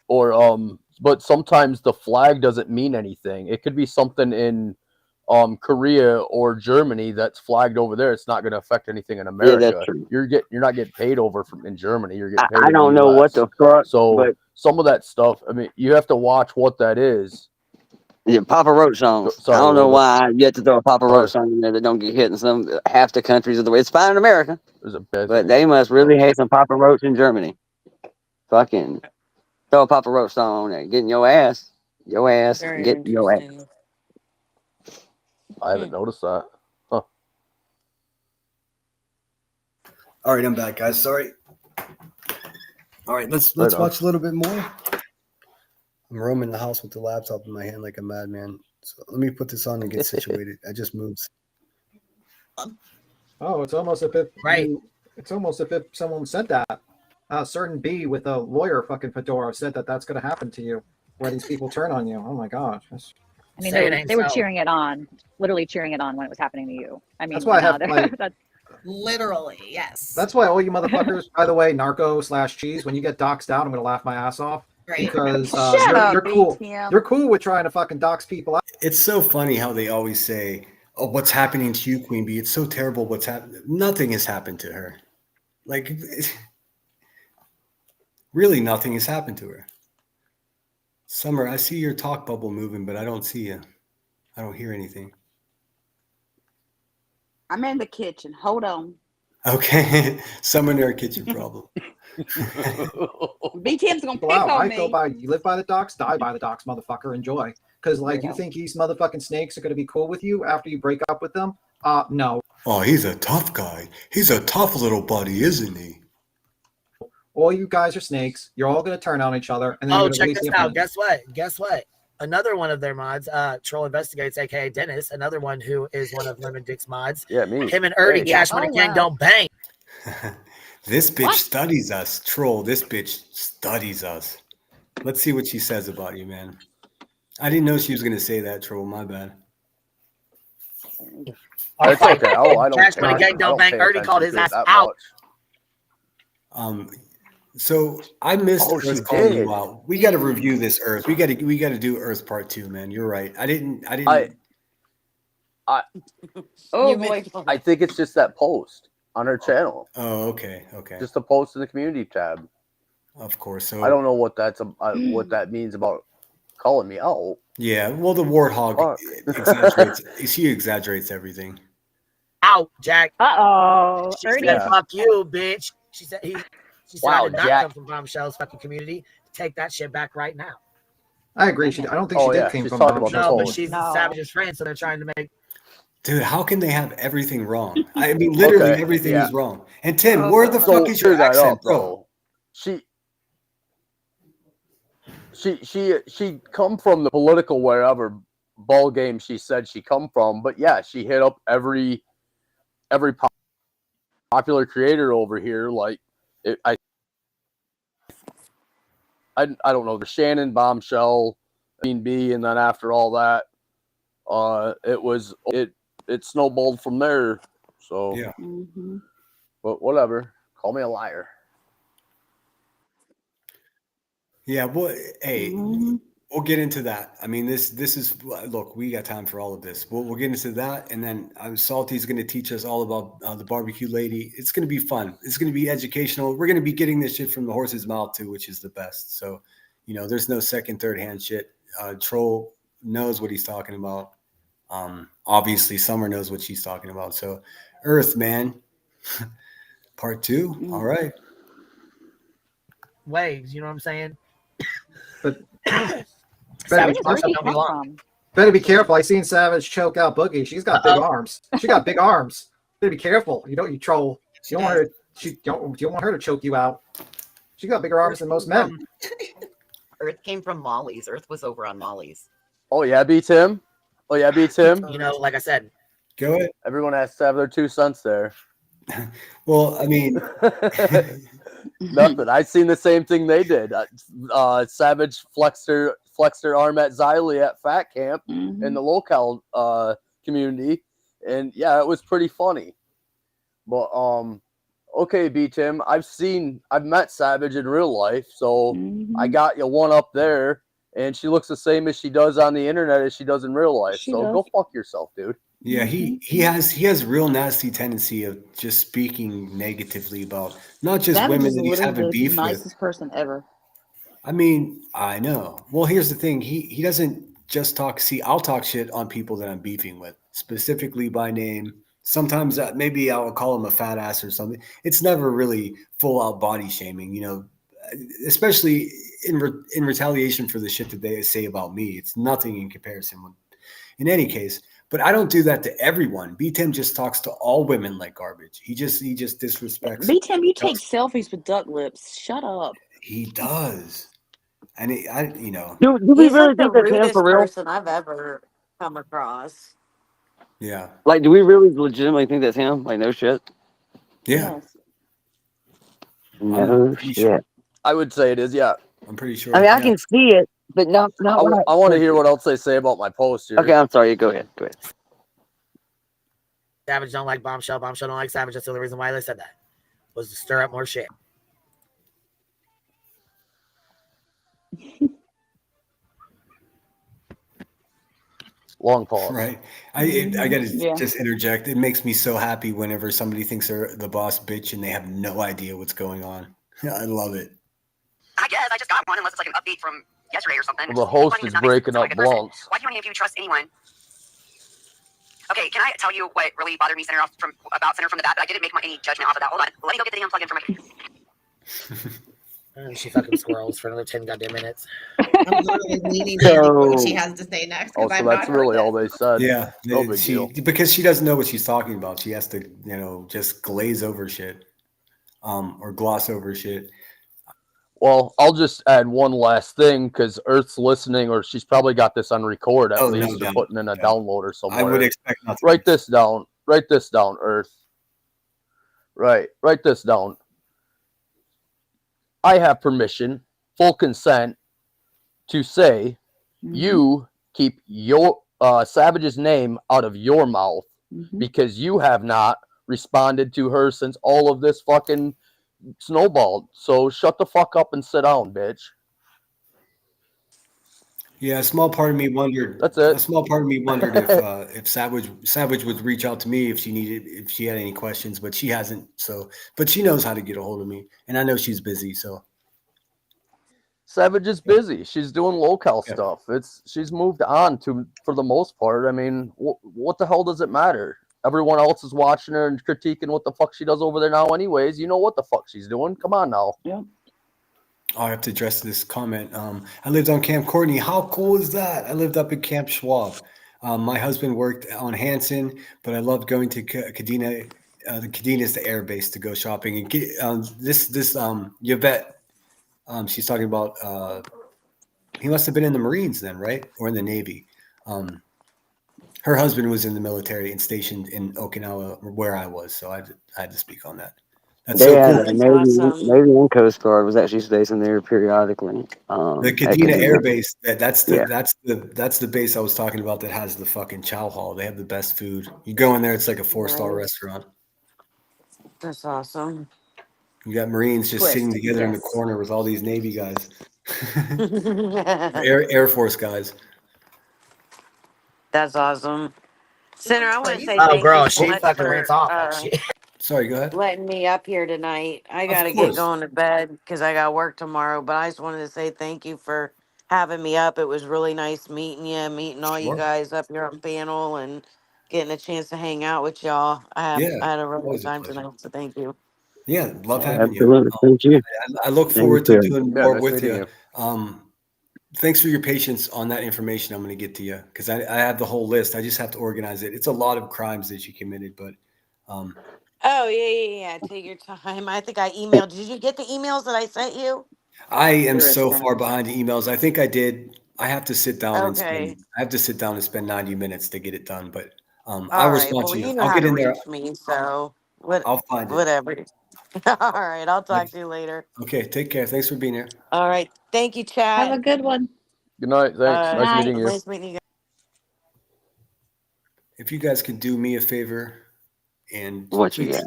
or but sometimes the flag doesn't mean anything. It could be something in Korea or Germany that's flagged over there. It's not going to affect anything in America. Yeah, that's true. You're not getting paid over from in Germany. You're getting paid I in don't the know what US. the fuck, So but some of that stuff, I mean, you have to watch what that is. yeah, Papa Roach songs. Sorry, I don't know Willow. why I get to throw a Papa Roach song in there that don't get hit in some half the countries of the way. It's fine in America, but they must really hate some Papa Roach in Germany. Fucking throw a Papa Roach song on there, getting your ass, Very get your ass. interesting. I haven't noticed that. Huh. All right, I'm back, guys. Sorry. All right, let's Right on. watch a little bit more. I'm roaming the house with the laptop in my hand like a madman. So let me put this on and get situated. I just moved. Oh, it's almost as if it's almost as if someone said that. A certain B with a lawyer fucking fedora said that that's going to happen to you, where these people turn on you. Oh my gosh. I mean, they were cheering it on, literally cheering it on when it was happening to you. I mean, That's why I have that's Literally, yes. That's why all you motherfuckers, by the way, narco/cheese, when you get doxxed out, I'm going to laugh my ass off. Right. Because Shut up, you're cool. BTM. You're cool with trying to fucking dox people out. It's so funny how they always say, "Oh, what's happening to you, Queen Bee? It's so terrible. What's happening?" Nothing has happened to her. Like, really, nothing has happened to her. Summer, I see your talk bubble moving, but I don't see you. I don't hear anything. I'm in the kitchen. Hold on. Okay, Summer in our kitchen problem. BTM's gonna pick Wow, on I me. go by. You live by the docks, die by the docks, motherfucker. Enjoy. Because you think these motherfucking snakes are going to be cool with you after you break up with them? No. Oh, he's a tough guy. He's a tough little buddy, isn't he? All you guys are snakes. You're all going to turn on each other, and then you're going to check release this the out. information. Guess what? Another one of their mods, Troll Investigates, aka Dennis, another one who is one of Lemon Dick's mods. Yeah, me. Him and Ernie Hey. Cash Money Gang don't bang. This bitch studies us, Troll. This bitch studies us. Let's see what she says about you, man. I didn't know she was going to say that, Troll. My bad. It's okay. I don't Cash Money Gang don't bang. Ernie called his ass out. So I missed Oh, she Earth calling did. you out. We got to review this Earth. We got to do Earth Part 2, man. You're right. I didn't. Oh boy. I think it's just that post on her channel. Oh, okay. Just a post in the community tab. Of course. So I don't know what what that means about calling me out. Yeah, well, the warthog exaggerates. She exaggerates everything. Out, Jack. Uh-oh. She Ernie. said, "Fuck you, bitch." She said Wow, I did not Jack. come from Bombshell's fucking community. Take that shit back right now. I agree. I don't think she did came she's from talking about Bombshell. No, the but she's Savage's friend, so they're trying to make. Dude, how can they have everything wrong? I mean, literally Okay, everything yeah. is wrong. And Tim, where the fuck is your that accent, up, bro? though. She come from the political wherever ball game she said she come from, but yeah, she hit up every popular creator over here. Like I don't know, the Shannon, Bombshell, Queen Bee, and then after all that, it snowballed from there. So yeah, but whatever. Call me a liar. Yeah, well, hey, we'll get into that. I mean, this is look, we got time for all of this. We'll get into that, and then Salty's going to teach us all about the barbecue lady. It's going to be fun. It's going to be educational. We're going to be getting this shit from the horse's mouth too, which is the best. So, there's no second, third hand shit. Troll knows what he's talking about. Obviously, Summer knows what she's talking about. So, Earth, man, Part 2. All right. Waves, you know what I'm saying? But Savage better, don't belong. better be careful. I seen Savage choke out Boogie. She's got big arms. She got big arms. Better be careful. You troll. You don't want her. You don't want her to choke you out. She got bigger arms than most men. Earth came from Molly's. Earth was over on Molly's. Oh yeah, beats him. Like I said, go ahead. Everyone has to have their 2 cents there. Well, I mean, nothing. I seen the same thing they did. Savage flexed her arm at Xylee at Fat Camp in the local community, and yeah, it was pretty funny. But okay, B Tim, I've met Savage in real life, so I got you one up there, and she looks the same as she does on the internet as she does in real life. She So does. go fuck yourself, dude. Yeah, he has real nasty tendency of just speaking negatively about not just Savage women is that he's literally having the beef with. nicest person ever. I mean, I know. Well, here's the thing. He doesn't just talk. See, I'll talk shit on people that I'm beefing with, specifically by name. Sometimes maybe I'll call him a fat ass or something. It's never really full out body shaming, you know, especially in retaliation for the shit that they say about me. It's nothing in comparison. In any case, but I don't do that to everyone. B Tim just talks to all women like garbage. He just disrespects. B Tim, you take selfies with duck lips. Shut up. He does. And you know. Do we He's really like the think that's him for rudest real? person I've ever come across. Yeah. Like, do we really legitimately think that's him? Like, no shit. Yeah. No shit. Sure. I would say it is, yeah. I'm pretty sure. I mean, I yeah. can see it, but not I want to hear what else they say about my post here. Okay, I'm sorry. Go ahead. Go ahead. Savage don't like Bombshell. Bombshell don't like Savage. That's the only reason why they said that. Was to stir up more shit. Long pause. Right. I got to just interject. It makes me so happy whenever somebody thinks they're the boss bitch and they have no idea what's going on. I love it. I guess I just got one, unless it's like an update from yesterday or something. The host is breaking up blunts. Why do any of you trust anyone? Okay, can I tell you what really bothered me about Center from the Bat? But I didn't make any judgment off of that. Hold on. Let me go get the damn plug in for my... And she fucking squirrels for another 10 goddamn minutes. I'm literally leaning in to hear what she has to say next. Oh, so that's really all they said. Yeah. No big deal. Because she doesn't know what she's talking about. She has to, you know, just glaze over shit or gloss over shit. Well, I'll just add one last thing because Earth's listening, or she's probably got this on record at least, or putting in a downloader somewhere. I would expect nothing. Write this down. Write this down, Earth. Right. Write this down. I have permission, full consent, to say you keep your Savage's name out of your mouth because you have not responded to her since all of this fucking snowballed. So shut the fuck up and sit down, bitch. Yeah, a small part of me wondered. That's it. A small part of me wondered if Savage would reach out to me if she had any questions, but she hasn't. So, but she knows how to get a hold of me, and I know she's busy. So, Savage is busy. She's doing local stuff. She's moved on for the most part. I mean, what the hell does it matter? Everyone else is watching her and critiquing what the fuck she does over there now. Anyways, you know what the fuck she's doing. Come on now. Yeah. I have to address this comment. I lived on Camp Courtney. How cool is that? I lived up at Camp Schwab. My husband worked on Hanson, but I loved going to Kadena. The Kadena is the air base to go shopping. And this Yvette, she's talking about. He must have been in the Marines then, right, or in the Navy. Her husband was in the military and stationed in Okinawa, where I was, so I had to speak on that. That's so cool. Navy and Coast Guard was actually stationed there periodically. The Kadena Air Base. That's the base I was talking about. That has the fucking chow hall. They have the best food. You go in there, it's like a 4-star restaurant. That's awesome. You got Marines just sitting together in the corner with all these Navy guys, Air Force guys. That's awesome. Center, I want to say oh, thank girl, you so she much fucking for, rants off. Sorry, go ahead. letting me up here tonight. I got to get going to bed because I got work tomorrow. But I just wanted to say thank you for having me up. It was really nice meeting you, meeting all you guys up here on panel, and getting a chance to hang out with y'all. I had a really good time tonight, so thank you. Yeah, love having Absolutely. Thank you. I look forward to doing more with you. Thanks for your patience on that information. I'm going to get to you because I have the whole list. I just have to organize it. It's a lot of crimes that you committed, but. Oh, yeah. Take your time. I think I emailed. Did you get the emails that I sent you? I am so far behind the emails. I think I did. I have to sit down and spend 90 minutes to get it done, but I'll respond to you. Know I'll how get to in there. reach me, so I'll find it. Whatever. All right, I'll talk to you later. Okay, take care. Thanks for being here. All right, thank you, Chad. Have a good one. Good night. Thanks. Nice meeting you. Nice meeting you. If you guys could do me a favor and What you got?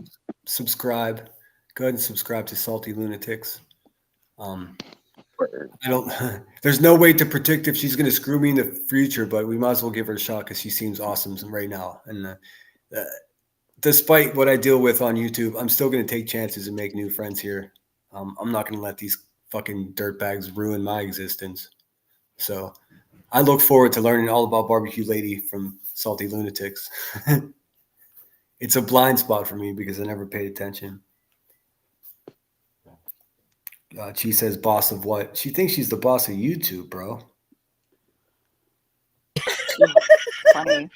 subscribe Go ahead and subscribe to Salty Lunatics. I don't. There's no way to predict if she's going to screw me in the future, but we might as well give her a shot because she seems awesome right now. And despite what I deal with on YouTube, I'm still going to take chances and make new friends here. I'm not going to let these fucking dirtbags ruin my existence. So I look forward to learning all about Barbecue Lady from Salty Lunatics. It's a blind spot for me because I never paid attention. She says, boss of what? She thinks she's the boss of YouTube, bro. Funny.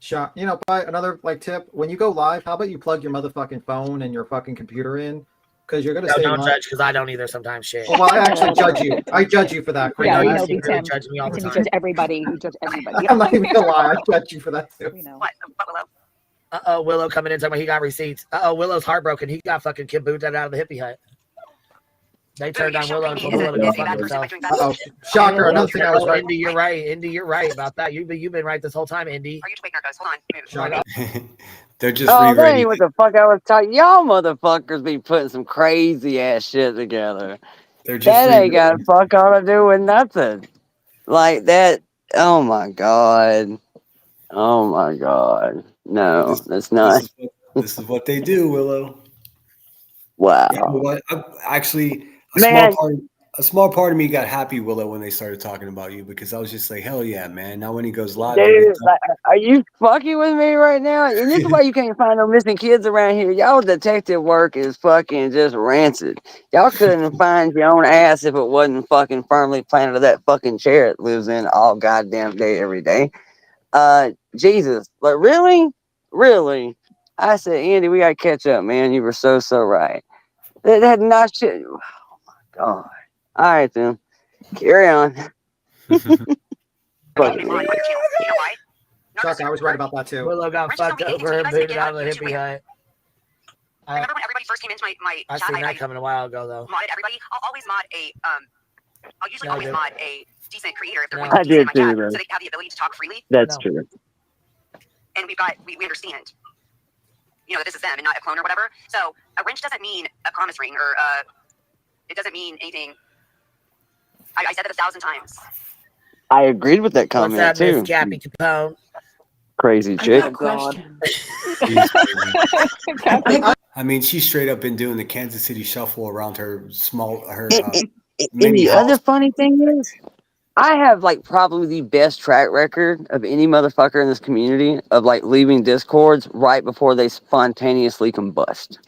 Shot. You know, by another like tip, when you go live, how about you plug your motherfucking phone and your fucking computer in? Because you're gonna No, say don't judge because I don't either sometimes. Shit. Oh, well, I actually judge you. I judge you for that. Yeah, Crazy. we know, you Tim. judge me all the Tim, you time. judge everybody. You judge everybody. I'm not even gonna lie. I judge you for that too. We know. What, Willow? Uh-oh, Willow coming in talking about he got receipts. Uh-oh, Willow's heartbroken. He got fucking kid booted out of the hippie hut. They turned on Willow and told Willow to go fuck himself. Uh-oh. Shocker. Another thing I was right. Indy, you're right. Indy, you're right about that. You've been right this whole time, Indy. Are you Twig Narcos? Hold on. Move. They're just Oh, that rewriting. ain't what the fuck I was talking. Y'all motherfuckers be putting some crazy ass shit together. They're just That ain't got fuck all to do with nothing. Like that. Oh my god. Oh my god. No, that's not. This is what they do, Willow. Wow. You know what? Actually, Man. a small part of me got happy, Willow, when they started talking about you because I was just like, hell yeah, man. Now when he goes live, Dude, like, are you fucking with me right now? And this is why you can't find no missing kids around here. Y'all detective work is fucking just rancid. Y'all couldn't find your own ass if it wasn't fucking firmly planted to that fucking chair it lives in all goddamn day, every day. Jesus. Like, really? Really? I said, Andy, we gotta catch up, man. You were so right. That had not shit. Oh my god. All right, then. Carry on. Fucking me. Shocker. I was right about that too. Willow got fucked over and booted out of the hippie hut. Remember when everybody first came into my I chat? seen that coming a while ago, though. Modded everybody. I'll always mod a I'll usually always mod a decent creator if they're I decent did in my too, chat, though. so they have the ability to talk freely. That's true. And we understand, that this is them and not a clone or whatever. So a wrench doesn't mean a promise ring or it doesn't mean anything. I said it 1,000 times. I agreed with that What's comment that, too. Miss Cappy Capone? Crazy chick. I mean, she's straight up been doing the Kansas City shuffle around her And mini the other house. funny thing is, I have like probably the best track record of any motherfucker in this community of like leaving discords right before they spontaneously combust.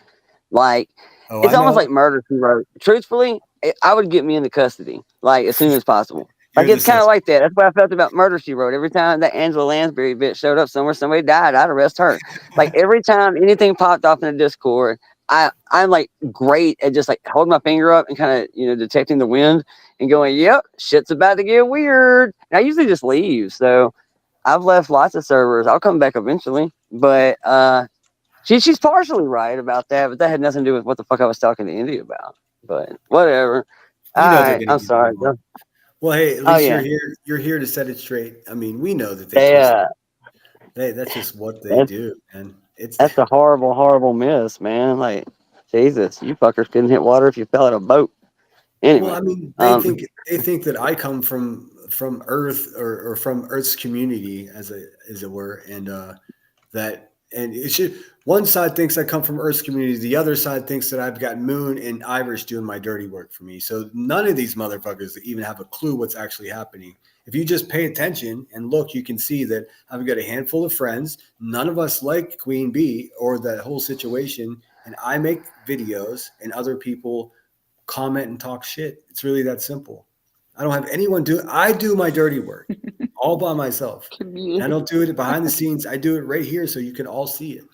Like, Oh, it's I almost know. like murder, she wrote. Truthfully, I would get me into custody like as soon as possible. You're Like, the it's kind of like that. That's what I felt about Murder, She Wrote. Every time that Angela Lansbury bitch showed up somewhere, somebody died, I'd arrest her. Like, every time anything popped off in the Discord, I'm like great at just like holding my finger up and kind of, detecting the wind and going, yep, shit's about to get weird. And I usually just leave. So I've left lots of servers. I'll come back eventually. But she's partially right about that, but that had nothing to do with what the fuck I was talking to Indy about. But whatever. You All know they're right, gonna I'm get sorry. you wrong. Well, hey, at Oh, least yeah. you're here. You're here to set it straight. I mean, we know that they. That's just what they do, man. That's a horrible, horrible miss, man. Like, Jesus, you fuckers couldn't hit water if you fell out of a boat. Anyway, Well, I mean, they think that I come from Earth or from Earth's community, as it were, and it should. One side thinks I come from Earth's community. The other side thinks that I've got Moon and Irish doing my dirty work for me. So none of these motherfuckers even have a clue what's actually happening. If you just pay attention and look, you can see that I've got a handful of friends. None of us like Queen Bee or that whole situation. And I make videos and other people comment and talk shit. It's really that simple. I don't have anyone I do my dirty work all by myself. And I don't do it behind the scenes. I do it right here so you can all see it.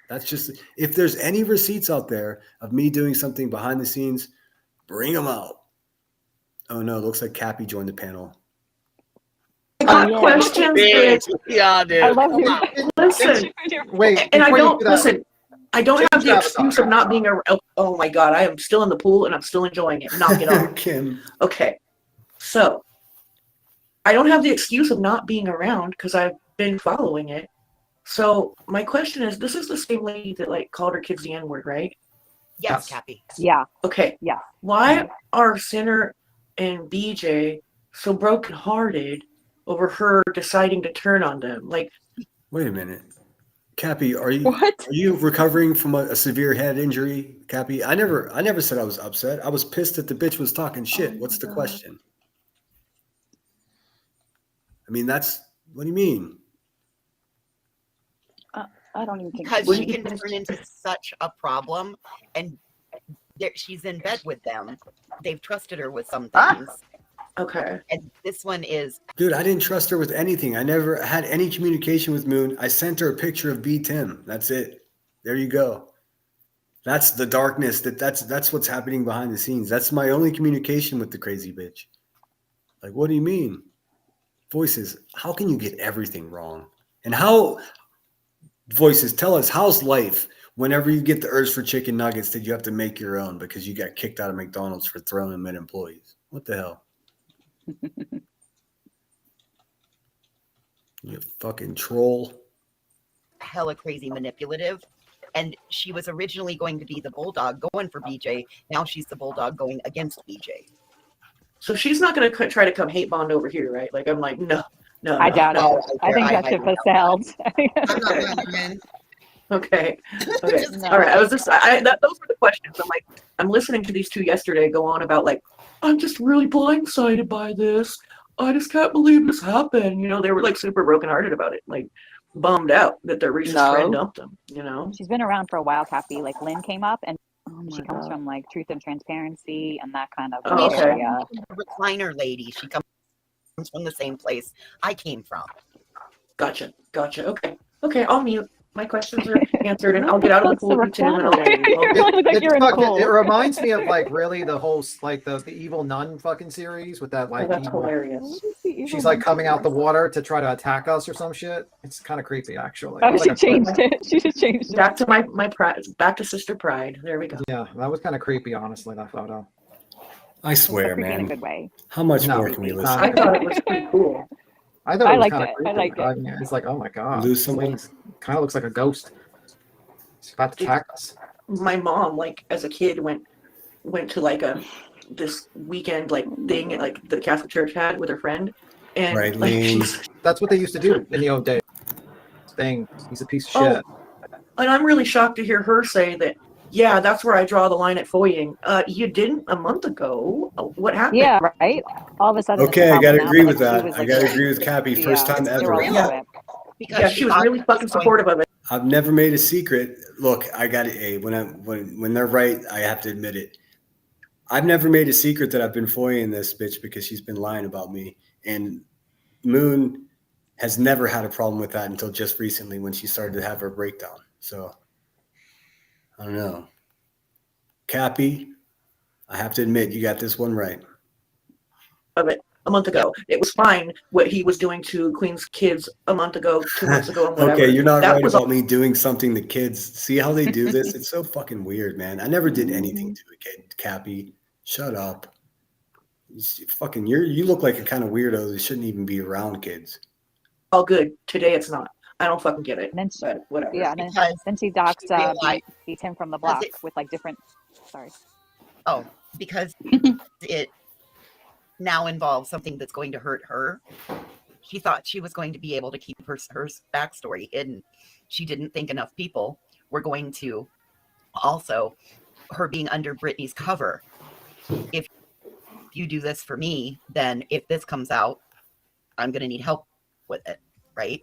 That's just, if there's any receipts out there of me doing something behind the scenes, bring them out. Oh no, looks like Cappy joined the panel. I got questions, bitch. Yeah, dude. I love you. Listen, wait, and I before you don't do that, listen. I don't James have the Travis excuse of not being a. Oh my god, I am still in the pool and I'm still enjoying it. Knock it off. Kim. Okay, so I don't have the excuse of not being around because I've been following it. So my question is, this is the same lady that like called her kids the N-word, right? Yes, Cappy. Yeah. Okay. Yeah. Why are Sinner and BJ so brokenhearted over her deciding to turn on them? Like, wait a minute, Cappy, are you recovering from a severe head injury, Cappy? I never said I was upset. I was pissed that the bitch was talking shit. What's the question? I mean, what do you mean? I don't even think because she can turn into such a problem, and she's in bed with them. They've trusted her with some things. Okay. And this one is. Dude, I didn't trust her with anything. I never had any communication with Moon. I sent her a picture of B. Tim. That's it. There you go. That's the darkness. That's what's happening behind the scenes. That's my only communication with the crazy bitch. Like, what do you mean? Voices, how can you get everything wrong? And how, Voices, tell us, how's life whenever you get the urge for chicken nuggets that you have to make your own because you got kicked out of McDonald's for throwing them at employees? What the hell? You fucking troll. Hella crazy manipulative. And she was originally going to be the bulldog going for BJ. Now she's the bulldog going against BJ. So she's not going to try to come hate bond over here, right? Like, I'm like, no. I doubt it. I think that ship has sailed. Okay. All right. Those were the questions. I'm like, I'm listening to these two yesterday go on about like, I'm just really blindsided by this. I just can't believe this happened. You know, they were like super brokenhearted about it, like bummed out that their racist friend dumped them. You know, she's been around for a while, Kathy. Like Lynn came up, and she comes from like Truth and Transparency and that kind of area. Recliner lady. She comes from the same place I came from. Gotcha. Okay. I'll mute. My questions are answered, and I'll get out of the pool with Tim. It reminds me of like really the whole like the evil nun fucking series with that like. That's hilarious. She's like coming out the water to try to attack us or some shit. It's kind of creepy, actually. Oh, she changed it. She just changed it. Back to my pride. Back to Sister Pride. There we go. Yeah, that was kind of creepy, honestly. That photo. I swear, man. In a good way. How much more can we listen? I thought it was pretty cool. I thought it was kind of creepy. I liked it. It's like, oh my god. Lose someone. Kind of looks like a ghost. It's about to attack us. My mom, like as a kid, went to like this weekend like thing like the Catholic Church had with her friend, and right, like, that's what they used to do in the old days. He's a piece of shit. And I'm really shocked to hear her say that. Yeah, that's where I draw the line at foying. You didn't a month ago. What happened? Yeah, right. All of a sudden. Okay, I gotta agree with that. I gotta agree with Cappy. First time ever. Yeah, she was really fucking supportive of it. I've never made a secret. Look, I got it. When they're right, I have to admit it. I've never made a secret that I've been foying this bitch because she's been lying about me. And Moon has never had a problem with that until just recently when she started to have her breakdown. So I don't know. Cappy, I have to admit, you got this one right. Of it a month ago. It was fine what he was doing to Queen's kids a month ago, 2 months ago, and whatever. Okay, you're not right about me doing something to kids. See how they do this? It's so fucking weird, man. I never did anything to a kid. Cappy, shut up. You look like a kind of weirdo that shouldn't even be around kids. All good. Today it's not. I don't fucking get it. And then but whatever. Yeah, and then she docs beat him from the block with like different. Sorry. Oh, because it now involves something that's going to hurt her. She thought she was going to be able to keep her backstory hidden. She didn't think enough people were going to also her being under Britney's cover. If you do this for me, then if this comes out, I'm going to need help with it, right?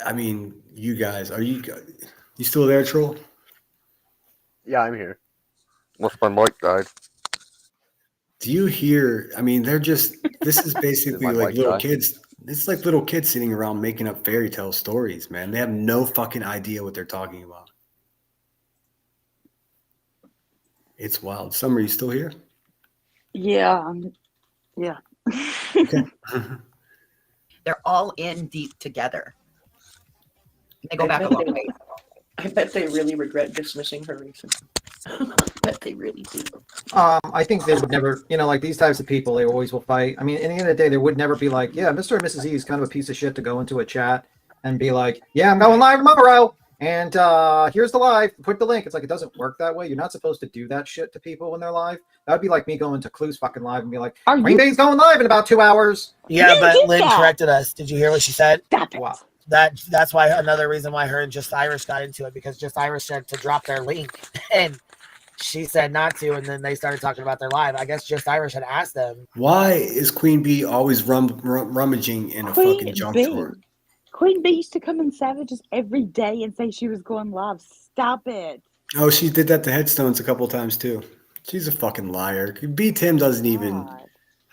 I mean, you guys, you still there, Troll? Yeah, I'm here. What's my mic died? Do you hear? I mean, this is basically like little kids. It's like little kids sitting around making up fairy tale stories, man. They have no fucking idea what they're talking about. It's wild. Summer, you still here? Yeah. Yeah. Okay. They're all in deep together. They go back a long way. I bet they really regret dismissing her recently. I bet they really do. I think they would never, like these types of people, they always will fight. I mean, at the end of the day, there would never be like, yeah, Mr. and Mrs. E is kind of a piece of shit to go into a chat and be like, yeah, I'm going live tomorrow. And here's the live. Put the link. It's like, it doesn't work that way. You're not supposed to do that shit to people when they're live. That would be like me going to Clue's fucking live and be like, Green Day's going live in about 2 hours. Yeah, but Lynn corrected us. Did you hear what she said? Wow. That's why another reason why her and Just Irish got into it, because Just Irish said to drop their link and she said not to, and then they started talking about their live. I guess Just Irish had asked them. Why is Queen Bee always rummaging in a fucking junk drawer? Queen Bee used to come in Savages every day and say she was going live. Stop it. Oh, she did that to Headstones a couple of times too. She's a fucking liar. B Tim doesn't even.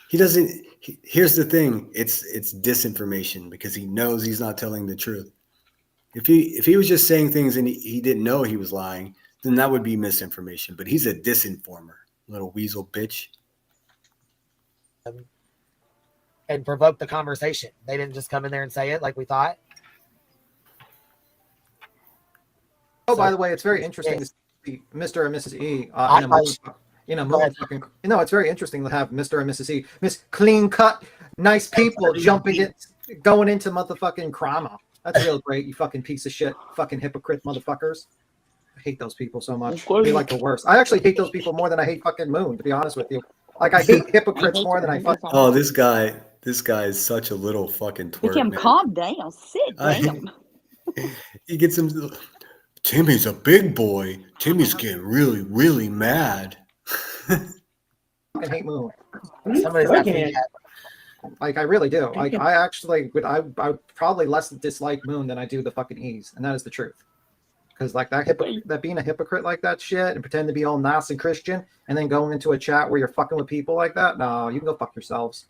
He doesn't. Here's the thing. It's disinformation because he knows he's not telling the truth. If he was just saying things and he didn't know he was lying, then that would be misinformation. But he's a disinformer, little weasel bitch. And provoke the conversation. They didn't just come in there and say it like we thought. Oh, by the way, it's very interesting to see Mr. and Mrs. E. It's very interesting to have Mr. and Mrs. E. Miss Clean Cut, nice people going into motherfucking Krama. That's real great, you fucking piece of shit, fucking hypocrite motherfuckers. I hate those people so much. They're like the worst. I actually hate those people more than I hate fucking Moon, to be honest with you. Like, I hate hypocrites more than I fucking. Oh, this guy is such a little fucking twerp. Kim, man. calm down. Sit down. He gets him. Timmy's a big boy. Timmy's getting really, really mad. I hate Moon. Somebody's got to Like, I really do. Like, I actually would. I probably less dislike Moon than I do the fucking E's, and that is the truth. Because like that being a hypocrite like that shit and pretend to be all nice and Christian and then going into a chat where you're fucking with people like that, no, you can go fuck yourselves.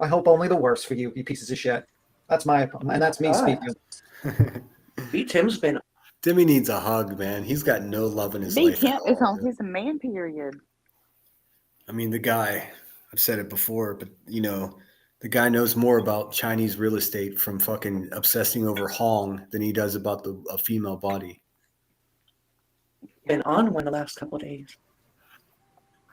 I hope only the worst for you, you pieces of shit. That's my opinion, and that's me speaking. B Tim's been. Timmy needs a hug, man. He's got no love in his B life. Tim is on his man period. I mean, the guy. I've said it before, but the guy knows more about Chinese real estate from fucking obsessing over Hong than he does about a female body. Been on one the last couple of days.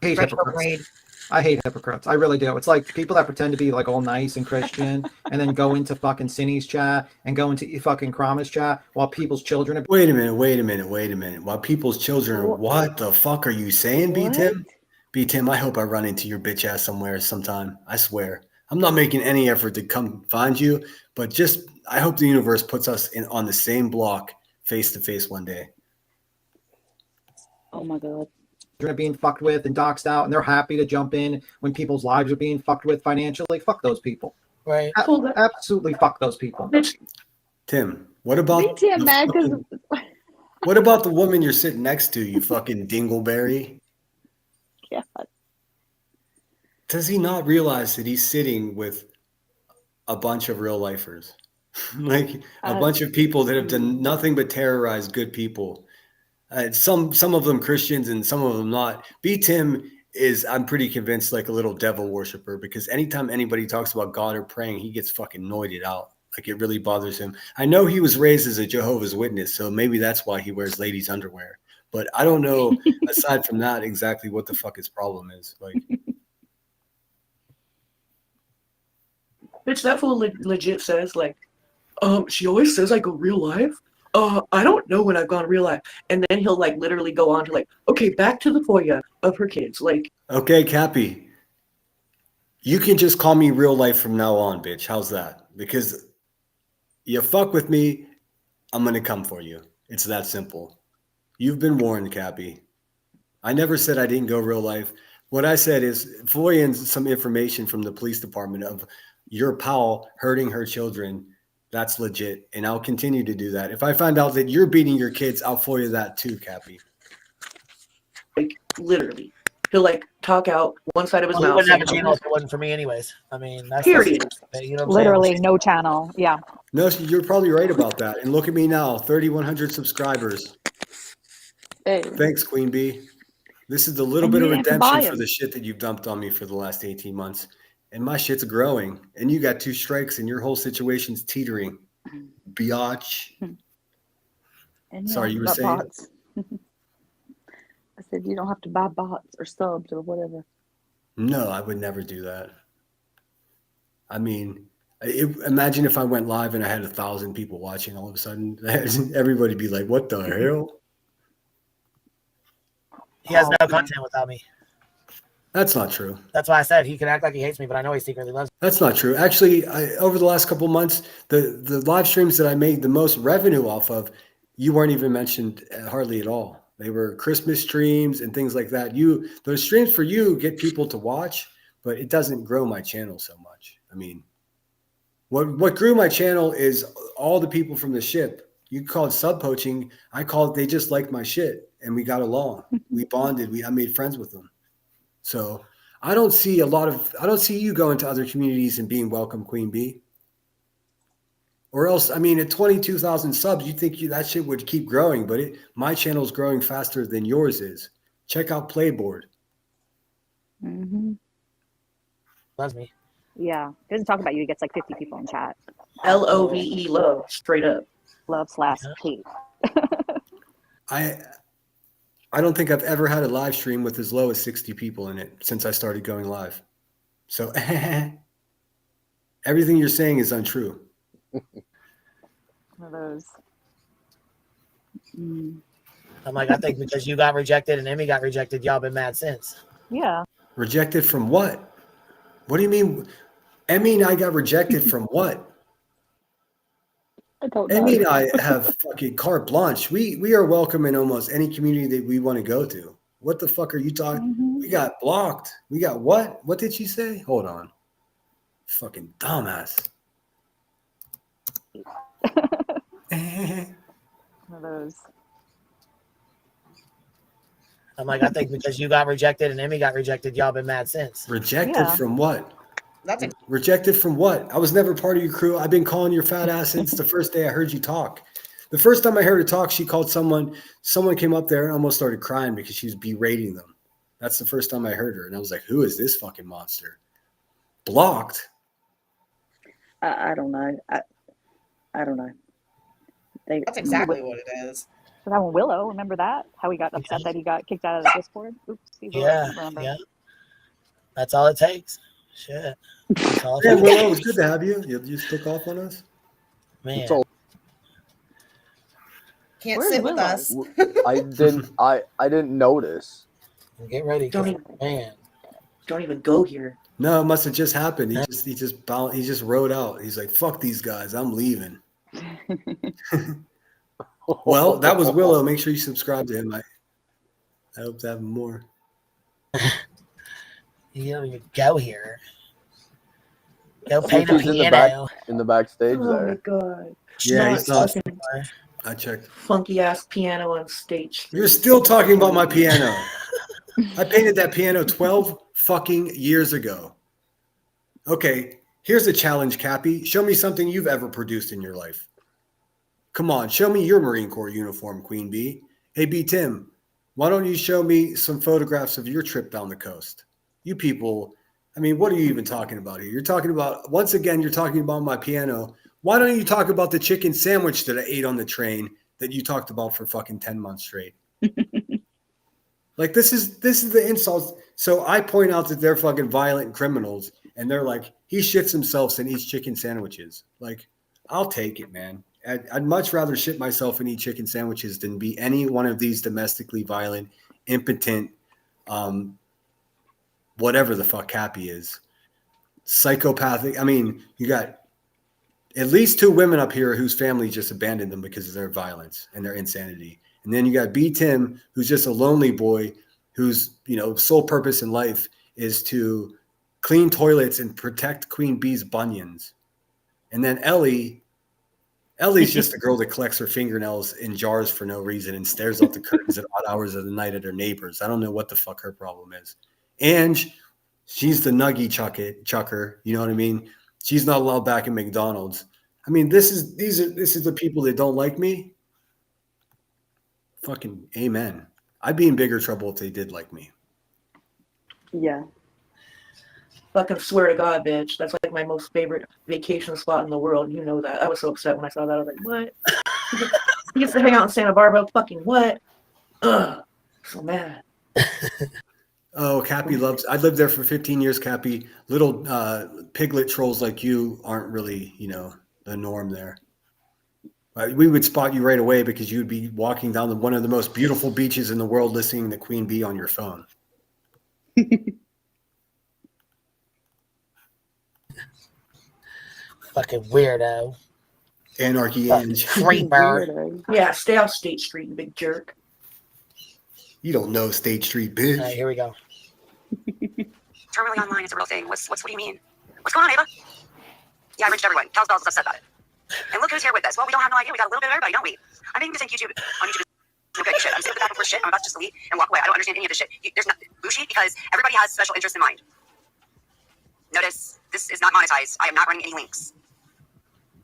I hate hypocrites. I hate hypocrites. I really do. It's like people that pretend to be like all nice and Christian and then go into fucking Cindy's chat and go into fucking Krama's chat while people's children are. Wait a minute. While people's children are. What the fuck are you saying, B Tim? B Tim, I hope I run into your bitch ass somewhere sometime. I swear. I'm not making any effort to come find you, but just I hope the universe puts us on the same block face to face one day. Oh my God. They're being fucked with and doxed out, and they're happy to jump in when people's lives are being fucked with financially. Fuck those people. Right. Absolutely fuck those people. Tim, what about what about the woman you're sitting next to, you fucking dingleberry? God. Does he not realize that he's sitting with a bunch of real lifers? Like a bunch of people that have done nothing but terrorize good people. Some of them Christians and some of them not. B Tim is, I'm pretty convinced, like a little devil worshiper, because anytime anybody talks about God or praying, he gets fucking noited out. Like it really bothers him. I know he was raised as a Jehovah's Witness, so maybe that's why he wears ladies' underwear. But I don't know, aside from that, exactly what the fuck his problem is. Like, Bitch, that fool legit says, like, she always says I go real life. I don't know when I've gone real life. And then he'll, like, literally go on to, like, okay, back to the FOIA of her kids. Like, okay, Cappy, you can just call me real life from now on, bitch. How's that? Because you fuck with me, I'm going to come for you. It's that simple. You've been warned, Cappy. I never said I didn't go real life. What I said is FOIA some information from the police department of your pal hurting her children. That's legit. And I'll continue to do that. If I find out that you're beating your kids, I'll FOIA that too, Cappy. Like, literally. He'll, like, talk out one side of his mouth. He wouldn't have a channel if it wasn't for me anyways. I mean, that's period. You know what I'm Literally saying? no channel. Yeah. No, you're probably right about that. And look at me now, 3,100 subscribers. Hey. Thanks, Queen Bee. This is a little bit of redemption for the shit that you've dumped on me for the last 18 months. And my shit's growing. And you got 2 strikes and your whole situation's teetering. Biatch. Sorry, you were saying? Bots. I said you don't have to buy bots or subs or whatever. No, I would never do that. I mean, Imagine if I went live and I had 1,000 people watching all of a sudden. Everybody'd be like, what the hell? He has no content without me. That's not true. That's why I said he can act like he hates me, but I know he secretly loves me. That's not true. Actually, over the last couple of months, the live streams that I made the most revenue off of, you weren't even mentioned hardly at all. They were Christmas streams and things like that. Those streams for you get people to watch, but it doesn't grow my channel so much. I mean, what grew my channel is all the people from the ship. You called sub poaching. I called they just liked my shit and we got along. We bonded. I made friends with them. So I don't see you going to other communities and being welcome, Queen Bee. Or else, I mean, at 22,000 subs, you think that shit would keep growing, but my channel is growing faster than yours is. Check out Playboard. Mm-hmm. Loves me. Yeah. He doesn't talk about you. He gets like 50 people in chat. LOVE, love, straight up. Love/hate. I don't think I've ever had a live stream with as low as 60 people in it since I started going live. So everything you're saying is untrue. One of those. I'm like, I think because you got rejected and Emmy got rejected, y'all been mad since. Yeah. Rejected from what? What do you mean? Emmy and I got rejected from what? I don't know. Emmy and I have fucking carte blanche. We are welcome in almost any community that we want to go to. What the fuck are you talking? Mm-hmm. We got blocked. We got what? What did she say? Hold on. Fucking dumbass. One of those. I'm like, I think because you got rejected and Emmy got rejected, y'all been mad since. Rejected from what? That's Rejected from what? I was never part of your crew. I've been calling your fat ass since the first day I heard you talk. The first time I heard her talk, she called someone came up there and almost started crying because she was berating them. That's the first time I heard her. And I was like, who is this fucking monster? Blocked? I don't know. I don't know. That's exactly what it is. So that one, Willow, remember that? How he got upset that he got kicked out of the Discord? Oops. Yeah. That's all it takes. Shit. That's all it Yeah, takes. Willow, it was good to have you. You took off on us. Man. Can't Where's sit with Willow? us. I didn't notice. Get ready, man. Don't even go here. No, it must have just happened. He just rode out. He's like, fuck these guys. I'm leaving. Well, that was Willow. Make sure you subscribe to him. I hope to have him more. You don't even go here. Go See paint if a he's in the piano. backstage Oh my there. god. Yeah, he's not. Fucking I checked. funky ass piano on stage. You're still talking about my piano. I painted that piano 12 fucking years ago. Okay, here's a challenge, Cappy. Show me something you've ever produced in your life. Come on, show me your Marine Corps uniform, Queen Bee. Hey, B. Tim, why don't you show me some photographs of your trip down the coast? You people, I mean, what are you even talking about here? You're talking about, once again, you're talking about my piano. Why don't you talk about the chicken sandwich that I ate on the train that you talked about for fucking 10 months straight? Like, this is the insult. So I point out that they're fucking violent criminals, and they're like, he shits himself and eats chicken sandwiches. Like, I'll take it, man. I'd much rather shit myself and eat chicken sandwiches than be any one of these domestically violent, impotent, whatever the fuck Cappy is. Psychopathic. I mean, you got at least 2 women up here whose family just abandoned them because of their violence and their insanity. And then you got B. Tim, who's just a lonely boy whose, sole purpose in life is to clean toilets and protect Queen Bee's bunions. And then Ellie's just a girl that collects her fingernails in jars for no reason and stares out the curtains at odd hours of the night at her neighbors. I don't know what the fuck her problem is. And she's the nuggie chucker. You know what I mean? She's not allowed back in McDonald's. I mean, this is the people that don't like me. Fucking amen. I'd be in bigger trouble if they did like me. Yeah. Fucking swear to God, bitch. That's like my most favorite vacation spot in the world. You know that. I was so upset when I saw that. I was like, what? He gets to hang out in Santa Barbara. Fucking what? Ugh. So mad. Oh, Cappy loves. I lived there for 15 years, Cappy. Little piglet trolls like you aren't really, the norm there. We would spot you right away because you'd be walking down one of the most beautiful beaches in the world, listening to Queen Bee on your phone. Fucking weirdo. Anarchy Ange. Creeper. Yeah, stay off State Street, you big jerk. You don't know State Street, bitch. All right, here we go. Term really online is a real thing. What do you mean? What's going on, Ava? Yeah, I reached everyone. Cowspells is upset about it. And look who's here with us. Well, we don't have no idea. We got a little bit of everybody, don't we? I'm beginning to think YouTube is okay shit. I'm sick of the back and forth shit. I'm about to just delete and walk away. I don't understand any of this shit. There's not bullshit because everybody has special interests in mind. Notice, this is not monetized. I am not running any links.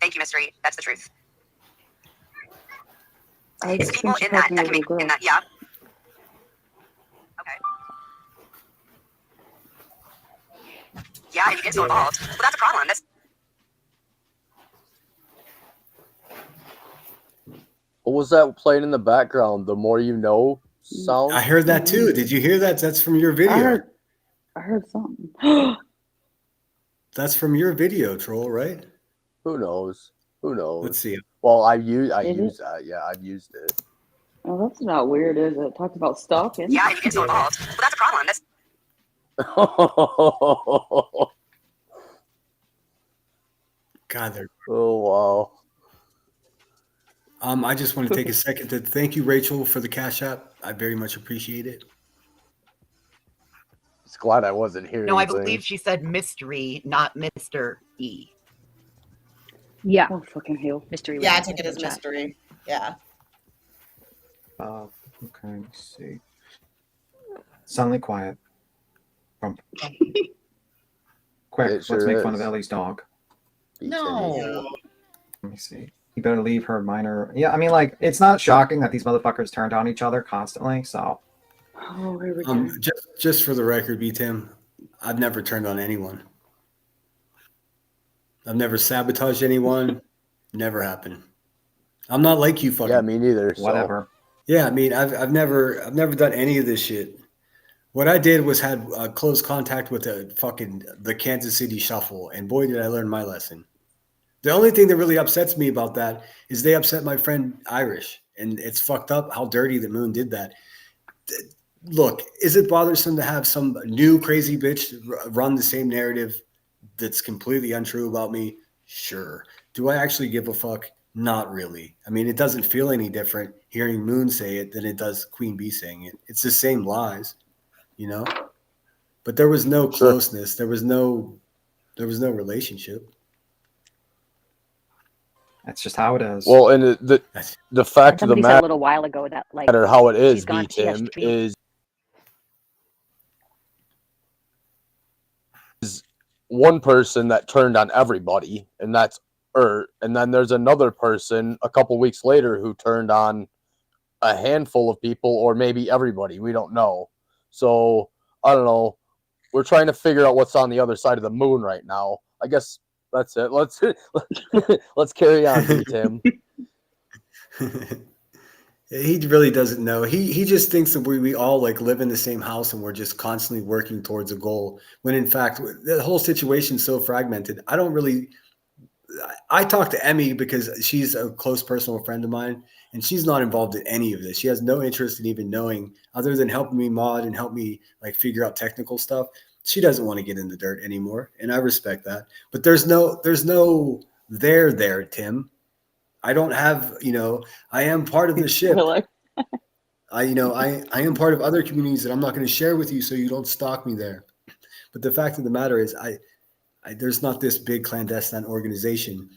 Thank you, Mystery. That's the truth. It's people in that can make in that, yeah. Okay. Yeah, and you get so involved. Well, that's a problem. That's What was that playing in the background? The More You Know sound? I heard that too. Did you hear that? That's from your video. I heard something. That's from your video, Troll, right? Who knows? Who knows? Let's see. Well, I use that. Yeah, I've used it. Oh, that's not weird, is it? Talk about stalking. yeah, and you get so involved. Well, that's a problem. That's God, they're. Oh wow. I just want to take a second to thank you, Rachel, for the Cash App. I very much appreciate it. Just glad I wasn't here. No, I believe she said mystery, not Mr. E. Yeah. Oh, fucking hell. Mystery. Yeah, I took it as mystery. Yeah. Okay, let's see. Suddenly quiet. Quick, let's make fun of Ellie's dog. No. Let me see. You better leave her minor. Yeah, I mean, like, it's not shocking that these motherfuckers turned on each other constantly, so. Oh, here we go. Just for the record, B-Tim, I've never turned on anyone. I've never sabotaged anyone. Never happened. I'm not like you fucking. Yeah, me neither. Whatever. Yeah, I mean, I've never done any of this shit. What I did was had close contact with the Kansas City Shuffle, and boy, did I learn my lesson. The only thing that really upsets me about that is they upset my friend Irish, and it's fucked up how dirty the Moon did that. Look, is it bothersome to have some new crazy bitch run the same narrative that's completely untrue about me? Sure. Do I actually give a fuck? Not really. I mean, it doesn't feel any different hearing Moon say it than it does Queen Bee saying it. It's the same lies, But there was no closeness. There was no relationship. That's just how it is. Well, and the fact of the Somebody said matter, a little while ago that like matter how it is, she's gone B-Tim, TSG. is one person that turned on everybody, and that's her. And then there's another person a couple weeks later who turned on a handful of people, or maybe everybody. We don't know. So I don't know. We're trying to figure out what's on the other side of the moon right now. I guess that's it. Let's carry on, Tim. He really doesn't know. He just thinks that we all like live in the same house and we're just constantly working towards a goal. When in fact, the whole situation's so fragmented. I talk to Emmy because she's a close personal friend of mine, and she's not involved in any of this. She has no interest in even knowing, other than helping me mod and help me like figure out technical stuff. She doesn't want to get in the dirt anymore, and I respect that. But there's no there, Tim. I don't have, I am part of the ship. I am part of other communities that I'm not going to share with you, so you don't stalk me there. But the fact of the matter is, there's not this big clandestine organization.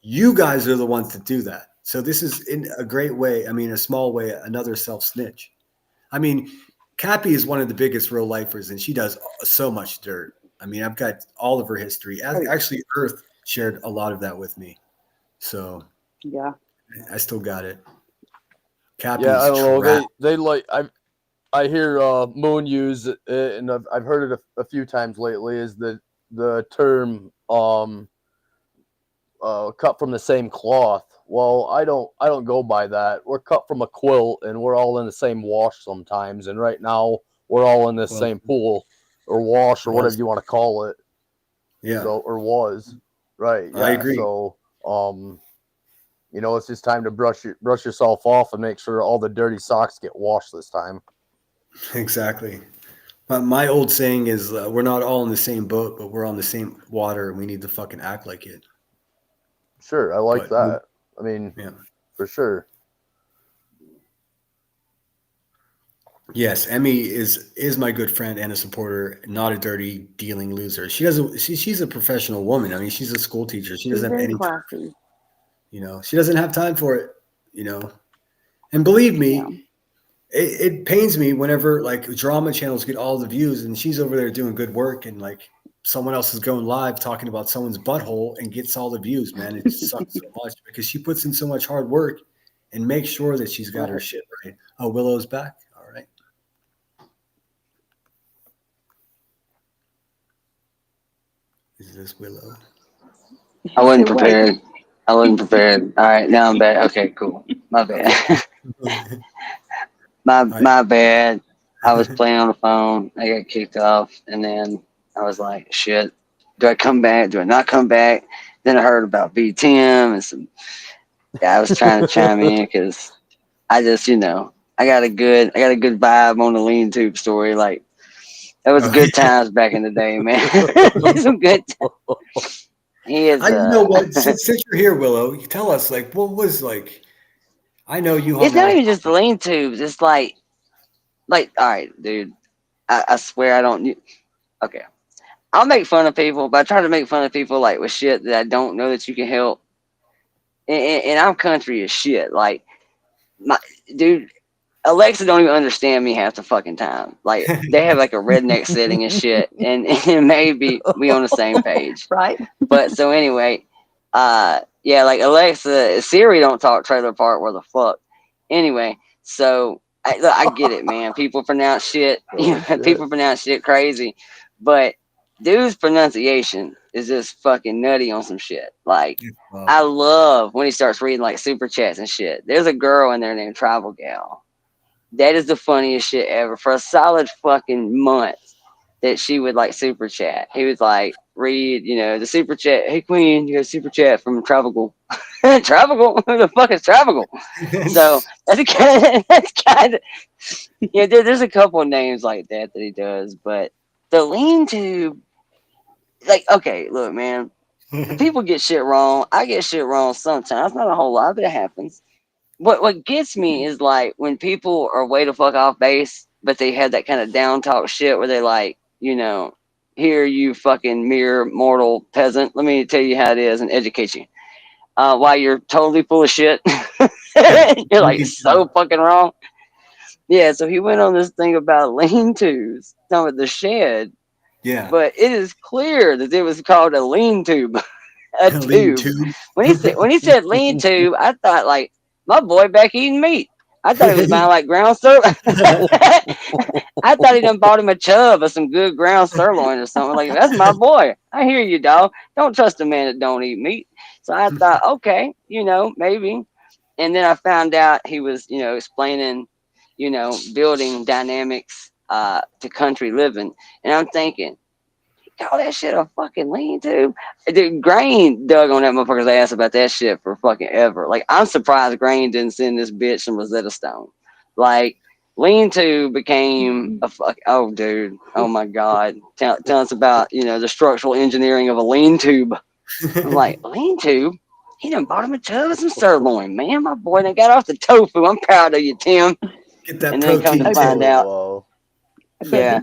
You guys are the ones that do that. So this is in a great way, a small way, another self-snitch. Cappy is one of the biggest real lifers, and she does so much dirt. I've got all of her history. Actually, Earth shared a lot of that with me. So yeah, I still got it. Cappy's I don't know. trapped. They like I hear Moon use it, and I've heard it a few times lately. Is the term cut from the same cloth? Well, I don't go by that. We're cut from a quilt, and we're all in the same wash sometimes. And right now, we're all in this same pool or wash or whatever you want to call it. Yeah. So, or was, right. Yeah. I agree. So, you know, it's just time to brush yourself off and make sure all the dirty socks get washed this time. Exactly. My old saying is, we're not all in the same boat, but we're on the same water, and we need to fucking act like it. Sure, I like that. I mean, yeah, for sure. Yes, Emmy is my good friend and a supporter, not a dirty dealing loser. She's a professional woman. I mean, she's a school teacher. She She's doesn't have very any time. classy. You know, she doesn't have time for it. You know, and believe me. Yeah. It pains me whenever like drama channels get all the views and she's over there doing good work and like someone else is going live talking about someone's butthole and gets all the views, man. It sucks so much because she puts in so much hard work and makes sure that she's got her shit right. Oh, Willow's back. All right. Is this Willow? I wasn't prepared. All right, now I'm back. Okay, cool. My bad. My bad. I was playing on the phone. I got kicked off, and then I was like, "Shit, do I come back? Do I not come back?" Then I heard about B Tim and some. Yeah, I was trying to chime in because I just, you know, I got a good vibe on the lean tube story. Like that was good times back in the day, man. Some good times. He is. You know what? Since you're here, Willow, you tell us like what was like. I know you. It's not even just the lean tubes. It's like, all right, dude. I swear I don't. Okay, I'll make fun of people, but I try to make fun of people like with shit that I don't know that you can help. And I'm country as shit. Like, dude, Alexa don't even understand me half the fucking time. Like, they have like a redneck setting and shit, and maybe we on the same page, right? But so anyway, yeah, like Alexa, Siri don't talk trailer park where the fuck. Anyway, so I get it, man. People pronounce shit. People pronounce shit crazy, but dude's pronunciation is just fucking nutty on some shit. Like, I love when he starts reading like super chats and shit. There's a girl in there named Travel Gal. That is the funniest shit ever. For a solid fucking month that she would like super chat. He would like read, you know, the super chat. Hey Queen, you got a super chat from Travel. Travel? Who the fuck is Travel? So that's kind of yeah. There's a couple of names like that he does, but the lean tube, like, okay, look, man, people get shit wrong. I get shit wrong sometimes, not a whole lot, but it happens. What gets me is like when people are way the fuck off base, but they have that kind of down talk shit where they like, you know, here you fucking mere mortal peasant. Let me tell you how it is and educate you. Why you're totally full of shit. You're like so fucking wrong. Yeah, so he went on this thing about lean-tos, talking about the shed. Yeah. But it is clear that it was called a lean tube. A tube. When he said lean tube, I thought like my boy back eating meat. I thought he was buying like ground sirloin. I thought he done bought him a chub of some good ground sirloin or something. Like, that's my boy. I hear you, dog. Don't trust a man that don't eat meat. So I thought, okay, you know, maybe. And then I found out he was, you know, explaining, you know, building dynamics to country living. And I'm thinking, call that shit a fucking lean to. Dude, Grain dug on that motherfucker's ass about that shit for fucking ever. Like, I'm surprised Grain didn't send this bitch some Rosetta Stone. Like, lean to became a fuck. Oh, dude. Oh my God. Tell us about, you know, the structural engineering of a lean tube. I'm like, lean tube? He done bought him a tub of some sirloin, man. My boy done got off the tofu. I'm proud of you, Tim. Get that and then come to find out. But Yeah.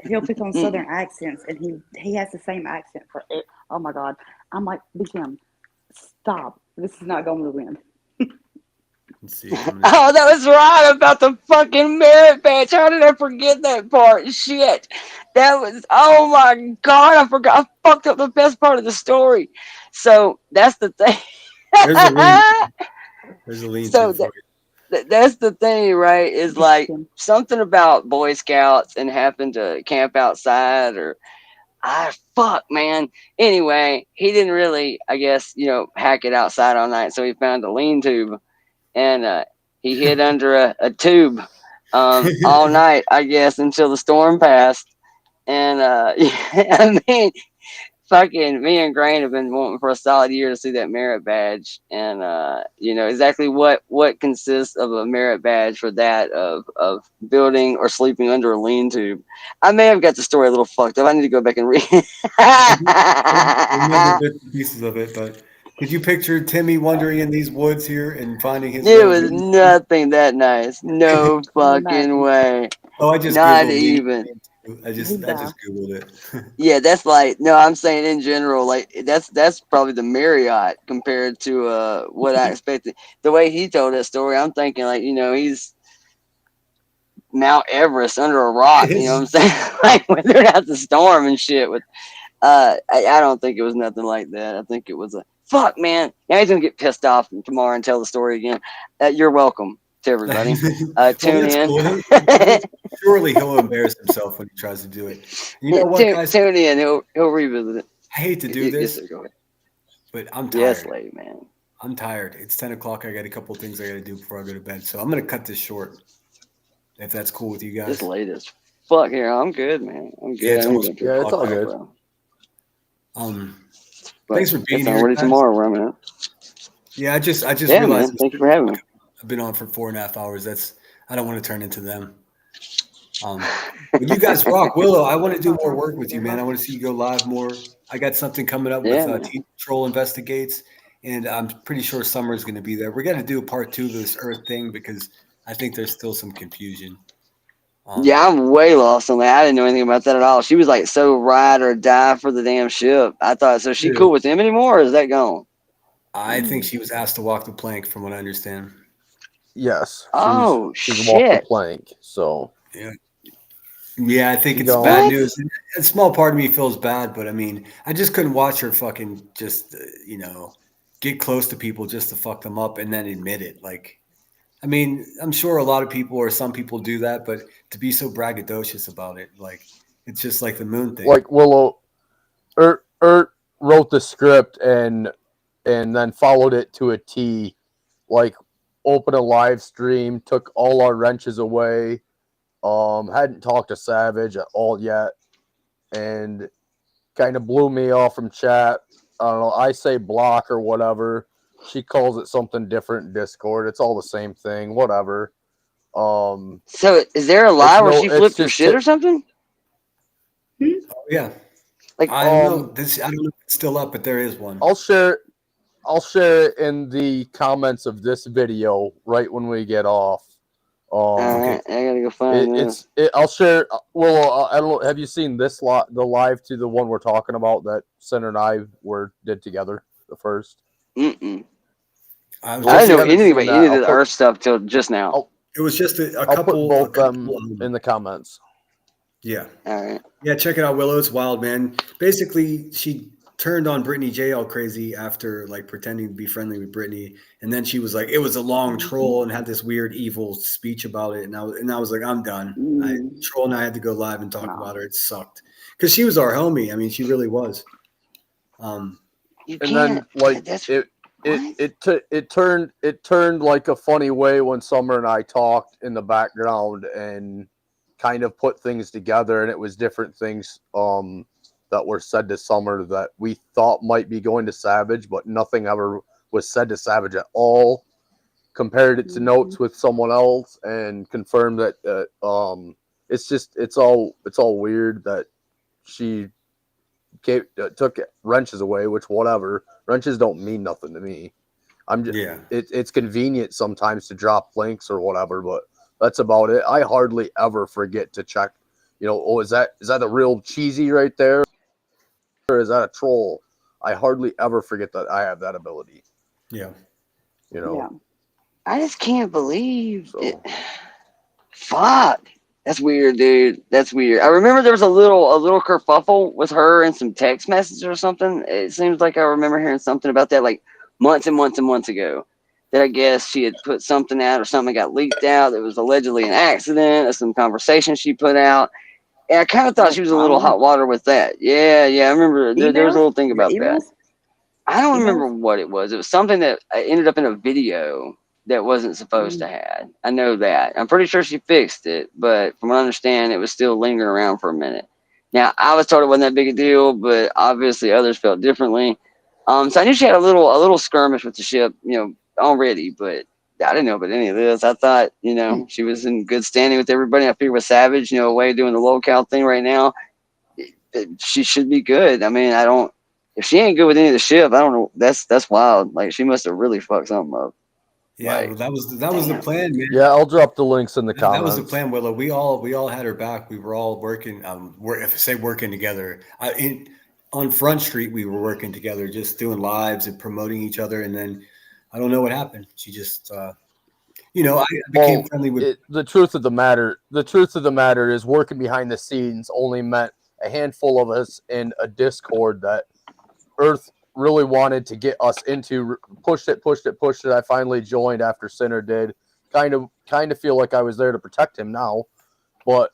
He'll pick on Southern accents, and he has the same accent for it. Oh my God! I'm like, Tim, stop! This is not going to win. Let's see. Oh, that was right about the fucking merit badge. How did I forget that part? Shit. That was, oh my God, I forgot. I fucked up the best part of the story. So that's the thing. There's a lean so that's the thing, right? Is like something about Boy Scouts and having to camp outside or fuck, man. Anyway, he didn't really, I guess, you know, hack it outside all night. So he found a lean tube and he hid under a tube all night, I guess, until the storm passed. And I mean, fucking me and Grain have been wanting for a solid year to see that merit badge, and exactly what consists of a merit badge for that of building or sleeping under a lean-to. I may have got the story a little fucked up. I need to go back and read. I remember bits and pieces of it, but could you picture Timmy wandering in these woods here and finding his It little was nothing that nice. No fucking way. Oh, I just Not googled even. I just googled it. Yeah, that's like no. I'm saying in general, like that's probably the Marriott compared to what I expected. The way he told that story, I'm thinking like he's Mount Everest under a rock. You know what I'm saying? Like when they're out the storm and shit. With I don't think it was nothing like that. I think it was a fuck, man. Now he's gonna get pissed off tomorrow and tell the story again. You're welcome to everybody. Tune in. Cool. Surely he'll embarrass himself when he tries to do it. You know what, guys? Tune in. He'll revisit it. I hate to do this, Yes, go ahead. but I'm tired. Yes, late man. I'm tired. It's 10 o'clock. I got a couple things I got to do before I go to bed. So I'm going to cut this short, if that's cool with you guys. It's late as fuck here. I'm good, man. I'm good. Yeah, it's all good. bro. Thanks for being I'm here. ready guys. tomorrow, where I'm at. Yeah, I just Yeah, realized. man. Thank you for having me. I've been on for 4.5 hours. I don't want to turn into them. But you guys rock. Willow, I want to do more work with you, man. I want to see you go live more. I got something coming up with Teen Patrol Investigates, and I'm pretty sure Summer's going to be there. We're going to do a part 2 of this Earth thing because I think there's still some confusion. Yeah, I'm way lost on that. I didn't know anything about that at all. She was like so ride or die for the damn ship. I thought, so she cool with him anymore, or is that gone? I think she was asked to walk the plank, from what I understand. Yes. She's walked the plank. So yeah, I think it's bad news. A small part of me feels bad, but I mean, I just couldn't watch her fucking just get close to people just to fuck them up and then admit it. Like, I mean, I'm sure a lot of people or some people do that, but to be so braggadocious about it, like, it's just like the moon thing. Like Willow, wrote the script and then followed it to a T. Like, opened a live stream, took all our wrenches away. Hadn't talked to Savage at all yet, and kind of blew me off from chat. I don't know. I say block or whatever. She calls it something different in Discord. It's all the same thing. Whatever. So is there a lie where she flipped her shit or something? Oh, yeah. Like I don't know if it's still up, but there is one. I'll share it in the comments of this video right when we get off. I gotta go find this. I'll share. Well, I don't know. Have you seen this the live to the one we're talking about that Center and I did together the first? I didn't know anything about any of the Earth stuff till just now. It was just a I'll couple. put both them in the comments. Yeah. All right. Yeah, check it out, Willow. It's wild, man. Basically, she turned on Brittany J all crazy after like pretending to be friendly with Brittany, and then she was like, it was a long troll and had this weird evil speech about it, and I was like, I'm done. Troll and I had to go live and talk about her. It sucked because she was our homie. I mean, she really was. And then like it turned like a funny way when Summer and I talked in the background and kind of put things together, and it was different things that were said to Summer that we thought might be going to Savage, but nothing ever was said to Savage at all. Compared it to notes with someone else and confirmed that it's all weird that she took wrenches away, which whatever. Wrenches don't mean nothing to me. I'm just it's convenient sometimes to drop links or whatever, but that's about it. I hardly ever forget to check, is that a real cheesy right there? Or is that a troll? I hardly ever forget that I have that ability. Yeah. I just can't believe it. Fuck. That's weird, dude. That's weird. I remember there was a little kerfuffle with her and some text messages or something. It seems like I remember hearing something about that like months and months and months ago. That I guess she had put something out or something got leaked out. It was allegedly an accident or some conversation she put out. And I kind of thought she was a little hot water with that. Yeah. I remember there was a little thing about that. I don't remember what it was. It was something that ended up in a video that wasn't supposed to have. I know that. I'm pretty sure she fixed it, but from what I understand, it was still lingering around for a minute. Now, I was told it wasn't that big a deal, but obviously others felt differently. So I knew she had a little skirmish with the ship, already, but I didn't know about any of this. I thought, she was in good standing with everybody. I figured with Savage, away doing the locale thing right now, she should be good. I mean, if she ain't good with any of the ship, I don't know. That's wild. Like, she must have really fucked something up. Yeah, well, that was the plan, man. Yeah, I'll drop the links in the That comments. was the plan, Willow. We all had her back. We were all working. Working together. On Front Street, we were working together, just doing lives and promoting each other. And then I don't know what happened. She just, I became friendly with. The truth of the matter is, working behind the scenes only meant a handful of us in a Discord that Earth really wanted to get us into. Pushed it. I finally joined after Sinner did. Kind of feel like I was there to protect him now, but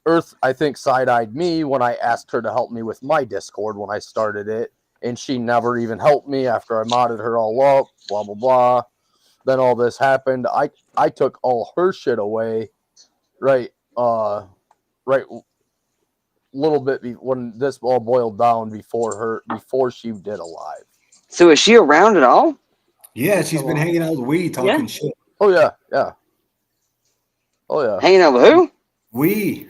Earth, I think, side-eyed me when I asked her to help me with my Discord when I started it, and she never even helped me after I modded her all up. Blah blah blah. Then all this happened. I took all her shit away, right little bit when this all boiled down before she did a live. So is she around at all? Yeah, she's been hanging out with we talking shit. Oh yeah. Oh yeah. Hanging out with who? We.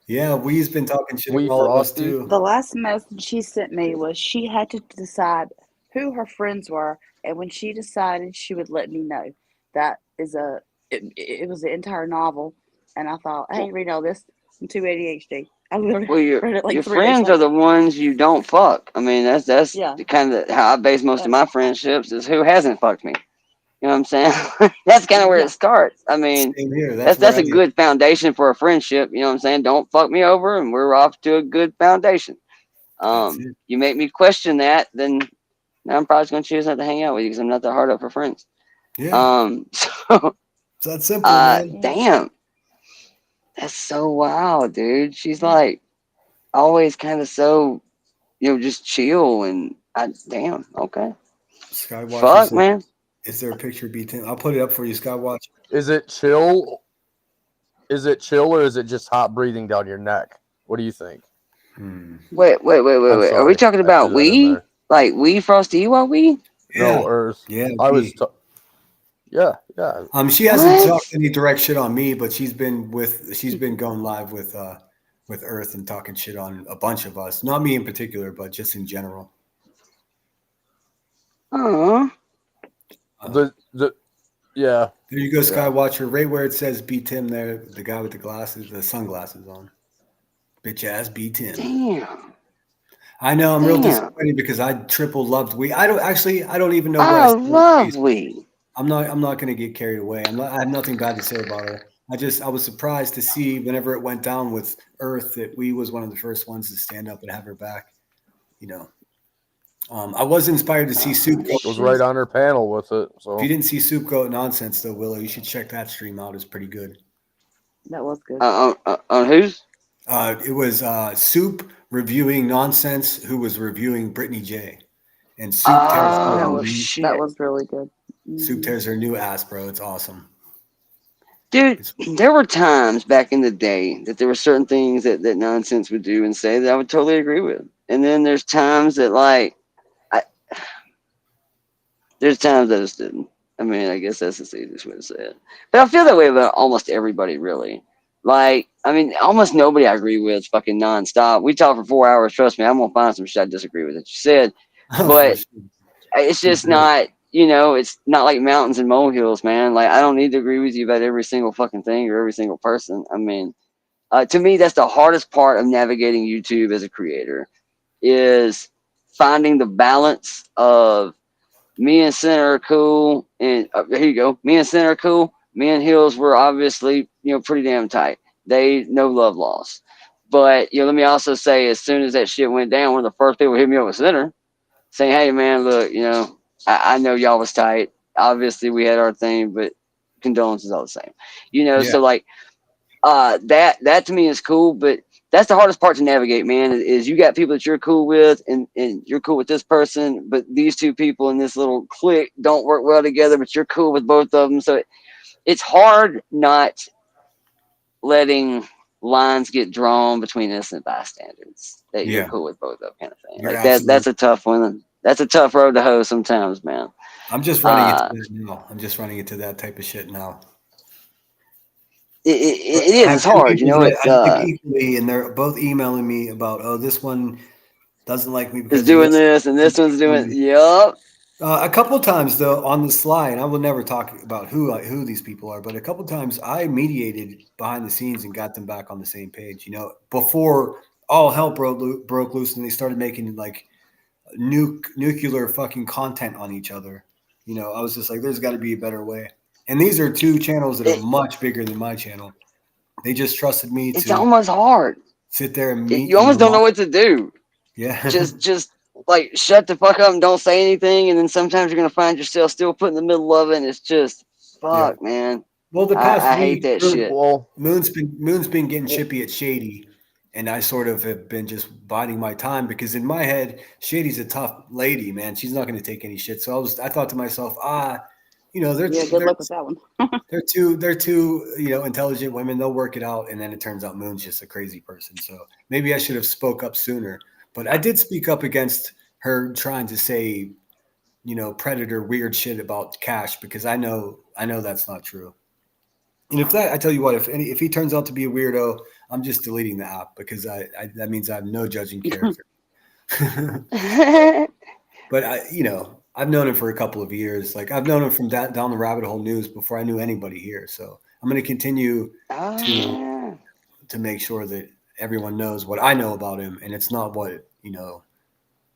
Yeah, we's been talking shit with all of us too. The last message she sent me was she had to decide who her friends were, and when she decided, she would let me know. That is it was the entire novel, and I thought, hey, read all this. I'm too ADHD. I literally read it like your 3 days friends are later. the ones you don't fuck. I mean, that's Yeah. kind of how I base most of my friendships is who hasn't fucked me. You know what I'm saying? That's kind of where it starts. I mean, Same here. that's a good foundation for a friendship. You know what I'm saying? Don't fuck me over, and we're off to a good foundation. You make me question that, then I'm probably going to choose not to hang out with you because I'm not that hard up for friends. Yeah. So it's that simple, man. Damn. That's so wild, dude. She's like always kind of so, just chill and damn, okay. Skywatch. Fuck, man. Is there a picture of B10? I'll put it up for you, Skywatch. Is it chill? Or is it just hot breathing down your neck? What do you think? Wait. Are we talking about we? Like we Frosty Ewok we? No, Earth. Yeah. I was. Yeah. She hasn't talked any direct shit on me, but she's been going live with Earth and talking shit on a bunch of us. Not me in particular, but just in general. Yeah. There you go, Skywatcher. Right where it says B Tim there, the guy with the sunglasses on. Bitch ass B Tim. Damn. I know, I'm real disappointed because I triple loved we. I don't even know where I love we. I'm not gonna get carried away. I have nothing bad to say about her. I was surprised to see whenever it went down with Earth that we was one of the first ones to stand up and have her back. I was inspired to see Soup Goat. Was right on her panel with it. So if you didn't see Soup Goat Nonsense though, Willow, you should check that stream out. It's pretty good. That was good. On whose? It was Soup reviewing Nonsense, who was reviewing Brittany J. And Soup that was really good. Soup tears her new ass, bro. It's awesome. Dude, there were times back in the day that there were certain things that Nonsense would do and say that I would totally agree with. And then there's times that there's times that I just didn't. I mean, I guess that's the easiest way to say it. But I feel that way about almost everybody, really. Like, I mean, almost nobody I agree with fucking nonstop. We talk for 4 hours. Trust me, I'm going to find some shit I disagree with that you said. But it's just not, it's not like mountains and molehills, man. Like, I don't need to agree with you about every single fucking thing or every single person. I mean, to me, that's the hardest part of navigating YouTube as a creator is finding the balance of me and Center are cool. And here you go. Me and Center are cool. Me and Hills were obviously, pretty damn tight. They no love lost. But, let me also say, as soon as that shit went down, one of the first people hit me up with Center saying, hey, man, look, I know y'all was tight. Obviously, we had our thing, but condolences all the same. So, like, that to me is cool. But that's the hardest part to navigate, man. Is you got people that you're cool with, and you're cool with this person, but these two people in this little clique don't work well together, but you're cool with both of them. So it's hard not letting lines get drawn between innocent bystanders that you're Yeah. cool with both of, kind of thing. You're Like that's absolutely a tough one. That's a tough road to hoe sometimes, man. I'm just running into that now. I'm just running into that type of shit now. It I is. have It's two hard, you people know. that It's I like equally, and they're both emailing me about, oh, this one doesn't like me because it's of doing this. this, and this one's doing. Yup. A couple of times though on the slide, and I will never talk about who these people are, but a couple of times I mediated behind the scenes and got them back on the same page. You know, before all hell broke loose and they started making like nuclear fucking content on each other. You know, I was just like, there's got to be a better way. And these are two channels that are much bigger than my channel. They just trusted me It's to almost hard. sit there and You almost don't know what to do. Yeah. just like shut the fuck up and don't say anything, and then sometimes you're gonna find yourself still put in the middle of it, and it's just fuck, man. Well, the past I hate week, that shit. Moon's been getting chippy at Shady, and I sort of have been just biding my time because in my head, Shady's a tough lady, man. She's not going to take any shit. So I thought to myself, you know, Yeah, good luck with that one. they're two, you know, intelligent women. They'll work it out. And then it turns out Moon's just a crazy person. So maybe I should have spoke up sooner. But I did speak up against her trying to say, you know, predator weird shit about Cash because I know that's not true. And if that, I tell you what, if he turns out to be a weirdo, I'm just deleting the app because that means I have no judging character. But you know, I've known him for a couple of years. Like I've known him from down the rabbit hole news before I knew anybody here. So I'm going to continue to make sure that everyone knows what I know about him, and it's not what, you know,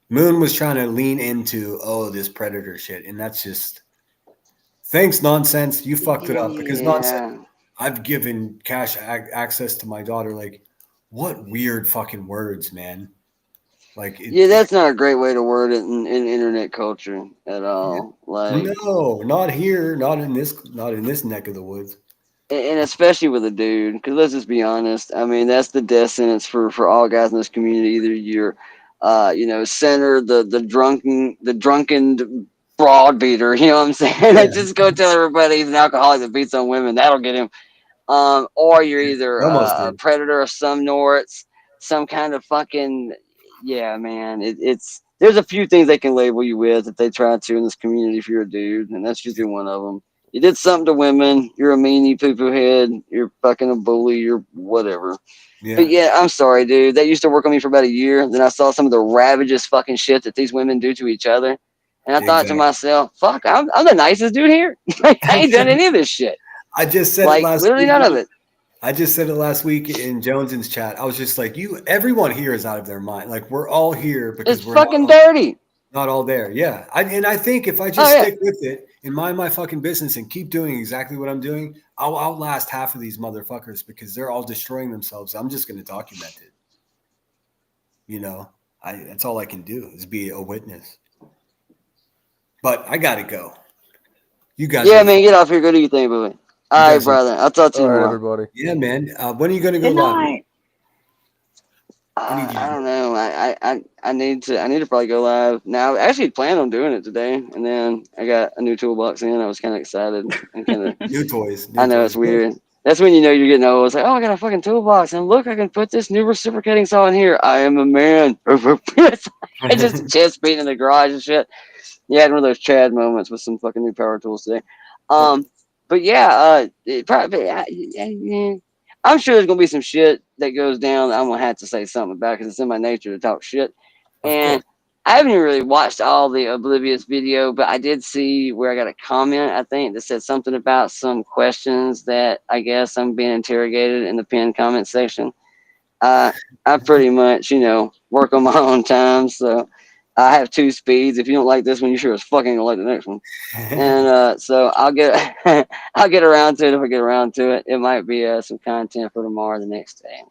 Moon was trying to lean into. Oh, this predator shit, and that's just thanks nonsense. You fucked it up because nonsense. I've given Cash access to my daughter. Like, what weird fucking words, man. Like, Yeah, that's not a great way to word it in internet culture at all. Like, no, not here, not in this neck of the woods. And especially with a dude, because let's just be honest. I mean, that's the death sentence for all guys in this community. Either you're, you know, Center, the drunken broad beater. You know what I'm saying? Like, just go tell everybody he's an alcoholic that beats on women. That'll get him. Or you're either a predator of some sorts, some kind of fucking, yeah, man. It's there's a few things they can label you with if they try to in this community if you're a dude, and that's usually one of them. You did something to women, you're a meanie poo-poo head, you're fucking a bully, you're whatever. Yeah. But yeah, I'm sorry, dude. That used to work on me for about a year. Then I saw some of the ravageous fucking shit that these women do to each other. And I thought to myself, fuck, I'm the nicest dude here. I ain't done any of this shit. I just said like, it last literally week. None of it. I just said it last week in Jones's chat. I was just like, everyone here is out of their mind. Like, we're all here because it's we're fucking dirty. Not all there. Yeah. I think if I just stick with it and mind my fucking business and keep doing exactly what I'm doing, I'll outlast half of these motherfuckers because they're all destroying themselves. I'm just going to document it. You know, that's all I can do is be a witness. But I got to go. You guys. Yeah, man, get off here. Go do your thing, boy. All right, brother. I'll talk to you more. Everybody. Yeah, man. When are you going to go live? I don't know. I need to probably go live now. I actually planned on doing it today, and then I got a new toolbox in. I was kind of excited and kind of new toys. I know it's weird. That's when you know you're getting old. It's like, oh, I got a fucking toolbox, and look, I can put this new reciprocating saw in here. I am a man. I just chest beating in the garage and shit. Yeah, I had one of those Chad moments with some fucking new power tools today. But yeah, I'm sure there's gonna be some shit that goes down that I'm gonna have to say something about because it's in my nature to talk shit. And I haven't really watched all the Oblivious video, but I did see where I got a comment, I think, that said something about some questions that I guess I'm being interrogated in the pinned comment section. I pretty much, you know, work on my own time, so I have 2 speeds. If you don't like this one, you sure as fucking gonna like the next one. And so I'll get around to it if I get around to it. It might be some content for tomorrow or the next day.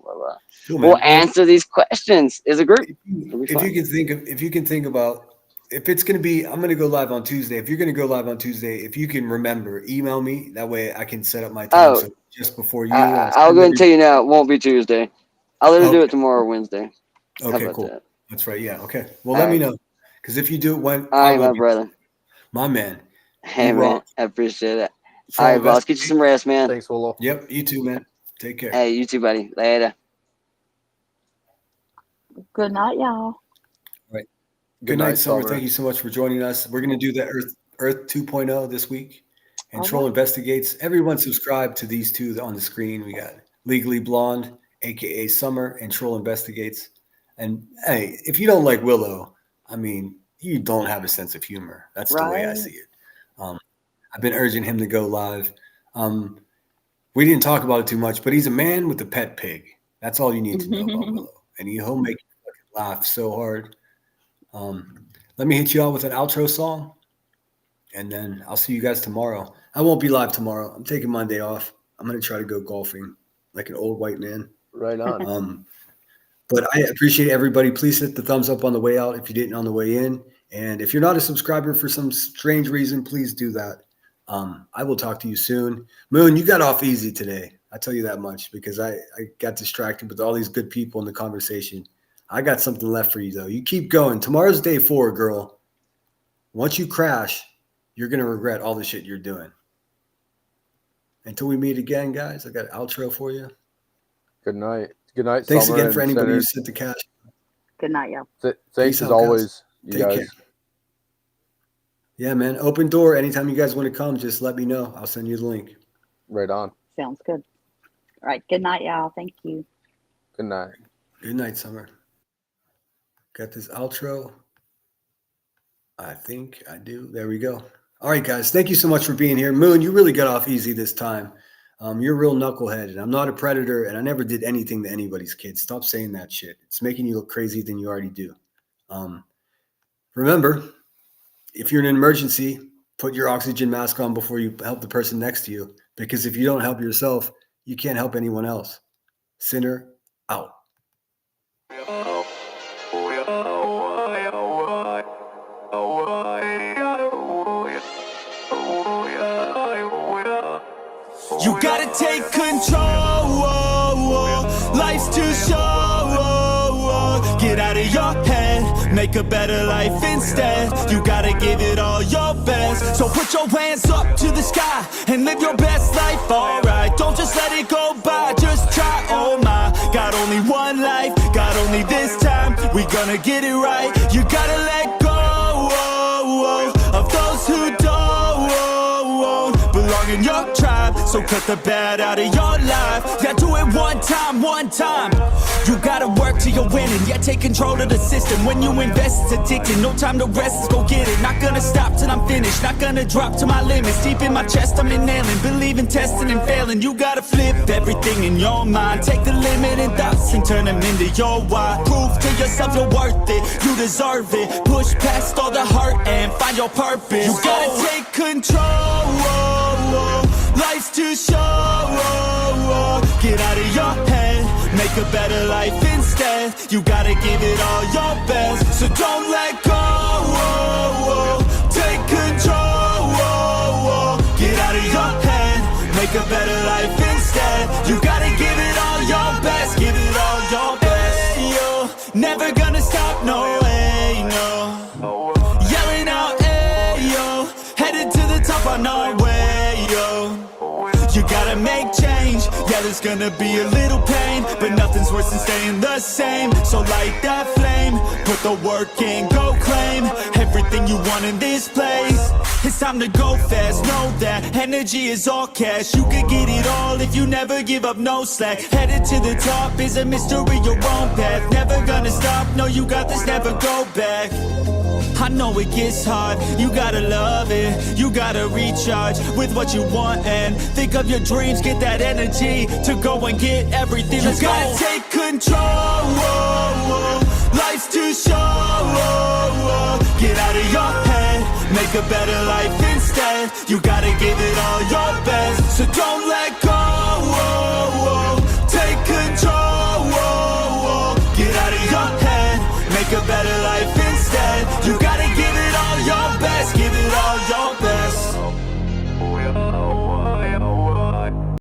We'll answer these questions as a group. If you can think about if it's going to be, I'm going to go live on Tuesday. If you're going to go live on Tuesday, if you can remember, email me. That way I can set up my time. So just before you. I'll go and tell you now, it won't be Tuesday. I'll either do it tomorrow or Wednesday. How Okay, about cool. that? That's right. Yeah. Okay. Well, All let me right. know, because if you do it when All right, my brother. my man. Hey, You man. rock. I appreciate it. For All all right, boss. Get you investigate. some rest, man. Thanks, Willow. Yep. You too, man. Take care. Hey, you too, buddy. Later. Good night, y'all. Right. Good night, Summer. Thank you so much for joining us. We're going to do the Earth 2.0 this week. And All Troll right. Investigates. Everyone subscribe to these two on the screen. We got Legally Blonde, aka Summer, and Troll Investigates. And hey, if you don't like Willow, I mean, you don't have a sense of humor. That's the way I Right. see it. I've been urging him to go live. We didn't talk about it too much, but he's a man with a pet pig. That's all you need to know about Willow. And he'll make you fucking laugh so hard. Let me hit you all with an outro song, and then I'll see you guys tomorrow. I won't be live tomorrow. I'm taking Monday off. I'm going to try to go golfing like an old white man. Right on. But I appreciate everybody. Please hit the thumbs up on the way out if you didn't on the way in. And if you're not a subscriber for some strange reason, please do that. I will talk to you soon. Moon, you got off easy today. I tell you that much, because I got distracted with all these good people in the conversation. I got something left for you, though. You keep going. Tomorrow's day 4, girl. Once you crash, you're going to regret all the shit you're doing. Until we meet again, guys, I got an outro for you. Good night. Good night, Thanks Summer again for and anybody who Sinners. sent the cash. Good night, y'all. Thanks Peace as out, guys. always, you Take guys. care. Yeah, man. Open door. Anytime you guys want to come, just let me know. I'll send you the link. Right on. Sounds good. All right. Good night, y'all. Thank you. Good night. Good night, Summer. Got this outro. I think I do. There we go. All right, guys. Thank you so much for being here. Moon, you really got off easy this time. You're a real knucklehead, and I'm not a predator, and I never did anything to anybody's kids. Stop saying that shit. It's making you look crazier than you already do. Remember, if you're in an emergency, put your oxygen mask on before you help the person next to you, because if you don't help yourself, you can't help anyone else. Sinner out. You gotta take control. Life's too short. Get out of your head, make a better life instead. You gotta give it all your best. So put your hands up to the sky and live your best life, alright. Don't just let it go by, just try, oh my. Got only one life, got only this time. We gonna get it right. You gotta let go of those who don't belong in your tribe. So cut the bad out of your life. Yeah, do it one time, one time. You gotta work till you're winning. Yeah, take control of the system. When you invest, it's addicting. No time to rest, let's go get it. Not gonna stop till I'm finished. Not gonna drop to my limits. Deep in my chest, I'm inhaling. Believe in testing and failing. You gotta flip everything in your mind. Take the limiting thoughts and turn them into your why. Prove to yourself you're worth it. You deserve it. Push past all the hurt and find your purpose. You gotta take control. Life's too short. Get out of your head, make a better life instead. You gotta give it all your best, so don't let go. Take control. Get out of your head, make a better life instead. You gotta give it all your best, give it all your best. Yo, never gonna stop, no way, no. Yelling out, hey, yo, headed to the top on our way, yo. You gotta make change, yeah, there's gonna be a little pain, but nothing's worse than staying the same. So light that flame, put the work in, go claim everything you want in this place. It's time to go fast, know that energy is all cash. You could get it all if you never give up, no slack. Headed to the top is a mystery, your own path. Never gonna stop, no, you got this, never go back. I know it gets hard, you gotta love it. You gotta recharge with what you want and think of your dreams. Get that energy to go and get everything. You gotta take control. Life's too short. Get out of your head, make a better life instead. You gotta give it all your best, so don't let go.